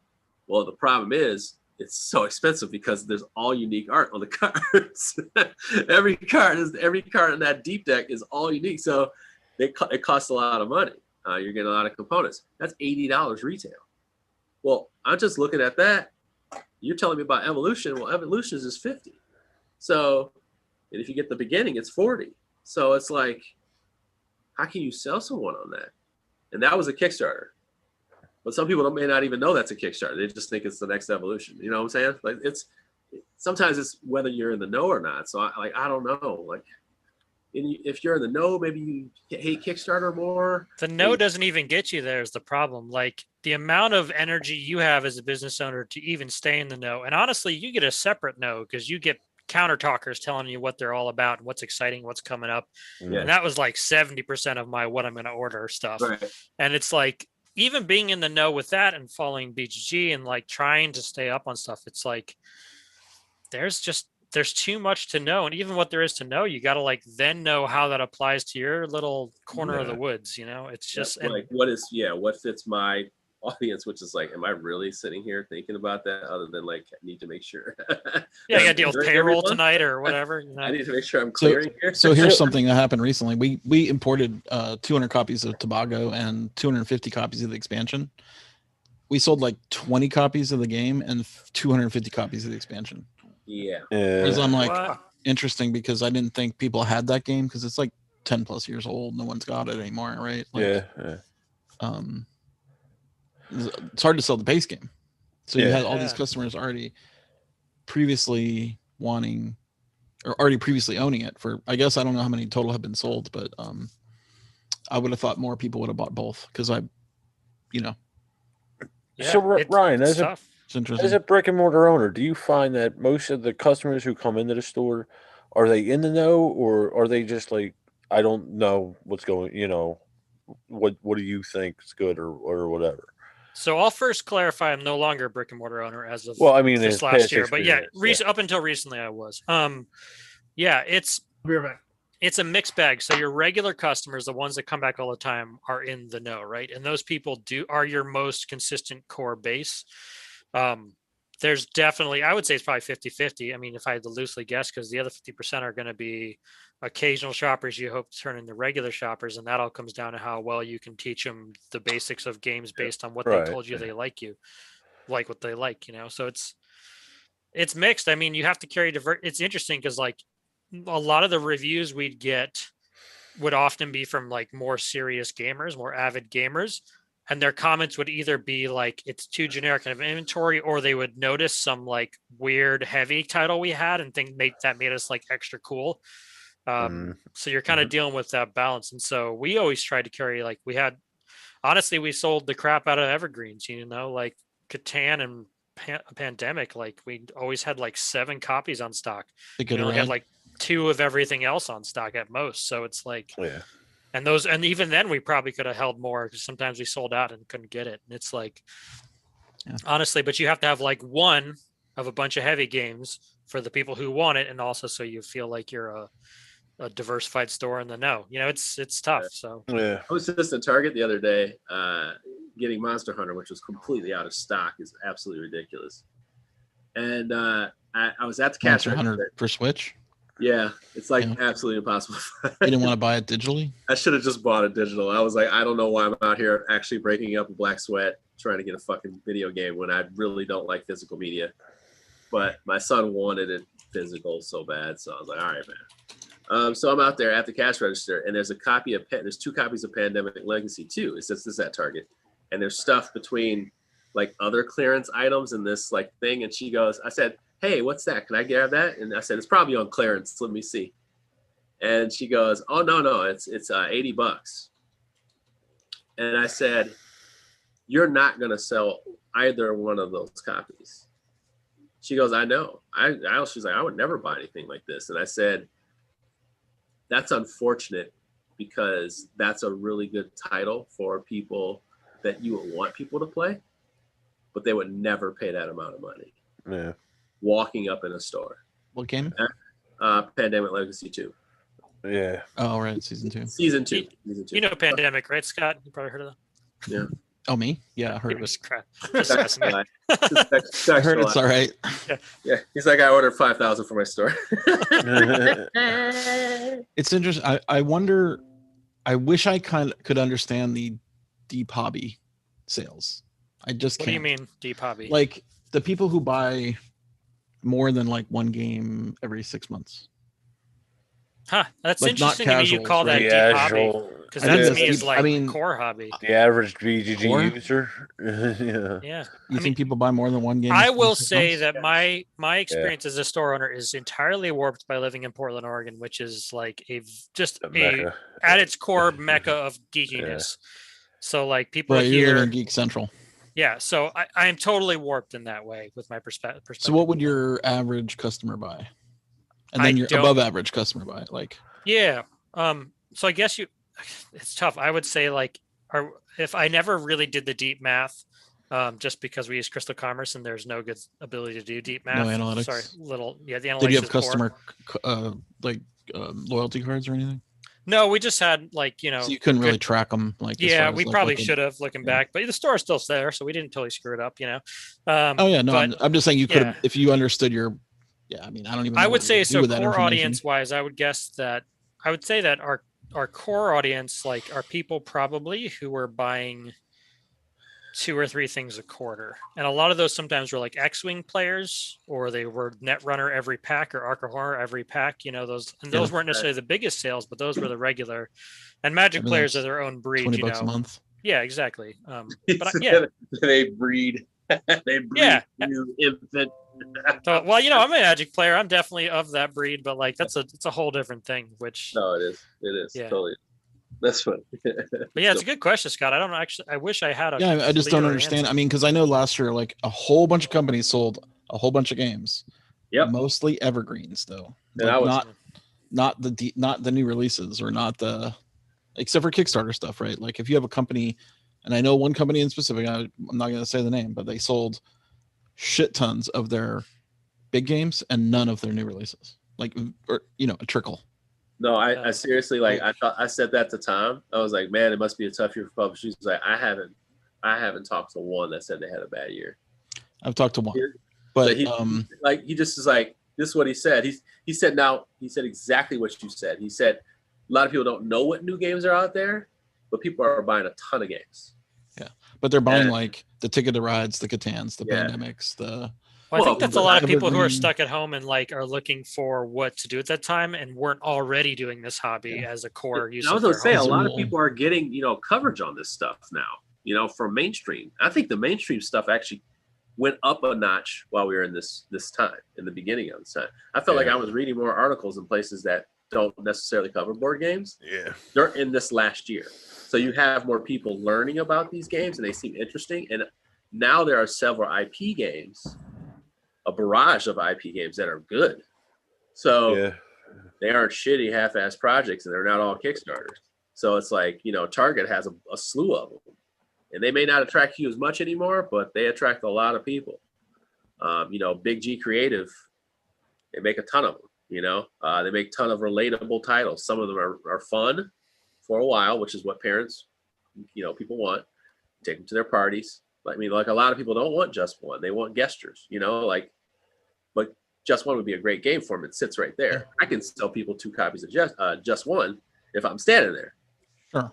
Well, the problem is it's so expensive because there's all unique art on the cards. every card in that deep deck is all unique. So it costs a lot of money. You're getting a lot of components. That's $80 retail. Well, I'm just looking at that. You're telling me about Evolution. Well, Evolution is 50. So, and if you get the beginning, it's 40. So it's like, how can you sell someone on that? And that was a Kickstarter. But some people may not even know that's a Kickstarter. They just think it's the next Evolution. You know what I'm saying? Like sometimes it's whether you're in the know or not. So I don't know. Like if you're in the know, maybe you hate Kickstarter more. The no doesn't even get you there is the problem. Like the amount of energy you have as a business owner to even stay in the know. And honestly, you get a separate no because you get counter talkers telling you what they're all about and what's exciting, what's coming up. Yeah. And that was like 70% of my what I'm going to order stuff. Right. And it's like, even being in the know with that and following BGG and like trying to stay up on stuff, it's like, there's too much to know. And even what there is to know, you got to like then know how that applies to your little corner of the woods. You know, it's just like, what fits my audience, which is like, am I really sitting here thinking about that other than like, I need to make sure. Yeah, I got to deal with payroll tonight or whatever. You know? I need to make sure I'm clearing here. So here's something that happened recently. We imported 200 copies of Tobago and 250 copies of the expansion. We sold like 20 copies of the game and 250 copies of the expansion. Yeah. Because I'm like, interesting, because I didn't think people had that game because it's like 10 plus years old. No one's got it anymore, right? Like, it's hard to sell the base game. So you had all these customers already previously wanting or already previously owning it for, I guess, I don't know how many total have been sold, but I would have thought more people would have bought both because So Ryan, as a brick and mortar owner, do you find that most of the customers who come into the store, are they in the know or are they just like, I don't know what's going, what do you think is good or whatever? So I'll first clarify, I'm no longer a brick and mortar owner as of this last year, but up until recently I was. It's a mixed bag. So your regular customers, the ones that come back all the time, are in the know, right? And those people are your most consistent core base. There's definitely, I would say it's probably 50-50. I mean, if I had to loosely guess, because the other 50% are going to be occasional shoppers you hope to turn into regular shoppers. And that all comes down to how well you can teach them the basics of games based on what they told you they like what they like, So it's mixed. I mean, you have to carry it's interesting because like a lot of the reviews we'd get would often be from like more serious gamers, more avid gamers. And their comments would either be like, it's too generic of inventory, or they would notice some like weird heavy title we had and think that made us like extra cool. So you're kind of dealing with that balance. And so we always tried to carry, like we sold the crap out of evergreens, like Catan and Pandemic. Like we always had like 7 copies on stock. We only had like 2 of everything else on stock at most. So it's like, and even then we probably could have held more because sometimes we sold out and couldn't get it. And it's like, honestly, but you have to have like one of a bunch of heavy games for the people who want it. And also, so you feel like you're a diversified store in the know, it's tough. So I was just at Target the other day, getting Monster Hunter, which was completely out of stock, is absolutely ridiculous. And I was at the cash register for Switch. Yeah, it's like absolutely impossible. You didn't want to buy it digitally? I should have just bought it digital. I was like, I don't know why I'm out here actually breaking up a black sweat trying to get a fucking video game when I really don't like physical media. But my son wanted it physical so bad, so I was like, all right, man. So I'm out there at the cash register, and there's 2 copies of Pandemic Legacy 2. It's just this at Target, and there's stuff between like other clearance items and this like thing. And she goes, I said, hey, what's that? Can I grab that? And I said, it's probably on clearance. Let me see. And she goes, oh, no, it's $80. And I said, you're not going to sell either one of those copies. She goes, I know. She's like, I would never buy anything like this. And I said, that's unfortunate because that's a really good title for people that you would want people to play, but they would never pay that amount of money. Yeah. Walking up in a store. What game? Pandemic Legacy 2. Yeah. Oh, right. Season 2. Season 2. You know Pandemic, right, Scott? You probably heard of that. Yeah. Oh, me? Yeah, I heard of Just it. crap. I heard it's all right. Yeah. He's like, I ordered 5,000 for my store. It's interesting. I wonder. I wish I could understand the deep hobby sales. I just What can't. do you mean deep hobby? Like the people who buy more than like one game every 6 months. Huh? That's Like, not interesting to me. You casuals, call that right? deep hobby Casual. because I that think to that's me is deep- like I mean, core hobby. The average BGG Or- user. Yeah. Yeah. You think people buy more than one game? I in will 6 say months? that my experience as a store owner is entirely warped by living in Portland, Oregon, which is like just a mecca. at its core mecca of geekiness. So like people Right, you live here, in Geek Central. yeah. So I am totally warped in that way with my perspective. So what would your average customer buy? And I then your don't- above average customer buy, like Yeah. So I guess it's tough. I would say like, if I never really did the deep math, just because we use Crystal Commerce and there's no good ability to do deep math. analytics? Sorry, the analytics. did you have is poor. customer loyalty cards or anything? No, we just had like, So you couldn't really track them. Like, as Yeah, far as, we like, probably what the- should have looking back, but the store's still there, so we didn't totally screw it up, you know. Oh yeah, no, but I'm just saying you could have yeah. if you understood your. Yeah, I mean, I don't even. Know I what would you say do so. with that Core information. audience wise, I would guess that I would say that our core audience like are people probably who were buying 2 or 3 things a quarter, and a lot of those sometimes were like X-wing players, or they were Netrunner every pack or Arc of Horror every pack. You know those, and those weren't necessarily the biggest sales, but those were the regular. And Magic I mean, players that's are their own breed. $20 you know, a month. Yeah, exactly. But yeah, They breed. They breed Yeah. new infant. So, well, you know, I'm a Magic player. I'm definitely of that breed, but like it's a whole different thing. Which No, it is. It is Yeah. totally. That's funny. But yeah, it's a good question, Scott. I don't actually. I wish I had a. Yeah, I just don't clearer understand. answer. I mean, because I know last year, like a whole bunch of companies sold a whole bunch of games. Yep. Mostly evergreens, though. And Like, I was- not the new releases or not the, except for Kickstarter stuff, right? Like if you have a company, and I know one company in specific, I'm not going to say the name, but they sold shit tons of their big games and none of their new releases. Like, or a trickle. No, I seriously I said that to Tom. I was like, man, it must be a tough year for publishers. He's like, I haven't talked to one that said they had a bad year. I've talked to one, but he just is like, this is what he said. He said exactly what you said. He said a lot of people don't know what new games are out there, but people are buying a ton of games. Yeah, but they're buying like the Ticket to Rides, the Catans, the Yeah. Pandemics, the. Well, I think that's a lot of people who are evergreen. stuck at home and like are looking for what to do at that time and weren't already doing this hobby as a core use. I was of gonna their say a home. lot of people are getting coverage on this stuff now. From mainstream. I think the mainstream stuff actually went up a notch while we were in this time, in the beginning of this time. I felt like I was reading more articles in places that don't necessarily cover board games. Yeah. They're in this last year. So you have more people learning about these games and they seem interesting. And now there are several IP games, a barrage of IP games that are good. So they aren't shitty half-ass projects and they're not all Kickstarters. So it's like, Target has a slew of them. And they may not attract you as much anymore, but they attract a lot of people. Big G Creative, they make a ton of them. They make a ton of relatable titles. Some of them are fun for a while, which is what parents, people want. Take them to their parties. I mean, like a lot of people don't want just one; they want gestures. But just one would be a great game for them. It sits right there. I can sell people 2 copies of just one if I'm standing there. Sure.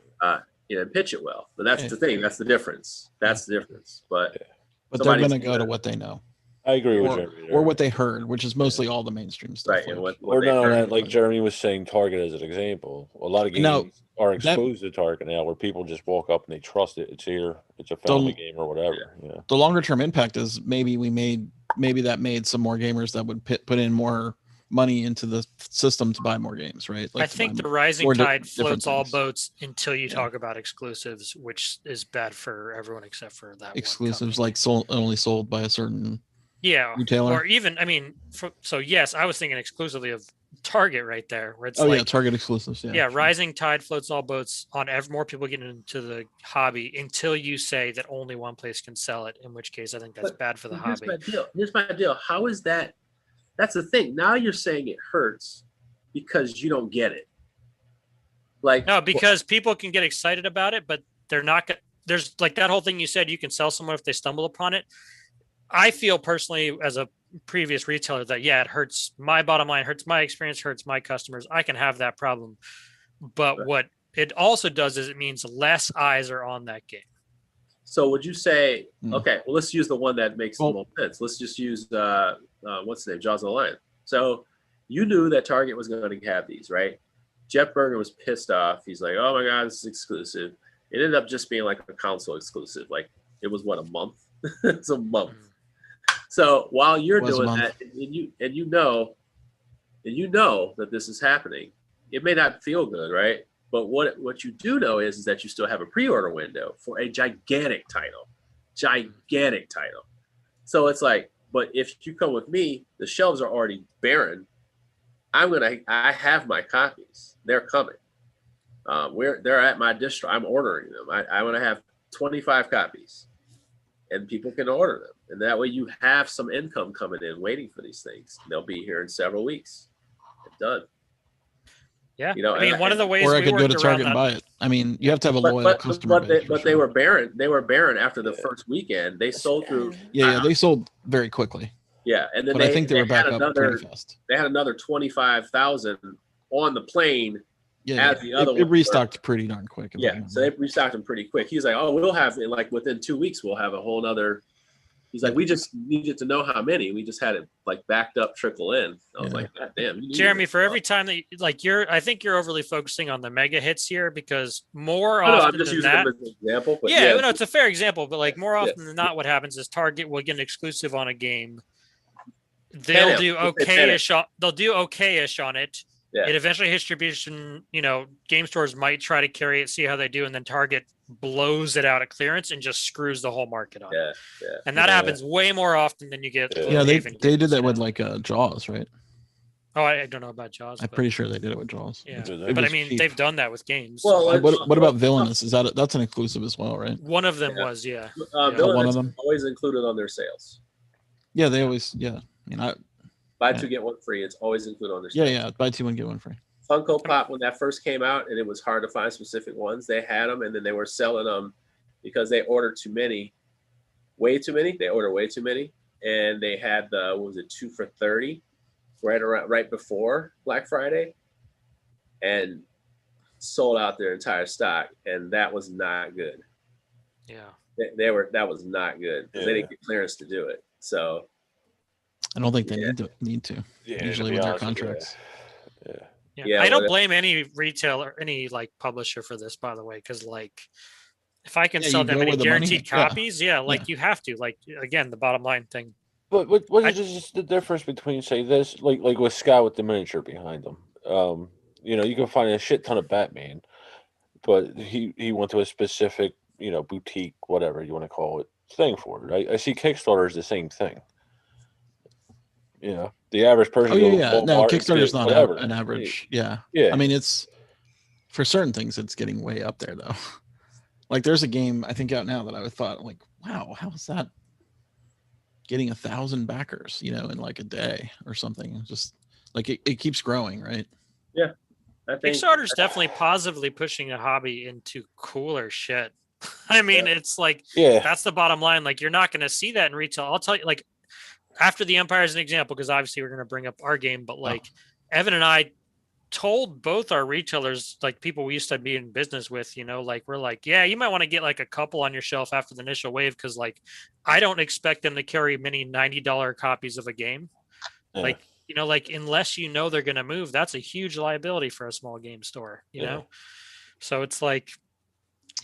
And pitch it well. But that's the thing. That's the difference. That's the difference. But But they're going to go to what they know. I agree with or, Jeremy. or what they heard, which is mostly all the mainstream stuff. Right. And what Or they not heard. that, like Jeremy was saying, Target as an example. A lot of games No, are that- exposed to Target now, where people just walk up and they trust it. It's here. It's a family game or whatever. Yeah. The longer term impact is maybe that made some more gamers that would put in more money into the system to buy more games, right? I think the rising more tide different floats all things. boats until you talk about exclusives, which is bad for everyone except for that Exclusives like only sold by a certain Yeah, retailer. or even, I mean, so yes, I was thinking exclusively of Target right there, where it's yeah, Target exclusives. Yeah, yeah, rising tide floats all boats on more people getting into the hobby until you say that only one place can sell it, in which case I think that's bad for the hobby. Here's my deal. How is that? That's the thing. Now you're saying it hurts because you don't get it. Like no, because people can get excited about it, but they're not. There's like that whole thing you said. You can sell someone if they stumble upon it. I feel personally, as a previous retailer, that yeah, it hurts my bottom line, hurts my experience, hurts my customers. I can have that problem, but what it also does is it means less eyes are on that game. So would you say, okay, well, let's use the one that makes the most sense. Let's just use what's the name, Jaws of the Lion. So you knew that Target was going to have these, right? Jeff Berger was pissed off. He's like, oh my God, this is exclusive. It ended up just being like a console exclusive. Like it was what, a month? It's a month. So while you're doing that, and you know that this is happening, it may not feel good, right? But what you do know is that you still have a pre-order window for a gigantic title. So it's like, but if you come with me, the shelves are already barren. I have my copies. They're coming. They're at my distro. I'm ordering them. I want to have 25 copies, and people can order them. And that way you have some income coming in waiting for these things. They'll be here in several weeks. Done. Yeah. You know, I mean, one of the ways or I could go to Target and buy it. I mean, you have to have a loyal customer base. But they were barren. They were barren after the first weekend. They sold through. Yeah, they sold very quickly. Yeah, and then I think they were back up pretty fast. They had another 25,000 on the plane. Yeah, it restocked pretty darn quick. Yeah, so they restocked them pretty quick. He's like, oh, we'll have like within 2 weeks, we'll have a whole nother. He's like, we just needed to know how many. We just had it like backed up, trickle in. I was like, God damn. Jeremy, for every time that I think you're overly focusing on the mega hits here, because more often I'm just than using that, them as an example. But yeah, no, it's a fair example. But like more often than not, what happens is Target will get an exclusive on a game. They'll do okay-ish on it. Yeah. It eventually hits distribution. You know, game stores might try to carry it, see how they do, and then Target blows it out at clearance and just screws the whole market on. Yeah. And that happens way more often than you get. Yeah, they did that with like Jaws, right? Oh, I don't know about Jaws. I'm pretty sure they did it with Jaws. Yeah, but I mean, they've done that with games. Well, what about Villainous? That's an exclusive as well, right? One of them was, yeah. Villainous is always included on their sales. Yeah, they always, yeah. I mean, buy two get one free. It's always included on their sales. Yeah, buy two one get one free. Funko Pop, when that first came out and it was hard to find specific ones, they had them and then they were selling them because they ordered too many, way too many. They ordered way too many, and they had the 2 for $30 right before Black Friday, and sold out their entire stock, and that was not good. Yeah, that was not good because they didn't get clearance to do it. So I don't think they need to. Yeah, usually with their contracts. Yeah, I don't blame any retailer, any like publisher for this, by the way, because like if I can sell them any guaranteed copies, you have to. Like again, the bottom line thing. But what is just the difference between say this, like with Scott with the miniature behind him? You can find a shit ton of Batman, but he went to a specific boutique, whatever you want to call it, thing for it. Right? I see Kickstarter is the same thing. The average person. Oh yeah. No, Kickstarter's not an average. Yeah. I mean, it's for certain things, it's getting way up there though. Like there's a game I think out now that I thought like, wow, how is that getting 1,000 backers? In like a day or something. Just like it keeps growing, right? Yeah. Kickstarter's definitely positively pushing a hobby into cooler shit. I mean, it's like that's the bottom line. Like you're not going to see that in retail. I'll tell you, like. After the Empire is an example, because obviously we're going to bring up our game, but like Evan and I told both our retailers, like people we used to be in business with, like we're like, yeah, you might want to get like a couple on your shelf after the initial wave, because like I don't expect them to carry many $90 copies of a game. Yeah. Like unless they're going to move, that's a huge liability for a small game store, you know? So it's like,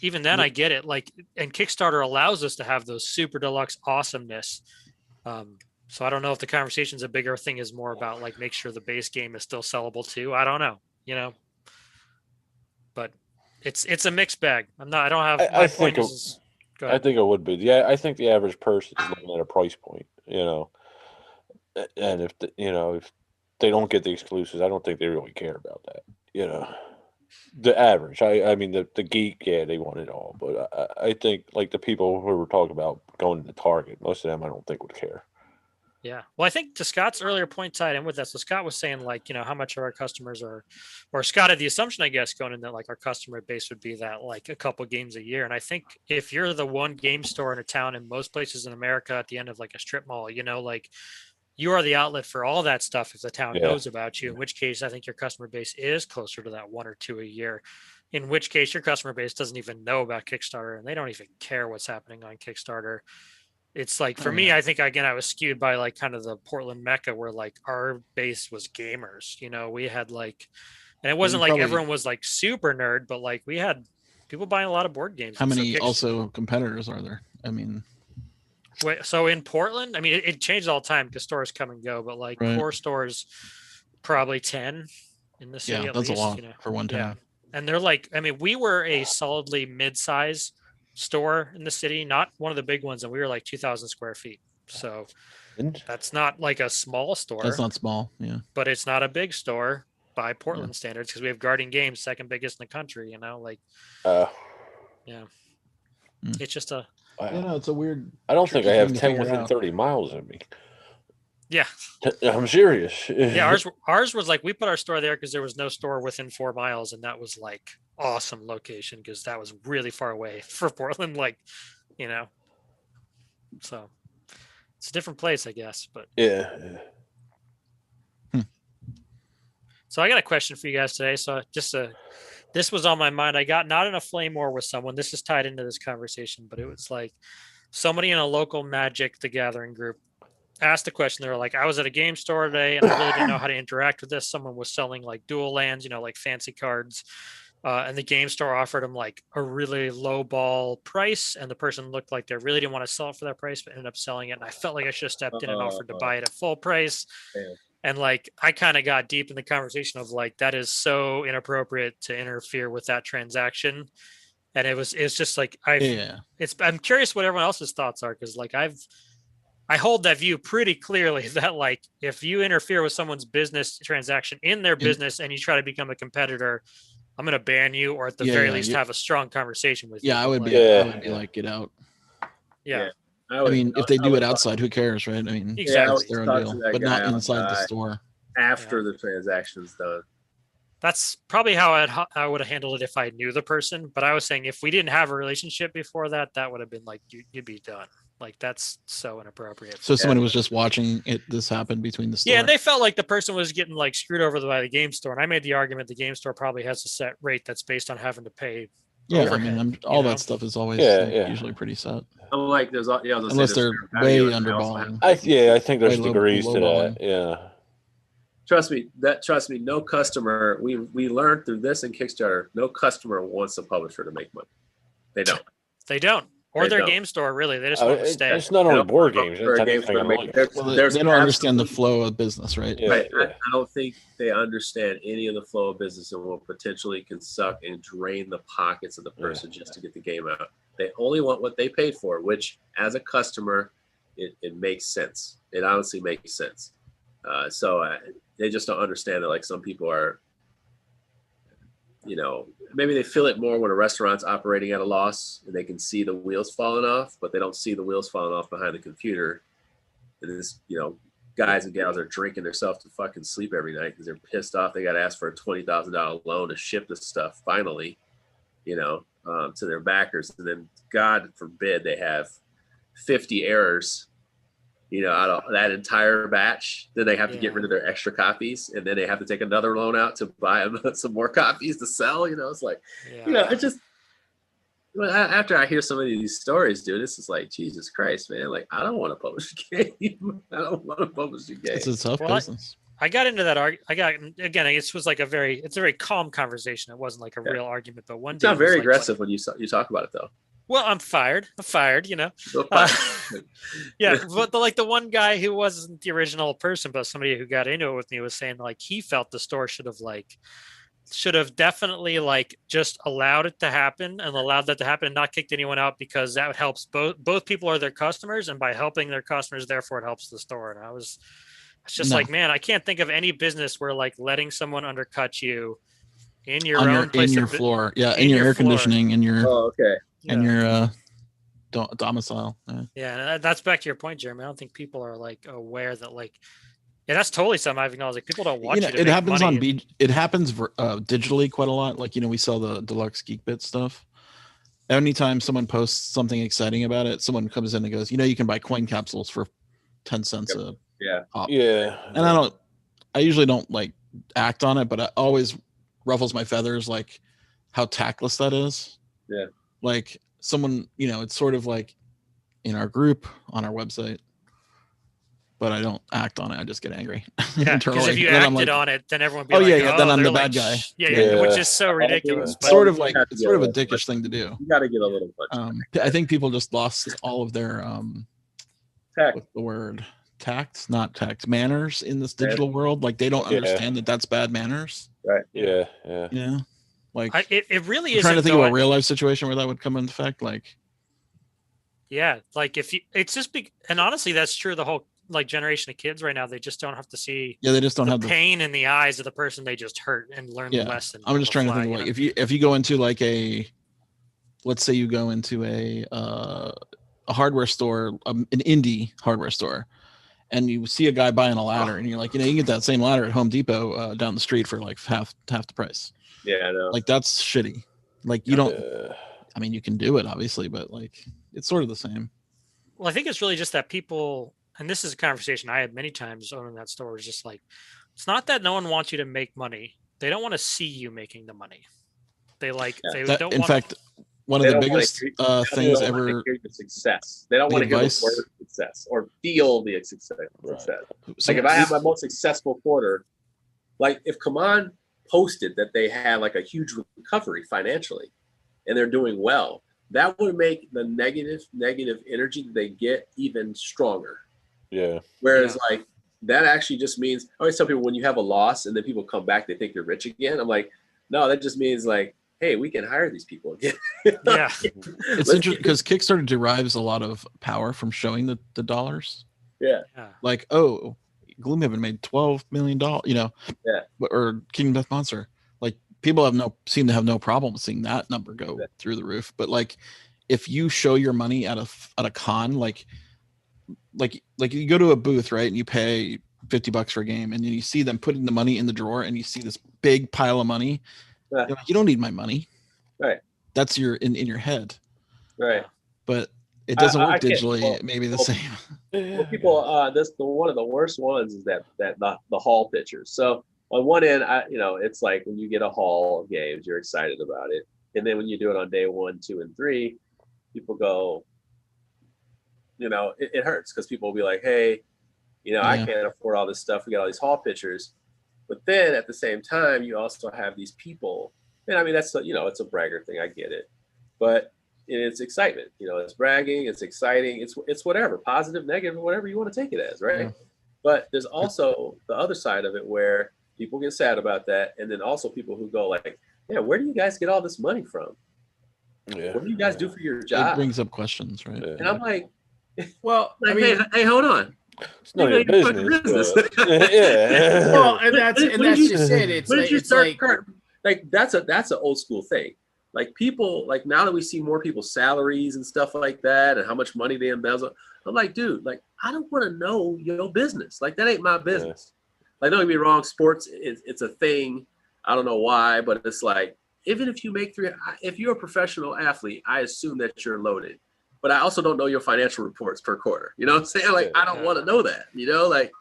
even then I get it. Like, and Kickstarter allows us to have those super deluxe awesomeness. So I don't know if the conversation's a bigger thing is more about like make sure the base game is still sellable too. I don't know, but it's a mixed bag. I don't have. I think it would be. Yeah, I think the average person is looking at a price point. And if if they don't get the exclusives, I don't think they really care about that. The average. I mean, the geek, yeah, they want it all, but I think like the people who were talking about going to Target, most of them I don't think would care. Yeah. Well, I think to Scott's earlier point tied in with that. So Scott was saying like, how much of our customers are, or Scott had the assumption, I guess, going in that like our customer base would be that like a couple games a year. And I think if you're the one game store in a town in most places in America at the end of like a strip mall, like you are the outlet for all that stuff if the town knows about you, in which case I think your customer base is closer to that 1 or 2 a year, in which case your customer base doesn't even know about Kickstarter and they don't even care what's happening on Kickstarter. It's like, for me, I think, again, I was skewed by like kind of the Portland Mecca where like our base was gamers, we had like, and it wasn't like everyone was like super nerd, but like we had people buying a lot of board games. How many also competitors are there? I mean, so in Portland, I mean, it changes all the time because stores come and go, but like core stores, probably 10 in the city. Yeah, that's a lot for one town. Yeah. And they're like, I mean, we were a solidly mid-size store in the city, not one of the big ones, and we were like 2,000 square feet. So that's not like a small store. That's not small, yeah. But it's not a big store by Portland standards because we have Guardian Games, second biggest in the country. It's just a. It's a weird. I don't think I have 10 within 30 miles of me. Yeah, I'm serious. Yeah, ours was like we put our store there because there was no store within 4 miles, and that was like awesome location because that was really far away for Portland. So it's a different place, I guess. But yeah. So I got a question for you guys today. So this was on my mind. I got not in a flame war with someone. This is tied into this conversation, but it was like somebody in a local Magic the Gathering group asked a question. They were like, I was at a game store today and I really didn't know how to interact with this. Someone was selling like dual lands, like fancy cards. And the game store offered them like a really low ball price. And the person looked like they really didn't want to sell it for that price, but ended up selling it. And I felt like I should have stepped in and offered to buy it at full price. Damn. And like, I kind of got deep in the conversation of like, that is so inappropriate to interfere with that transaction. And it's just like, I'm curious what everyone else's thoughts are. Cause like I hold that view pretty clearly that like, if you interfere with someone's business transaction in their business and you try to become a competitor, I'm going to ban you, or at the very least have a strong conversation with you. Yeah, I would be like, get out. Yeah. I mean, if they do it outside, who cares, right? I mean, exactly. It's their own deal, but not inside the store. After the transaction's done. That's probably how I would have handled it if I knew the person. But I was saying if we didn't have a relationship before that would have been like, you'd be done. Like, that's so inappropriate. So someone was just watching this happen between the store. Yeah, and they felt like the person was getting like screwed over by the game store. And I made the argument the game store probably has a set rate that's based on having to pay. Yeah, overhead, I mean, all that stuff is always usually pretty set. I'm like, unless they're way underballing. I think there's degrees to that. Yeah. Trust me, no customer. We learned through this in Kickstarter. No customer wants a publisher to make money. They don't. They don't. Or their game store, really. They just want to stay. It's not only board games. They don't understand the flow of business, right? Yeah. Right. I don't think they understand any of the flow of business and will potentially can suck and drain the pockets of the person just to get the game out. They only want what they paid for, which as a customer, it makes sense. It honestly makes sense. So they just don't understand that like some people are, maybe they feel it more when a restaurant's operating at a loss and they can see the wheels falling off, but they don't see the wheels falling off behind the computer. And this, guys and gals are drinking themselves to fucking sleep every night because they're pissed off. They got to ask for a $20,000 loan to ship this stuff finally, to their backers. And then God forbid they have 50 errors, out of that entire batch. Then they have to get rid of their extra copies, and then they have to take another loan out to buy some more copies to sell. It's like, it's just, after I hear so many of these stories, dude, this is like, Jesus Christ, man. Like, I don't want to publish a game. I don't want to publish a game. It's a tough business. I got into that again, it was like it's a very calm conversation. It wasn't like a real argument, but one day. It's not very aggressive when you talk about it, though. Well, I'm fired. Yeah, but the one guy who wasn't the original person, but somebody who got into it with me was saying like he felt the store should have definitely like just allowed it to happen and allowed that to happen and not kicked anyone out because that helps both people are their customers, and by helping their customers, therefore it helps the store. And It's just No. like, man, I can't think of any business where like letting someone undercut you in your on own your place in your of bu- floor, yeah, in in your your air floor. conditioning, in your Oh, okay. and Yeah. your domicile. Yeah. Yeah, and that's back to your point, Jeremy. I don't think people are like aware that like, yeah, that's totally something I've acknowledged. Like, people don't want you, to it make happens money. it happens digitally quite a lot. Like, we sell the deluxe Geek Bit stuff. Anytime someone posts something exciting about it, someone comes in and goes, you can buy coin capsules for 10 cents a pop. Yeah. And I usually don't like act on it, but it always ruffles my feathers, like how tactless that is. Yeah. Like someone, it's sort of like in our group on our website, but I don't act on it. I just get angry. Yeah, because if you acted on it, then everyone would be like, then I'm they're the like, bad guy. "Shh." Yeah, which is so ridiculous. It's But sort of like it's sort of a dickish thing to do. You got to get a little much. I think people just lost all of their tact. What's the word? Tact, not tact, manners in this digital world. Like they don't understand that that's bad manners. Right. Yeah. Yeah. Like it really I'm is trying to think of a real life situation where that would come into effect. Like, yeah, like if you, it's just and honestly, that's true. The whole like generation of kids right now, they just don't have to see. Yeah, they just don't the have the pain in the eyes of the person they just hurt and learn the lesson. I'm just trying to think of like if you go into like let's say you go into a hardware store, an indie hardware store, and you see a guy buying a ladder, and you're like, you can get that same ladder at Home Depot down the street for like half the price. Yeah, I know. Like that's shitty. Like you don't. I mean, you can do it obviously, but like it's sort of the same. Well, I think it's really just that people, and this is a conversation I had many times owning that store, is just like, it's not that no one wants you to make money. They don't want to see you making the money. They like, they don't in want. fact, one of the biggest things ever. Hear the success. They don't want to hear the word success or feel the success. Like if I have my most successful quarter, like if Kaman posted that they had like a huge recovery financially and they're doing well, that would make the negative energy that they get even stronger. Yeah. Whereas like that actually just means, I always tell people when you have a loss and then people come back, they think you're rich again. I'm like, no, that just means like, hey, we can hire these people again. Yeah. It's interesting because Kickstarter derives a lot of power from showing the dollars. Yeah. Like, oh, Gloomhaven made $12 million, Yeah. Or Kingdom Death Monster. Like people seem to have no problem seeing that number go through the roof. But like, if you show your money at a con, like you go to a booth, right, and you pay $50 for a game, and then you see them putting the money in the drawer, and you see this big pile of money. You're like, you don't need my money. Right. That's in your head. Right. But it doesn't work digitally. Well, it may be the same. Well, people, one of the worst ones is that the haul pictures. So on one end, it's like when you get a haul of games, you're excited about it, and then when you do it on day 1, 2, and 3, people go, it hurts because people will be like, hey, I can't afford all this stuff. We got all these haul pictures. But then at the same time, you also have these people, and I mean, that's, it's a bragger thing. I get it, but it's excitement, it's bragging, it's exciting. It's whatever, positive, negative, whatever you want to take it as, right? Yeah. But there's also the other side of it where people get sad about that. And then also people who go like, yeah, where do you guys get all this money from? Yeah. What do you guys do for your job? It brings up questions, right? And I'm like, well, like, hey, hold on. It's not your business. Yeah. Well, and that's just it. It's like that's an old school thing. Like people, like now that we see more people's salaries and stuff like that, and how much money they embezzle, I'm like, dude, like I don't want to know your business. Like that ain't my business. Like don't get me wrong, sports it's a thing. I don't know why, but it's like even if you make if you're a professional athlete, I assume that you're loaded. But I also don't know your financial reports per quarter. You know what I'm saying? Like, I don't want to know that, like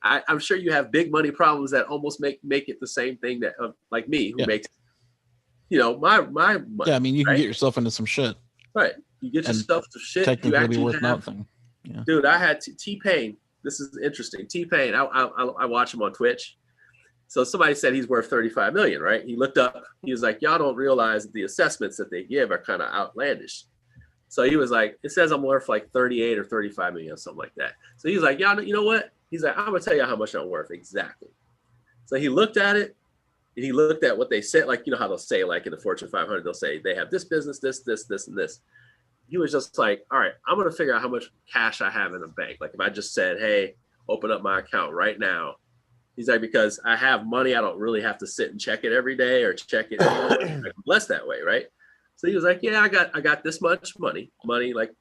I'm sure you have big money problems that almost make it the same thing that like me, who makes, my money. Yeah. I mean, you can get yourself into some shit. Right. You get yourself to shit. Technically be worth nothing. Yeah. Dude, I had T-Pain. This is interesting. T-Pain, I watch him on Twitch. So somebody said he's worth 35 million, right? He looked up, he was like, y'all don't realize that the assessments that they give are kind of outlandish. So he was like, it says I'm worth like 38 or 35 million or something like that. So he's like, y'all, you know what? He's like, I'm gonna tell you how much I'm worth exactly. So he looked at it, and he looked at what they said, like, how they'll say, like in the Fortune 500, they'll say they have this business, this, and this. He was just like, all right, I'm gonna figure out how much cash I have in the bank. Like if I just said, hey, open up my account right now. He's like, because I have money, I don't really have to sit and check it every day or check it. I'm blessed that way, right? So he was like, yeah, I got this much money, like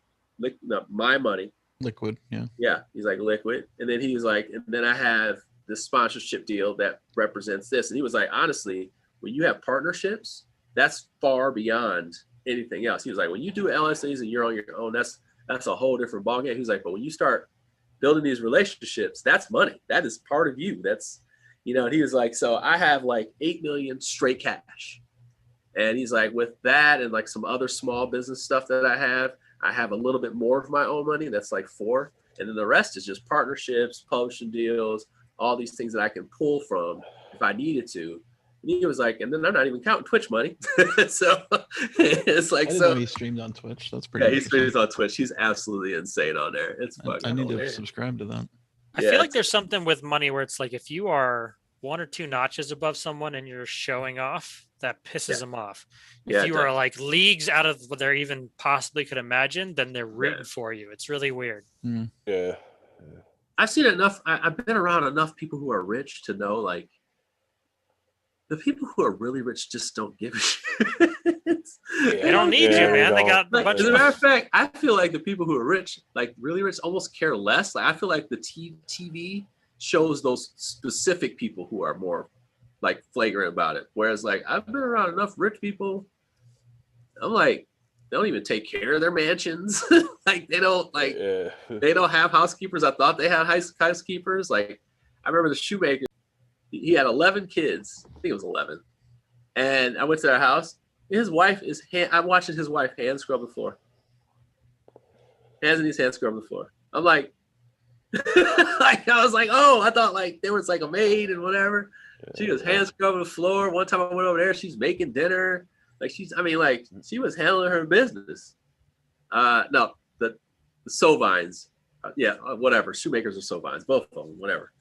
my money. Liquid, yeah. Yeah, he's like liquid. And then he was like, and then I have this sponsorship deal that represents this. And he was like, honestly, when you have partnerships, that's far beyond anything else. He was like, when you do LSAs and you're on your own, that's a whole different ballgame. He's like, but when you start building these relationships, that's money. That is part of you. That's, and he was like, so I have like 8 million straight cash. And he's like, with that and like some other small business stuff that I have a little bit more of my own money. That's like 4. And then the rest is just partnerships, publishing deals, all these things that I can pull from if I needed to. And he was like, and then I'm not even counting Twitch money. So it's like, I didn't so know he streamed on Twitch. That's pretty. Yeah, he streams on Twitch. He's absolutely insane on there. It's fucking I need to hilarious. subscribe to that. I feel like there's something with money where it's like if you are 1 or 2 notches above someone and you're showing off, that pisses them off. If you are like leagues out of what they even possibly could imagine, then they're rooting for you. It's really weird. Yeah. I've seen enough. I've been around enough people who are rich to know, like, the people who are really rich just don't give a shit. They don't need you, man. They got a bunch as a matter of fact, I feel like the people who are rich, like really rich, almost care less. Like, I feel like the TV shows those specific people who are more like flagrant about it. Whereas, like, I've been around enough rich people, I'm like, they don't even take care of their mansions. Like, they don't they don't have housekeepers. I thought they had housekeepers. Like, I remember the shoemaker. He had 11 kids. I think it was 11. And I went to their house. His wife is I'm watching his wife hand scrub the floor. Hands in his hand scrub the floor. I'm like, like, I was like, oh, I thought like there was like a maid and whatever. She was hand scrubbing the floor. One time I went over there, she's making dinner. Like she was handling her business. No, the Sovines. Whatever. Shoemakers or Sovines, both of them, whatever.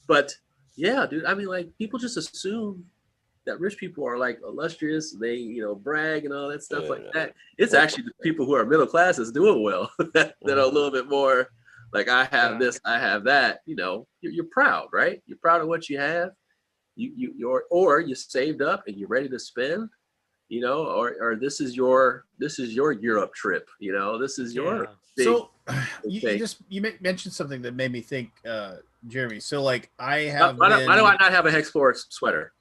But yeah, dude, I mean, like, people just assume that rich people are like illustrious, they brag and all that stuff like that. It's actually the people who are middle class that's doing well that are a little bit more like, I have this, I have that. You're proud, right? You're proud of what you have. Or you saved up and you're ready to spend. Or this is your Europe trip. This is your big, so you mentioned something that made me think, Jeremy. So like I have. Why do I not have a Hexplore sweater?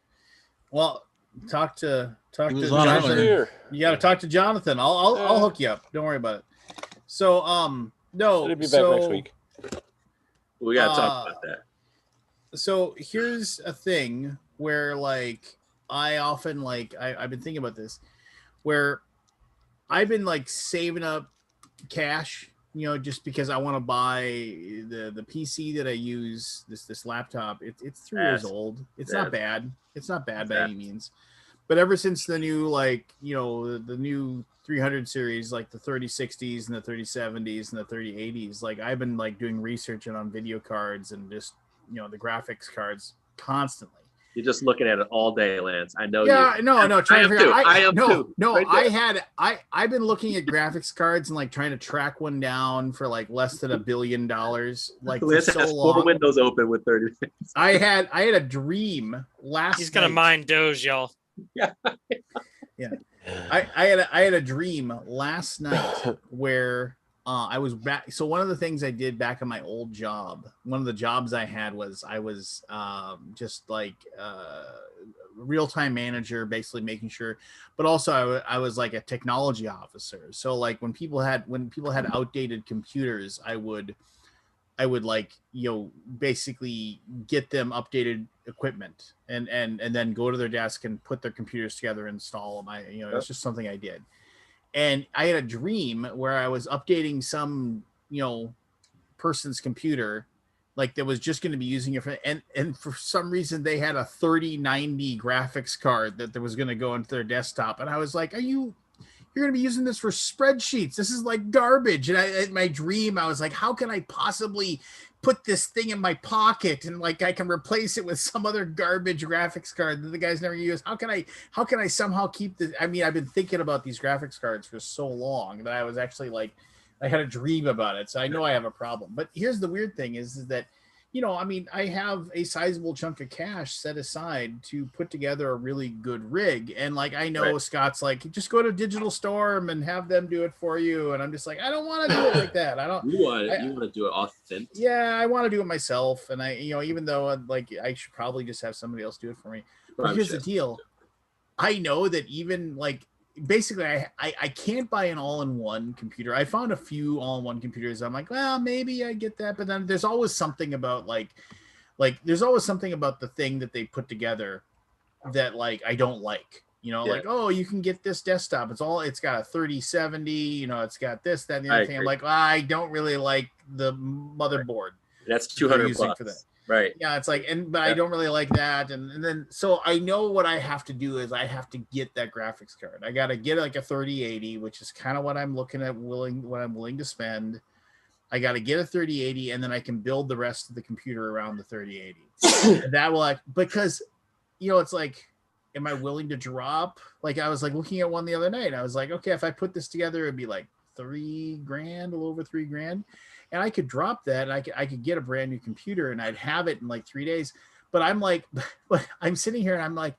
Well, talk to Jonathan. You got to talk to Jonathan. I'll hook you up. Don't worry about it. So no. It'll be back next week. We got to talk about that. So here's a thing where like I often like I've been thinking about this, where I've been like saving up cash, just because I want to buy the PC that I use, this laptop. It's 3 years old. It's not bad. It's not bad by any means. But ever since the new the new 300 series, like the 3060s and the 3070s and the 3080s, like I've been like doing research on video cards and just the graphics cards constantly. You're just looking at it all day, Lance. I know. Yeah, you. no. Trying to figure out. I am too. No, Right I've been looking at graphics cards and like trying to track one down for like less than $1 billion. Like Lance for has so 4 long. windows open with 30. I had a dream last. He's gonna night. mine Doge, y'all. Yeah. Yeah. I had a dream last night where I was back. So one of the things I did back in my old job, one of the jobs I had was I was just like real-time manager, basically making sure, but also I was like a technology officer. So like when people had outdated computers, I would like, basically get them updated equipment and then go to their desk and put their computers together and install them. It's just something I did. And I had a dream where I was updating some, person's computer, like that was just going to be using it for, and for some reason they had a 3090 graphics card that was going to go into their desktop. And I was like, you're going to be using this for spreadsheets. This is like garbage. And in my dream, I was like, how can I possibly put this thing in my pocket and like I can replace it with some other garbage graphics card that the guys never use? How can I somehow keep this? I mean, I've been thinking about these graphics cards for so long that I was actually like I had a dream about it, so I know I have a problem. But here's the weird thing is that, you know, I mean, I have a sizable chunk of cash set aside to put together a really good rig. And like, I know Scott's like, just go to Digital Storm and have them do it for you. And I'm just like, I don't want to do it like that. I don't. You want to do it authentic. Yeah, I want to do it myself. And I, you know, even though like I should probably just have somebody else do it for me. But here's the deal. I know that even like, basically I can't buy an all-in-one computer. I found a few all-in-one computers. I'm like, well, maybe I get that, but then there's always something about like there's always something about the thing that they put together that like I don't like, you know, like, oh, you can get this desktop, it's got a 3070, you know, it's got this, that, and the other thing. I'm like, I don't really like the motherboard. That's $200 for that. Right. Yeah, it's like, but I don't really like that. And then, so I know what I have to do is I have to get that graphics card. I got to get like a 3080, which is kind of what I'm looking at, what I'm willing to spend. I got to get a 3080, and then I can build the rest of the computer around the 3080. That will, because, you know, it's like, am I willing to drop? Like, I was like looking at one the other night. I was like, okay, if I put this together, it'd be like $3,000, a little over $3,000. And I could drop that, and I could get a brand new computer, and I'd have it in like 3 days. But I'm like, but I'm sitting here, and I'm like,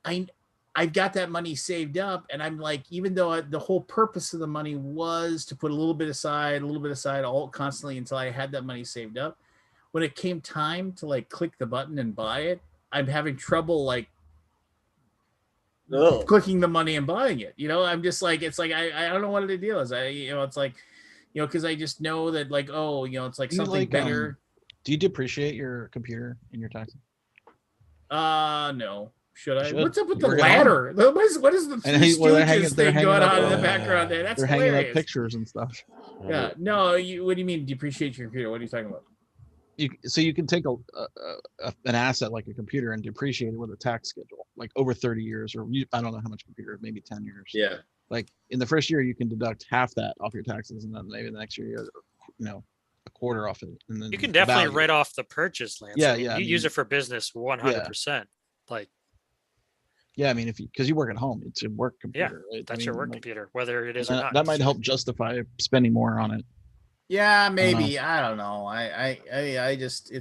I've got that money saved up, and I'm like, even though the whole purpose of the money was to put a little bit aside, all constantly until I had that money saved up. When it came time to like click the button and buy it, I'm having trouble like clicking the money and buying it. You know, I'm just like, it's like I don't know what the deal is. It's like. You know, because I just know that, like, oh, you know, it's like something better. Do you depreciate your computer in your taxes? No. Should I? What's up with the ladder? What is the Stooges thing going on in the background there? That's hilarious. Hanging up pictures and stuff. Yeah. No. What do you mean depreciate your computer? What are you talking about? So you can take an asset like a computer and depreciate it with a tax schedule, like over 30 years, or I don't know how much computer, maybe 10 years. Yeah. Like in the first year, you can deduct half that off your taxes, and then maybe the next year, you know, a quarter off it. And then you can definitely write off the purchase, Lance. Yeah, I mean, you use it for business 100%. Like, yeah, I mean, because you work at home, it's a work computer. Yeah, that's your work computer, whether it is or not. That might help justify spending more on it. Yeah, maybe. I don't know. I just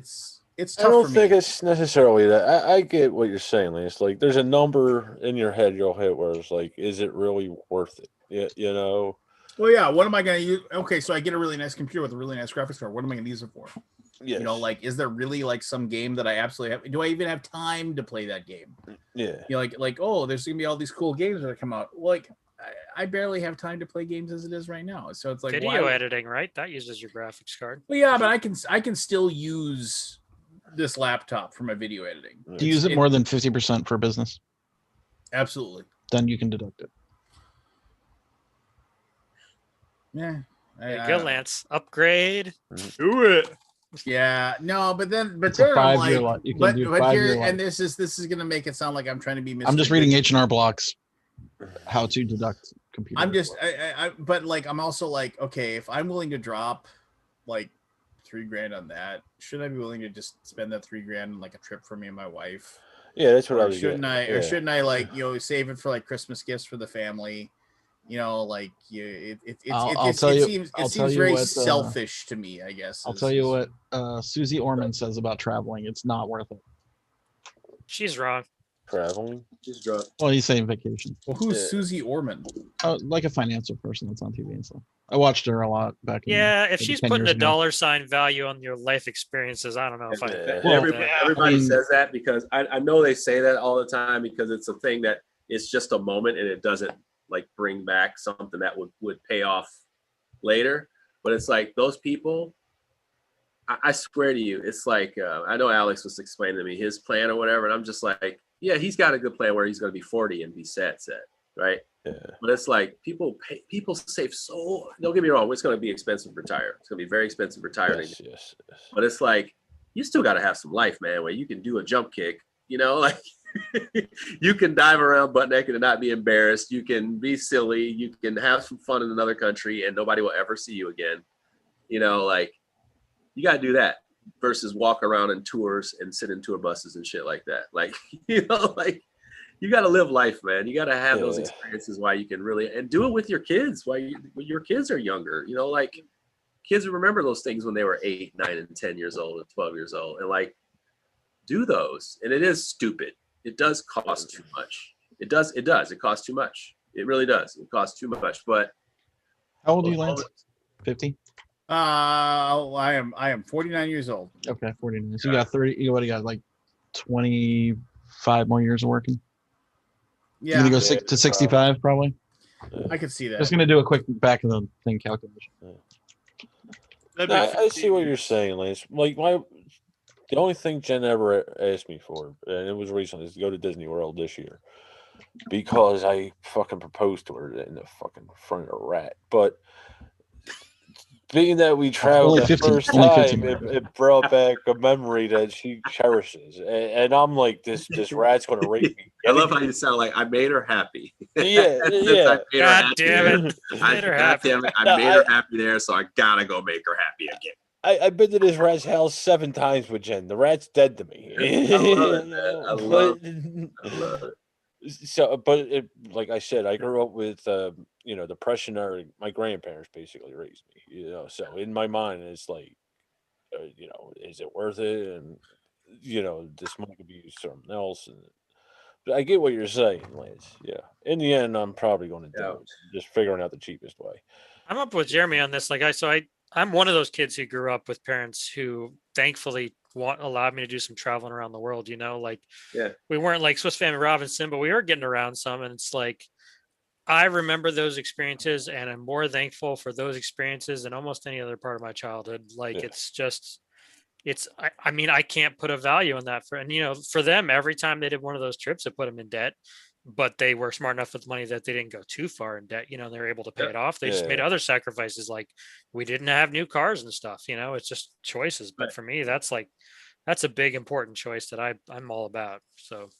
it's tough. I don't think it's necessarily that. I get what you're saying, Lance. Like, there's a number in your head you'll hit where it's like, is it really worth it? You know? Well, yeah. What am I going to use? Okay, so I get a really nice computer with a really nice graphics card. What am I going to use it for? Yes. You know, like, is there really like some game that I absolutely have? Do I even have time to play that game? Yeah. You know, like, oh, there's going to be all these cool games that come out. Like, I barely have time to play games as it is right now. So it's like video editing, right? That uses your graphics card. Well, yeah, but I can still use this laptop for my video editing. Do you use it more than 50% for business? Absolutely. Then you can deduct it. Yeah. There you go, Lance. Upgrade. Do it. Yeah. No, but then I'm like, but here, and this is gonna make it sound like I'm trying to be. I'm just reading H&R Block's how to deduct computer. I'm just, but like, I'm also like, okay, if I'm willing to drop like $3,000 on that, should I be willing to just spend that $3,000 on like a trip for me and my wife? Yeah, that's what I was. Shouldn't I? Yeah. Or shouldn't I like, you know, save it for like Christmas gifts for the family? You know, like it seems very selfish to me, I guess. I'll tell you what Susie Orman says about traveling. It's not worth it. She's wrong. Traveling? She's drunk. Well, he's saying vacation. Well, who's Susie Orman? Like a financial person that's on TV and stuff. I watched her a lot back. If she's putting a $ value on your life experiences, I don't know if everybody says that because I know they say that all the time because it's a thing that it's just a moment and it doesn't like bring back something that would pay off later. But it's like those people, I swear to you, it's like I know Alex was explaining to me his plan or whatever, and I'm just like, yeah, he's got a good plan where he's going to be 40 and be set, right? Yeah. But it's like people save so. Don't get me wrong, it's going to be expensive to retire. It's going to be very expensive retiring. Yes. But it's like you still got to have some life, man, where you can do a jump kick. You know, like you can dive around butt naked and not be embarrassed. You can be silly. You can have some fun in another country, and nobody will ever see you again. You know, like you got to do that versus walk around in tours and sit in tour buses and shit like that. Like, you know, like you got to live life, man. You got to have those Yeah. experiences while you can really, and do it with your kids when your kids are younger. You know, like kids remember those things when they were 8, 9, and 10 years old and 12 years old, and like do those. And it is stupid. It does cost too much. It does. It costs too much. It really does. It costs too much. But how old are you, Lance? 50. I am 49 years old. Okay, 49. So you got 30. You what? You got like 25 more years of working. Yeah, you're gonna go to 65 probably. I could see that. Just gonna do a quick back of the thing calculation. No, I see what you're saying, Lance. Like the only thing Jen ever asked me for, and it was recently, is to go to Disney World this year because I fucking proposed to her in the fucking front of a rat. But being that we traveled the first time, it brought back a memory that she cherishes, and I'm like, this rat's gonna rape me. I love how you sound like I made her happy. Yeah, yeah. God damn it! I made her happy there, so I gotta go make her happy again. I've been to this rat's house 7 times with Jen. The rat's dead to me. I love it, man. I love it. So, but like I said, I grew up with depression. Or my grandparents basically raised me. So in my mind, it's like, is it worth it? And this money could be used for something else. And but I get what you're saying, Lance. Yeah. In the end, I'm probably going to do it. Just figuring out the cheapest way. I'm up with Jeremy on this. Like I'm one of those kids who grew up with parents who thankfully allowed me to do some traveling around the world. We weren't like Swiss Family Robinson, but we were getting around some. And it's like, I remember those experiences, and I'm more thankful for those experiences than almost any other part of my childhood. Like, I mean, I can't put a value on that for them, every time they did one of those trips, it put them in debt. But they were smart enough with money that they didn't go too far in debt. They were able to pay it off. They just made other sacrifices. Like we didn't have new cars and stuff, it's just choices. But for me, that's a big, important choice that I'm all about. So,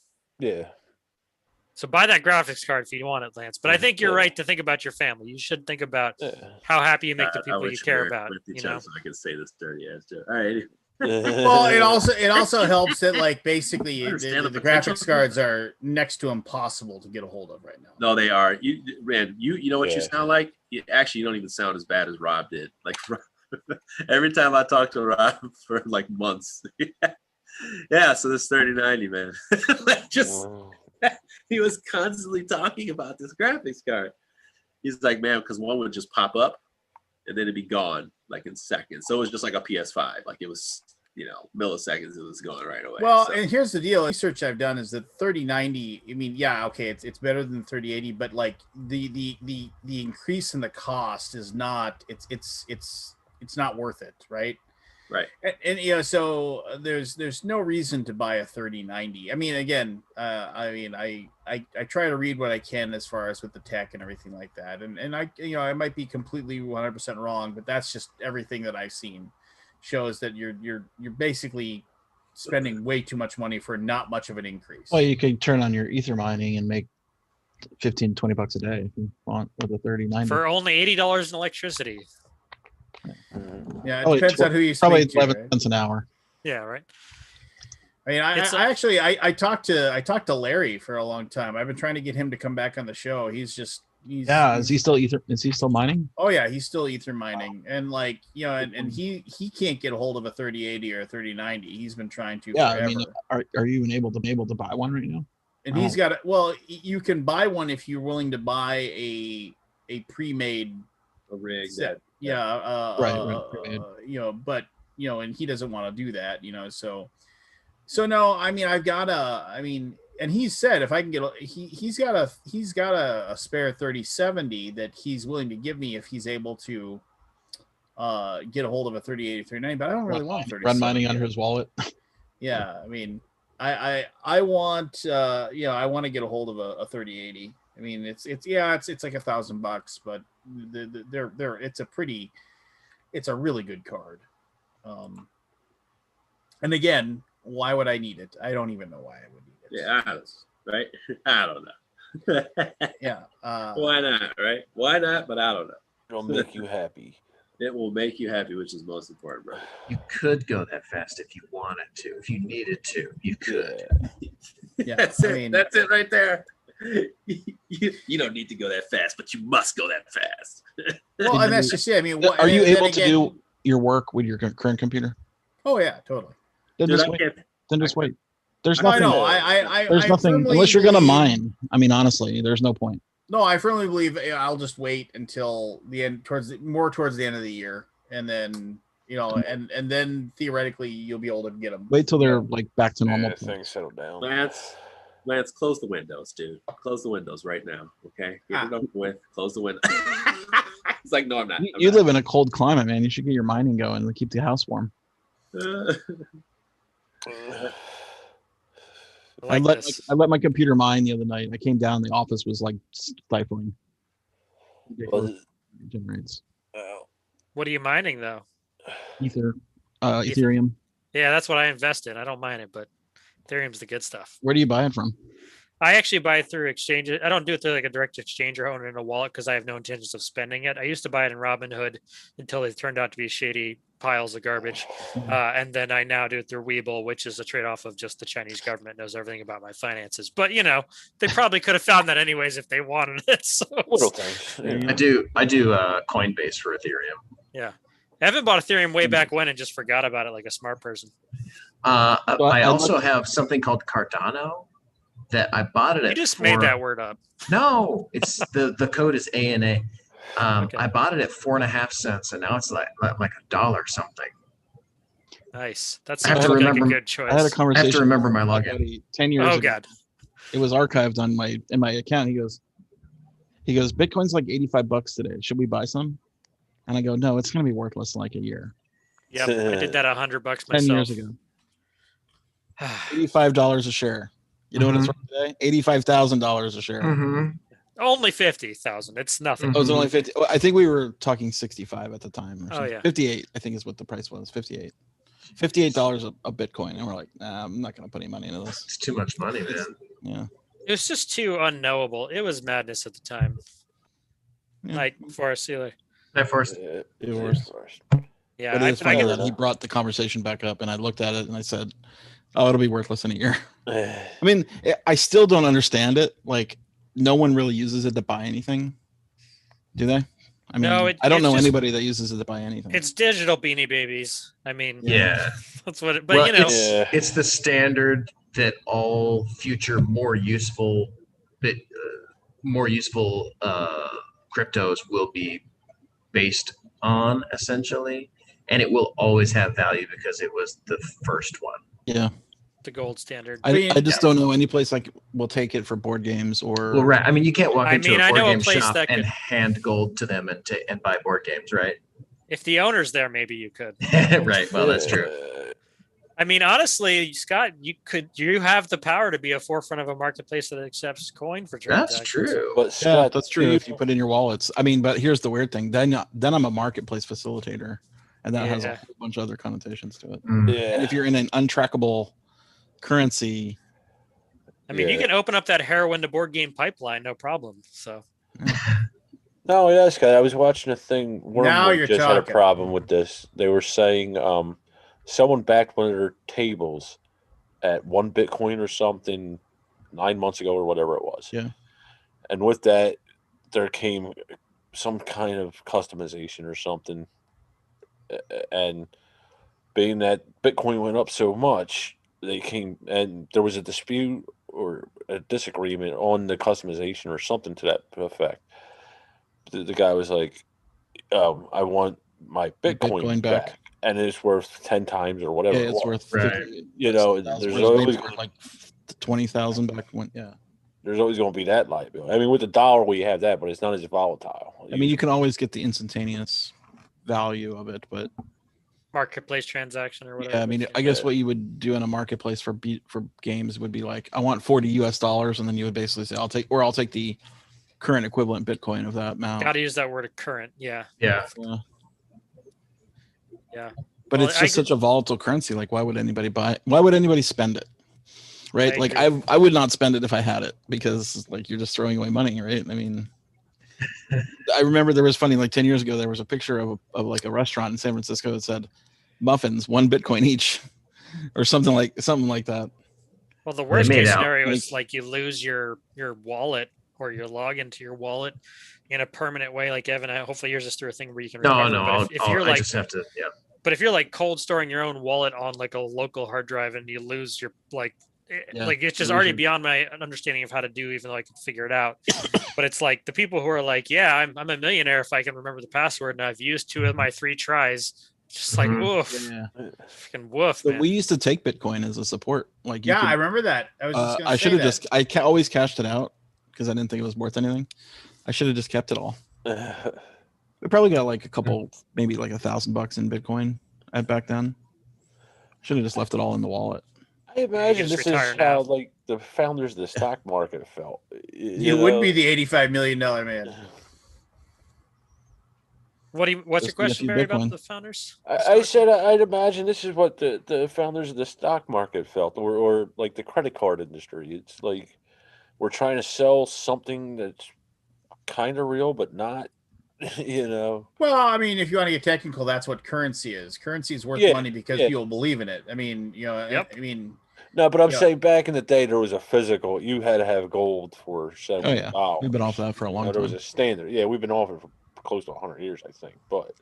yeah. So buy that graphics card if you want it, Lance. But I think you're right to think about your family. You should think about how happy you make the people you care about. So I can say this dirty ass joke. All right. Well, it also helps that like basically the graphics cards are next to impossible to get a hold of right now. No, they are. You know what you sound like? You don't even sound as bad as Rob did. Like every time I talk to Rob for like months. Yeah, so this 3090, man. He was constantly talking about this graphics card. He's like, man, because one would just pop up and then it'd be gone like in seconds. So it was just like a PS5. Like it was, milliseconds, it was going right away. Well, and here's the deal. Research I've done is that 3090, I mean, yeah, okay, it's better than 3080, but like the increase in the cost is not it's not worth it, right? Right. And so there's no reason to buy a 3090. I mean, again, I try to read what I can as far as with the tech and everything like that. And I might be completely 100% wrong, but that's just everything that I've seen shows that you're basically spending way too much money for not much of an increase. Well, you can turn on your ether mining and make $15-20 a day if you want with a 3090 for only $80 in electricity. Yeah, it depends on who you speak probably to. 11 cents an hour. Yeah, right. I mean, I talked to Larry for a long time. I've been trying to get him to come back on the show. Is he still mining? Oh yeah, he's still ether mining, and like and he can't get a hold of a 3080 or a 3090. He's been trying to. Yeah, forever. I mean, are you able to buy one right now? And he's got you can buy one if you're willing to buy a pre-made rig set. Right. But and he doesn't want to do that, so no, I mean, and he said if I can get he's got a spare 3070 that he's willing to give me if he's able to get a hold of a 3080, 3090, but I don't really want 3070. Run mining under his wallet. Yeah, I mean, I want I want to get a hold of a 3080. I mean, it's like $1,000, but it's a really good card. And again, why would I need it? I don't even know why I would need it. Yeah, right. I don't know. Yeah. Why not? Right? Why not? But I don't know. It'll make you happy. It will make you happy, which is most important, bro. You could go that fast if you wanted to. If you needed to, you could. Yeah, That's it. That's it right there. You don't need to go that fast, but you must go that fast. Well, and that's just it. I mean, Are you then able to again- do your work with your current computer? Oh yeah, totally. Then Dude, just I wait. can't- Then just wait. There's I nothing. know. I There's nothing firmly unless you're gonna believe- mine. I mean, honestly, there's no point. No, I firmly believe I'll just wait until the end, towards the end of the year, and then and then theoretically you'll be able to get them. Wait till they're like back to normal. Things settle down. Lance, close the windows, dude. Close the windows right now, okay? Get it over with. Close the window. It's like, no, I'm not. You live in a cold climate, man. You should get your mining going to keep the house warm. I let my computer mine the other night. I came down, the office was like stifling. Generates What are you mining though? Ethereum. Yeah, that's what I invest in. I don't mine it, but Ethereum's the good stuff. Where do you buy it from? I actually buy it through exchange. I don't do it through like a direct exchange or own it in a wallet because I have no intentions of spending it. I used to buy it in Robinhood until they turned out to be shady piles of garbage. And then I now do it through Webull, which is a trade-off of just the Chinese government knows everything about my finances. But they probably could have found that anyways if they wanted it. So little things. I do Coinbase for Ethereum. Yeah. I haven't bought Ethereum way back when and just forgot about it like a smart person. I also have something called Cardano that I bought it at. You just made that word up. No, it's the code is ANA. I bought it at 4.5 cents, and now it's like $1 something. Nice. That's I have to like remember. a good choice. I had a conversation. I have to remember my with login. 10 years Oh ago. God. It was archived on in my account. He goes, Bitcoin's like $85 today. Should we buy some? And I go, no, it's going to be worthless in like a year. Yep, I did that $100 myself. 10 years ago. $85 a share. You know what it's worth today? $85,000 a share. Only 50,000. It's nothing. Oh, it was only 50. I think we were talking 65 at the time. Or Oh, yeah. 58, I think is what the price was. 58. $58 a Bitcoin. And we're like, nah, I'm not going to put any money into this. It's too much money, man. Yeah. It was just too unknowable. It was madness at the time. Like Forrest Sealer. Hi, Forrest. Yeah, But it is funny that he brought the conversation back up, and I looked at it and I said, oh, it'll be worthless in a year. I mean, I still don't understand it. Like, no one really uses it to buy anything, do they? I mean, No, I don't it's know just- anybody that uses it to buy anything. It's digital Beanie Babies. I mean, Yeah. that's what. But Well, you know, it's the standard that all future more useful cryptos will be based on, essentially, and it will always have value because it was the first one. Yeah. the gold standard. I just don't know any place like will take it for board games or. Well, right. I mean, you can't walk into I a board know a game place shop that and could- hand gold to them and buy board games, right? If the owner's there, maybe you could. Right. Well, that's true. I mean, honestly, Scott, you have the power to be a forefront of a marketplace that accepts coin for transactions. That's true. But Yeah, Scott, that's true. If you put in your wallets, I mean, but here's the weird thing. Then I'm a marketplace facilitator, and that has a Yeah. whole bunch of other connotations to it. Yeah. And if you're in an untrackable currency, I mean, you can open up that heroin to board game pipeline, no problem. So No, yeah, Scott. I was watching a thing. Now Wormwood you're just had a talking. problem with this. They were saying someone backed one of their tables at 1 Bitcoin or something 9 months ago or whatever it was. Yeah. And with that, there came some kind of customization or something. And being that Bitcoin went up so much, they came and there was a dispute or a disagreement on the customization or something to that effect. The guy was like, I want my Bitcoin back. And it's worth 10 times or whatever. yeah, it's it worth was. 50, You know, whereas there's maybe always worth like 20,000 back when. Yeah. there's always going to be that liability. I mean, with the dollar, we have that, but it's not as volatile. I mean, you can always get the instantaneous value of it, but marketplace transaction or whatever. yeah, I mean, I guess what you would do in a marketplace for games would be like, I want $40 and then you would basically say, I'll take the current equivalent Bitcoin of that amount. Got to use that word current. Yeah. Yeah. Yeah. But Well, it's just such a volatile currency. Like, why would anybody buy it? Why would anybody spend it? Right? I Like, agree. I would not spend it if I had it because, like, you're just throwing away money, right? I mean, I remember there was funny, like 10 years ago, there was a picture of like a restaurant in San Francisco that said muffins, 1 Bitcoin each, or something like that. Well, the worst case scenario like, is like you lose your wallet or your login to your wallet in a permanent way. Like Evan, hopefully yours is through a thing where you can recover. No, But if you're like, I just have to, yeah. But if you're like cold storing your own wallet on like a local hard drive and you lose your like it's just already beyond my understanding of how to do, even though I can figure it out. But it's like the people who are like, yeah, I'm a millionaire if I can remember the password and I've used 2 of my 3 tries. Just like woof, freaking woof. So man. we used to take Bitcoin as a support. Like, I remember that. I was just I should have always cashed it out because I didn't think it was worth anything. I should have just kept it all. We probably got like a couple, maybe like $1,000 in Bitcoin back then. Should have just left it all in the wallet. I imagine this is how like the founders of the stock market felt. You would be the $85 million man. What's your question, Barry, about the founders? I said I'd imagine this is what the founders of the stock market felt, or like the credit card industry. It's like we're trying to sell something that's kind of real, but not, you know. Well, I mean, if you want to get technical, that's what currency is. Currency is worth money because people believe in it. I mean, you know, I mean. No, but I'm saying back in the day, there was a physical. You had to have gold for $70. Oh yeah, we've been off that for a long time. There was a standard. Yeah, we've been off it for close to 100 years, I think. But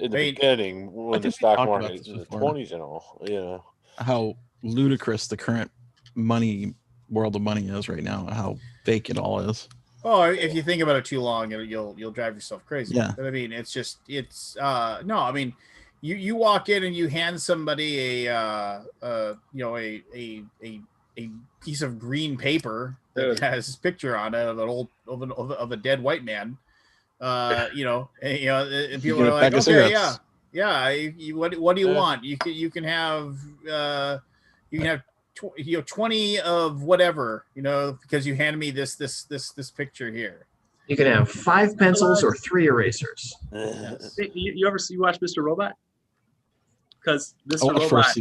in the beginning, when the stock market in the 20s and all, you know, how ludicrous the current world of money is right now, how fake it all is. Oh, if you think about it too long, you'll drive yourself crazy. Yeah. But I mean, no. I mean, you walk in and you hand somebody a piece of green paper that has his picture on it of a dead white man. And people are like, okay, what do you want? You can have 20 of whatever, because you handed me this picture here. You can have 5 pencils or 3 erasers. Yes. You watch Mr. Robot? Because Mr. Robot,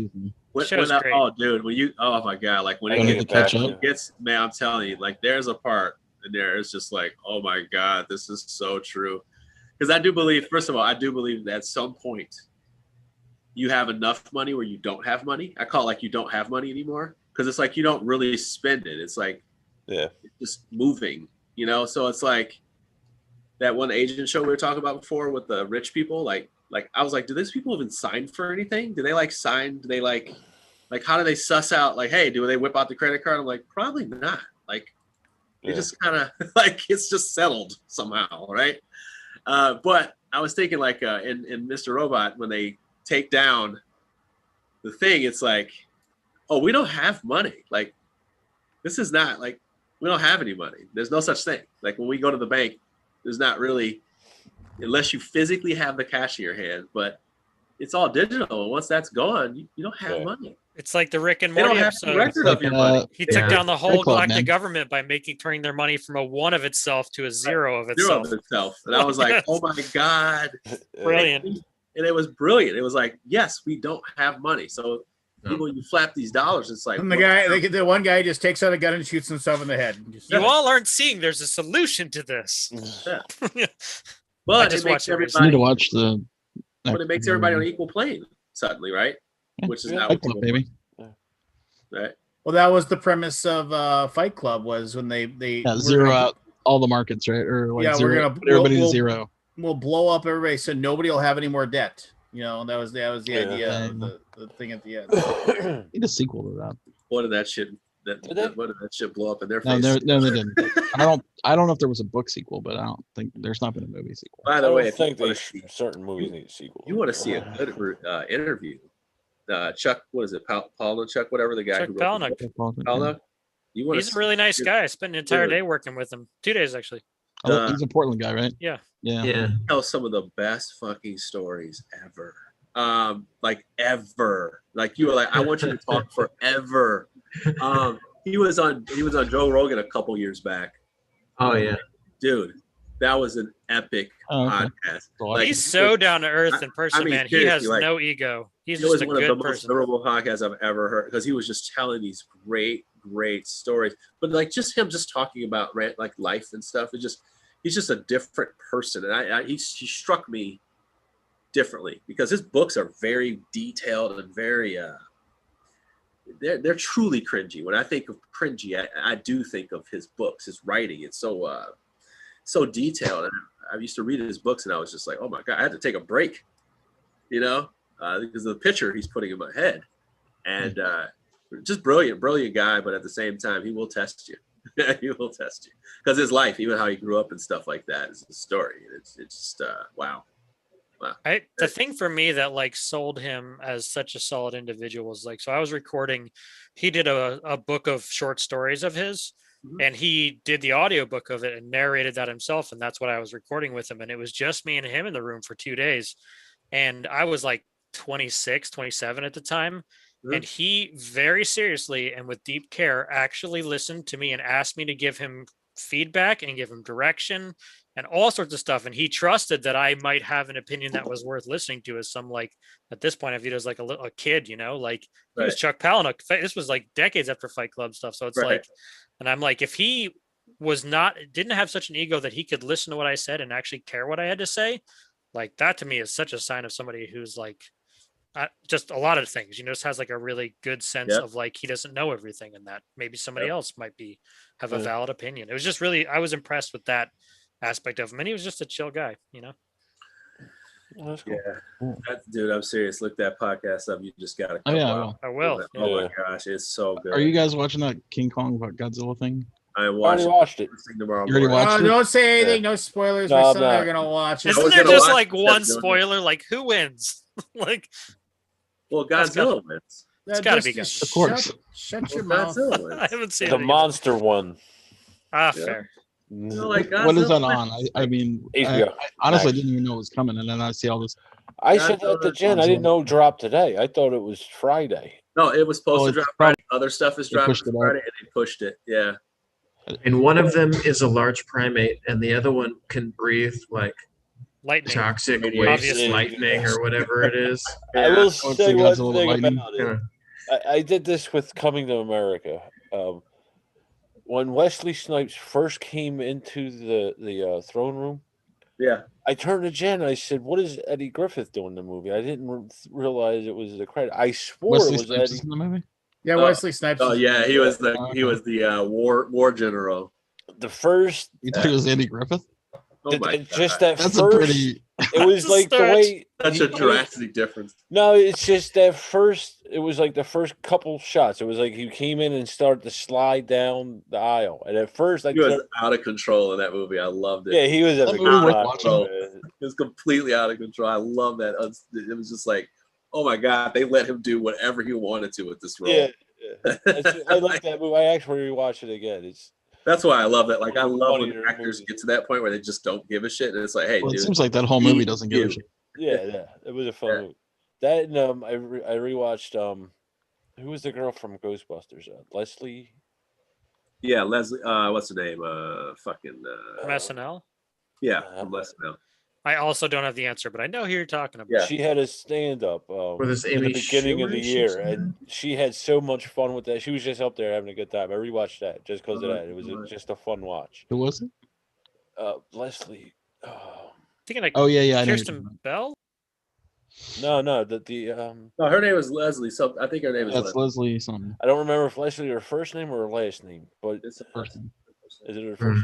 oh my god, like when it gets, man, I'm telling you, like there's a part in there, it's just like, oh my god, this is so true. Because I do believe, first of all, that at some point you have enough money where you don't have money. I call it like you don't have money anymore, because it's like you don't really spend it. It's like it's just moving, So it's like that one agent show we were talking about before with the rich people. Like I was like, do these people even sign for anything? Do they sign? Do they like how do they suss out like, hey, do they whip out the credit card? I'm like, probably not. Like they just kind of like it's just settled somehow, right? But I was thinking like in Mr. Robot, when they take down the thing, it's like, oh, we don't have money. Like this is not like we don't have any money. There's no such thing. Like when we go to the bank, there's not really, unless you physically have the cash in your hand, but it's all digital. And once that's gone, you don't have money. It's like the Rick and Morty episode. Record of your money. He took down the whole galactic government by turning their money from a 1 of itself to a 0 of itself. And I was like, oh my God. Brilliant. And it was brilliant. It was like, yes, we don't have money. So people, you flap these dollars, it's like, and the one guy just takes out a gun and shoots himself in the head. You all aren't seeing there's a solution to this. Yeah. But it makes everybody to watch the. But it makes everybody on an equal plane suddenly, right? Which is not what people baby. Right. Well, that was the premise of Fight Club, was when they zero out all the markets, right? Or like we're gonna put everybody to 0. We'll blow up everybody, so nobody will have any more debt. That was the idea of the thing at the end. Need a sequel to that. What did that shit? What did that shit blow up in their face? No, they didn't. I don't know if there was a book sequel, but I don't think there's not been a movie sequel. By the way, I think certain movies need a sequel. You want to see a good interview? Chuck, what is it? Palahniuk, whatever the guy Chuck who wrote Palahniuk. He's a really nice guy. I spent an entire day working with him. 2 days actually. He's a Portland guy, right? Yeah. Tell some of the best fucking stories ever. Like ever. Like you were like, I want you to talk forever. He was on Joe Rogan a couple years back. Oh yeah, dude, that was an epic podcast. Like, he's so down to earth in person, man. He has no ego. He's just a good person. It was one of the most memorable podcasts I've ever heard, because he was just telling these great stories. But like just him just talking about like life and stuff. he's just a different person, and he struck me differently because his books are very detailed and very they're truly cringy. When I think of cringy, I do think of his books, his writing. It's so detailed. And I used to read his books, and I was just like, oh my god, I had to take a break, because of the picture he's putting in my head. And just brilliant guy, but at the same time, he will test you. He will test you because his life, even how he grew up and stuff like that, is a story. It's just wow. The thing for me that like sold him as such a solid individual was like, so I was recording, he did a book of short stories of his, and he did the audiobook of it and narrated that himself, and that's what I was recording with him, and it was just me and him in the room for 2 days, and I was like 26, 27 at the time. And he very seriously and with deep care actually listened to me and asked me to give him feedback and give him direction and all sorts of stuff. And he trusted that I might have an opinion that was worth listening to as some, like, at this point, if he does like a kid, like he was Chuck Palahniuk. This was like decades after Fight Club stuff. So it's like, and I'm like, if he didn't have such an ego that he could listen to what I said and actually care what I had to say, like that to me is such a sign of somebody who's like, just a lot of things, just has like a really good sense of like he doesn't know everything, and that maybe somebody else might have a valid opinion. It was just really, I was impressed with that aspect of him, and he was just a chill guy, Oh, that's cool. Yeah, dude, I'm serious. Look that podcast up. You just gotta. Oh yeah, I will. Oh my gosh, it's so good. Are you guys watching that King Kong Godzilla thing? I watched it. You already watched it? Don't say anything. No spoilers. No, My I'm son not. are gonna watch it. Isn't there just like one spoiler? Like who wins? Like, well, Godzilla wins. It's got to be Godzilla. Of course. Shut your mouth. I haven't seen The it either. monster one. Fair. What is that on? I mean, I HBO. honestly didn't even know it was coming, and then I see all this. I said that to Jen. I didn't know it dropped today. I thought it was Friday. No, it was supposed to it's drop probably- Friday. Other stuff is They dropping pushed it Friday, up. and they pushed it. Yeah. And one of them is a large primate, and the other one can breathe like Lightning. toxic Obviously. waste lightning or whatever it is. I will it's say the one Godzilla thing lightning. about it. I did this with Coming to America. When Wesley Snipes first came into the throne room, I turned to Jen. I said, "What is Eddie Griffith doing in the movie?" I didn't realize it was the credit. I swore Wesley it was Snipes Eddie. is in the movie. Yeah, Wesley Snipes. Oh yeah, he was the war general. The first, You thought it was Andy Griffith? Oh my God. just that That's first. a pretty. It was like the way. Such a drastic difference. No, it's just that first. It was like the first couple shots. It was like he came in and started to slide down the aisle, and at first, He was out of control in that movie. I loved it. yeah, he was That having a movie good worth time. watching? It was completely out of control. I love that. It was just like, oh my God, they let him do whatever he wanted to with this role. Yeah, I like that movie. I actually rewatched it again. That's why I love that. Like, I love when funnier actors movie. get to that point where they just don't give a shit, and it's like, hey, Well, it dude, seems like that whole movie doesn't give a shit. Yeah, it was a fun movie. That and I rewatched who was the girl from Ghostbusters? Leslie. Yeah, Leslie. What's her name? Fucking. From SNL. Yeah, from SNL. I also don't have the answer, but I know who you're talking about. Yeah. She had a stand up this in the Amy beginning of the Schumer year, she's in? and she had so much fun with that. She was just up there having a good time. I rewatched that just because of that. It was just a fun watch. Who was it? Leslie. Thinking like Oh yeah, I know. Kirsten Bell. No, the No, her name was Leslie. So I think her name is That's Leslie. Leslie something. I don't remember if Leslie her first name or her last name, but It's a First name. is it her first?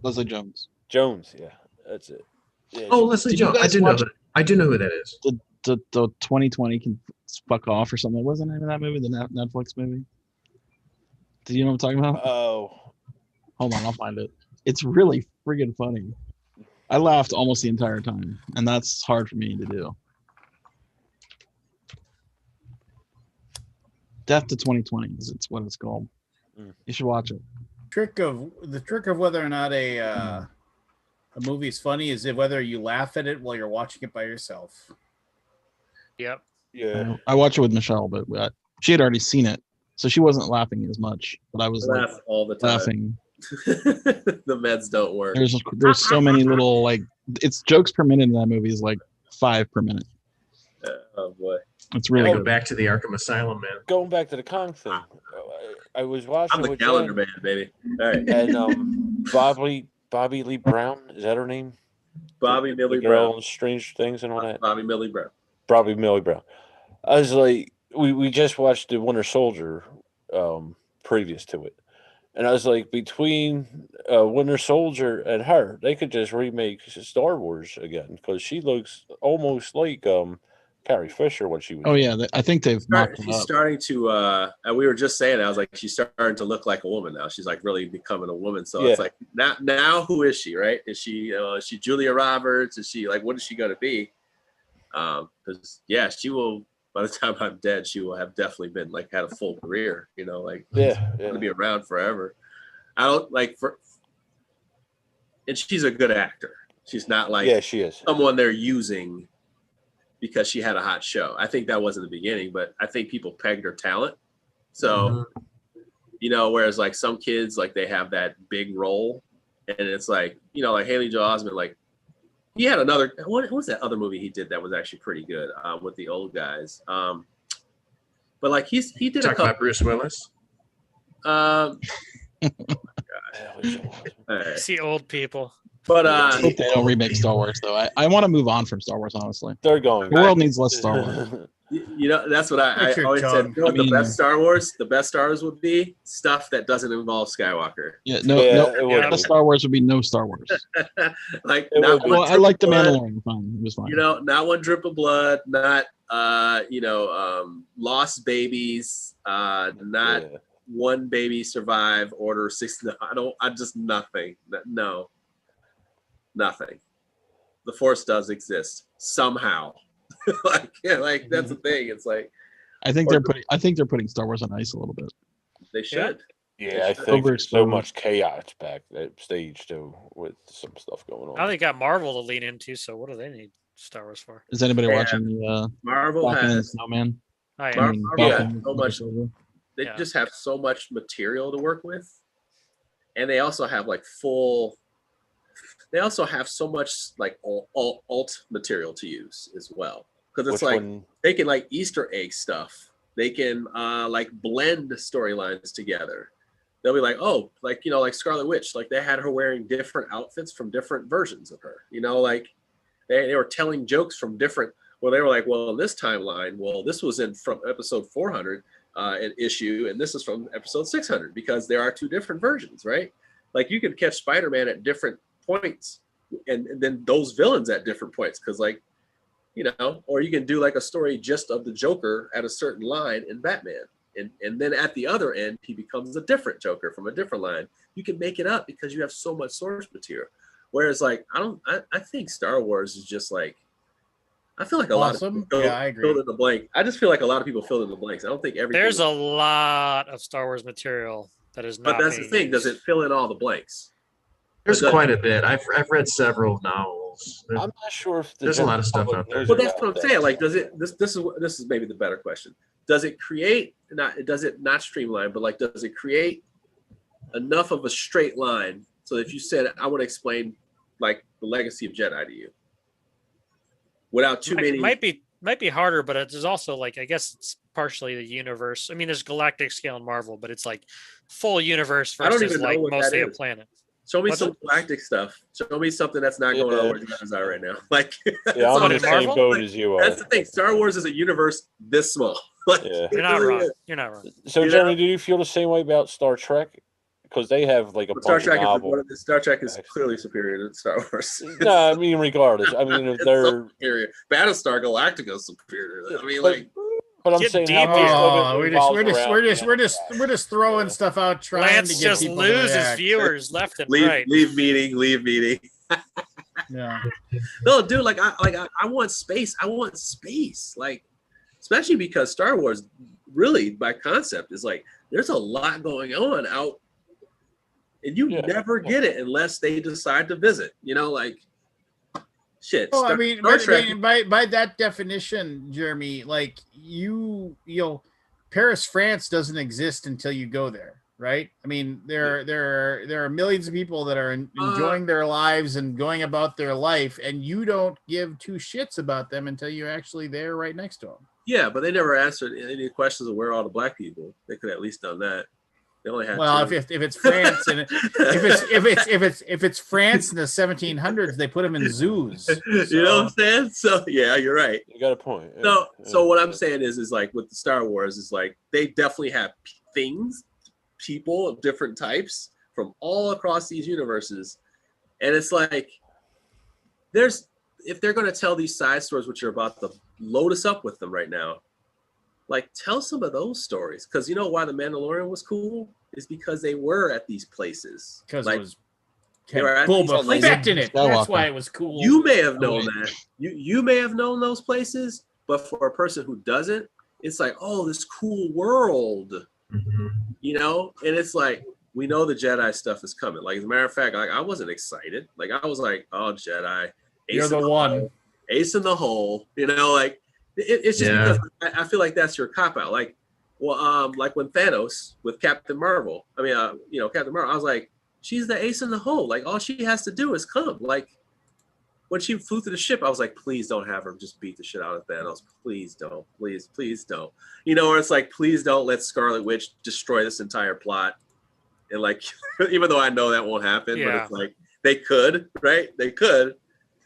Leslie Jones. Jones. Yeah, that's it. Yeah, Oh, Leslie Did you Jones. I guys do know watch- that. I do know who that is. The 2020 can fuck off or something. What was the name of that movie? The Netflix movie. Do you know what I'm talking about? Oh, Hold on, I'll find it. It's really friggin' funny. I laughed almost the entire time, and that's hard for me to do. Death to 2020 is it's what it's called. You should watch it. The trick of whether or not a movie is funny is whether you laugh at it while you're watching it by yourself. Yep. Yeah. I watched it with Michelle, but she had already seen it, so she wasn't laughing as much. But I was I laugh all the time. laughing. The meds don't work. There's so many little it's jokes per minute in that movie is like 5 per minute. Oh boy. It's really Go good. back to the Arkham Asylum, man. Going back to the Kong thing, I was watching I'm the with calendar Jen, man, baby. All right. and Bobby Lee Brown, is that her name? Bobby The Millie girl Brown. in Strange Things and all that. Bobby Millie Brown. Bobby Millie Brown. I was like, we just watched the Winter Soldier previous to it. And I was like, between Winter Soldier and her, they could just remake Star Wars again because she looks almost like Carrie Fisher when she was. Oh yeah, I think they've mocked her She's up. starting to. And we were just saying, I was like, she's starting to look like a woman now. She's like really becoming a woman. So it's Yeah. like now, who is she? Right? Is she Julia Roberts? Is she like what is she going to be? Because yeah, she will. By the time I'm dead, she will have definitely been like had a full career. Like Yeah, she's going to be around forever. I don't like and she's a good actor. She's not like she is someone they're using because she had a hot show. I think that was in the beginning, but I think people pegged her talent. So, whereas like some kids, like they have that big role and it's like, like Haley Joel Osment, like he had another, what was that other movie he did that was actually pretty good with the old guys? But like he did Talk about Bruce Willis. See old people. But I hope they don't remake Star Wars though. I want to move on from Star Wars, honestly. They're going. The world needs less Star Wars. That's what I always said. The best Star Wars would be stuff that doesn't involve Skywalker. Yeah, no, Star Wars would be no Star Wars. Like, I like the Mandalorian. Fine, it was fine. Not one drip of blood, not lost babies, not one baby survive. Order 6. Nothing. No, nothing. The Force does exist somehow. like that's the thing. It's like I think they're putting Star Wars on ice a little bit. They should. Yeah, I think there's so much chaos back that stage too with some stuff going on. Now they got Marvel to lean into, so what do they need Star Wars for? Is anybody watching the Marvel Falcon and has Snowman? Marvel has so much. They just have so much material to work with, and they also have like full. They also have so much like alt material to use as well, because it's they can like Easter egg stuff. They can like blend storylines together. They'll be like, like Scarlet Witch, like they had her wearing different outfits from different versions of her. Like they were telling jokes from different. Well, they were like, well, in this timeline, this was from episode 400 an issue, and this is from episode 600 because there are two different versions, right? Like you can catch Spider-Man at different points and then those villains at different points because or you can do like a story just of the Joker at a certain line in Batman and then at the other end he becomes a different Joker from a different line. You can make it up because you have so much source material, whereas like I think Star Wars is just like I feel like a lot of people I agree. filled in the blank. I just feel like a lot of people filled in the blanks. I don't think everything. There's a lot of Star Wars material that is not. But that's the thing. Does it fill in all the blanks? There's quite a bit. I've read several novels. I'm not sure if there's a lot of stuff out there. Well, that's what I'm saying. Like, does it? This is maybe the better question. Does it create? Does it not streamline? But like, does it create enough of a straight line so that if you said, "I want to explain like the legacy of Jedi to you," without too many? It might be harder, but it's also like I guess it's partially the universe. I mean, there's galactic scale in Marvel, but it's like full universe versus like mostly a planet. Show me some galactic stuff. Show me something that's not going on where you guys are right now. Like, yeah, I'm in the same boat as you are. That's the thing. Star Wars is a universe this small. Like, You're not wrong. You're not wrong. So, Jeremy, do you feel the same way about Star Trek? Because they have like a Star bunch Trek of novels. Star Trek is clearly superior to Star Wars. No, I mean regardless. I mean if they're so superior. Battlestar Galactica is superior. I mean, but I'm saying we're just throwing stuff out trying Lance to get just people loses viewers left and right. Leave meeting. Yeah. No, dude, like I want space. I want space. Like, especially because Star Wars really by concept is like there's a lot going on out and you never get it unless they decide to visit. Like shit. Well, I mean, by that definition, Jeremy, like Paris, France doesn't exist until you go there, right? I mean, there are millions of people that are enjoying their lives and going about their life, and you don't give two shits about them until you're actually there right next to them. Yeah, but they never answered any questions of where are all the black people. They could have at least done that. They only had Well, two. if it's France and if it's France in the 1700s, they put them in zoos. You know what I'm saying? So yeah, you're right. You got a point. So what I'm saying is like with the Star Wars is like they definitely have things, people of different types from all across these universes, and it's like if they're going to tell these side stories, which are about to load us up with them right now, like tell some of those stories, because you know why the Mandalorian was cool is because they were at these places. Because like, it was they were at Boba these Fett in places. it. That's why it was cool. You may have known that. You may have known those places, but for a person who doesn't, it's like, oh, this cool world, you know. And it's like we know the Jedi stuff is coming. Like as a matter of fact, like I wasn't excited. Like I was like, oh, Jedi, You're the one. Ace in the hole. You know, like it's just because I feel like that's your cop out. Like, well, like when Thanos with Captain Marvel. I mean, Captain Marvel. I was like, she's the ace in the hole. Like all she has to do is come. Like when she flew through the ship, I was like, please don't have her just beat the shit out of Thanos. Please don't. Please don't. You know, or it's like, please don't let Scarlet Witch destroy this entire plot. And like, even though I know that won't happen, but it's like they could, right? They could.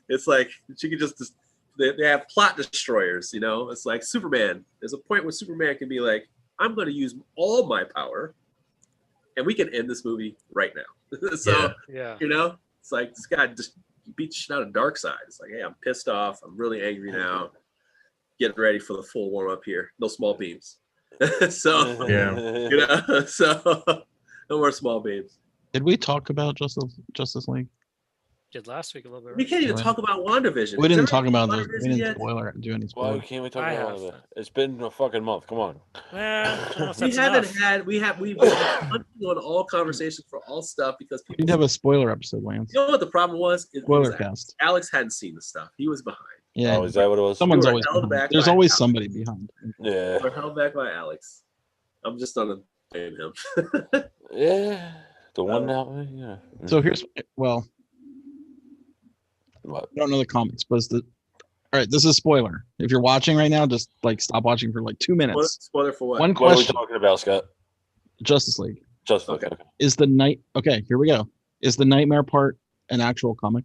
It's like she could just they have plot destroyers, you know. It's like Superman. There's a point where Superman can be like, I'm going to use all my power, and we can end this movie right now. So, you know, it's like this guy just beat the shit out of Darkseid. It's like, hey, I'm pissed off. I'm really angry now. Getting ready for the full warm up here. No small beams. So, you know, so no more small beams. Did we talk about Justice League? Did last week a little bit. We can't even talk about WandaVision. We didn't talk about those. We didn't do any spoilers. Why can't we talk about that? It's been a fucking month. Come on. We've been hunting on all conversations for all stuff because We people. did have a spoiler episode, Lance. You know what the problem was? Spoiler cast. Alex hadn't seen the stuff. He was behind. Yeah. Oh, is that what it was? Someone's We were always held behind. back There's by always Alex. somebody behind. Yeah. We're held back by Alex. I'm just on blame him. Yeah. The one now. Yeah. So here's What? I don't know the comics, but it's all right. This is a spoiler. If you're watching right now, just like stop watching for like 2 minutes. Spoiler for what? One What are we question. talking about, Scott? Justice League. Justice League. Okay. Is the night okay? Here we go. Is the nightmare part an actual comic?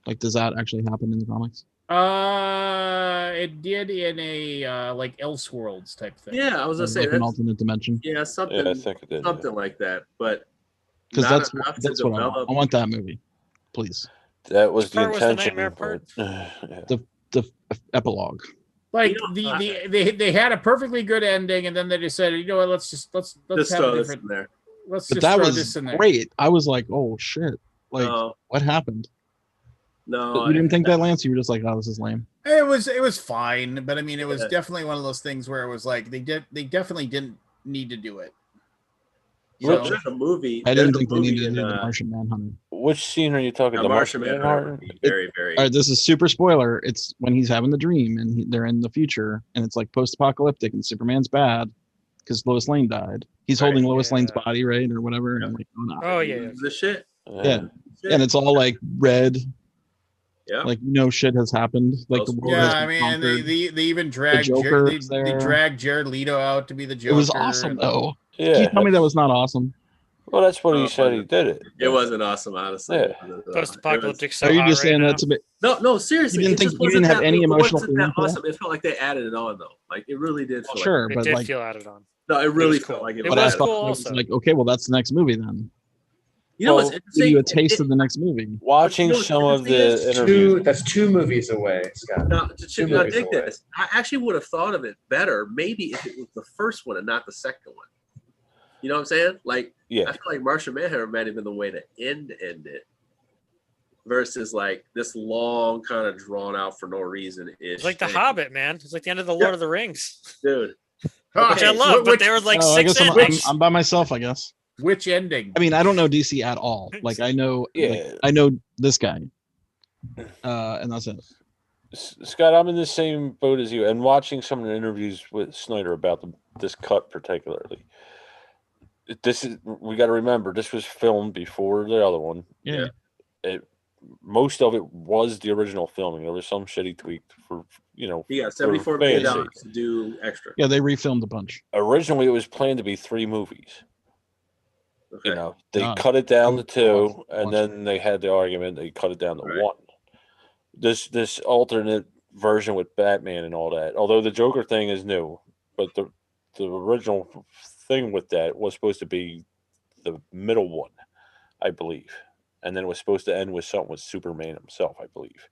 Like, does that actually happen in the comics? It did in a like Elseworlds type thing. Yeah, I was gonna say Like an that's, alternate dimension. yeah, something, Yeah, I think it did. something like that. But Because not that's enough to that's what I want. develop- I want that movie, please. That was the part was the intention. nightmare part? Yeah. The epilogue. Like they had a perfectly good ending, and then they decided, you know what, let's Just have throw a this different. in there. Let's But just that throw was this in there. great. I was like, oh shit! Like, what happened? No, You didn't think that, Lance? You were just like, oh, this is lame. It was fine, but I mean, it was definitely one of those things where it was like they definitely didn't need to do it. Well, there's a movie. I didn't there's a think they movie needed to in, do the Martian Manhunter. Which scene are you talking? The The Martian Martian Manhunter Manhunter? would be very, very. All right, this is super spoiler. It's when he's having the dream and they're in the future, and it's like post-apocalyptic, and Superman's bad because Lois Lane died. He's holding Lois Lane's body, right, or whatever. And I'm like, oh no. Oh yeah. The shit. Yeah, and it's all like red. Yeah. Like shit has happened. Like the world has Yeah, I been mean, conquered. they even dragged Joker they is there. dragged Jared Leto out to be the Joker. It was awesome though. Yeah. Can you tell me that was not awesome? Well, that's what he said. He did it. It wasn't awesome, honestly. Yeah. Post-apocalyptic. Are you just saying that to be? No, seriously. You didn't it think just you didn't wasn't have that- any it emotional wasn't that feeling for that? awesome. It felt like they added it on though. Like it really did. Feel Sure, It but did like, feel added on. No, it really was felt cool. like it It was. but I was added thought cool it was also. like, okay, well, that's the next movie then. You know what's Give interesting? you a taste of the next movie. Watching You know, some of the thing is, the interviews. That's 2 movies away, Scott. Now, Two now movies dig away. this. I actually would have thought of it better, maybe if it was the first one and not the second one. You know what I'm saying? Like, Yeah. I feel like Martian Manhunter might have been the way to end it, versus like this long, kind of drawn out for no reason ish. It's like The Hobbit, man. It's like the end of the Lord of the Rings, dude. which I love. But there were like I 6 guess endings. I'm by myself, I guess. Which ending? I mean, I don't know DC at all. Like, I know, Yeah. I know this guy, and that's it. Scott, I'm in the same boat as you, and watching some of the interviews with Snyder about this cut particularly, we got to remember this was filmed before the other one. Yeah. Most of it was the original filming. There was some shitty tweak for He got for $74 million fan's sake. to do extra. Yeah, they refilmed a bunch. Originally, it was planned to be 3 movies. Okay. They cut it down to 2, and then they had the argument. They cut it down to 1. This alternate version with Batman and all that. Although the Joker thing is new, but the original thing with that was supposed to be the middle one, I believe, and then it was supposed to end with something with Superman himself, I believe.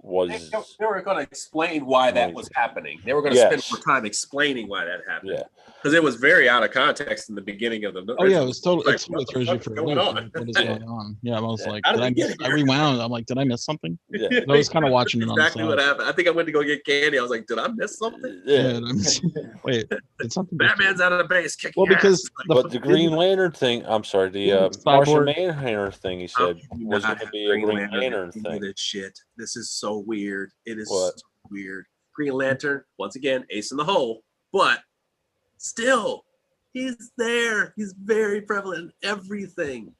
They were going to explain why that was happening. They were going to spend more time explaining why that happened. Yeah, because it was very out of context in the beginning of the. Oh yeah, it was totally. It Like, totally throws you for a going loop. on? What is going on? Yeah, I was like, How did did I we get miss? I here? rewound. I'm like, did I miss something? Yeah. I was kind of watching it on the exactly what side. happened. I think I went to go get candy. I was like, did I miss something? Yeah. Wait, did something? Batman's out of the base kicking. Well, because ass. but the Green Lantern thing, I'm sorry, the Martian Manhunter thing, he said was going to be a Green Lantern thing. This shit. This is so weird. It is What? so weird. Green Lantern, once again, ace in the hole, but still, he's there. He's very prevalent in everything.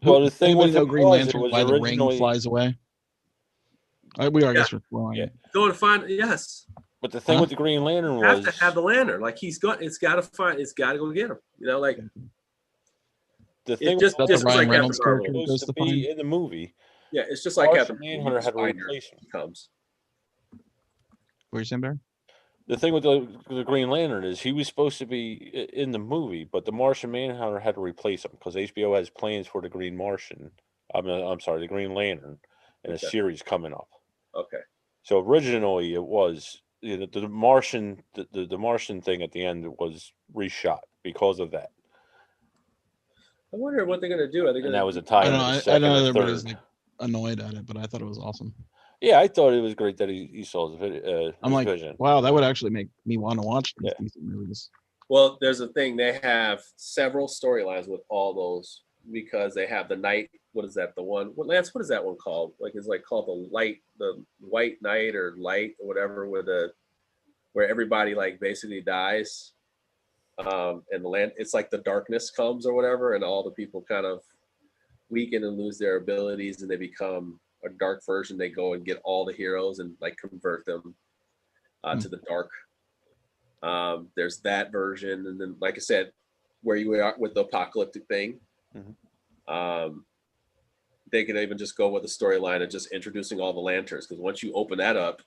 Well, the thing Anybody with know it Green was, Lantern it was why the ring originally, flies away? We are, I guess we're throwing it. Go to find yes. but the thing with the Green Lantern Have was to have the lantern. Like he's got. It's got to find. It's got to go get him. You know, like the thing just with That's just the like Ryan Captain Reynolds Marvel. character supposed goes to to be find. in the movie. Yeah, it's just like Martian Captain Manhunter had to Spider replace him. comes. What are you saying, Barry? The thing with the Green Lantern is he was supposed to be in the movie, but the Martian Manhunter had to replace him because HBO has plans for the Green Martian. I'm sorry, the Green Lantern, in a series coming up. Okay. So originally it was the Martian, the Martian thing at the end was reshot because of that, I wonder what they're gonna do. Are they and gonna? that was a I tie don't into know. the I second know or everybody's third. like annoyed at it, but I thought it was awesome. Yeah, I thought it was great that he saw his, I'm like, vision. wow, that would actually make me want to watch these decent movies. Well, there's a thing. They have several storylines with all those because they have the night. What is that? The one? What Lance? What is that one called? Like it's like called the White Night or Light or whatever, where everybody like basically dies, and the land. It's like the darkness comes or whatever, and all the people kind of weaken and lose their abilities, and they become a dark version. They go and get all the heroes and like convert them to the dark. There's that version, and then like I said, where you are with the apocalyptic thing. They could even just go with the storyline of just introducing all the lanterns, because once you open that up,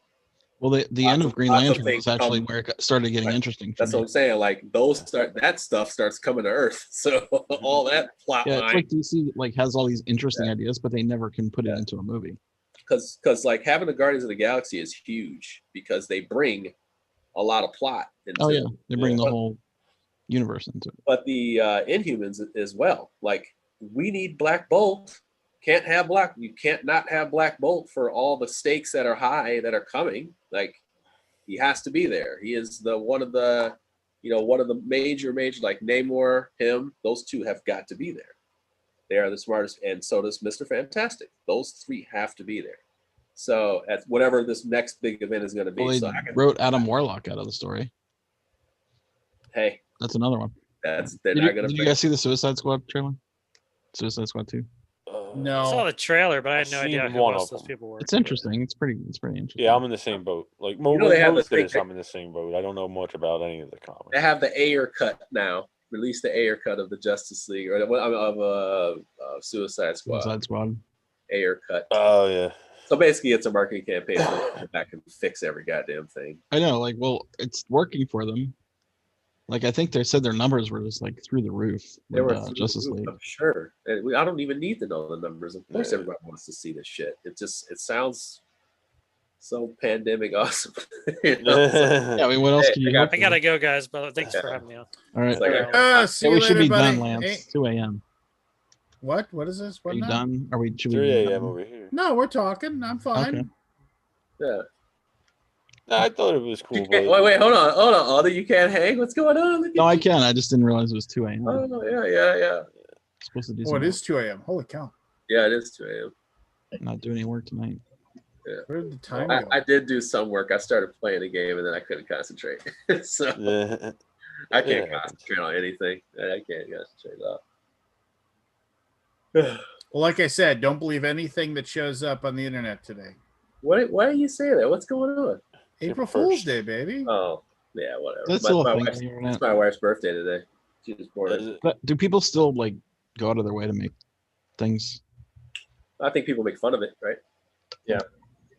Well, the end of Green lots of Lantern things was actually come- where it started getting interesting. For that's what me. I'm saying. Like that stuff starts coming to Earth. So all that plot Yeah, it's line, like DC like has all these interesting ideas, but they never can put it into a movie. because like having the Guardians of the Galaxy is huge because they bring a lot of plot into Oh yeah, they bring the but- whole universe into it. but the Inhumans as well. Like we need Black Bolt. Can't have You can't not have Black Bolt for all the stakes that are high that are coming. Like he has to be there. He is one of the major like Namor, him. Those two have got to be there. They are the smartest, and so does Mr. Fantastic. Those three have to be there. So at whatever this next big event is going to be. Well, they so I can, wrote Adam Warlock out of the story. hey, That's another one. they're Did, not you, going did to. you guys see the Suicide Squad trailer? Suicide Squad 2. No. I saw the trailer, but I had I've no idea seen who one most of of those people were. It's interesting. It's pretty interesting. Yeah, I'm in the same boat. Like they have most the of this, thing- I'm in the same boat. I don't know much about any of the comics. They have the Ayer cut now. Release the Ayer cut of the Justice League or of Suicide Squad. Suicide Squad. Ayer cut. Oh yeah. So basically, it's a marketing campaign to go back and fix every goddamn thing. I know, like, well, it's working for them. Like, I think they said their numbers were just like through the roof. They with, were through Justice the roof, League. I'm sure. And I don't even need to know the numbers. Of course, everybody wants to see this shit. It sounds so pandemic awesome. You know? Yeah, I mean, what else can you? I gotta go, guys. But thanks for having me on. All right. It's like, See Yeah, you we should later, be buddy. done, Lance. Hey, 2 a.m. what? What is this? What Are you now? done? Are we? Should we 3 be a.m. done? over here. No, we're talking. I'm fine. Okay. yeah. No, I thought it was cool. Wait, But hold on. Other, you can't hang. What's going on? Look at No, I you. can. I just didn't realize it was 2 a.m. Oh yeah. Supposed to do Oh, it something. is 2 a.m. Holy cow. Yeah, it is 2 a.m. Not doing any work tonight. Yeah. Where did the time I go? did do some work. I started playing a game and then I couldn't concentrate. So yeah. I can't concentrate on anything. I can't concentrate on. Well, like I said, don't believe anything that shows up on the internet today. Why do you say that? What's going on? April Fool's Day, baby. Oh, yeah, whatever. That's still a thing on Wife's, the internet. it's my wife's birthday today. She was born. But do people still like go out of their way to make things? I think people make fun of it, right? Yeah.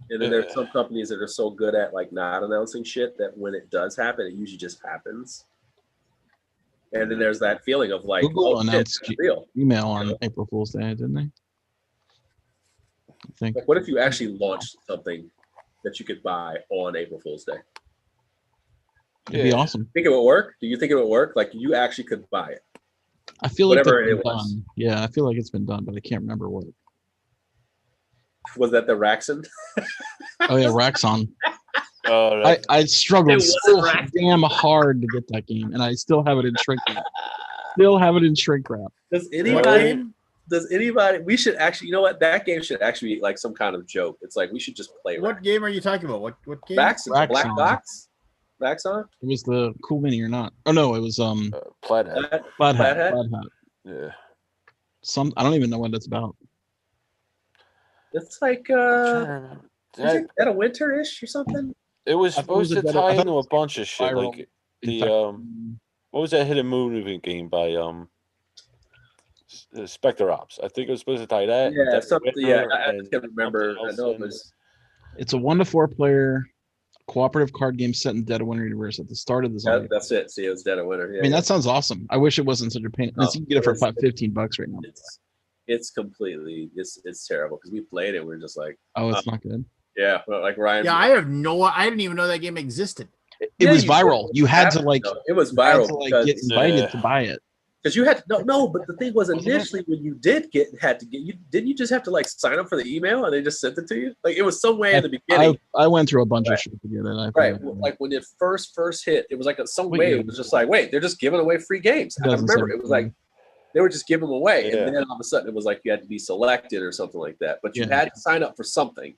And then there's some companies that are so good at like not announcing shit that when it does happen, it usually just happens. And then there's that feeling of like, Google oh, announced shit, it's real. email on April Fool's Day, didn't they? I think. Like, what if you actually launched something that you could buy on April Fool's Day? It'd be awesome. Think it would work? Do you think it would work? Like you actually could buy it? I feel like Whatever that's it been was. done. Yeah, I feel like it's been done, but I can't remember what. Was that the Raxon? Oh yeah, Raxon. Oh, I struggled It so wasn't Raxon. damn hard to get that game, and I still have it in shrink wrap. Still have it in shrink wrap. Does anybody? We should actually. You know what? That game should actually be like some kind of joke. It's like we should just play. What game are you talking about? What game? Raxon, Black Raxon. Box. Raxon. It was the Cool Mini or not? Oh no, it was Plaid Hat. Plaid Plaid Hat. Hat? Plaid Hat. Yeah. I don't even know what that's about. It's like is it Dead of Winter-ish or something? It was I thought it was supposed to a better- I tie thought into it a was bunch of shit, viral like the what was that hidden movie game by Spectre Ops? I think it was supposed to tie that. Yeah, Dead something. Winter Yeah, I and can't remember. I know it was. It's a 1 to 4 player cooperative card game set in Dead of Winter universe at the start of the zombie. That's it. See, it was Dead of Winter. Yeah, I mean, yeah. that sounds awesome. I wish it wasn't such a pain. No, You can get it for it's- about $15 right now. It's completely. It's terrible because we played it. We're just like, Oh, it's not good. yeah, well, like Ryan. Yeah, I didn't even know that game existed. It was viral. You had to like. It was you had viral to, like, because get invited to buy it. Because you had to, no, but the thing was initially when you didn't you just have to like sign up for the email and they just sent it to you? Like it was some way in the beginning. I went through a bunch of shit to get it. Right. Like when it first hit, it was like some way it was just like, wait, they're just giving away free games. I remember it was like they were just giving them away. Yeah. And then all of a sudden it was like you had to be selected or something like that. But you Yeah. had to sign up for something.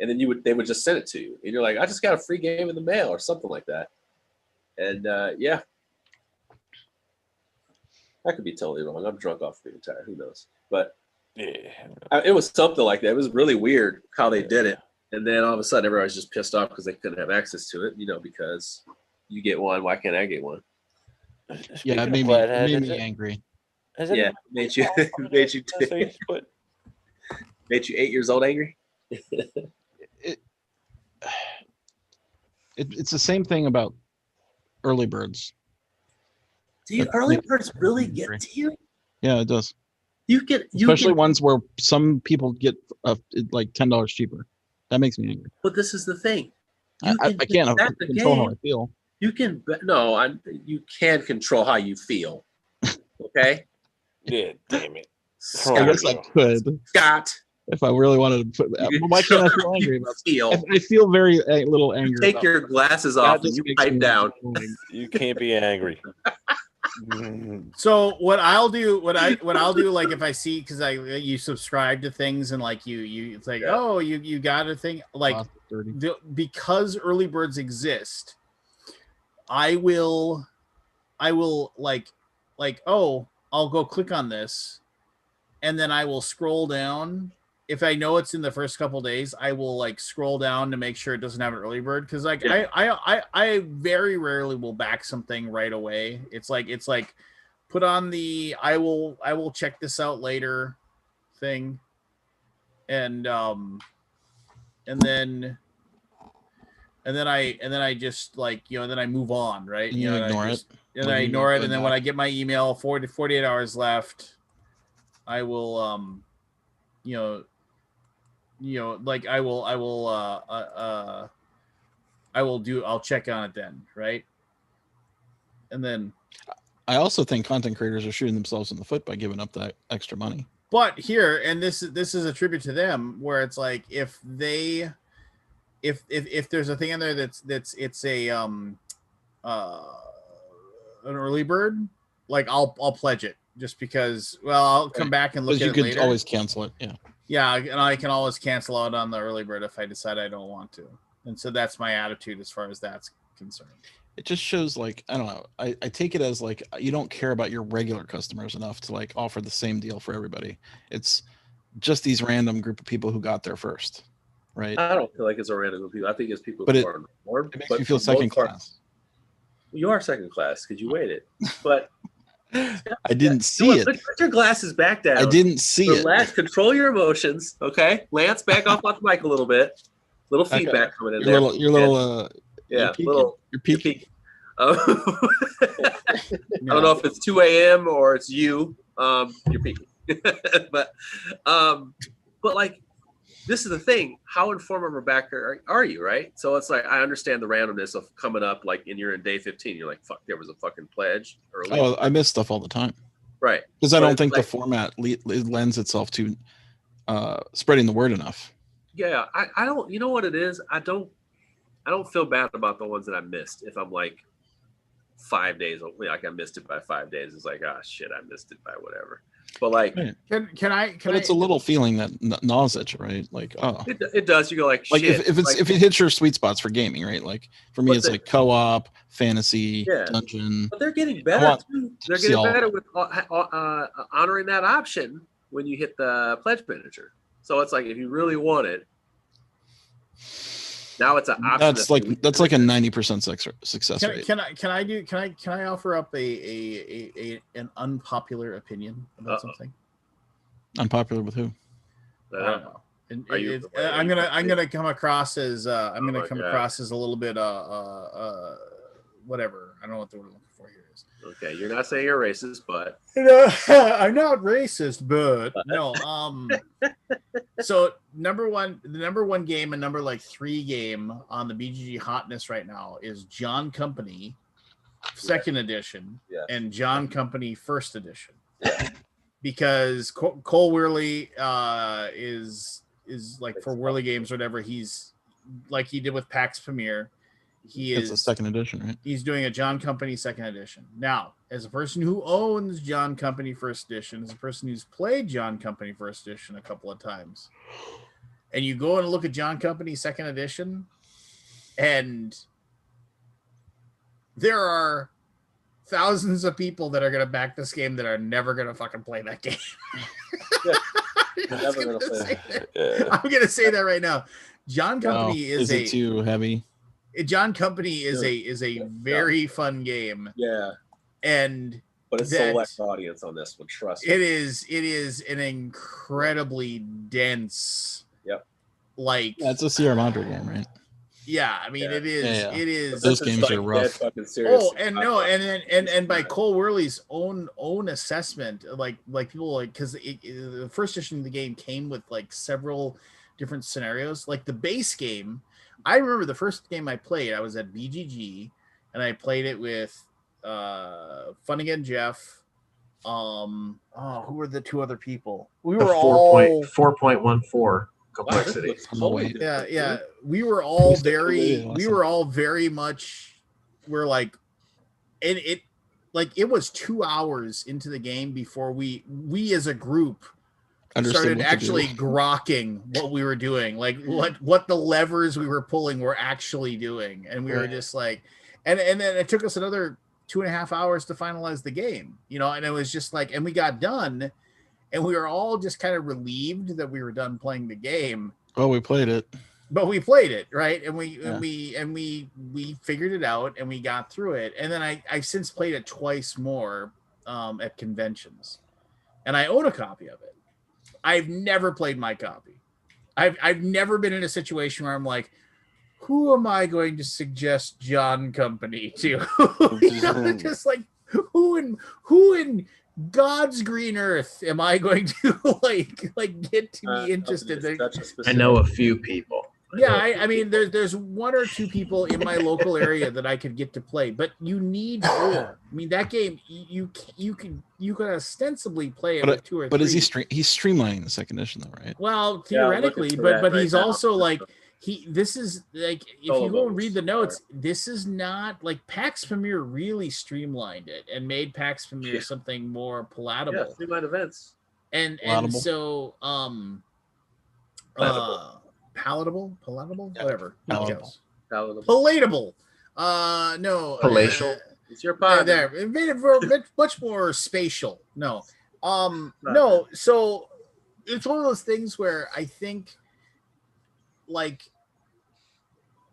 And then they would just send it to you. And you're like, I just got a free game in the mail or something like that. And yeah. I could be totally wrong. I'm drunk off being tired. Who knows? But yeah, it was something like that. It was really weird how they did it. And then all of a sudden, everybody's just pissed off because they couldn't have access to it. Because you get one, why can't I get one? Yeah, it made me angry. Yeah, made you made you 8 years old angry. It's the same thing about early birds. Do you early birds really get to you? Yeah, it does. Especially ones where some people get like $10 cheaper. That makes me angry. But this is the thing. I can't control how I feel. You can you can control how you feel. Okay. Yeah, damn it. I guess I could. Scott. If I really wanted to put that, why can't I feel angry about it? I feel very a little angry. Take your glasses off and you pipe down. You can't be angry. So what I'll do, like if I see, because you subscribe to things and like you it's like, oh, you got a thing, like because early birds exist, I will like oh, I'll go click on this, and then I will scroll down. If I know it's in the first couple days, I will like scroll down to make sure it doesn't have an early bird, because like I very rarely will back something right away. It's like put on the I will check this out later thing, and then I just like then I move on, right? You ignore it. And I ignore it, and then when I get my email 48 hours left, I will like I'll check on it then, right? And then I also think content creators are shooting themselves in the foot by giving up that extra money. But here, and this is a tribute to them, where it's like if there's a thing in there that's an early bird, like I'll pledge it just because. Well, I'll come back and look at it later. You could always cancel it. Yeah. Yeah, and I can always cancel out on the early bird if I decide I don't want to. And so that's my attitude as far as that's concern. It just shows like, I don't know. I take it as like you don't care about your regular customers enough to like offer the same deal for everybody. It's just these random group of people who got there first, right? I don't feel like it's a random group of people. I think it's people But who it- are informed. It makes but me feel for the most second part- class. You are second class because you waited. But I didn't see it. Put your glasses back down. I didn't see it. Relax. Control your emotions. Okay, Lance, back off the mic a little bit. Little Okay. feedback coming in Your there. little yeah, peeking. little. You're peeking. I don't know if it's 2 a.m. or it's you. You're peeking. but like, this is the thing. How informed of a backer are you, right? So it's like, I understand the randomness of coming up, like, and you're in day 15. You're like, fuck, there was a fucking pledge early. Oh, I miss stuff all the time. Right. Because I But don't it's think like- the format lends itself to spreading the word enough. Yeah, I don't. You know what it is? I don't feel bad about the ones that I missed. If I'm like 5 days, like I missed it by 5 days, it's like, ah, shit, I missed it by whatever. But like, Right. Can It's a little feeling that gnaws at you, right? Like, oh, it does. You go like, like shit. if it hits your sweet spots for gaming, right? Like for me, But it's like co-op, fantasy, Yeah. dungeon. But they're getting I better want too. They're to see getting all better that. with honoring that option when you hit the pledge manager. So it's like, if you really want it, now it's an option. That's like a 90% success rate. Can I offer up an unpopular opinion about something? Unpopular with who? I don't know. I'm gonna come across as across as a little bit whatever. I don't know what the word I'm looking for here is. Okay, you're not saying you're racist, but I'm not racist, but no. So the number one game and number like 3 game on the BGG hotness right now is John Company second edition and John Company first edition. Because Cole Wehrle is like for Wehrle Games or whatever, he's like he did with PAX Premier. It's a second edition, right? He's doing a John Company second edition. Now, as a person who owns John Company first edition, as a person who's played John Company first edition a couple of times, and you go and look at John Company second edition, and there are thousands of people that are going to back this game that are never going to fucking play that game. I'm going to say that right now. John Company is it too heavy? John Company is a very fun game. Yeah. And but it's select audience on this one, trust me. It is an incredibly dense. Yep. Like it's a Sierra Madre game, right? Yeah, I mean it is. Yeah. It is. Those games are rough. Oh, and no, and by Cole Wehrle's own assessment, like people like because the first edition of the game came with like several different scenarios. Like the base game, I remember the first game I played. I was at BGG, and I played it with Fun Again Jeff. Who were the 2 other people? We were all 4.14 complexity. Yeah. We were all very much. We're like, and it was 2 hours into the game before we as a group started actually grokking what we were doing, like what the levers we were pulling were actually doing, and we were just like, and then it took us another 2.5 hours to finalize the game, and it was just like, and we got done, and we were all just kind of relieved that we were done playing the game. Oh, we played it, right, and we figured it out, and we got through it, and then I've since played it twice more at conventions, and I own a copy of it. I've never played my copy. I've never been in a situation where I'm like, who am I going to suggest John Company to? Just like who in God's green earth am I going to like get to be interested? I know a few people. Yeah, I mean, there's 1 or 2 people in my local area that I could get to play, but you need more. I mean, that game you can ostensibly play it with 2 or 3. But is he's streamlining the second edition though, right? Well, theoretically, but he's also like this is like, if you go and read the notes, this is not like PAX Premier really streamlined it and made PAX Premier something more palatable. Yeah, streamlined events. And so palatable, whatever. Palatable. No. Palatial. It's your pod. There. It made it much more spatial. No. Not No. So it's one of those things where I think, like,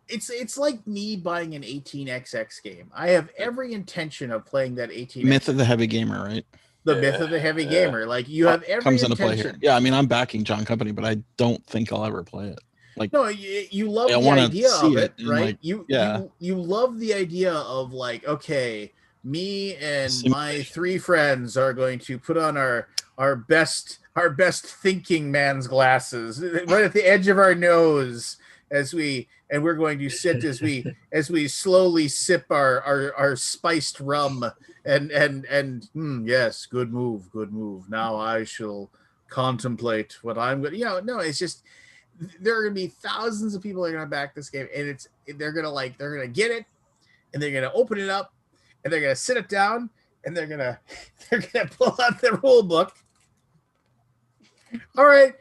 it's like me buying an 18xx game. I have every intention of playing that 18xx. Myth of the heavy gamer, right? The myth of the heavy gamer. Like, you have every comes into intention. play here. Yeah, I mean, I'm backing John Company, but I don't think I'll ever play it. Like, no, you love I the wanna idea see of it, it and, right? like, you yeah. you love the idea of, like, okay, me and my 3 friends are going to put on our best thinking man's glasses right at the edge of our nose and we're going to sit as we slowly sip our spiced rum and yes, good move. Now I shall contemplate what I'm going to, no, it's just, there are going to be thousands of people that are going to back this game, and they're going to get it, and they're going to open it up, and they're going to sit it down, and they're going to pull out the rule book. All right,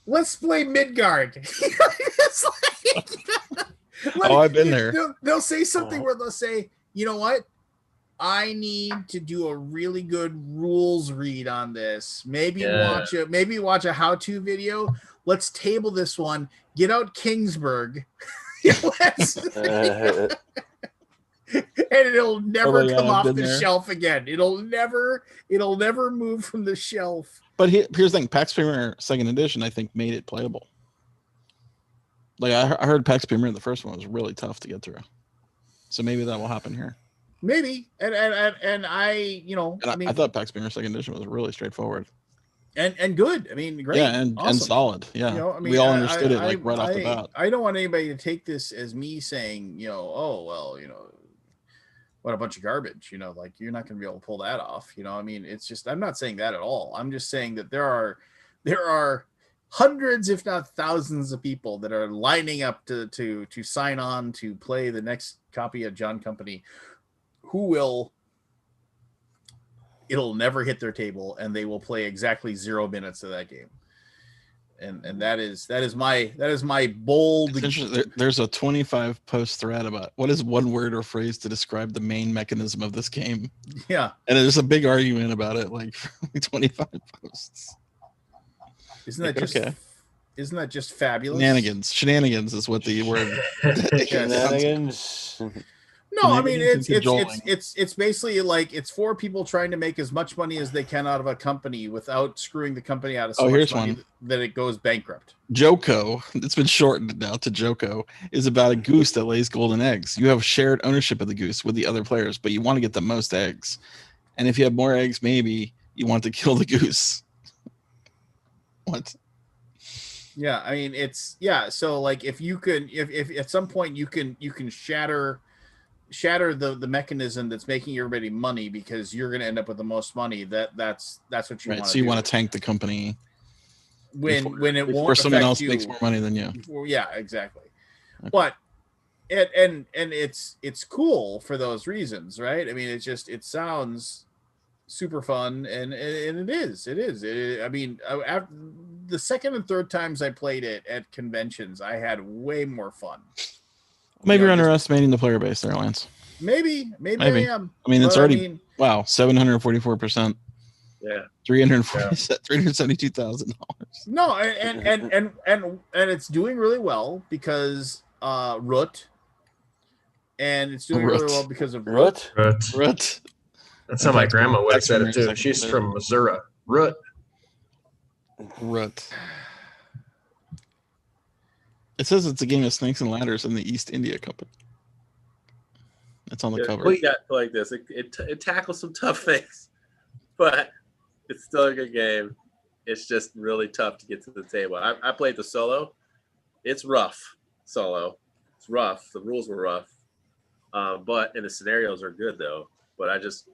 let's play Midgard. It's like, I've been there. They'll say something where they'll say, you know what? I need to do a really good rules read on this. Maybe watch a how-to video. Let's table this one. Get out Kingsburg. And it'll never come off the shelf again. It'll never move from the shelf. But here's the thing: PAX Premier Second Edition, I think, made it playable. Like, I heard PAX Premier, the first one, was really tough to get through. So maybe that will happen here. Maybe, and I, I thought PAX Premier Second Edition was really straightforward and good. I mean, great, yeah, and awesome. Solid. Yeah, You know, I mean, we all understood it right off the bat. I don't want anybody to take this as me saying, oh well, what a bunch of garbage. Like, you're not going to be able to pull that off. I mean, it's just, I'm not saying that at all. I'm just saying that there are hundreds, if not thousands, of people that are lining up to sign on to play the next copy of John Company, it'll never hit their table, and they will play exactly 0 minutes of that game. And that is my bold. There's a 25 post thread about what is one word or phrase to describe the main mechanism of this game. Yeah, and there's a big argument about it, like 25 posts. Isn't that just fabulous? Shenanigans is what the word. Shenanigans. No, I mean, it's basically like, it's 4 people trying to make as much money as they can out of a company without screwing the company out of so much money that it goes bankrupt. Joko, it's been shortened now to Joko, is about a goose that lays golden eggs. You have shared ownership of the goose with the other players, but you want to get the most eggs. And if you have more eggs, maybe you want to kill the goose. What? Yeah, I mean, so like, if at some point you can shatter the mechanism that's making everybody money, because you're going to end up with the most money, that's what you want. So you want to tank the company when it won't, or someone else you. makes more money than you. Yeah, exactly. Okay. But it's cool for those reasons, right? I mean, it sounds super fun, and it is. I mean, the second and third times I played it at conventions, I had way more fun. Maybe you're underestimating the player base there, Lance. Maybe I am. I mean, it's already 744%. Yeah, $372,000. No, and it's doing really well because Root, and it's doing really well because of Root. Root. That's how my grandma would have said it too. She's from Missouri. Root. It says it's a game of snakes and ladders in the East India Company. It's on the cover. We got like this. It tackles some tough things, but it's still a good game. It's just really tough to get to the table. I played the solo. It's rough solo. It's rough. The rules were rough, and the scenarios are good though. But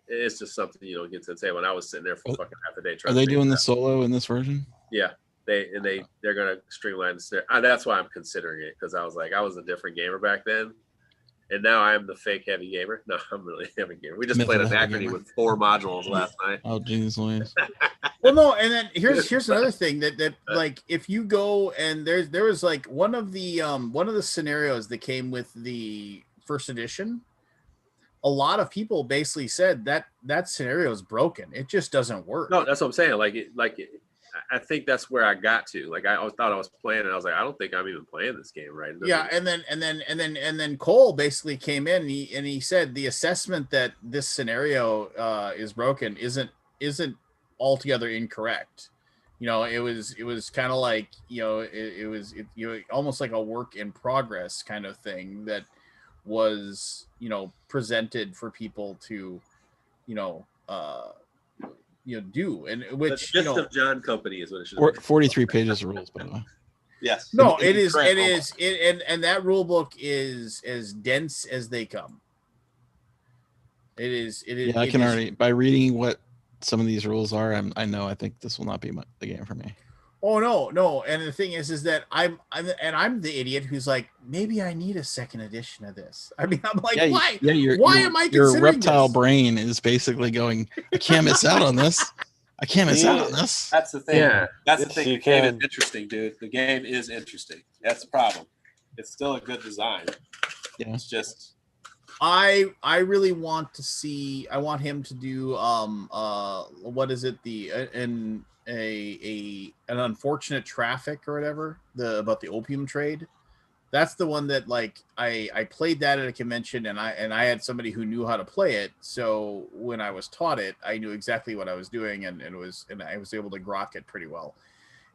it's just something you don't get to the table. And I was sitting there for fucking half a day trying. Are they doing the solo in this version? Yeah. They're gonna streamline the snare. That's why I'm considering it, because I was a different gamer back then, and now I am the fake heavy gamer. No, I'm really heavy gamer. We just played Anachrony with 4 modules last night. Oh, jeez, Louise. Well, no, and then here's another thing that like, if you go and there was like one of the scenarios that came with the first edition, a lot of people basically said that scenario is broken. It just doesn't work. No, that's what I'm saying. I think that's where I got to. Like, I thought I was playing, and I was like, I don't think I'm even playing this game right. Yeah, and then Cole basically came in and he said the assessment that this scenario is broken isn't altogether incorrect. You know, it was kind of like, you know, it was almost like a work in progress kind of thing that was, you know, presented for people to, do, and which the Gist of John Company is what it should be. 43 pages of rules, by the way. Yes. No, it is, and that rule book is as dense as they come. It is. Yeah, I can already, by reading what some of these rules are, I think this will not be the game for me. Oh no, and the thing is that I'm the idiot who's like, maybe I need a second edition of this. I mean, I'm like, why? Yeah, why am I considering your reptile this? brain is basically going, I can't miss out on this. I can't miss out on this. That's the thing. Yeah. That's the Yes, thing. you The game is can. interesting, dude. The game is interesting. That's the problem. It's still a good design. Yeah. It's just I really want to see. I want him to do what is it, an unfortunate traffic or whatever, about the opium trade. That's the one that, like, I played that at a convention, and I had somebody who knew how to play it. So when I was taught it, I knew exactly what I was doing, and I was able to grok it pretty well.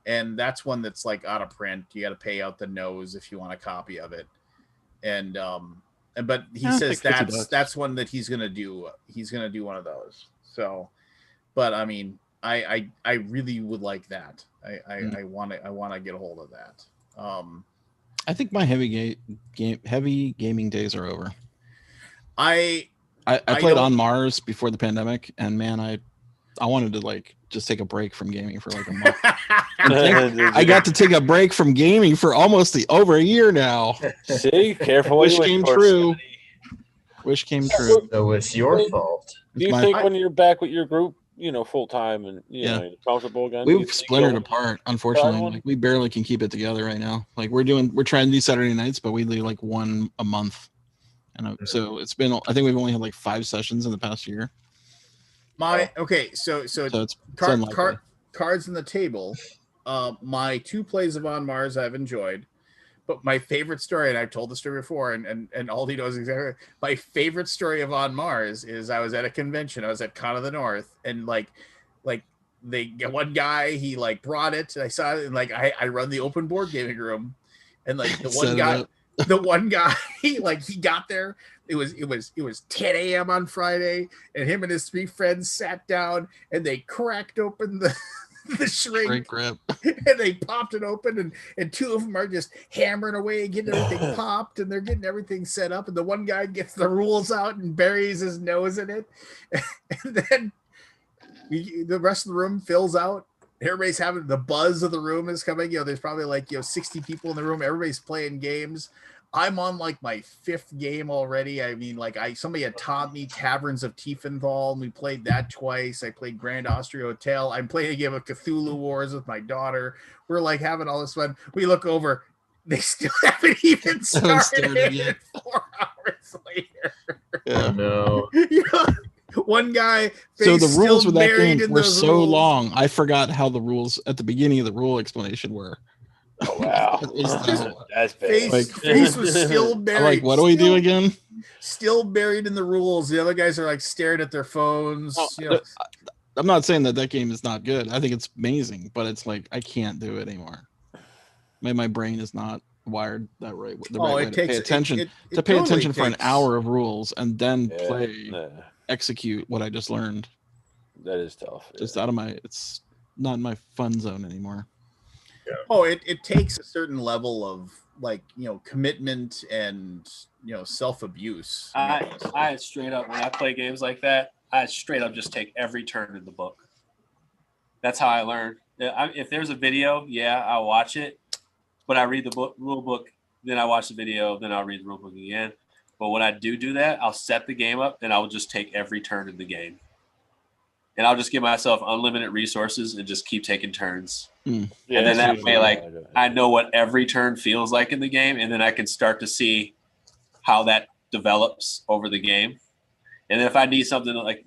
And that's one that's like out of print. You got to pay out the nose if you want a copy of it. And but he says that's one that he's gonna do. He's gonna do one of those. So, but I mean, I really would like that. I want to get a hold of that. I think my heavy gaming days are over. I played On Mars before the pandemic, and man, I wanted to like just take a break from gaming for like a month. I got to take a break from gaming for almost over a year now. See, careful. Wish came true. Wish came true. So it's your fault. Do you think when you're back with your group, full time and Yeah. you're comfortable again? We've splintered apart, unfortunately. Like, we barely can keep it together right now. Like, we're trying to do Saturday nights, but we do like one a month. And so it's been, I think we've only had like 5 sessions in the past year. So it's unlikely. cards on the table. My 2 plays of On Mars I've enjoyed, but my favorite story, and I've told the story before, and Aldi knows exactly. My favorite story of On Mars is I was at a convention. I was at Con of the North, and like one guy, he like brought it. I saw it, and like I run the open board gaming room, and like the one guy, he got there. It was 10 a.m. on Friday, and him and his 3 friends sat down and they cracked open the shrink grip, and they popped it open, and 2 of them are just hammering away, getting everything popped, and they're getting everything set up, and the one guy gets the rules out and buries his nose in it, and then the rest of the room fills out. Everybody's having the buzz of the room is coming. There's probably 60 people in the room. Everybody's playing games. I'm on like my 5th game already. I mean, somebody had taught me Taverns of Tiefenthal, and we played that twice. I played Grand Austria Hotel. I'm playing a game of Cthulhu Wars with my daughter. We're like having all this fun. We look over, they still haven't even started 4 hours later. Yeah. No. One guy. So the rules with that buried game in were those so rules. long. I forgot how the rules at the beginning of the rule explanation were. Oh, wow. That's bad. Face was still buried. I'm like, what do we do again? Still buried in the rules. The other guys are like staring at their phones. I'm not saying that game is not good. I think it's amazing, but it's like I can't do it anymore. Maybe my brain is not wired that right. Way to pay attention. To pay attention for an hour of rules and then execute what I just learned. That is tough. Just out of it's not in my fun zone anymore. Oh, it takes a certain level of commitment and self-abuse. I straight up, when I play games like that, I straight up just take every turn in the book. That's how I learn. If there's a video, I'll watch it, but I read the rule book, then I watch the video, then I'll read the rule book again. But when I do that, I'll set the game up and I'll just take every turn in the game. And I'll just give myself unlimited resources and just keep taking turns. Yeah, and then that way, I know what every turn feels like in the game, and then I can start to see how that develops over the game. And then if I need something like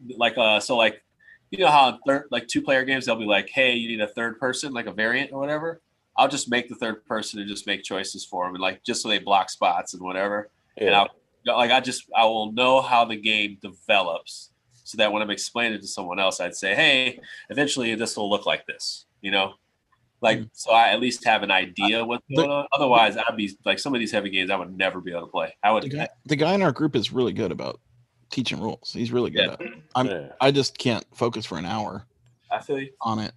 you know how like 2-player games they'll be like, hey, you need a third person, like a variant or whatever. I'll just make the third person and just make choices for them, and like just so they block spots and whatever. Yeah. And I will know how the game develops, so that when I'm explaining it to someone else, I'd say, hey, eventually this will look like this, you know. Like, so I at least have an idea what's going on. Otherwise, I'd be like, some of these heavy games I would never be able to play. The guy in our group is really good about teaching rules. He's really good at it. I just can't focus for an hour. I feel you on it.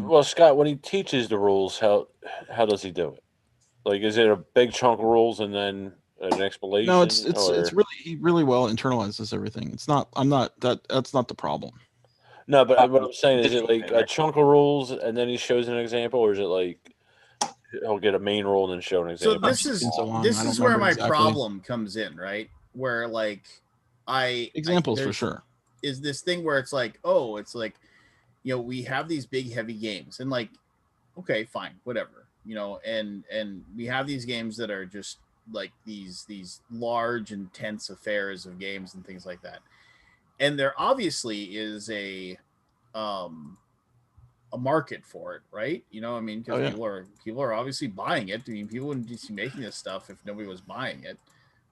Well, Scott, when he teaches the rules, how does he do it? Like, is it a big chunk of rules and then an explanation? No, it's really, he really well internalizes everything. It's not. That's not the problem. No, but what I'm saying is, it like a chunk of rules and then he shows an example, or is it like he'll get a main rule and then show an So example? this is where my problem comes in, right? Where like examples for sure is this thing where it's like, oh, it's like, you know, we have these big heavy games and like, okay, fine, whatever, you know, and we have these games that are just like these large, intense affairs of games and things like that. And there obviously is a market for it, right? You know, I mean, because people are obviously buying it. I mean, people wouldn't be making this stuff if nobody was buying it,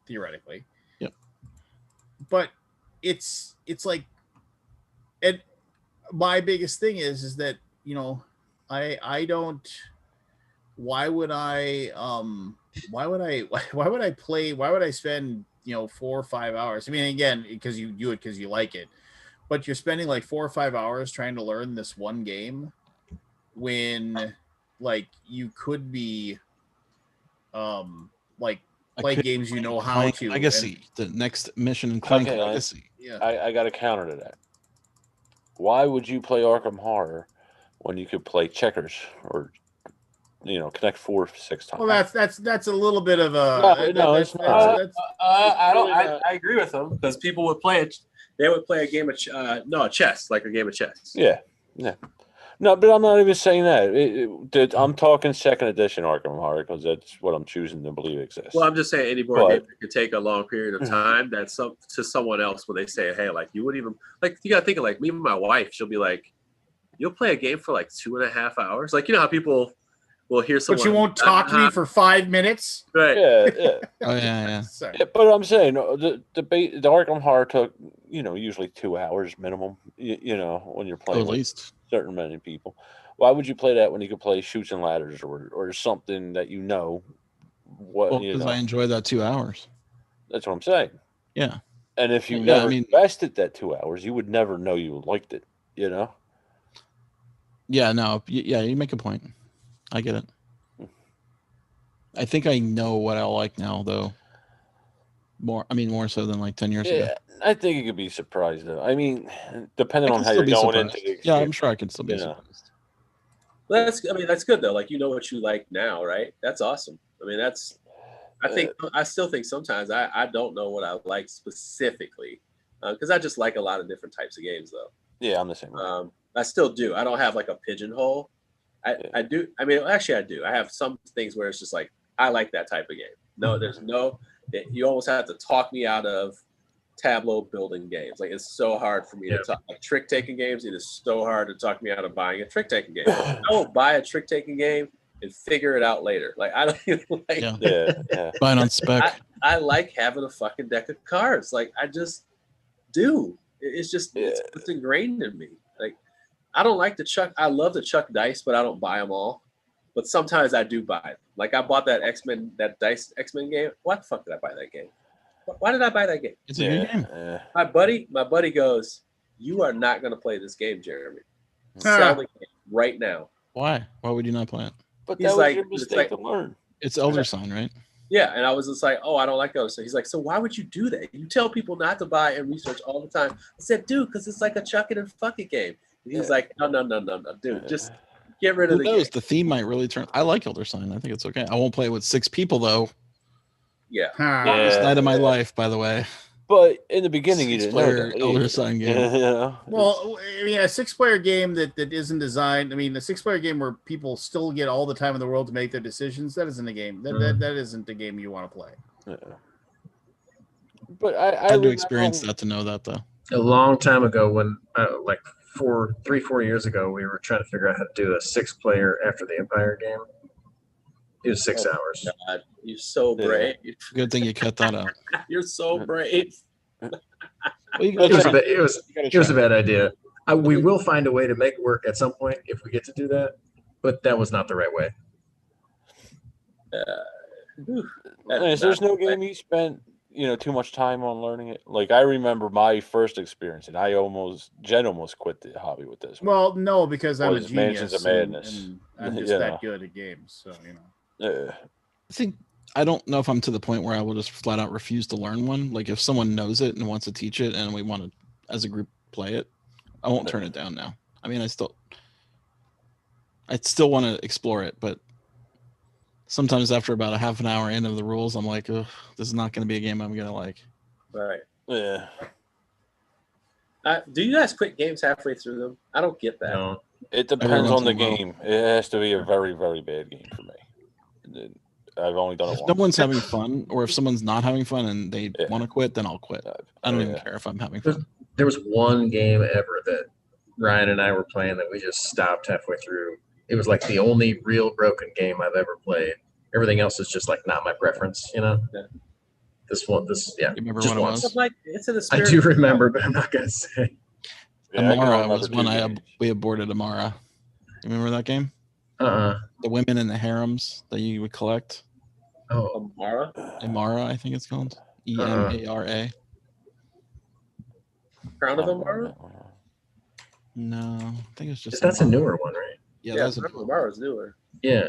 theoretically. Yep. But it's like, and my biggest thing is that, you know, I don't. Why would I spend, you know, 4 or 5 hours? I mean, again, because you do it because you like it, but you're spending like 4 or 5 hours trying to learn this one game when like you could be like play games you know how to. Legacy, the next mission in Clank Legacy. Yeah, I got a counter to that. Why would you play Arkham Horror when you could play checkers or, you know, Connect 4 6 times? Well, that's a little bit of a. I agree with them, because people would play it. They would play a game of chess, like a game of chess. Yeah. No, but I'm not even saying that. I'm talking second edition Arkham Horror, because that's what I'm choosing to believe exists. Well, I'm just saying any board game could take a long period of time. That's to someone else when they say, hey, like you wouldn't even like. You gotta think of like me and my wife. She'll be like, "You'll play a game for like 2.5 hours." Like, you know how people will hear someone, but you won't talk to me for 5 minutes, right? Yeah. Oh yeah. Yeah, but I'm saying the Arkham Horror took, you know, usually 2 hours minimum. You know, when you're playing at least certain many people. Why would you play that when you could play Chutes and Ladders or something that you know? Because I enjoy that 2 hours. That's what I'm saying. Yeah. And if you never invested that 2 hours, you would never know you liked it. You know. Yeah. No. Yeah. You make a point. I get it. I think I know what I like now, though. More so than like 10 years ago. I think you could be surprised, though. I mean, depending on how you're going into the yeah, I'm sure I can still be surprised. Well, that's good though. Like, you know what you like now, right? That's awesome. I mean, I still think sometimes I don't know what I like specifically, because I just like a lot of different types of games, though. Yeah, I'm the same way. I still do. I don't have like a pigeonhole. I do. I mean, actually, I do. I have some things where it's just like, I like that type of game. No, there's no. You almost have to talk me out of tableau building games. Like, it's so hard for me to talk. Like, trick taking games, it is so hard to talk me out of buying a trick taking game. I will buy a trick taking game and figure it out later. Like, I don't even like. Yeah. Buying on spec. I like having a fucking deck of cards. Like, I just do. It's just it's ingrained in me. Like, I don't like to chuck. I love to chuck dice, but I don't buy them all. But sometimes I do buy them. Like, I bought that X-Men game. Why the fuck did I buy that game? Why did I buy that game? It's a good game. My buddy goes, "You are not going to play this game, Jeremy. Sell the game right now." Why? Why would you not play it? But that was your mistake to learn. It's Elder Sign, right? Yeah, and I was just like, "Oh, I don't like Elder Sign." He's like, "So why would you do that? You tell people not to buy and research all the time." I said, "Dude, because it's like a chuck it and fuck it game." And he was like, "No, dude, just get rid of the game." The theme might really turn. I like Elder Sign. I think it's okay. I won't play it with 6 people though. Yeah. Longest night of my life, by the way. But in the beginning, you didn't know that. Elder Sign game. Yeah. Well, I mean, a 6-player game that isn't designed. I mean, a 6-player game where people still get all the time in the world to make their decisions. That isn't a game. That isn't a game you want to play. But I I had to remember experience that to know that, though. A long time ago, when like 4 years ago, we were trying to figure out how to do a 6-player After the Empire game. It was 6 hours. God, you're so brave. Good thing you cut that out. You're so brave. It was a bad idea. We will find a way to make it work at some point if we get to do that, but that was not the right way. There's no game you spent, too much time on learning it. Like I remember my first experience, and Jen almost quit the hobby with this. Well, no, because I'm a Was Mansions genius of Madness. and I'm just You that know. good at games. So I think I don't know if I'm to the point where I will just flat out refuse to learn one. Like if someone knows it and wants to teach it, and we want to, as a group, play it, I won't turn it down now. I mean, I still want to explore it, but sometimes after about a half an hour into the rules, I'm like, ugh, this is not going to be a game I'm going to like. Right. Yeah. Do you guys quit games halfway through them? I don't get that. No. It depends on the game. It has to be a very, very bad game for me. I've only done it If once. no one's having fun, or if someone's not having fun and they want to quit, then I'll quit. I don't even care if I'm having fun. There was one game ever that Ryan and I were playing that we just stopped halfway through. It was like the only real broken game I've ever played. Everything else is just like not my preference, Yeah. This, You remember just what it once. was? Like, it's in the I spirit do of- remember, but I'm not gonna say. Amara was one we aborted. Amara, you remember that game? The women in the harems that you would collect. Oh, Amara, I think it's called. EMARA. Crown of Amara? No, I think it's just. That's a newer one, right? Yeah, Yeah, that's Crown of Amara's newer. Yeah.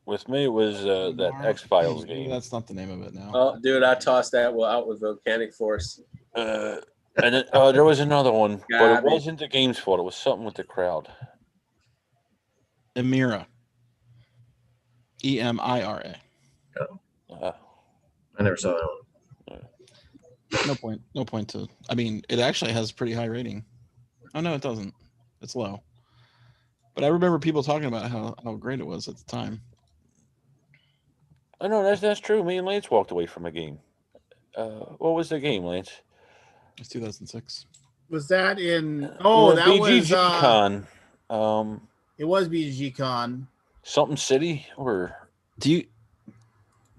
With me, it was that X-Files Maybe game. that's not the name of it now. Oh, dude, I tossed that out with Volcanic Force. And then, there was another one, but it Garbage. wasn't the game's fault. It was something with the crowd. Emira. EMIRA. I never saw that one. No point to. I mean, it actually has a pretty high rating. Oh no, it doesn't. It's low. But I remember people talking about how great it was at the time. I know that's true. Me and Lance walked away from a game. What was the game, Lance? It was 2006. Was that in? Oh, that was Con. It was BGG Con. Something City or do you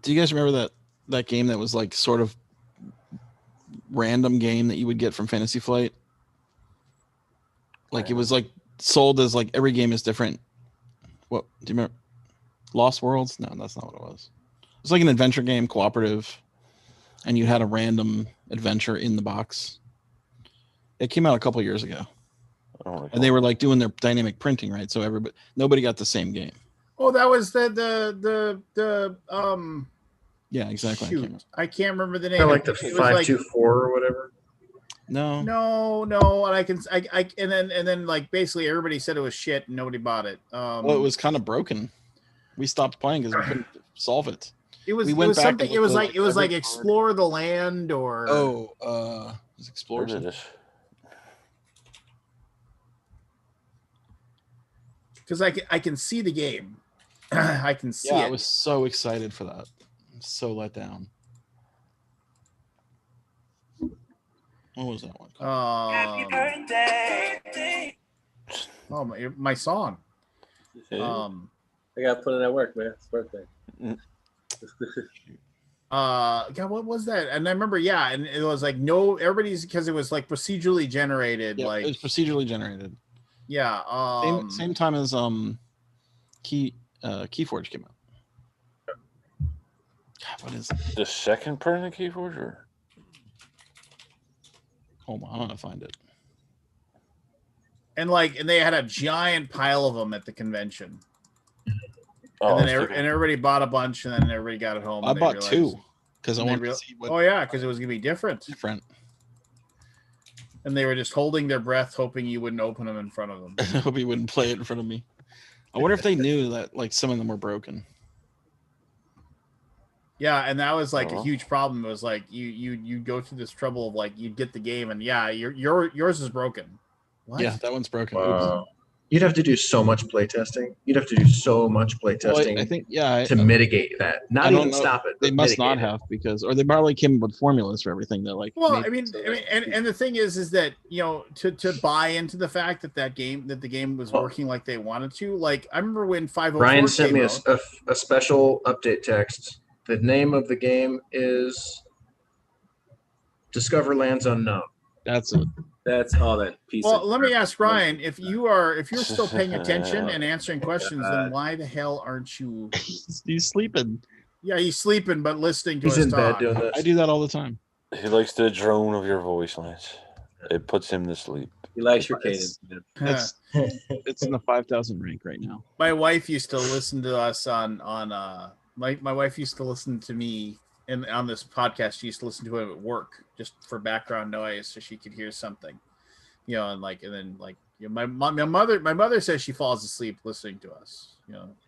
guys remember that game that was like sort of random game that you would get from Fantasy Flight? Like it was like sold as like every game is different. What do you remember? Lost Worlds? No, that's not what it was. It was like an adventure game, cooperative, and you had a random adventure in the box. It came out a couple years ago. And they were like doing their dynamic printing, right? So nobody got the same game. Oh, that was the Yeah, exactly. Shoot, I can't remember the name. Kind of like the It was like- 524 or whatever. No. And then like basically everybody said it was shit and nobody bought it. Well, it was kind of broken. We stopped playing because we couldn't solve it. It was, we it went was back and something. It looked was at, like it was like every explore the land or it was Explore. Because I can see the game. I can see Yeah, it. I was so excited for that. I'm so let down. What was that one? Happy birthday. Oh my song. I gotta put in that work, man. It's birthday. God, what was that? And I remember, yeah, and it was like everybody's because it was like procedurally generated. Yeah, like it was procedurally generated. Yeah. Same time as Keyforge came out. God, what is it? The second person Keyforge or? Hold on, I'm gonna find it. And they had a giant pile of them at the convention. Oh, and then everybody bought a bunch, and then everybody got it home. I bought two because I wanted to see what. Oh yeah, because it was gonna be different. And they were just holding their breath, hoping you wouldn't open them in front of them. I hope he wouldn't play it in front of me. I wonder if they knew that like some of them were broken. Yeah, and that was like a huge problem. It was like you go through this trouble of like you'd get the game, and yeah, yours is broken. What? Yeah, that one's broken. Wow. You'd have to do so much playtesting. You'd have to do so much playtesting. I think to mitigate that. Not I don't even know. stop it. They but must not mitigate it. have or they probably came up with formulas for everything. They're like, Well, made I mean, and the thing is that to buy into the fact that the game was working like they wanted to. Like I remember when 504 Brian sent came me out. a special update text. The name of the game is Discover Lands Unknown. That's it. That's all that piece. Well, let me ask Ryan, if you're still paying attention and answering questions, then why the hell aren't you? He's sleeping. Yeah, he's sleeping, but listening to He's us in talk. bed doing this. I do that all the time. He likes the drone of your voice, Lance. It puts him to sleep. He likes your cadence. It's in the 5,000 rank right now. My wife used to listen to us on my wife used to listen to me and on this podcast. She used to listen to it at work just for background noise so she could hear something, and then my mother says she falls asleep listening to us,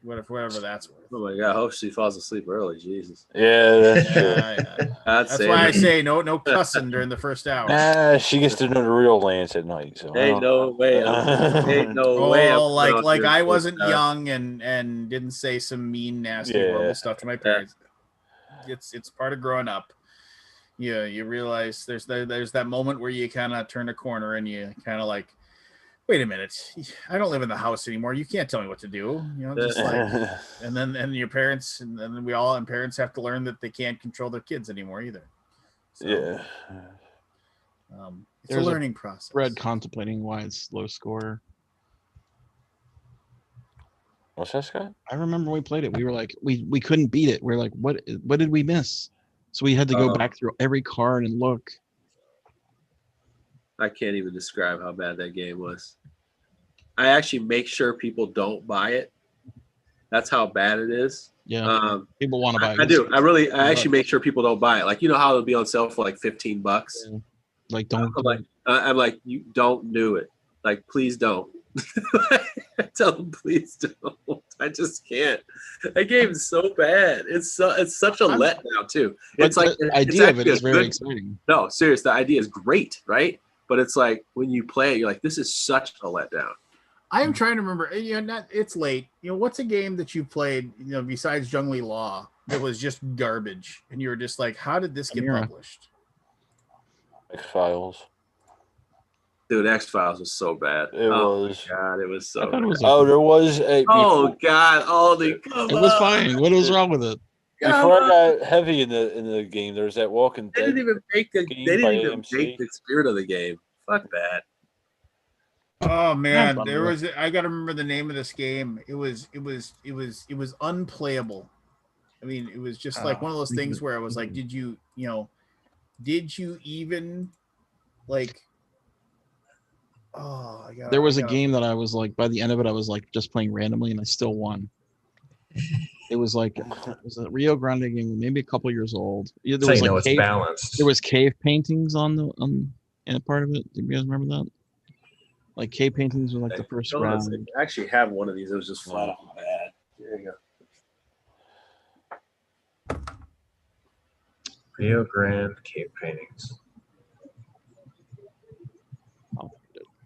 whatever that's worth. Oh my God, I hope she falls asleep early. Jesus. Yeah, that's true. Yeah. That's why I say no cussing during the first hour. She gets to know the real Lance at night. So Ain't no way. Ain't no way. Like I wasn't young and didn't say some mean, nasty, horrible stuff to my parents. It's part of growing up. Yeah, you realize there's that moment where you kind of turn a corner and you kind of like, wait a minute, I don't live in the house anymore. You can't tell me what to do. Just like, and then your parents and then parents have to learn that they can't control their kids anymore either. So, yeah. It's a learning process. Red contemplating why it's low score. What's that, Scott? I remember when we played it. We were like, we couldn't beat it. We're like, what did we miss? So we had to go back through every card and look. I can't even describe how bad that game was. I actually make sure people don't buy it. That's how bad it is. Yeah. People want to buy it. I do. I actually make sure people don't buy it. Like, how it'll be on sale for like $15. Yeah. Like, don't. I'm like, you don't do it. Like, please don't. I tell them, please don't. I just can't. That game is so bad. It's such a letdown too. It's like the idea of it is very exciting. No, serious. The idea is great, right? But it's like when you play it, you're like, this is such a letdown. I am trying to remember. It's late. What's a game that you played? Besides Jungly Law, that was just garbage, and you were just like, how did this get published? X-Files. Dude, X-Files was so bad. It was. God, it was so bad. There was a. God, it was fine. What was wrong with it? Before I got heavy in the game, there was that Walking Dead. They didn't even make the spirit of the game. Fuck that. Oh man, I gotta remember the name of this game. It was unplayable. I mean, it was just like one of those things where I was like, did you even like? Oh, there was a game that I was like, by the end of it, I was like just playing randomly, and I still won. It was like, it was a Rio Grande game, maybe a couple years old. Yeah, there was like it's balanced. There was cave paintings in a part of it. Do you guys remember that? Like cave paintings were like the first round. I actually have one of these. It was just flat out bad. There you go. Rio Grande cave paintings.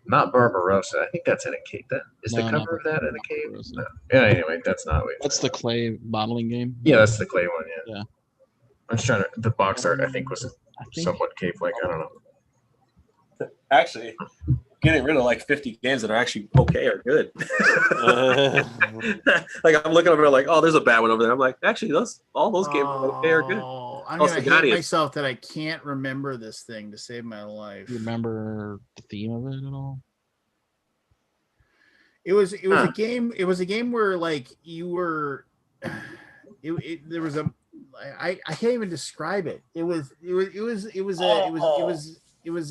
Not Barbarossa. I think that's in a cave. Is the cover of that in a cave? No. Yeah. Anyway, that's not. That's the clay modeling game. Yeah, that's the clay one. Yeah. I'm just trying to. The box art I think was somewhat cave-like. I don't know. Actually, getting rid of like 50 games that are actually okay or good. Like I'm looking over like, oh, there's a bad one over there. I'm like, actually, all those games are okay or good. I'm gonna hate myself that I can't remember this thing to save my life. Do you remember the theme of it at all? It was a game. It was a game where like you were. There was a. I can't even describe it. It was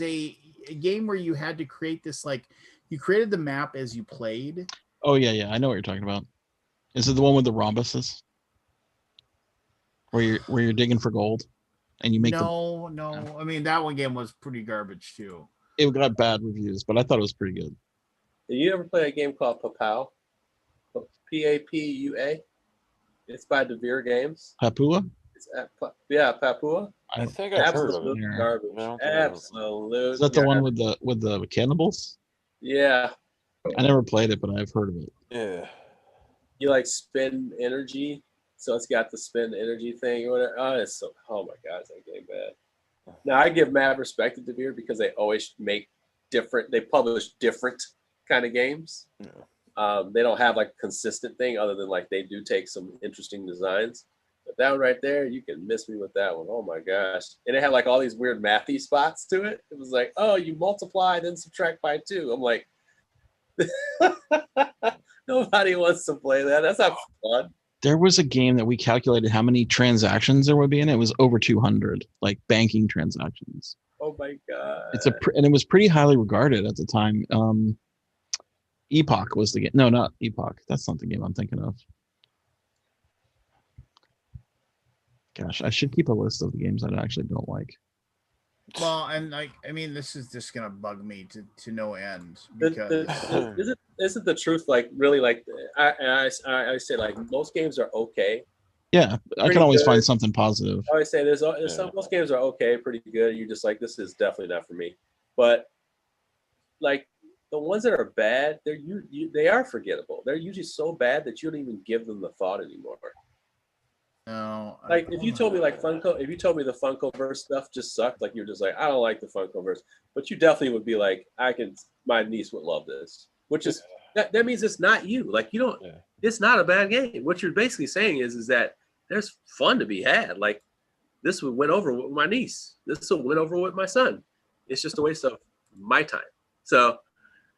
a game where you had to create this, like, you created the map as you played. Oh yeah, I know what you're talking about. Is it the one with the rhombuses? Where you're digging for gold, and you make no. I mean, that one game was pretty garbage too. It got bad reviews, but I thought it was pretty good. Did you ever play a game called Papua? Papua. It's by DeVere Games. Papua? Yeah, Papua. I think I've heard of it. Garbage. Absolutely. Is that the one with the cannibals? Yeah. I never played it, but I've heard of it. Yeah. You like spin energy, so it's got the spin energy thing or whatever. Oh my god, is that game bad? Now I give mad respect to Devere because they always they publish different kind of games. Yeah. They don't have like a consistent thing other than like they do take some interesting designs. But that one right there, you can miss me with that one. Oh my gosh. And it had like all these weird mathy spots to it. It was like, oh, you multiply, then subtract by 2. I'm like, nobody wants to play that. That's not fun. There was a game that we calculated how many transactions there would be in it. It was over 200, like banking transactions. Oh my god. And it was pretty highly regarded at the time. Epoch was the game. No, not Epoch. That's not the game I'm thinking of. Gosh, I should keep a list of the games that I actually don't like. Well, and I mean, this is just gonna bug me to no end because isn't the truth like really like I say like most games are okay. Yeah, I can always find something positive. I always say there's some most games are okay, pretty good. You're just like, this is definitely not for me. But like the ones that are bad, they are forgettable. They're usually so bad that you don't even give them the thought anymore. No, like if you told me like if you told me the Funkoverse stuff just sucked, like you're just like, I don't like the Funkoverse, but you definitely would be like, my niece would love this, which is that means it's not you. Like you don't, it's not a bad game. What you're basically saying is that there's fun to be had. Like this would win over with my niece. This will win over with my son. It's just a waste of my time. So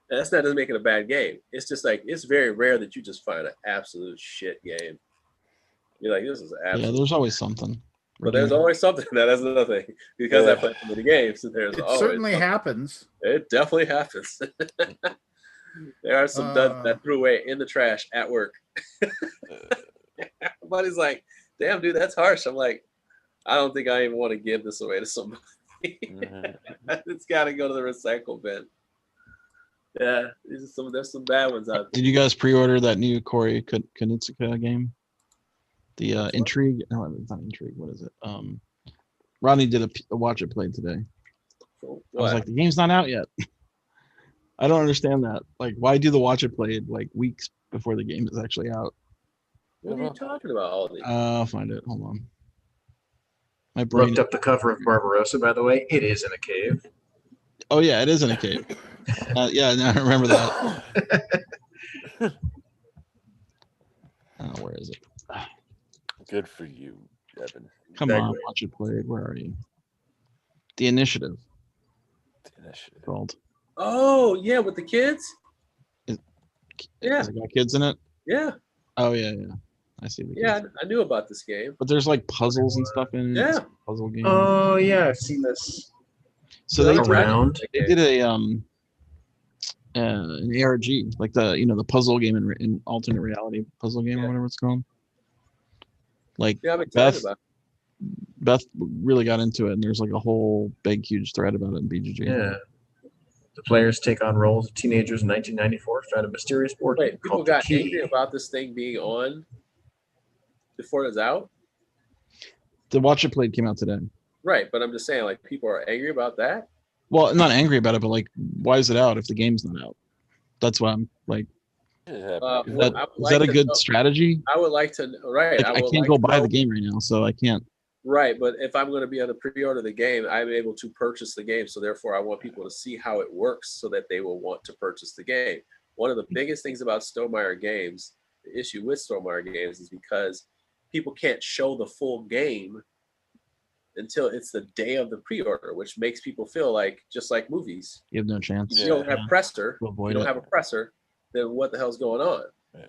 that's not doesn't make it a bad game. It's just like it's very rare that you just find an absolute shit game. You're like, this is absolute. Yeah, there's always something. But there's always something. That's another thing. Because I play so many games, there's it always certainly something. happens. It definitely happens. There are some that threw away in the trash at work. Everybody's like, damn, dude, that's harsh. I'm like, I don't think I even want to give this away to somebody. It's got to go to the recycle bin. Yeah, there's some bad ones out there. Did you guys pre-order that new Corey Konitsuka game? The Intrigue? No, it's not Intrigue. What is it? Rodney did a watch it play today. Cool. I was like, the game's not out yet. I don't understand that. Like, why do the watch it play like weeks before the game is actually out? What are you talking about, Aldi? I'll find it. Hold on. My brain Looked up the cover of Barbarossa, by the way. It is in a cave. Oh yeah, it is in a cave. Yeah, no, I remember that. Where is it? Good for you, Evan. Come on, watch it played. Where are you? The Initiative. Called. Oh yeah, with the kids. Has it got kids in it? Yeah. Oh yeah. I see the kids. Yeah, I knew about this game. But there's like puzzles and stuff in it. Yeah. It's a puzzle game. Oh yeah, I've seen this. So they did a an ARG, like the puzzle game in alternate reality puzzle game or whatever it's called. Like I'm excited about it. Beth really got into it, and there's like a whole big, huge thread about it in BGG. Yeah. The players take on roles of teenagers in 1994, found a mysterious board game people called got The Key. angry about this thing being on before it was out? The Watch It Played came out today. Right, but I'm just saying, like, people are angry about that? Well, I'm not angry about it, but like, why is it out if the game's not out? That's why I'm like, is that a good strategy? I would like to, right. Like, I can't go buy the game right now, so I can't. Right, but if I'm going to be able to pre-order the game, I'm able to purchase the game. So therefore, I want people to see how it works so that they will want to purchase the game. One of the biggest things about Stonemaier games, the issue with Stonemaier games is because people can't show the full game until it's the day of the pre-order, which makes people feel like, just like movies, You have no chance. you don't have presser, you avoid don't it. have a presser, then what the hell's going on?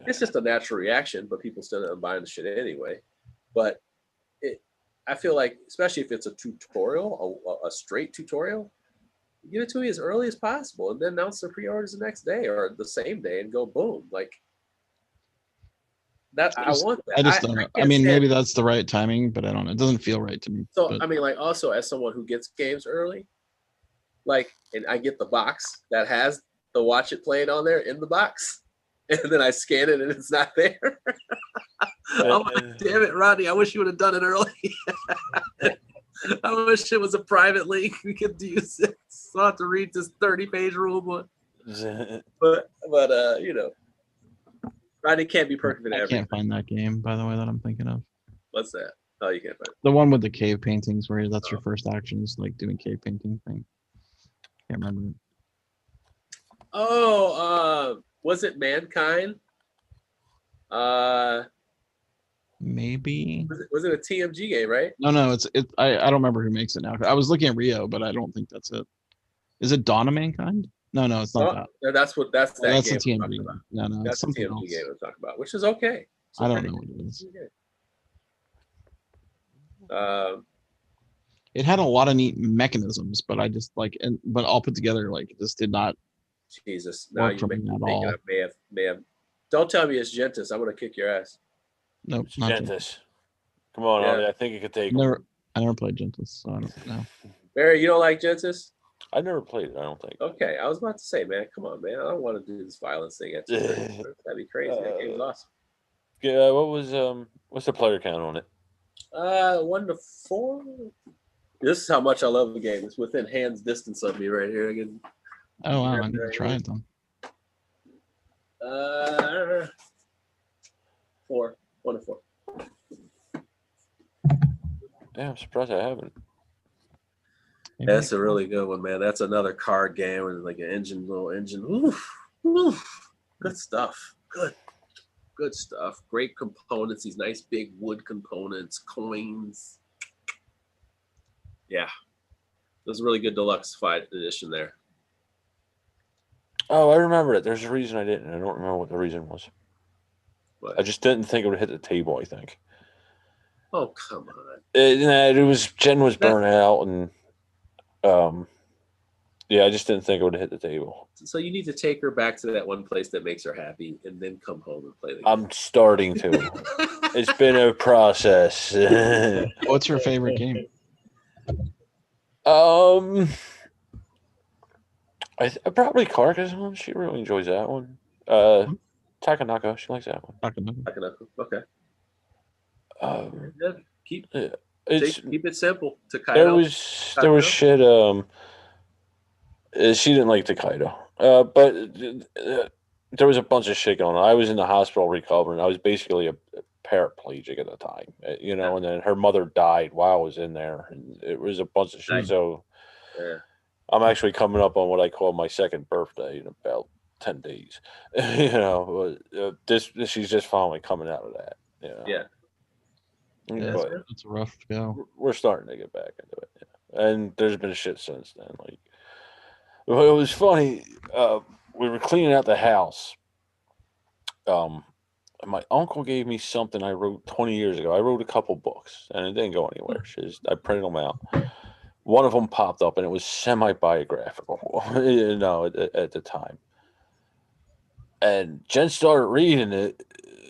It's just a natural reaction, but people still end up buying the shit anyway. But I feel like, especially if it's a tutorial, a straight tutorial, get it to me as early as possible and then announce the pre-orders the next day or the same day and go boom. Like that, I want that. I just don't know. I mean, maybe that's the right timing, but I don't know. It doesn't feel right to me. So, but I mean, like also as someone who gets games early, like, and I get the box that has the Watch It Played on there in the box, and then I scan it and it's not there. I'm like, damn it, Rodney, I wish you would have done it early. I wish it was a private link. We could use it. So I have to read this 30-page rule book. but you know, Rodney can't be perfect in I everything. can't find that game, by the way, that I'm thinking of. What's that? Oh, you can't find it. The one with the cave paintings where that's your first action is like doing cave painting thing. Can't remember it. Oh, was it Mankind? Maybe. Was it a TMG game, right? No, I don't remember who makes it now. I was looking at Rio, but I don't think that's it. Is it Dawn of Mankind? No, it's not that. No, that's Oh, that that's game a TMG I'm talking game. about. No, That's it's the something TMG else. game I'm talking about, which is okay. I don't know what it is. It had a lot of neat mechanisms, but I just but all put together, like it just did not. Jesus, now work you for make me me at thinking all. I may have. Don't tell me it's Gentis. I'm gonna kick your ass. Nope, not Gentis. Come on, Yeah. Arnie. I think you could take him. I never played Gentis, so I don't know. Barry, you don't like Gentis? I never played it. I don't think. Okay, I was about to say, man, come on, man. I don't want to do this violence thing at you. That'd be crazy. That game's awesome. Yeah. What's the player count on it? 1 to 4. This is how much I love the game. It's within hands distance of me right here. I can. Oh wow, I need to try it then. 4. 1 to 4. Yeah, I'm surprised I haven't. That's a really good one, man. That's another card game with like an little engine. Oof. Good stuff. Good stuff. Great components. These nice big wood components, coins. Yeah. There's a really good deluxe edition there. Oh, I remember it. There's a reason I didn't. I don't remember what the reason was. What? I just didn't think it would hit the table, I think. Oh, come on. Jen was burnt out, and yeah, I just didn't think it would hit the table. So you need to take her back to that one place that makes her happy and then come home and play the game. I'm starting to. It's been a process. What's your favorite game? I probably Carcassonne. She really enjoys that one. Takanaka, she likes that one. Takanaka, okay. Keep it simple. Takedo. There was shit. She didn't like Takedo. But there was a bunch of shit going on. I was in the hospital recovering. I was basically a paraplegic at the time, you know. And then her mother died while I was in there, and it was a bunch of shit. Nice. So I'm actually coming up on what I call my second birthday in about 10 days. You know, she's just finally coming out of that. You know? Yeah. But It's a rough go. we're starting to get back into it, yeah. And there's been shit since then. Like, well, it was funny. We were cleaning out the house. And my uncle gave me something I wrote 20 years ago. I wrote a couple books, and it didn't go anywhere. I printed them out. One of them popped up, and it was semi-biographical, you know, at the time. And Jen started reading it,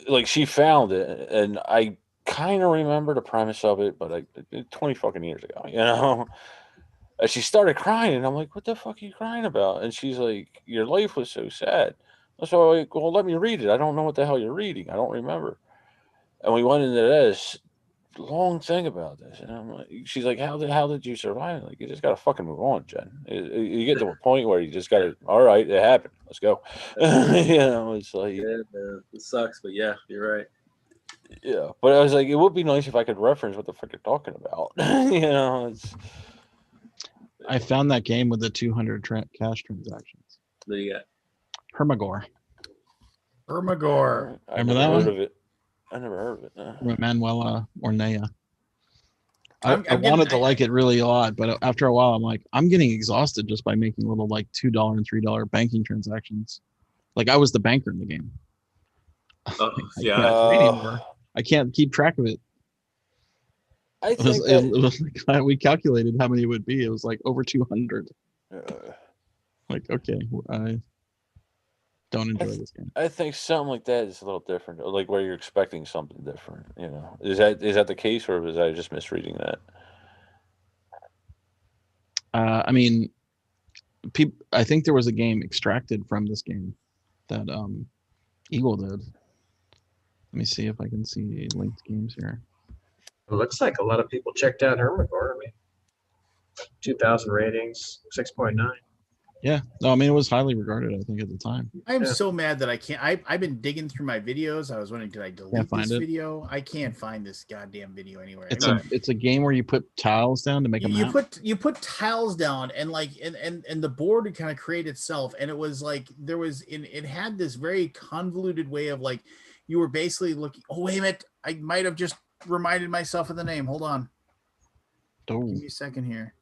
like she found it, and I kind of remember the premise of it, but like 20 fucking years ago, you know. And she started crying, and I'm like, "What the fuck are you crying about?" And she's like, "Your life was so sad." So I'm like, "Well, let me read it. I don't know what the hell you're reading. I don't remember." And we went into this long thing about this, and I'm like, she's like, how did you survive? Like, you just gotta fucking move on, Jen. You get to a point where you just gotta, all right, it happened, let's go. You know, it's like, yeah, man, it sucks, but yeah, you're right. Yeah, but I was like, it would be nice if I could reference what the fuck you're talking about. You know, I found that game with the 200 cash transactions. What do you got? Hermagor. Hermagor. I Remember never that heard one? of it. I never heard of it. No. Manuela Ornea. I'm I wanted to like it really a lot, but after a while, I'm like, I'm getting exhausted just by making little like $2 and $3 banking transactions. Like I was the banker in the game. Yeah. I can't play anymore. I can't keep track of it. I It was, think it was like, we calculated how many it would be. It was like over 200. Like, okay, I don't enjoy this game. I think something like that is a little different, like where you're expecting something different. You know, is that the case, or was I just misreading that? I mean, I think there was a game extracted from this game that Eagle did. Let me see if I can see linked games here. It looks like a lot of people checked out Hermagor. I mean, 2,000 ratings, 6.9. Yeah, no, I mean it was highly regarded. I think at the time. I'm so mad that I can't. I've been digging through my videos. I was wondering, did I delete find this it. video? I can't find this goddamn video anywhere. It's a game where you put tiles down to make a map. You put tiles down and like and the board would kind of create itself, and it was like it had this very convoluted way of like you were basically looking. Oh wait a minute, I might have just reminded myself of the name. Hold on. Oh. Give me a second here.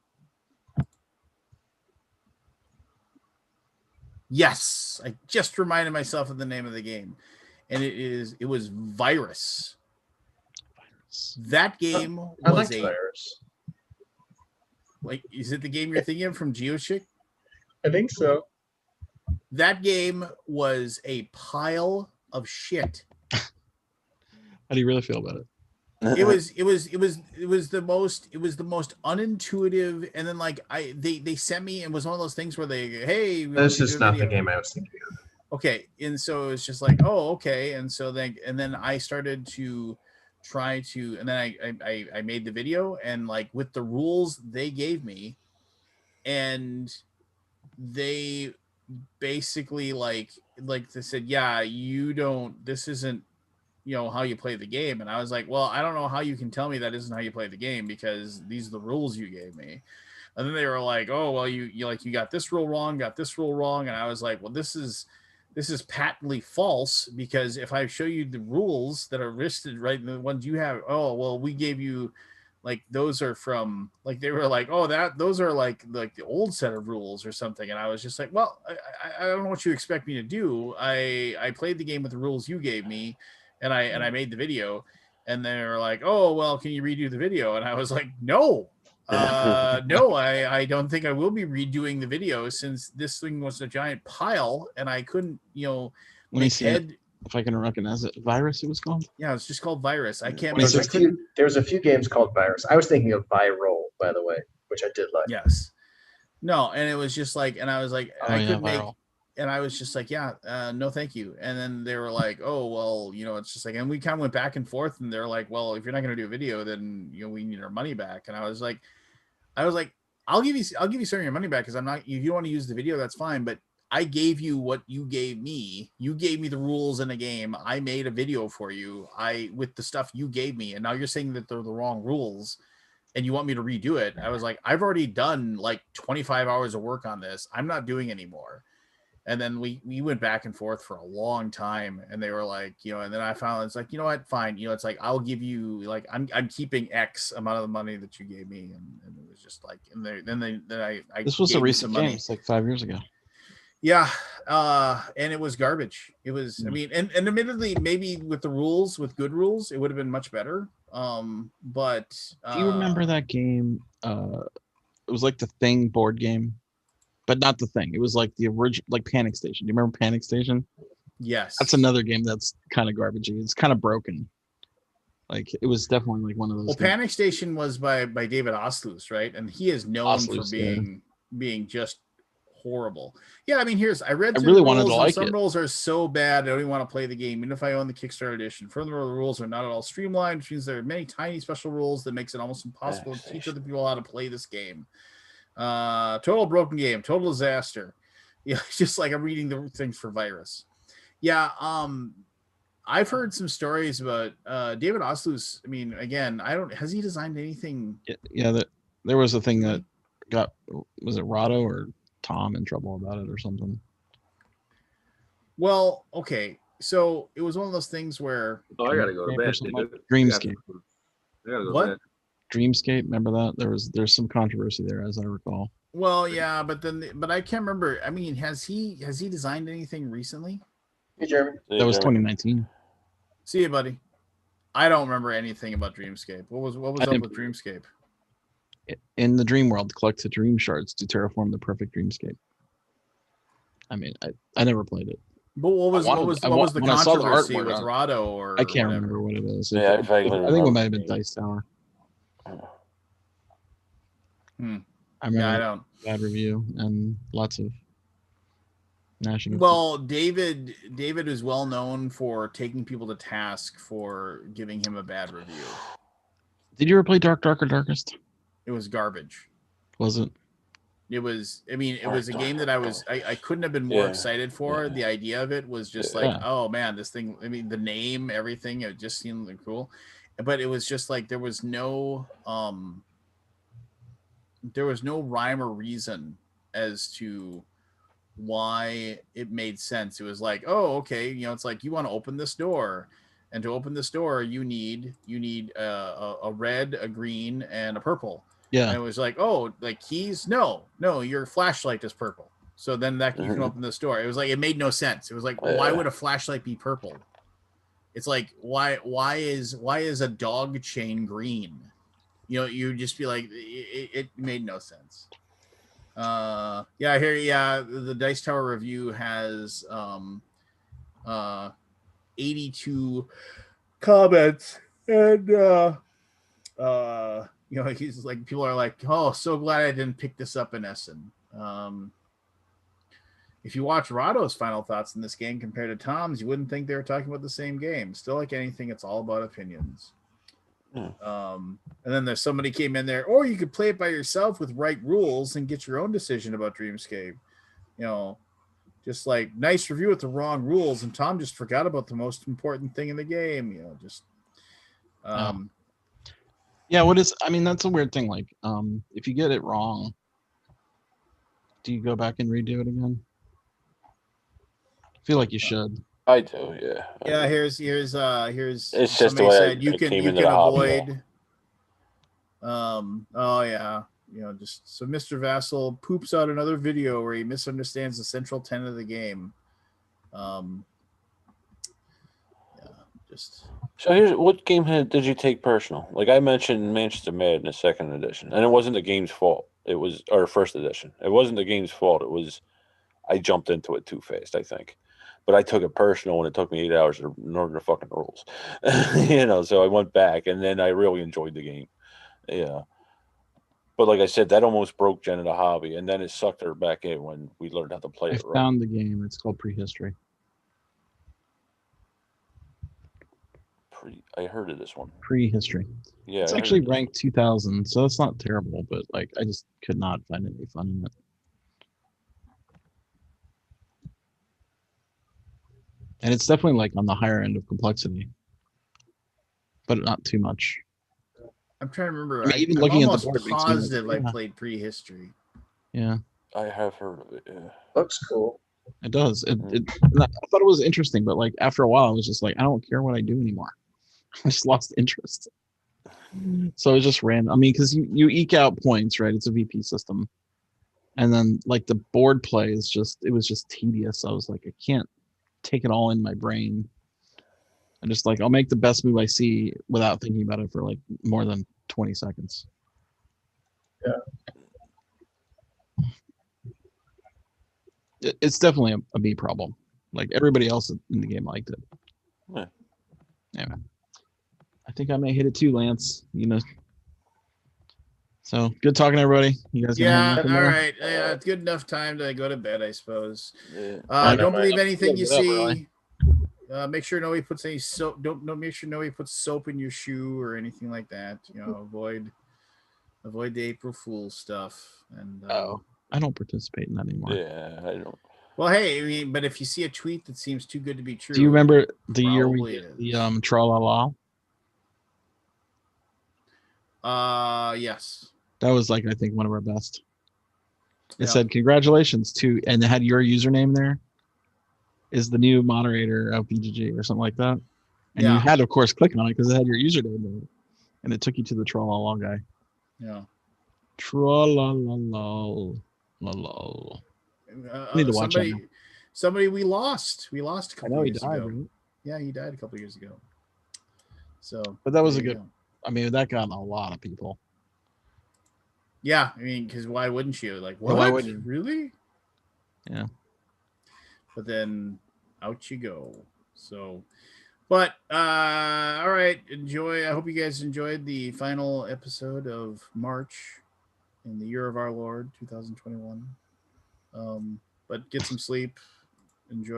Yes, I just reminded myself of the name of the game, and it was Virus. That game was Virus. Like, is it the game you're thinking of from GeoChick? I think so. That game was a pile of shit. How do you really feel about it? It was the most unintuitive, and then like they sent me, and it was one of those things where hey, This is not the game I was thinking of. Okay, and so it's just like, oh, okay, and so then I started to try to, and then I made the video, and like with the rules they gave me, and they basically like they said, yeah, this isn't how you play the game. And I was like, well, I don't know how you can tell me that isn't how you play the game, because these are the rules you gave me. And then they were like, oh, well, you got this rule wrong, and I was like, well, this is patently false, because if I show you the rules that are listed right, the ones you have, oh, well, we gave you like those are from, like, they were like, oh, those are like the old set of rules or something. And I was just like, well, I don't know what you expect me to do. I played the game with the rules you gave me, and I made the video. And they're like, oh, well, can you redo the video? And I was like, no, no, I don't think I will be redoing the video, since this thing was a giant pile and I couldn't, Let me see if I can recognize it. Virus, it was called? Yeah, it's just called Virus. I can't. There's a few games called Virus. I was thinking of Viral, by the way, which I did like. Yes. No, and it was just like, and I was like, Oh, I yeah, couldn't make. Viral. And I was just like, yeah, no, thank you. And then they were like, oh, well, it's just like, and we kind of went back and forth, and they're like, well, if you're not going to do a video, then, we need our money back. And I was like, I'll give you some of your money back, because I'm not, if you want to use the video, that's fine. But I gave you what you gave me. You gave me the rules in a game. I made a video for you. With the stuff you gave me. And now you're saying that they're the wrong rules and you want me to redo it. I was like, I've already done like 25 hours of work on this. I'm not doing anymore. And then we went back and forth for a long time, and they were like, and then I found it's like, you know what, fine. It's like, I'll give you, like, I'm keeping X amount of the money that you gave me. And it was just like, and then I This was a gave you recent some money. game. It's like 5 years ago. Yeah. And it was garbage. It was, I mean, and admittedly, maybe with good rules, it would have been much better. But Do you remember that game? It was like the Thing board game, but not the Thing. It was like the original, like Panic Station. Do you remember Panic Station? Yes. That's another game that's kind of garbagey. It's kind of broken. Like, it was definitely like one of those. Well, games. Panic Station was by David Oslus, right? And he is known for being just horrible. Yeah, I mean, I read through really the wanted to rules, like and some it. rules are so bad I don't even want to play the game, even if I own the Kickstarter edition. Furthermore, the rules are not at all streamlined, which means there are many tiny special rules that makes it almost impossible to teach other people how to play this game. Total broken game, total disaster. Yeah, it's just like I'm reading the things for Virus. Yeah, I've heard some stories about David Oslus. I mean, again, has he designed anything? Yeah, there was a thing that was it Rado or Tom in trouble about it or something? Well, okay, so it was one of those things where I gotta go to bed. Dreamscape. I gotta go What? to bed. Dreamscape, remember that? There's some controversy there, as I recall. Well, yeah, but I can't remember. I mean, has he designed anything recently? Hey, Jeremy. That was 2019. See you, buddy. I don't remember anything about Dreamscape. What was up with Dreamscape? In the dream world, collect the dream shards to terraform the perfect dreamscape. I mean, I never played it. But what was the controversy with Rado or I can't whatever? remember what it is. Yeah, I think it might have been Dice Tower. I remember I don't. Bad review and lots of gnashing. Well, David is well known for taking people to task for giving him a bad review. Did you ever play Darker Darkest? It was garbage. Was it? it was, I mean, it was a game that I couldn't have been more excited for. The idea of it was just like, oh man, this thing, I mean, the name, everything, it just seemed like cool. But it was just like there was no rhyme or reason as to why it made sense. It was like, oh, okay, you know, it's like you want to open this door, and to open this door, you need a red, a green, and a purple. Yeah. And it was like, oh, like keys? No, your flashlight is purple. So then that you can open this door. It was like it made no sense. It was like, why would a flashlight be purple? It's like why is a dog chain green? You know, you just be like, it made no sense. The Dice Tower review has 82 comments, and you know, he's like, people are like, oh, so glad I didn't pick this up in Essen. If you watch Rado's final thoughts in this game compared to Tom's, you wouldn't think they were talking about the same game. Still, like anything, it's all about opinions. And then there's somebody came in there, or you could play it by yourself with right rules and get your own decision about Dreamscape. You know, just like nice review with the wrong rules, and Tom just forgot about the most important thing in the game. You know, just yeah. What is? I mean, that's a weird thing. Like, if you get it wrong, do you go back and redo it again? I feel like you should. I do, yeah. Yeah, here's It's just somebody the way said you I can came into the hobby. avoid. Oh yeah, you know, just so Mr. Vassal poops out another video where he misunderstands the central tenet of the game. So here's what game did you take personal? Like I mentioned Manchester Madness second edition, and it wasn't the game's fault. It was our first edition. It wasn't the game's fault. It was I jumped into it too fast, I think. But I took it personal when it took me 8 hours to learn the fucking rules. You know, so I went back and then I really enjoyed the game. Yeah. But like I said, that almost broke Jen in the hobby, and then it sucked her back in when we learned how to play I it right. found the game. It's called Prehistory. I heard of this one. Prehistory. Yeah, It's I actually heard of ranked 2000, so that's not terrible, but like I just could not find any fun in it. And it's definitely like on the higher end of complexity, but not too much. I'm trying to remember. I mean, even I'm looking at the almost board makes me like, positive I yeah. played Prehistory. Yeah, I have heard of it. Yeah. Looks cool. it does. I thought it was interesting, but like after a while, I was just like, I don't care what I do anymore. I just lost interest. So it just ran. I mean, because you eke out points, right? It's a VP system, and then like the board play is it was just tedious. I was like, I can't take it all in my brain. I'm just like, I'll make the best move I see without thinking about it for like more than 20 seconds. Yeah. It's definitely a me problem. Like everybody else in the game liked it. Yeah. Anyway, I think I may hit it too, Lance. You know. So good talking to everybody. You guys gonna have nothing all more? right. Yeah, it's good enough time to go to bed, I suppose. Yeah. Don't believe anything you Get up see. early. Make sure nobody puts any soap. Don't make sure nobody puts soap in your shoe or anything like that. You know, avoid the April Fool's stuff. And I don't participate in that anymore. Yeah, I don't. well, hey, I mean, but if you see a tweet that seems too good to be true, Do you remember the year we probably did the tra-la-la? yes. That was like I think one of our best. It Yeah. said congratulations to, and it had your username there. Is the new moderator of BGG or something like that? And you Yeah. had, of course, click on it because it had your username there, and it took you to the tra-la-la guy. Yeah. Tra-la-la-la. I need to watch that now. Somebody we lost. We lost a couple I know he years died, ago. right? Yeah, he died a couple years ago. So, But that was a there you good. go. I mean, that got a lot of people. Yeah, I mean, because why wouldn't you? Like, Yeah, what? why wouldn't you? Really? Yeah. But then out you go. So, but all right, enjoy. I hope you guys enjoyed the final episode of March in the year of our Lord 2021. But get some sleep. Enjoy.